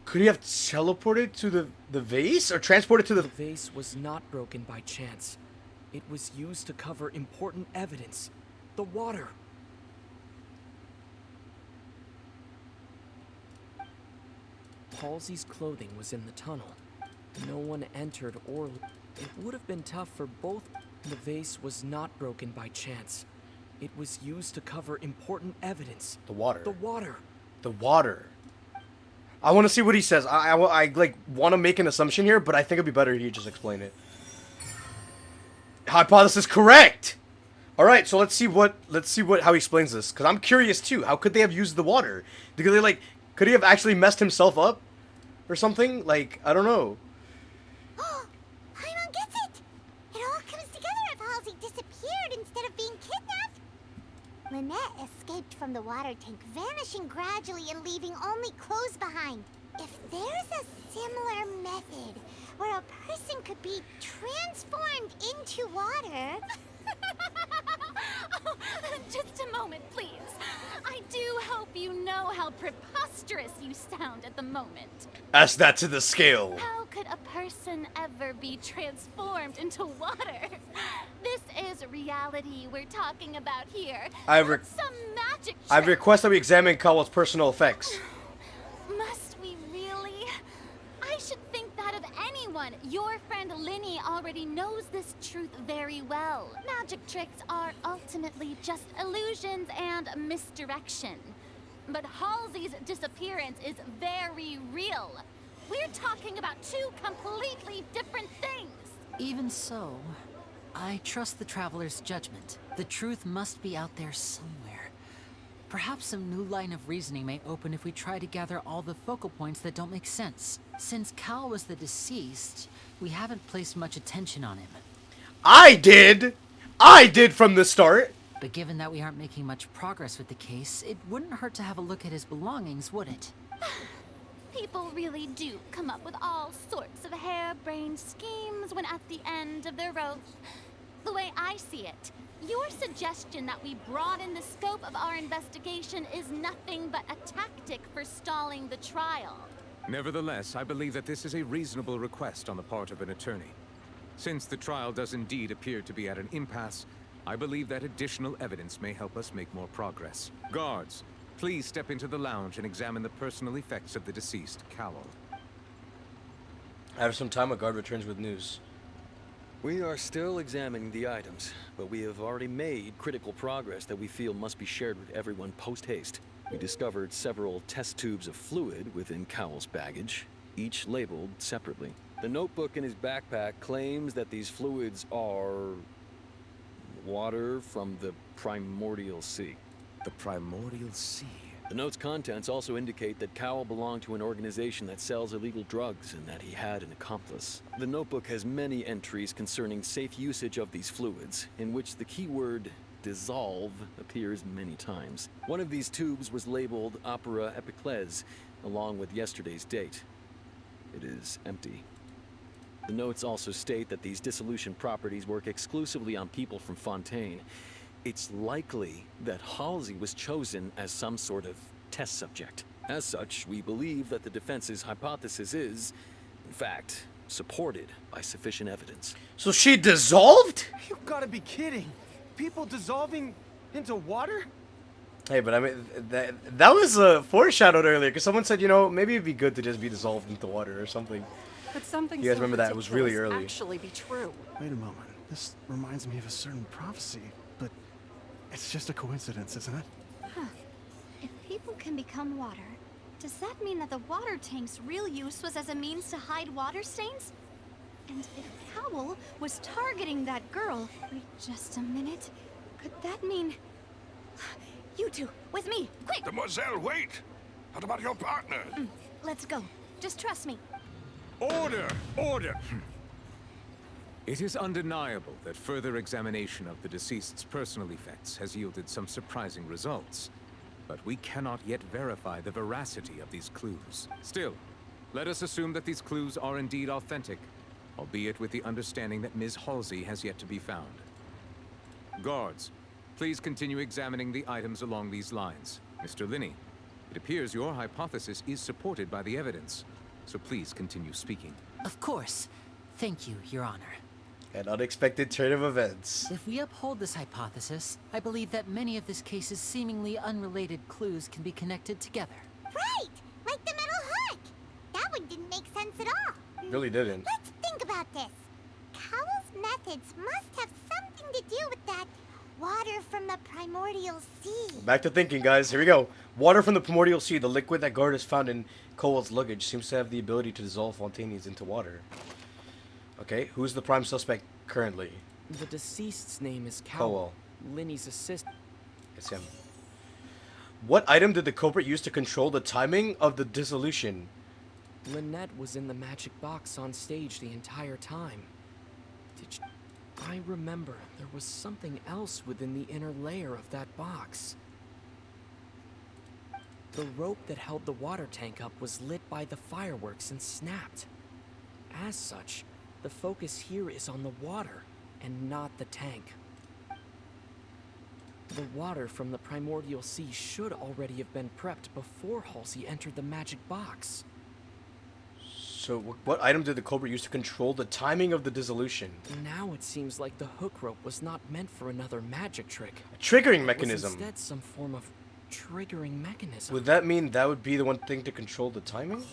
Could he have teleported to the vase? Or transported to The the... vase was not broken by chance. It was used to cover important evidence. The water. Halsey's clothing was in the tunnel. No one entered or... It would have been tough for both... The vase was not broken by chance. It was used to cover important evidence. The water. The water. The water. I want to see what he says. I like want to make an assumption here, but I think it'd be better if you just explain it. Hypothesis correct. All right, so let's see how he explains this, because I'm curious too. How could they have used the water? Because they like, could he have actually messed himself up, or something? Like, I don't know. Paimon gets it! It all comes together if Halsey disappeared instead of being kidnapped. Lynette escaped from the water tank, vanishing gradually and leaving only clothes behind. If there's a similar method where a person could be transformed into water... Oh, just a moment, please. I do hope you know how preposterous you sound at the moment. Ask that to the scale. How could a person ever be transformed into water? This is reality we're talking about here. Not some magic trick. I request that we examine Cowell's personal effects. Must we really? I should think that of anyone. Your friend Linny already knows this truth very well. Magic tricks are ultimately just illusions and misdirection. But Halsey's disappearance is very real. We're talking about two completely different things. Even so, I trust the Traveler's judgment. The truth must be out there somewhere. Perhaps some new line of reasoning may open if we try to gather all the focal points that don't make sense. Since Cal was the deceased, we haven't placed much attention on him. I did from the start! But given that we aren't making much progress with the case, it wouldn't hurt to have a look at his belongings, would it? People really do come up with all sorts of harebrained schemes when at the end of their rope. The way I see it, your suggestion that we broaden the scope of our investigation is nothing but a tactic for stalling the trial. Nevertheless, I believe that this is a reasonable request on the part of an attorney. Since the trial does indeed appear to be at an impasse, I believe that additional evidence may help us make more progress. Guards, please step into the lounge and examine the personal effects of the deceased, Cowell. After some time, a guard returns with news. We are still examining the items, but we have already made critical progress that we feel must be shared with everyone post-haste. We discovered several test tubes of fluid within Cowell's baggage, each labeled separately. The notebook in his backpack claims that these fluids are... water from the Primordial Sea. The Primordial Sea? The note's contents also indicate that Cowell belonged to an organization that sells illegal drugs and that he had an accomplice. The notebook has many entries concerning safe usage of these fluids, in which the keyword dissolve appears many times. One of these tubes was labeled Opera Epiclese, along with yesterday's date. It is empty. The notes also state that these dissolution properties work exclusively on people from Fontaine. It's likely that Halsey was chosen as some sort of test subject. As such, we believe that the defense's hypothesis is, in fact, supported by sufficient evidence. So she dissolved? You gotta be kidding. People dissolving into water? Hey, but I mean, that was foreshadowed earlier, because someone said, you know, maybe it'd be good to just be dissolved into water or something. But something You guys so remember that? It was really ridiculous early. actually be true. Wait a moment. This reminds me of a certain prophecy, but it's just a coincidence, isn't it? Huh. If people can become water, does that mean that the water tank's real use was as a means to hide water stains? And if Cowell was targeting that girl... Wait just a minute. Could that mean... You two, with me, quick! Mademoiselle, wait! What about your partner? Let's go. Just trust me. Order! Order! It is undeniable that further examination of the deceased's personal effects has yielded some surprising results. But we cannot yet verify the veracity of these clues. Still, let us assume that these clues are indeed authentic, albeit with the understanding that Ms. Halsey has yet to be found. Guards, please continue examining the items along these lines. Mr. Linney, it appears your hypothesis is supported by the evidence, so please continue speaking. Of course. Thank you, Your Honor. An unexpected turn of events. If we uphold this hypothesis, I believe that many of this case's seemingly unrelated clues can be connected together. Right! Like the metal hook! That one didn't make sense at all. Really didn't. Let's think about this. Cowell's methods must have something to do with that Water from the primordial sea. Back to thinking, guys. Here we go. Water from the primordial sea. The liquid that Gardas found in Cowell's luggage seems to have the ability to dissolve Fontaines into water. Okay, who's the prime suspect currently? The deceased's name is Cowell. Linny's assistant. It's him. What item did the culprit use to control the timing of the dissolution? Lynette was in the magic box on stage the entire time. I remember there was something else within the inner layer of that box. The rope that held the water tank up was lit by the fireworks and snapped. As such, the focus here is on the water and not the tank. The water from the primordial sea should already have been prepped before Halsey entered the magic box. So, what item did the culprit use to control the timing of the dissolution? Now it seems like the hook rope was not meant for another magic trick. A triggering It mechanism. was instead some form of triggering mechanism. Would that mean that would be the one thing to control the timing?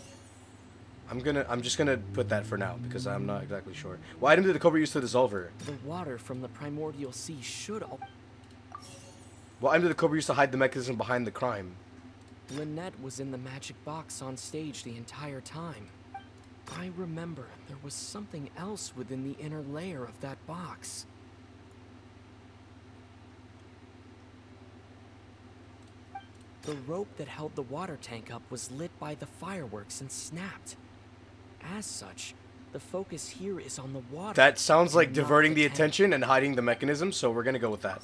I'm just gonna put that for now because I'm not exactly sure. What item did the culprit use to dissolve her? The water from the primordial sea should all... What item did the culprit use to hide the mechanism behind the crime? Lynette was in the magic box on stage the entire time. I remember there was something else within the inner layer of that box. The rope that held the water tank up was lit by the fireworks and snapped. As such, the focus here is on the water. That sounds like not diverting the tank. attention and hiding the mechanism, so we're gonna go with that.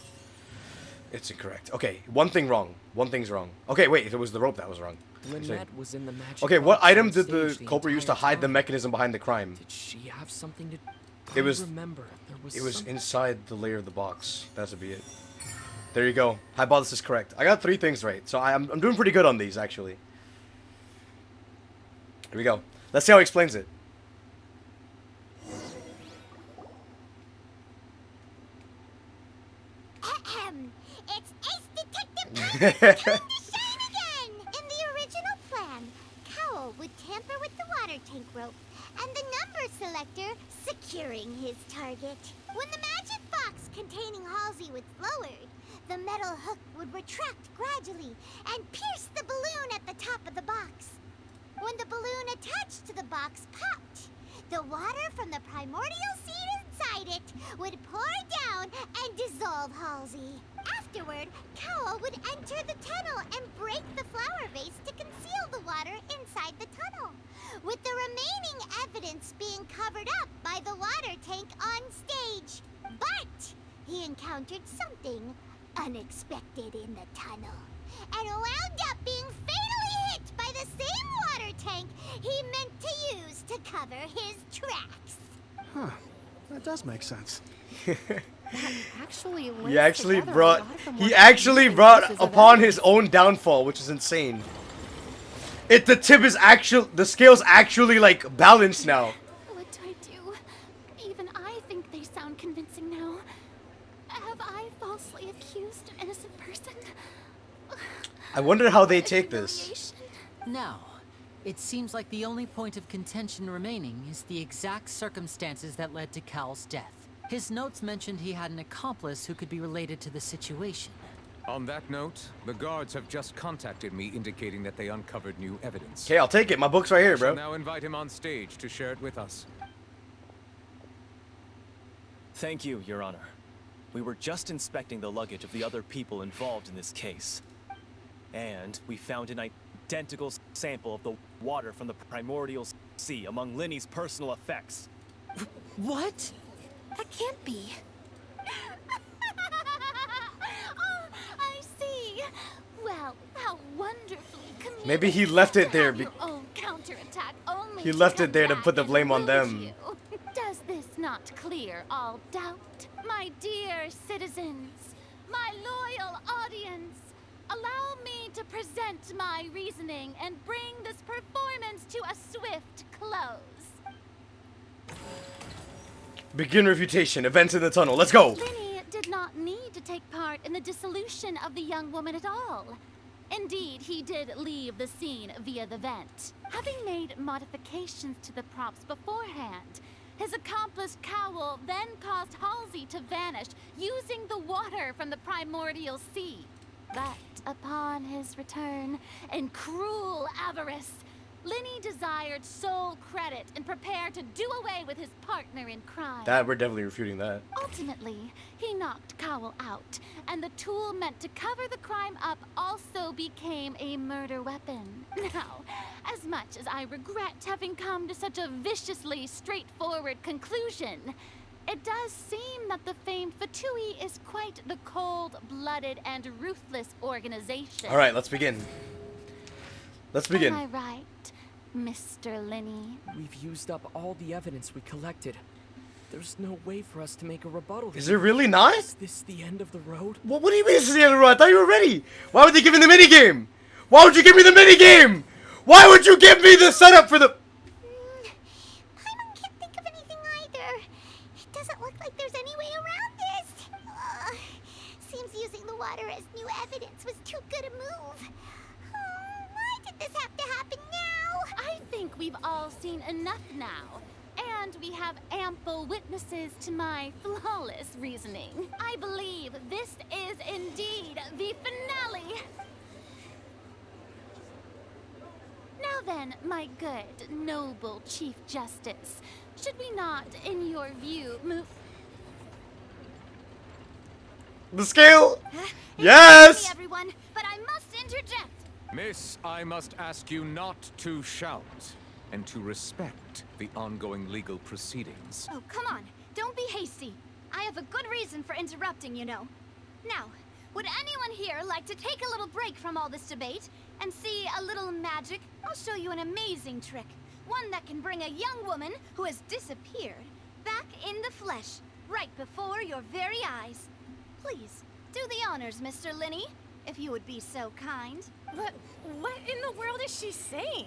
It's incorrect. Okay, one thing wrong. One thing's wrong. Okay, wait, it was the rope that was wrong. Lynette was in the magic Okay, what box item on did the stage culprit use to entire hide the time. mechanism behind the crime? Did she have something to... It was. I remember there was It was some- inside the layer of the box. That should be it. There you go. Hypothesis correct. I got 3 things right, so I'm doing pretty good on these actually. Here we go. Let's see how he explains it. It's Ace Detective Pepper come to shine again! In the original plan, Cowell would tamper with the water tank rope and the number selector securing his target. When the magic box containing Halsey was lowered, the metal hook would retract gradually and pierce the balloon at the top of the box. When the balloon attached to the box popped, the water from the primordial sea inside it would pour down and dissolve Halsey. Afterward, Cowell would enter the tunnel and break the flower vase to conceal the water inside the tunnel, with the remaining evidence being covered up by the water tank on stage. But he encountered something unexpected in the tunnel and wound up being fatally hit by the same water tank he meant to use to cover his tracks. Huh. That does make sense. Actually, He actually brought upon his own downfall, which is insane. The tip is the scale's actually like balanced now. What do I do? Even I think they sound convincing now. Have I falsely accused an innocent person? I wonder how they take this. Now, it seems like the only point of contention remaining is the exact circumstances that led to Cal's death. His notes mentioned he had an accomplice who could be related to the situation. On that note, the guards have just contacted me indicating that they uncovered new evidence. Okay, I'll take it. My book's right here, I shall bro. now invite him on stage to share it with us. Thank you, Your Honor. We were just inspecting the luggage of the other people involved in this case. And we found an identical sample of the water from the primordial sea among Linny's personal effects. What? That can't be. Oh, I see. Well, how wonderfully communicative. Maybe he left it there. Your own counterattack only He to left come it there to back put the and blame on lose them. you. Does this not clear all doubt? My dear citizens, my loyal audience, allow me to present my reasoning and bring this performance to a swift close. Begin refutation. Events in the tunnel. Let's go. Linny did not need to take part in the dissolution of the young woman at all. Indeed, he did leave the scene via the vent. Having made modifications to the props beforehand, his accomplice Cowell then caused Halsey to vanish using the water from the primordial sea. But upon his return, in cruel avarice, Lenny desired sole credit and prepared to do away with his partner in crime. That, we're definitely refuting that. Ultimately, he knocked Cowell out, and the tool meant to cover the crime up also became a murder weapon. Now, as much as I regret having come to such a viciously straightforward conclusion, it does seem that the famed Fatui is quite the cold-blooded and ruthless organization. All right, let's begin. Let's begin. Am I right, Mr. Lenny? We've used up all the evidence we collected. There's no way for us to make a rebuttal. Is there really not? Is this the end of the road? What do you mean this is the end of the road? I thought you were ready. Why would they give me the minigame? Why would you give me the minigame? Why would you give me the setup for the... I can't think of anything either. It doesn't look like there's any way around this. Seems using the water as new evidence was too good a move. Why did this have to happen now? I think we've all seen enough now. And we have ample witnesses to my flawless reasoning. I believe this is indeed the finale. Now then, my good, noble Chief Justice, should we not, in your view, move... The scale? Yes! Yes! Me, everyone, but I must interject. Miss, I must ask you not to shout and to respect the ongoing legal proceedings. Oh, come on. Don't be hasty. I have a good reason for interrupting, you know. Now, would anyone here like to take a little break from all this debate and see a little magic? I'll show you an amazing trick. One that can bring a young woman who has disappeared back in the flesh, right before your very eyes. Please, do the honors, Mr. Lenny, if you would be so kind. What in the world is she saying?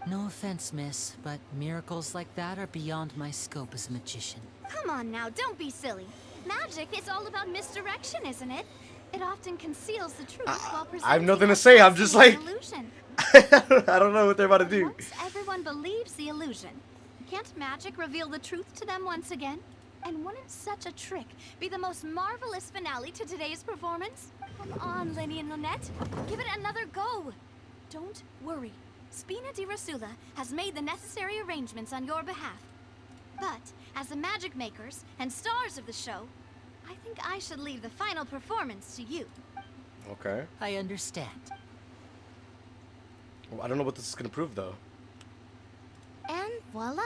No offense, miss, but miracles like that are beyond my scope as a magician. Come on now, don't be silly. Magic is all about misdirection, isn't it? It often conceals the truth while presenting I have nothing to say. I'm just like... illusion. I don't know what they're about to do. Once everyone believes the illusion, can't magic reveal the truth to them once again? And wouldn't such a trick be the most marvelous finale to today's performance? Come on, Lenny and Lynette. Give it another go. Don't worry. Spina di Rasula has made the necessary arrangements on your behalf. But, as the magic makers and stars of the show, I think I should leave the final performance to you. Okay. I understand. Well, I don't know what this is gonna prove, though. And voila.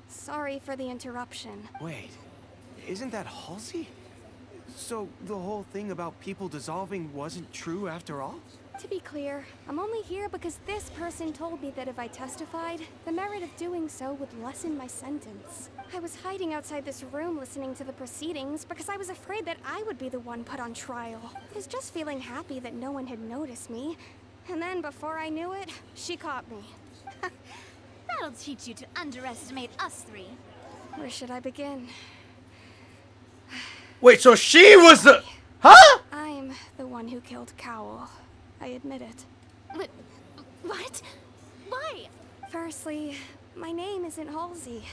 Sorry for the interruption. Wait, isn't that Halsey? So the whole thing about people dissolving wasn't true after all? To be clear, I'm only here because this person told me that if I testified, the merit of doing so would lessen my sentence. I was hiding outside this room listening to the proceedings because I was afraid that I would be the one put on trial. I was just feeling happy that no one had noticed me. And then before I knew it, she caught me. That'll teach you to underestimate us three. Where should I begin? Wait, so she was the... Huh? I'm the one who killed Cowell. I admit it. What? Why? Firstly, my name isn't Halsey.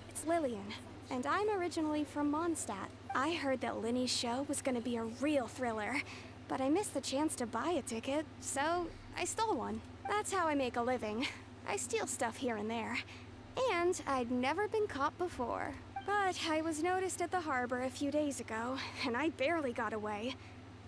It's Lillian, and I'm originally from Mondstadt. I heard that Lenny's show was gonna be a real thriller, but I missed the chance to buy a ticket, so I stole one. That's how I make a living. I steal stuff here and there. And I'd never been caught before. But I was noticed at the harbor a few days ago, and I barely got away.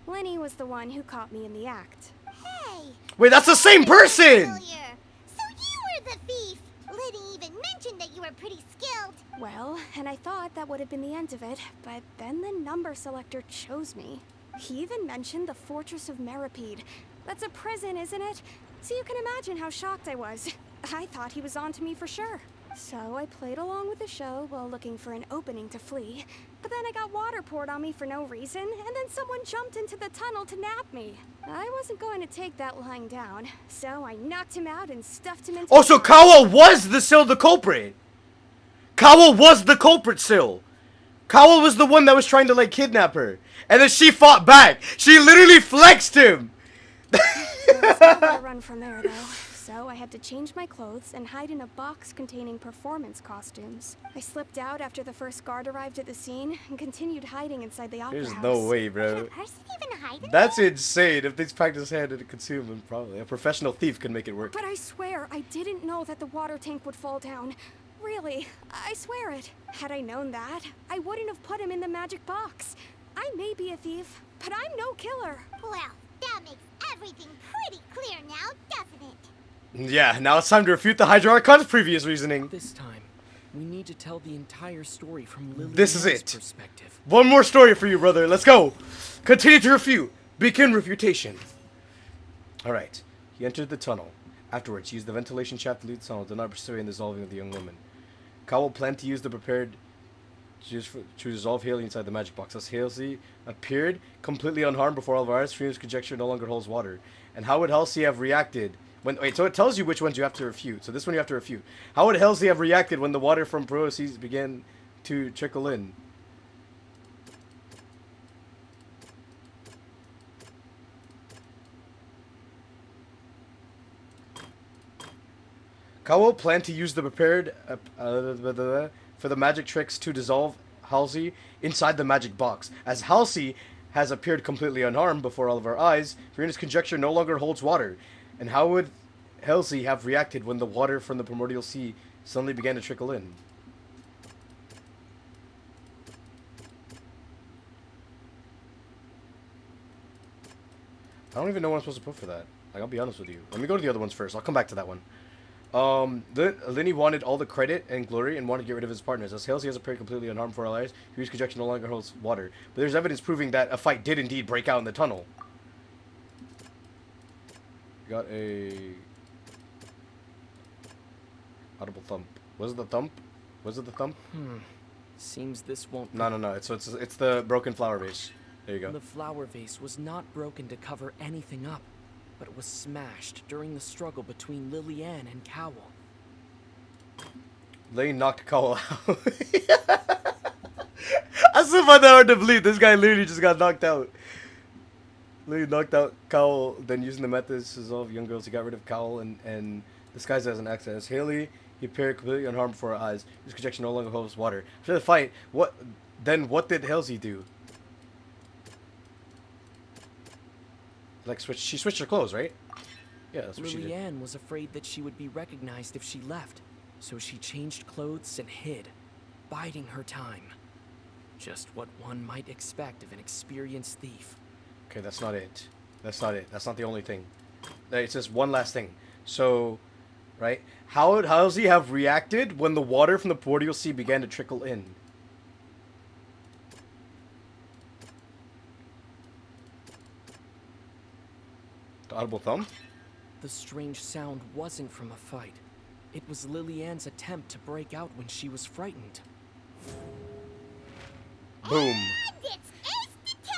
Lenny was the one who caught me in the act. Hey! Wait, that's the same person! So you were the thief! Liddy even mentioned that you were pretty skilled. Well, and I thought that would have been the end of it, but then the number selector chose me. He even mentioned the Fortress of Meripede. That's a prison, isn't it? So you can imagine how shocked I was. I thought he was on to me for sure. So I played along with the show while looking for an opening to flee. But then I got water poured on me for no reason, and then someone jumped into the tunnel to nab me. I wasn't going to take that lying down, so I knocked him out and stuffed him into Oh, so Cowell was the culprit. Cowell was the culprit still. Cowell was the one that was trying to, like, kidnap her. And then she fought back. She literally flexed him. There was nowhere to run from there, though. So I had to change my clothes and hide in a box containing performance costumes. I slipped out after the first guard arrived at the scene and continued hiding inside the opera There's house. no way, bro. Can a person even hide in That's insane. If these practice handed concealment, probably a professional thief could make it work. But I swear, I didn't know that the water tank would fall down. Really, I swear it. Had I known that, I wouldn't have put him in the magic box. I may be a thief, but I'm no killer. Well, that makes everything pretty clear now, doesn't it? Yeah, now it's time to refute the Hydra Archon's previous reasoning. This time, we need to tell the entire story from Liliana's This is it. perspective. One more story for you, brother. Let's go. Continue to refute. Begin refutation. Alright. He entered the tunnel. Afterwards, he used the ventilation shaft to lead the tunnel, did not pursuing the dissolving of the young woman. Cowell planned to use the prepared to dissolve Haley inside the magic box. As Halsey appeared completely unharmed before all of our eyes, Freedom's conjecture no longer holds water. And how would Halsey have reacted when... Wait, so it tells you which ones you have to refute. So this one you have to refute. How would Halsey have reacted when the water from Proces began to trickle in? Cowell planned to use the prepared for the magic tricks to dissolve Halsey inside the magic box. As Halsey has appeared completely unharmed before all of our eyes, Serena's conjecture no longer holds water. And how would Halsey have reacted when the water from the primordial sea suddenly began to trickle in? I don't even know what I'm supposed to put for that. Like, I'll be honest with you. Let me go to the other ones first. I'll come back to that one. Linny wanted all the credit and glory and wanted to get rid of his partners. As Halsey has appeared completely unharmed for our lives, Hugh's conjecture no longer holds water. But there's evidence proving that a fight did indeed break out in the tunnel. Got a... audible thump. Was it the thump? Was it the thump? Seems this won't... No. It's the broken flower vase. There you go. The flower vase was not broken to cover anything up, but it was smashed during the struggle between Liliane and Cowell. Lane knocked Cowell out. I still find that hard to believe. This guy literally just got knocked out. Lane knocked out Cowell, then using the methods to dissolve young girls, he got rid of Cowell and disguised as an accident. As Haley, he appeared completely unharmed before our eyes. His conjecture no longer holds water. After the fight, what did Halsey do? Like, she switched her clothes, right? Yeah, that's what she did. Liliane was afraid that she would be recognized if she left, so she changed clothes and hid, biding her time. Just what one might expect of an experienced thief. Okay, that's not it. That's not it. That's not the only thing. It says one last thing. So, right? How would Halsey have reacted when the water from the primordial sea began to trickle in? The audible thump? The strange sound wasn't from a fight. It was Liliane's attempt to break out when she was frightened. Boom.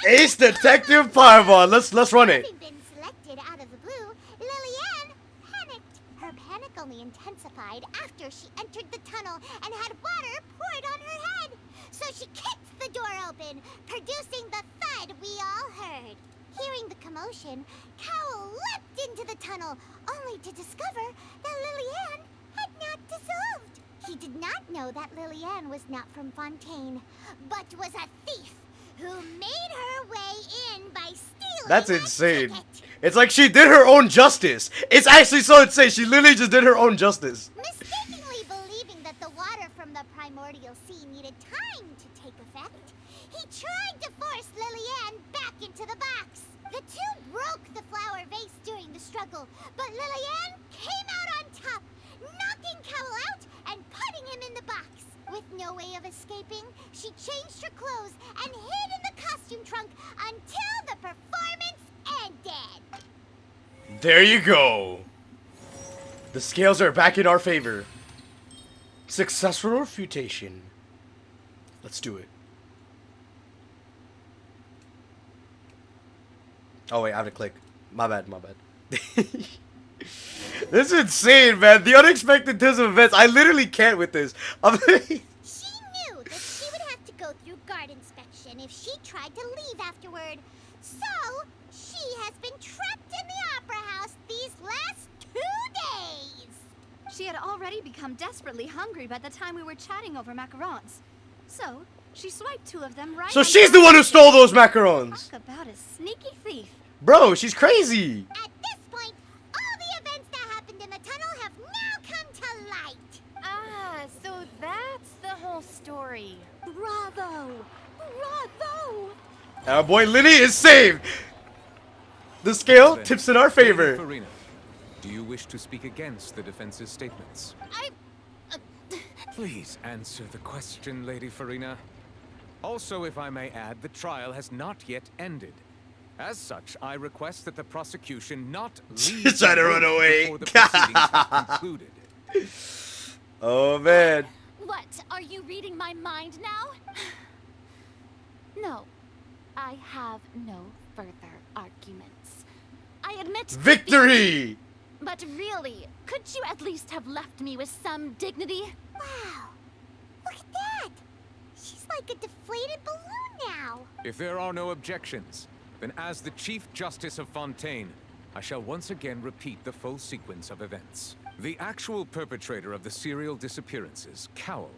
Ace Detective Parvon. Let's run it. Having been selected out of the blue, Liliane panicked. Her panic only intensified after she entered the tunnel and had water poured on her head. So she kicked the door open, producing the thud we all heard. Hearing the commotion, Cowell leapt into the tunnel, only to discover that Liliane had not dissolved. He did not know that Liliane was not from Fontaine, but was a thief who made her way in by stealing That's a insane. ticket. It's like she did her own justice. It's actually so insane. She literally just did her own justice. Mistakenly believing that the water from the primordial sea needed time to take effect, he tried to force Liliane back into the box. The two broke the flower vase during the struggle, but Liliane came out on top, knocking Cowell out and putting him in the box. With no way of escaping, she changed her clothes and hid in the costume trunk until the performance ended. There you go. The scales are back in our favor. Successful refutation. Let's do it. Oh wait, I have to click. My bad. This is insane, man. The unexpected twist of events. I literally can't with this. She knew that she would have to go through guard inspection if she tried to leave afterward. So, she has been trapped in the opera house last 2 days. She had already become desperately hungry by the time we were chatting over macarons. So, she swiped 2 of them right. So she's the one who stole those macarons. Talk about a sneaky thief. Bro, she's crazy. At this point, all the events that happened in the tunnel have now come to light. Ah, so that's the whole story. Bravo! Bravo! Our boy Linny is saved. The scale Then, tips in our Lady favor. Farina, do you wish to speak against the defense's statements? Please answer the question, Lady Farina. Also, if I may add, the trial has not yet ended. As such, I request that the prosecution not leave Trying to run away. before the proceedings have concluded. Oh man. What? Are you reading my mind now? No. I have no further arguments. I admit Victory! But really, could you at least have left me with some dignity? Wow. Look at that. She's like a deflated balloon now. If there are no objections, then as the Chief Justice of Fontaine, I shall once again repeat the full sequence of events. The actual perpetrator of the serial disappearances, Cowell,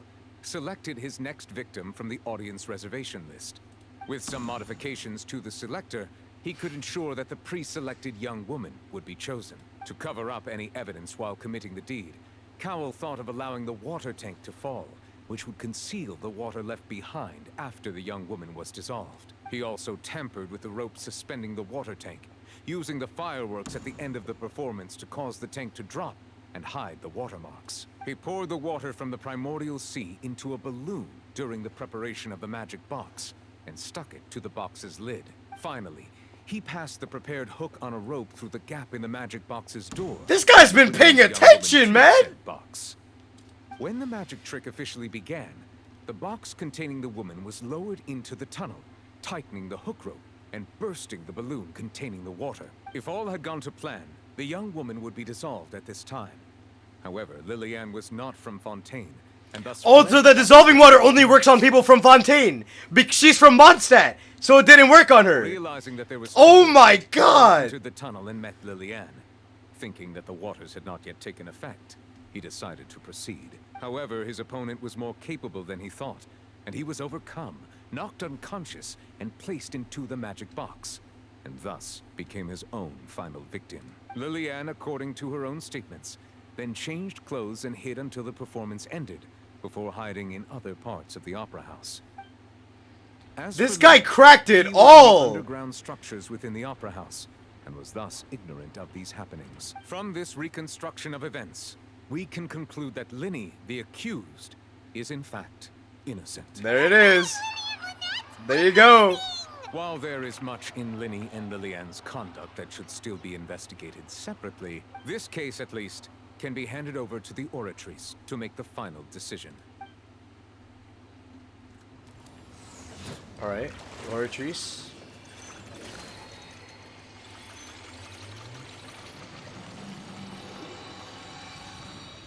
selected his next victim from the audience reservation list. With some modifications to the selector, he could ensure that the pre-selected young woman would be chosen. To cover up any evidence while committing the deed, Cowell thought of allowing the water tank to fall, which would conceal the water left behind after the young woman was dissolved. He also tampered with the rope suspending the water tank, using the fireworks at the end of the performance to cause the tank to drop and hide the watermarks. He poured the water from the primordial sea into a balloon during the preparation of the magic box and stuck it to the box's lid. Finally, he passed the prepared hook on a rope through the gap in the magic box's door. This guy's been paying attention, man! Box. When the magic trick officially began, the box containing the woman was lowered into the tunnel, tightening the hook rope and bursting the balloon containing the water. If all had gone to plan, the young woman would be dissolved at this time. However, Lillian was not from Fontaine, and thus... Also, the dissolving water only works on people from Fontaine. She's from Mondstadt, so it didn't work on her. Realizing that there was... Oh my god! ...entered the tunnel and met Lillian. Thinking that the waters had not yet taken effect, he decided to proceed. However, his opponent was more capable than he thought, and he was overcome, knocked unconscious, and placed into the magic box, and thus became his own final victim. Lillian, according to her own statements, then changed clothes and hid until the performance ended, before hiding in other parts of the opera house. As this for guy Lillian, cracked it he all! lived in underground structures within the opera house, and was thus ignorant of these happenings. From this reconstruction of events, we can conclude that Linny, the accused, is in fact innocent. There it is. There you go. While there is much in Linny and Lillian's conduct that should still be investigated separately, this case, at least, can be handed over to the Oratrice to make the final decision. Alright, Oratrice.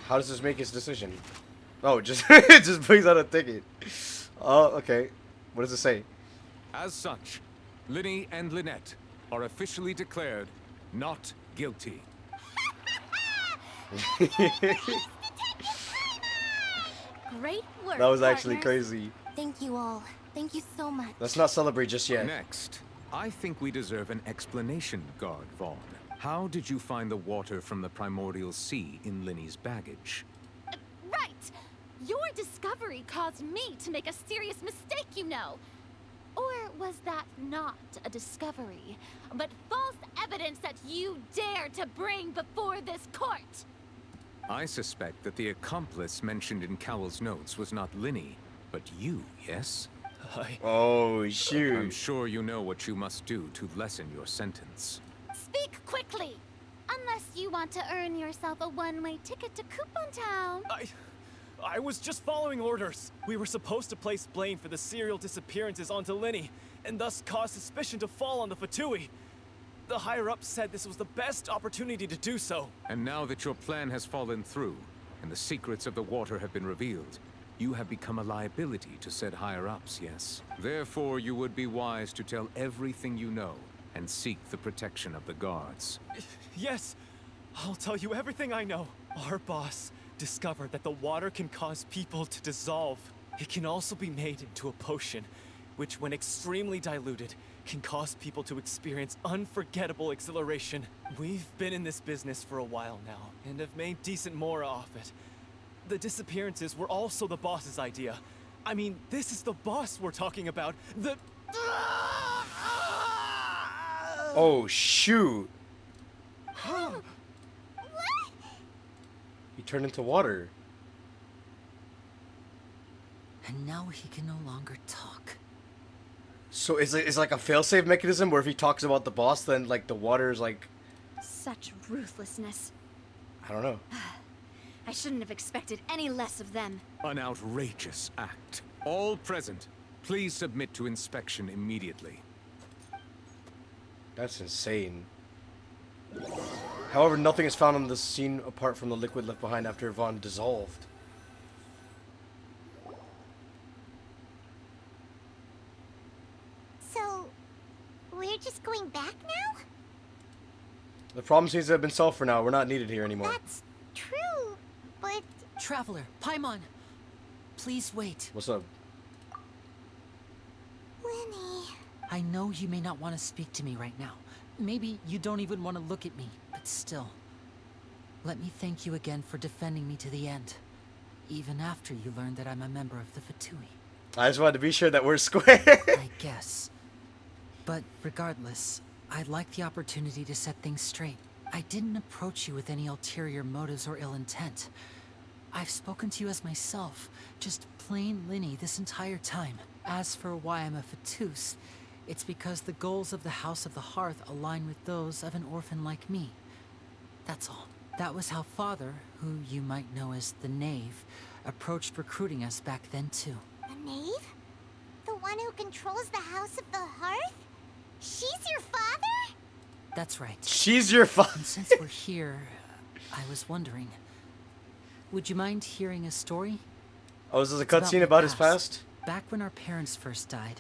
How does this make his decision? Oh, just it just brings out a ticket. Oh, okay. What does it say? As such, Linny and Lynette are officially declared not guilty. Great work. That was actually partners. crazy. Thank you all. Thank you so much. Let's not celebrate just yet. Next, I think we deserve an explanation, Guard Vaughn. How did you find the water from the primordial sea in Linny's baggage? Right! Your discovery caused me to make a serious mistake, you know. Or was that not a discovery, but false evidence that you dare to bring before this court? I suspect that the accomplice mentioned in Cowell's notes was not Linny, but you, yes? Oh, shoot. I'm sure you know what you must do to lessen your sentence. Speak quickly! Unless you want to earn yourself a one-way ticket to Coupon Town. I was just following orders. We were supposed to place blame for the serial disappearances onto Linny, and thus cause suspicion to fall on the Fatui. The higher-ups said this was the best opportunity to do so. And now that your plan has fallen through, and the secrets of the water have been revealed, you have become a liability to said higher-ups, yes? Therefore, you would be wise to tell everything you know, and seek the protection of the guards. Yes, I'll tell you everything I know. Our boss discovered that the water can cause people to dissolve. It can also be made into a potion, which when extremely diluted, can cause people to experience unforgettable exhilaration. We've been in this business for a while now, and have made decent mora off it. The disappearances were also the boss's idea. I mean, this is the boss we're talking about. The... Oh, shoot. He turned into water. And now he can no longer talk. So it's like a failsafe mechanism where if he talks about the boss, then like the water is like... Such ruthlessness. I don't know. I shouldn't have expected any less of them. An outrageous act. All present, please submit to inspection immediately. That's insane. However, nothing is found on the scene apart from the liquid left behind after Vaughn dissolved. So, we're just going back now? The problem seems to have been solved for now. We're not needed here anymore. That's true, but... Traveler, Paimon, please wait. What's up? Lenny... I know you may not want to speak to me right now. Maybe you don't even want to look at me, but still. Let me thank you again for defending me to the end. Even after you learned that I'm a member of the Fatui. I just wanted to be sure that we're square. I guess. But regardless, I'd like the opportunity to set things straight. I didn't approach you with any ulterior motives or ill intent. I've spoken to you as myself, just plain Linny this entire time. As for why I'm a Fatus, it's because the goals of the House of the Hearth align with those of an orphan like me. That's all. That was how Father, who you might know as the Knave, approached recruiting us back then too. The Knave? The one who controls the House of the Hearth? She's your father? That's right. She's your father. And since we're here, I was wondering, would you mind hearing a story? Oh, is this a It's about cutscene my about his past? Back when our parents first died,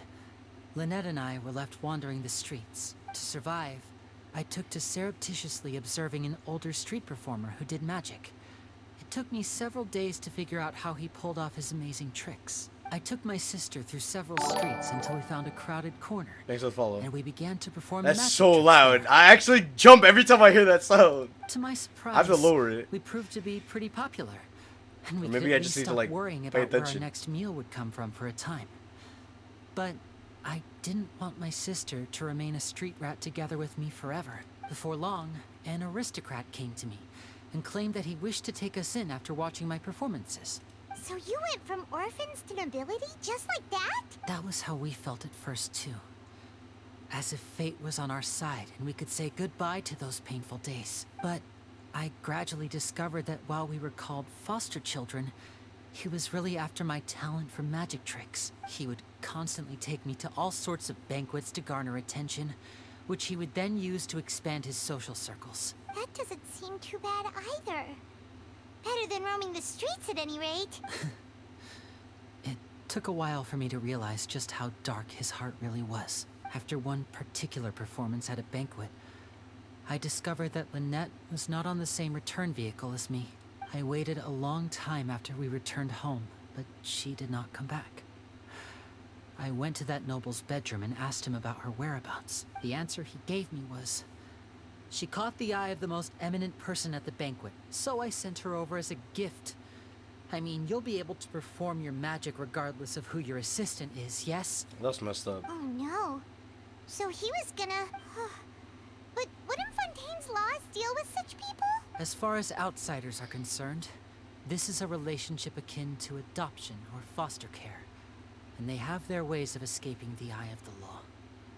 Lynette and I were left wandering the streets. To survive, I took to surreptitiously observing an older street performer who did magic. It took me several days to figure out how he pulled off his amazing tricks. I took my sister through several streets until we found a crowded corner. Thanks for the follow. And we began to perform That's magic so tricks loud. there. I actually jump every time I hear that sound. To my surprise, I have to lower it. we proved to be pretty popular. And we Or maybe could I at just least need to, stop like, worrying pay about where our attention. next meal would come from for a time. But I didn't want my sister to remain a street rat together with me forever. Before long, an aristocrat came to me and claimed that he wished to take us in after watching my performances. So you went from orphans to nobility just like that? That was how we felt at first, too. As if fate was on our side and we could say goodbye to those painful days. But I gradually discovered that while we were called foster children, he was really after my talent for magic tricks. He would constantly take me to all sorts of banquets to garner attention, which he would then use to expand his social circles. That doesn't seem too bad either. Better than roaming the streets at any rate. It took a while for me to realize just how dark his heart really was. After one particular performance at a banquet, I discovered that Lynette was not on the same return vehicle as me. I waited a long time after we returned home, but she did not come back. I went to that noble's bedroom and asked him about her whereabouts. The answer he gave me was, she caught the eye of the most eminent person at the banquet, so I sent her over as a gift. I mean, you'll be able to perform your magic regardless of who your assistant is, yes? That's messed up. Oh no. So he was gonna... But wouldn't Fontaine's laws deal with such people? As far as outsiders are concerned, this is a relationship akin to adoption or foster care. And they have their ways of escaping the eye of the law.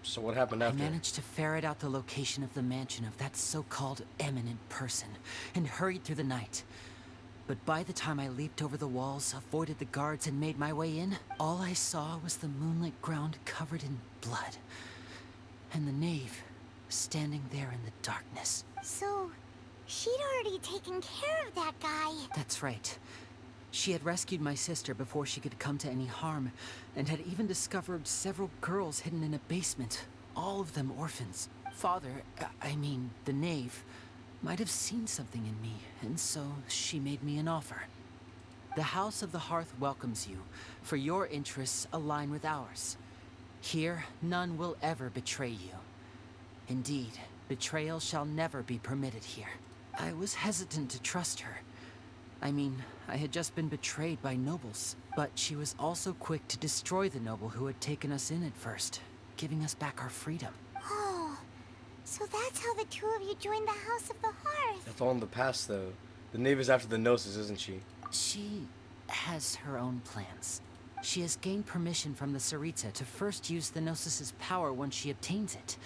So what happened after? I managed to ferret out the location of the mansion of that so-called eminent person and hurried through the night. But by the time I leaped over the walls, avoided the guards, and made my way in, all I saw was the moonlit ground covered in blood. And the knave standing there in the darkness. So, she'd already taken care of that guy. That's right. She had rescued my sister before she could come to any harm, and had even discovered several girls hidden in a basement, all of them orphans. Father, I mean, the knave, might have seen something in me, and so she made me an offer. The House of the Hearth welcomes you, for your interests align with ours. Here, none will ever betray you. Indeed, betrayal shall never be permitted here. I was hesitant to trust her. I mean, I had just been betrayed by nobles, but she was also quick to destroy the noble who had taken us in at first, giving us back our freedom. Oh, so that's how the two of you joined the House of the Hearth. That's all in the past, though. The knave is after the Gnosis, isn't she? She has her own plans. She has gained permission from the Tsaritsa to first use the Gnosis' power once she obtains it.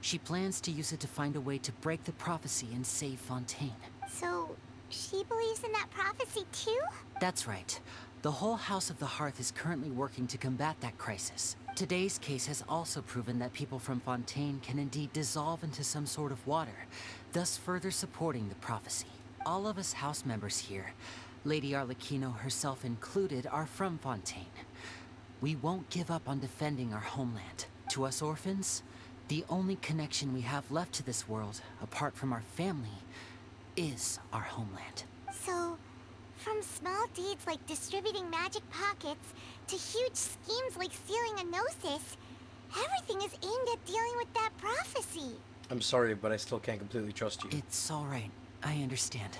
She plans to use it to find a way to break the prophecy and save Fontaine. So, she believes in that prophecy too? That's right. The whole House of the Hearth is currently working to combat that crisis. Today's case has also proven that people from Fontaine can indeed dissolve into some sort of water, thus further supporting the prophecy. All of us house members here, Lady Arlecchino herself included, are from Fontaine. We won't give up on defending our homeland. To us orphans, the only connection we have left to this world, apart from our family, is our homeland. So, from small deeds like distributing magic pockets to huge schemes like stealing a Gnosis, everything is aimed at dealing with that prophecy. I'm sorry, but I still can't completely trust you. It's all right. I understand.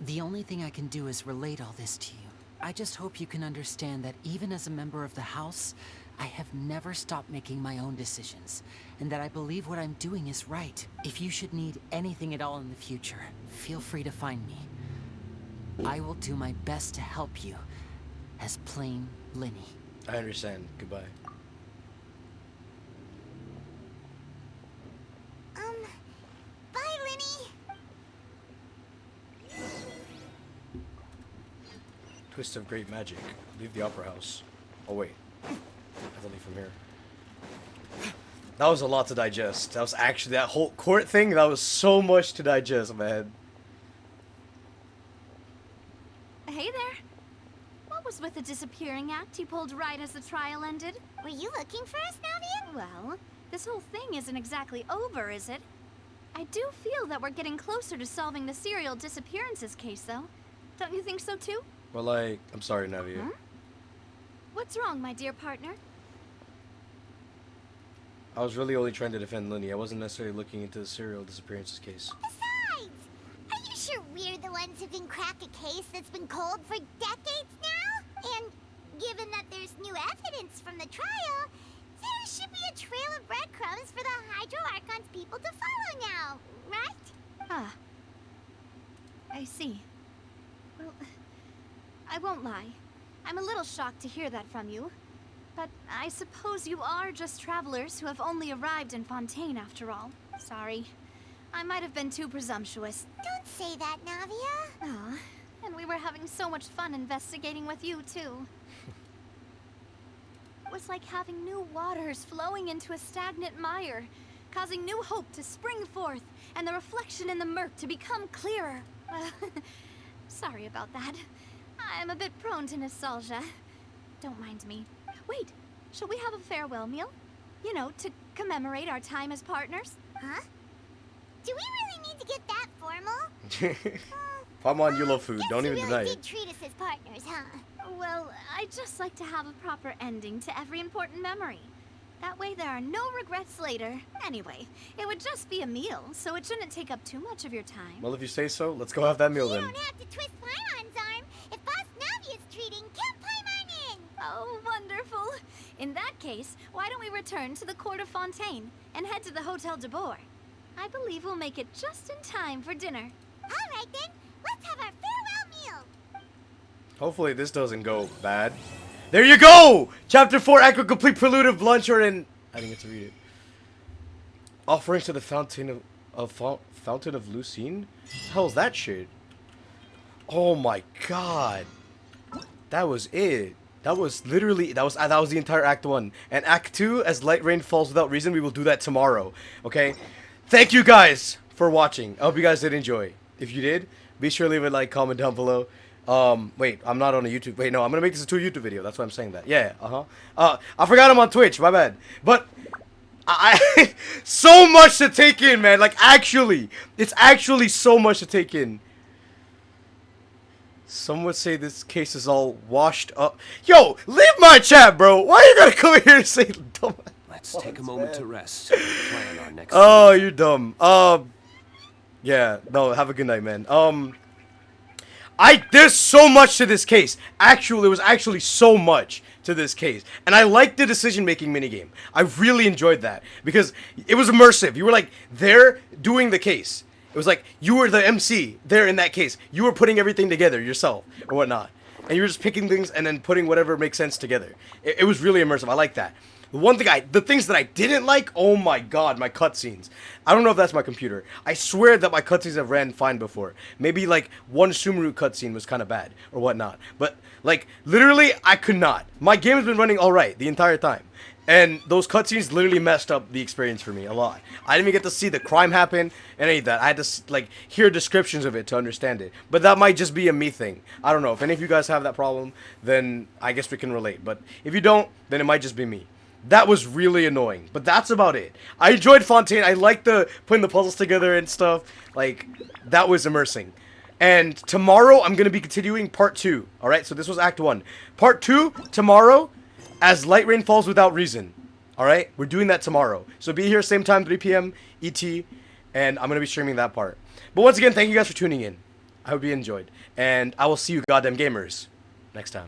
The only thing I can do is relate all this to you. I just hope you can understand that even as a member of the House, I have never stopped making my own decisions, and that I believe what I'm doing is right. If you should need anything at all in the future, feel free to find me. I will do my best to help you, as plain Linny. I understand. Goodbye. Bye, Linny. Twist of great magic. Leave the opera house. Oh wait. I have to leave from here. That was a lot to digest. That was actually, that whole court thing, that was so much to digest, man. Hey there. What was with the disappearing act you pulled right as the trial ended? Were you looking for us, Navia? Well, this whole thing isn't exactly over, is it? I do feel that we're getting closer to solving the serial disappearances case, though. Don't you think so, too? Well, I'm sorry, Navia. Huh? What's wrong, my dear partner? I was really only trying to defend Linny. I wasn't necessarily looking into the serial disappearances case. Besides, are you sure we're the ones who can crack a case that's been cold for decades now? And given that there's new evidence from the trial, there should be a trail of breadcrumbs for the Hydro Archon's people to follow now, right? Ah. I see. Well, I won't lie. I'm a little shocked to hear that from you. But I suppose you are just travelers who have only arrived in Fontaine after all. Sorry. I might have been too presumptuous. Don't say that, Navia. Aw, and we were having so much fun investigating with you, too. It was like having new waters flowing into a stagnant mire, causing new hope to spring forth, and the reflection in the murk to become clearer. Sorry about that. I'm a bit prone to nostalgia. Don't mind me. Wait, shall we have a farewell meal? You know, to commemorate our time as partners? Huh? Do we really need to get that formal? Paimon, you love food. Don't even You deny really it. did treat us as partners, huh? Well, I'd just like to have a proper ending to every important memory. That way there are no regrets later. Anyway, it would just be a meal, so it shouldn't take up too much of your time. Well, if you say so, let's go have that meal You then. don't have to twist Paimon's arm. If Boss Navia's treating, count Paimon in! Oh, wonderful. In that case, why don't we return to the court of Fontaine and head to the Hotel de Boer? I believe we'll make it just in time for dinner. All right then, let's have our farewell meal. Hopefully this doesn't go bad. There you go! Chapter 4, Accurate Complete Prelude of Blancheur and... I didn't get to read it. Offerings to the Fountain of Lucine? Hell's that shit? Oh my god. That was it. That was literally... That was the entire Act 1. And Act 2, as light rain falls without reason, we will do that tomorrow. Okay? Thank you guys for watching. I hope you guys did enjoy. If you did, be sure to leave a like, comment down below. Wait, I'm not on a YouTube. Wait, no, I'm gonna make this into a YouTube video. That's why I'm saying that. Yeah, I forgot I'm on Twitch. My bad. But I so much to take in, man. Like, actually, it's actually so much to take in. Some would say this case is all washed up. Yo, leave my chat, bro. Why are you gonna come here and say dumb? Let's take a moment to rest. And plan our next. Oh, you're dumb. Yeah. No. Have a good night, man. There's so much to this case. Actually, it was actually so much to this case, and I liked the decision-making minigame. I really enjoyed that because it was immersive. You were like there doing the case. It was like you were the MC there in that case. You were putting everything together yourself or whatnot, and you were just picking things and then putting whatever makes sense together. It was really immersive. I like that. The things that I didn't like, oh my god, my cutscenes. I don't know if that's my computer. I swear that my cutscenes have ran fine before. Maybe like one Sumeru cutscene was kind of bad or whatnot. But like literally, I could not. My game has been running all right the entire time, and those cutscenes literally messed up the experience for me a lot. I didn't even get to see the crime happen and any of that. I had to like hear descriptions of it to understand it. But that might just be a me thing. I don't know. If any of you guys have that problem, then I guess we can relate. But if you don't, then it might just be me. That was really annoying, but that's about it. I enjoyed Fontaine. I liked putting the puzzles together and stuff. Like, that was immersing. And tomorrow, I'm going to be continuing part 2. Alright, so this was Act 1. Part 2, tomorrow, As Light Rain Falls Without Reason. Alright, we're doing that tomorrow. So be here same time, 3 p.m. ET, and I'm going to be streaming that part. But once again, thank you guys for tuning in. I hope you enjoyed. And I will see you goddamn gamers next time.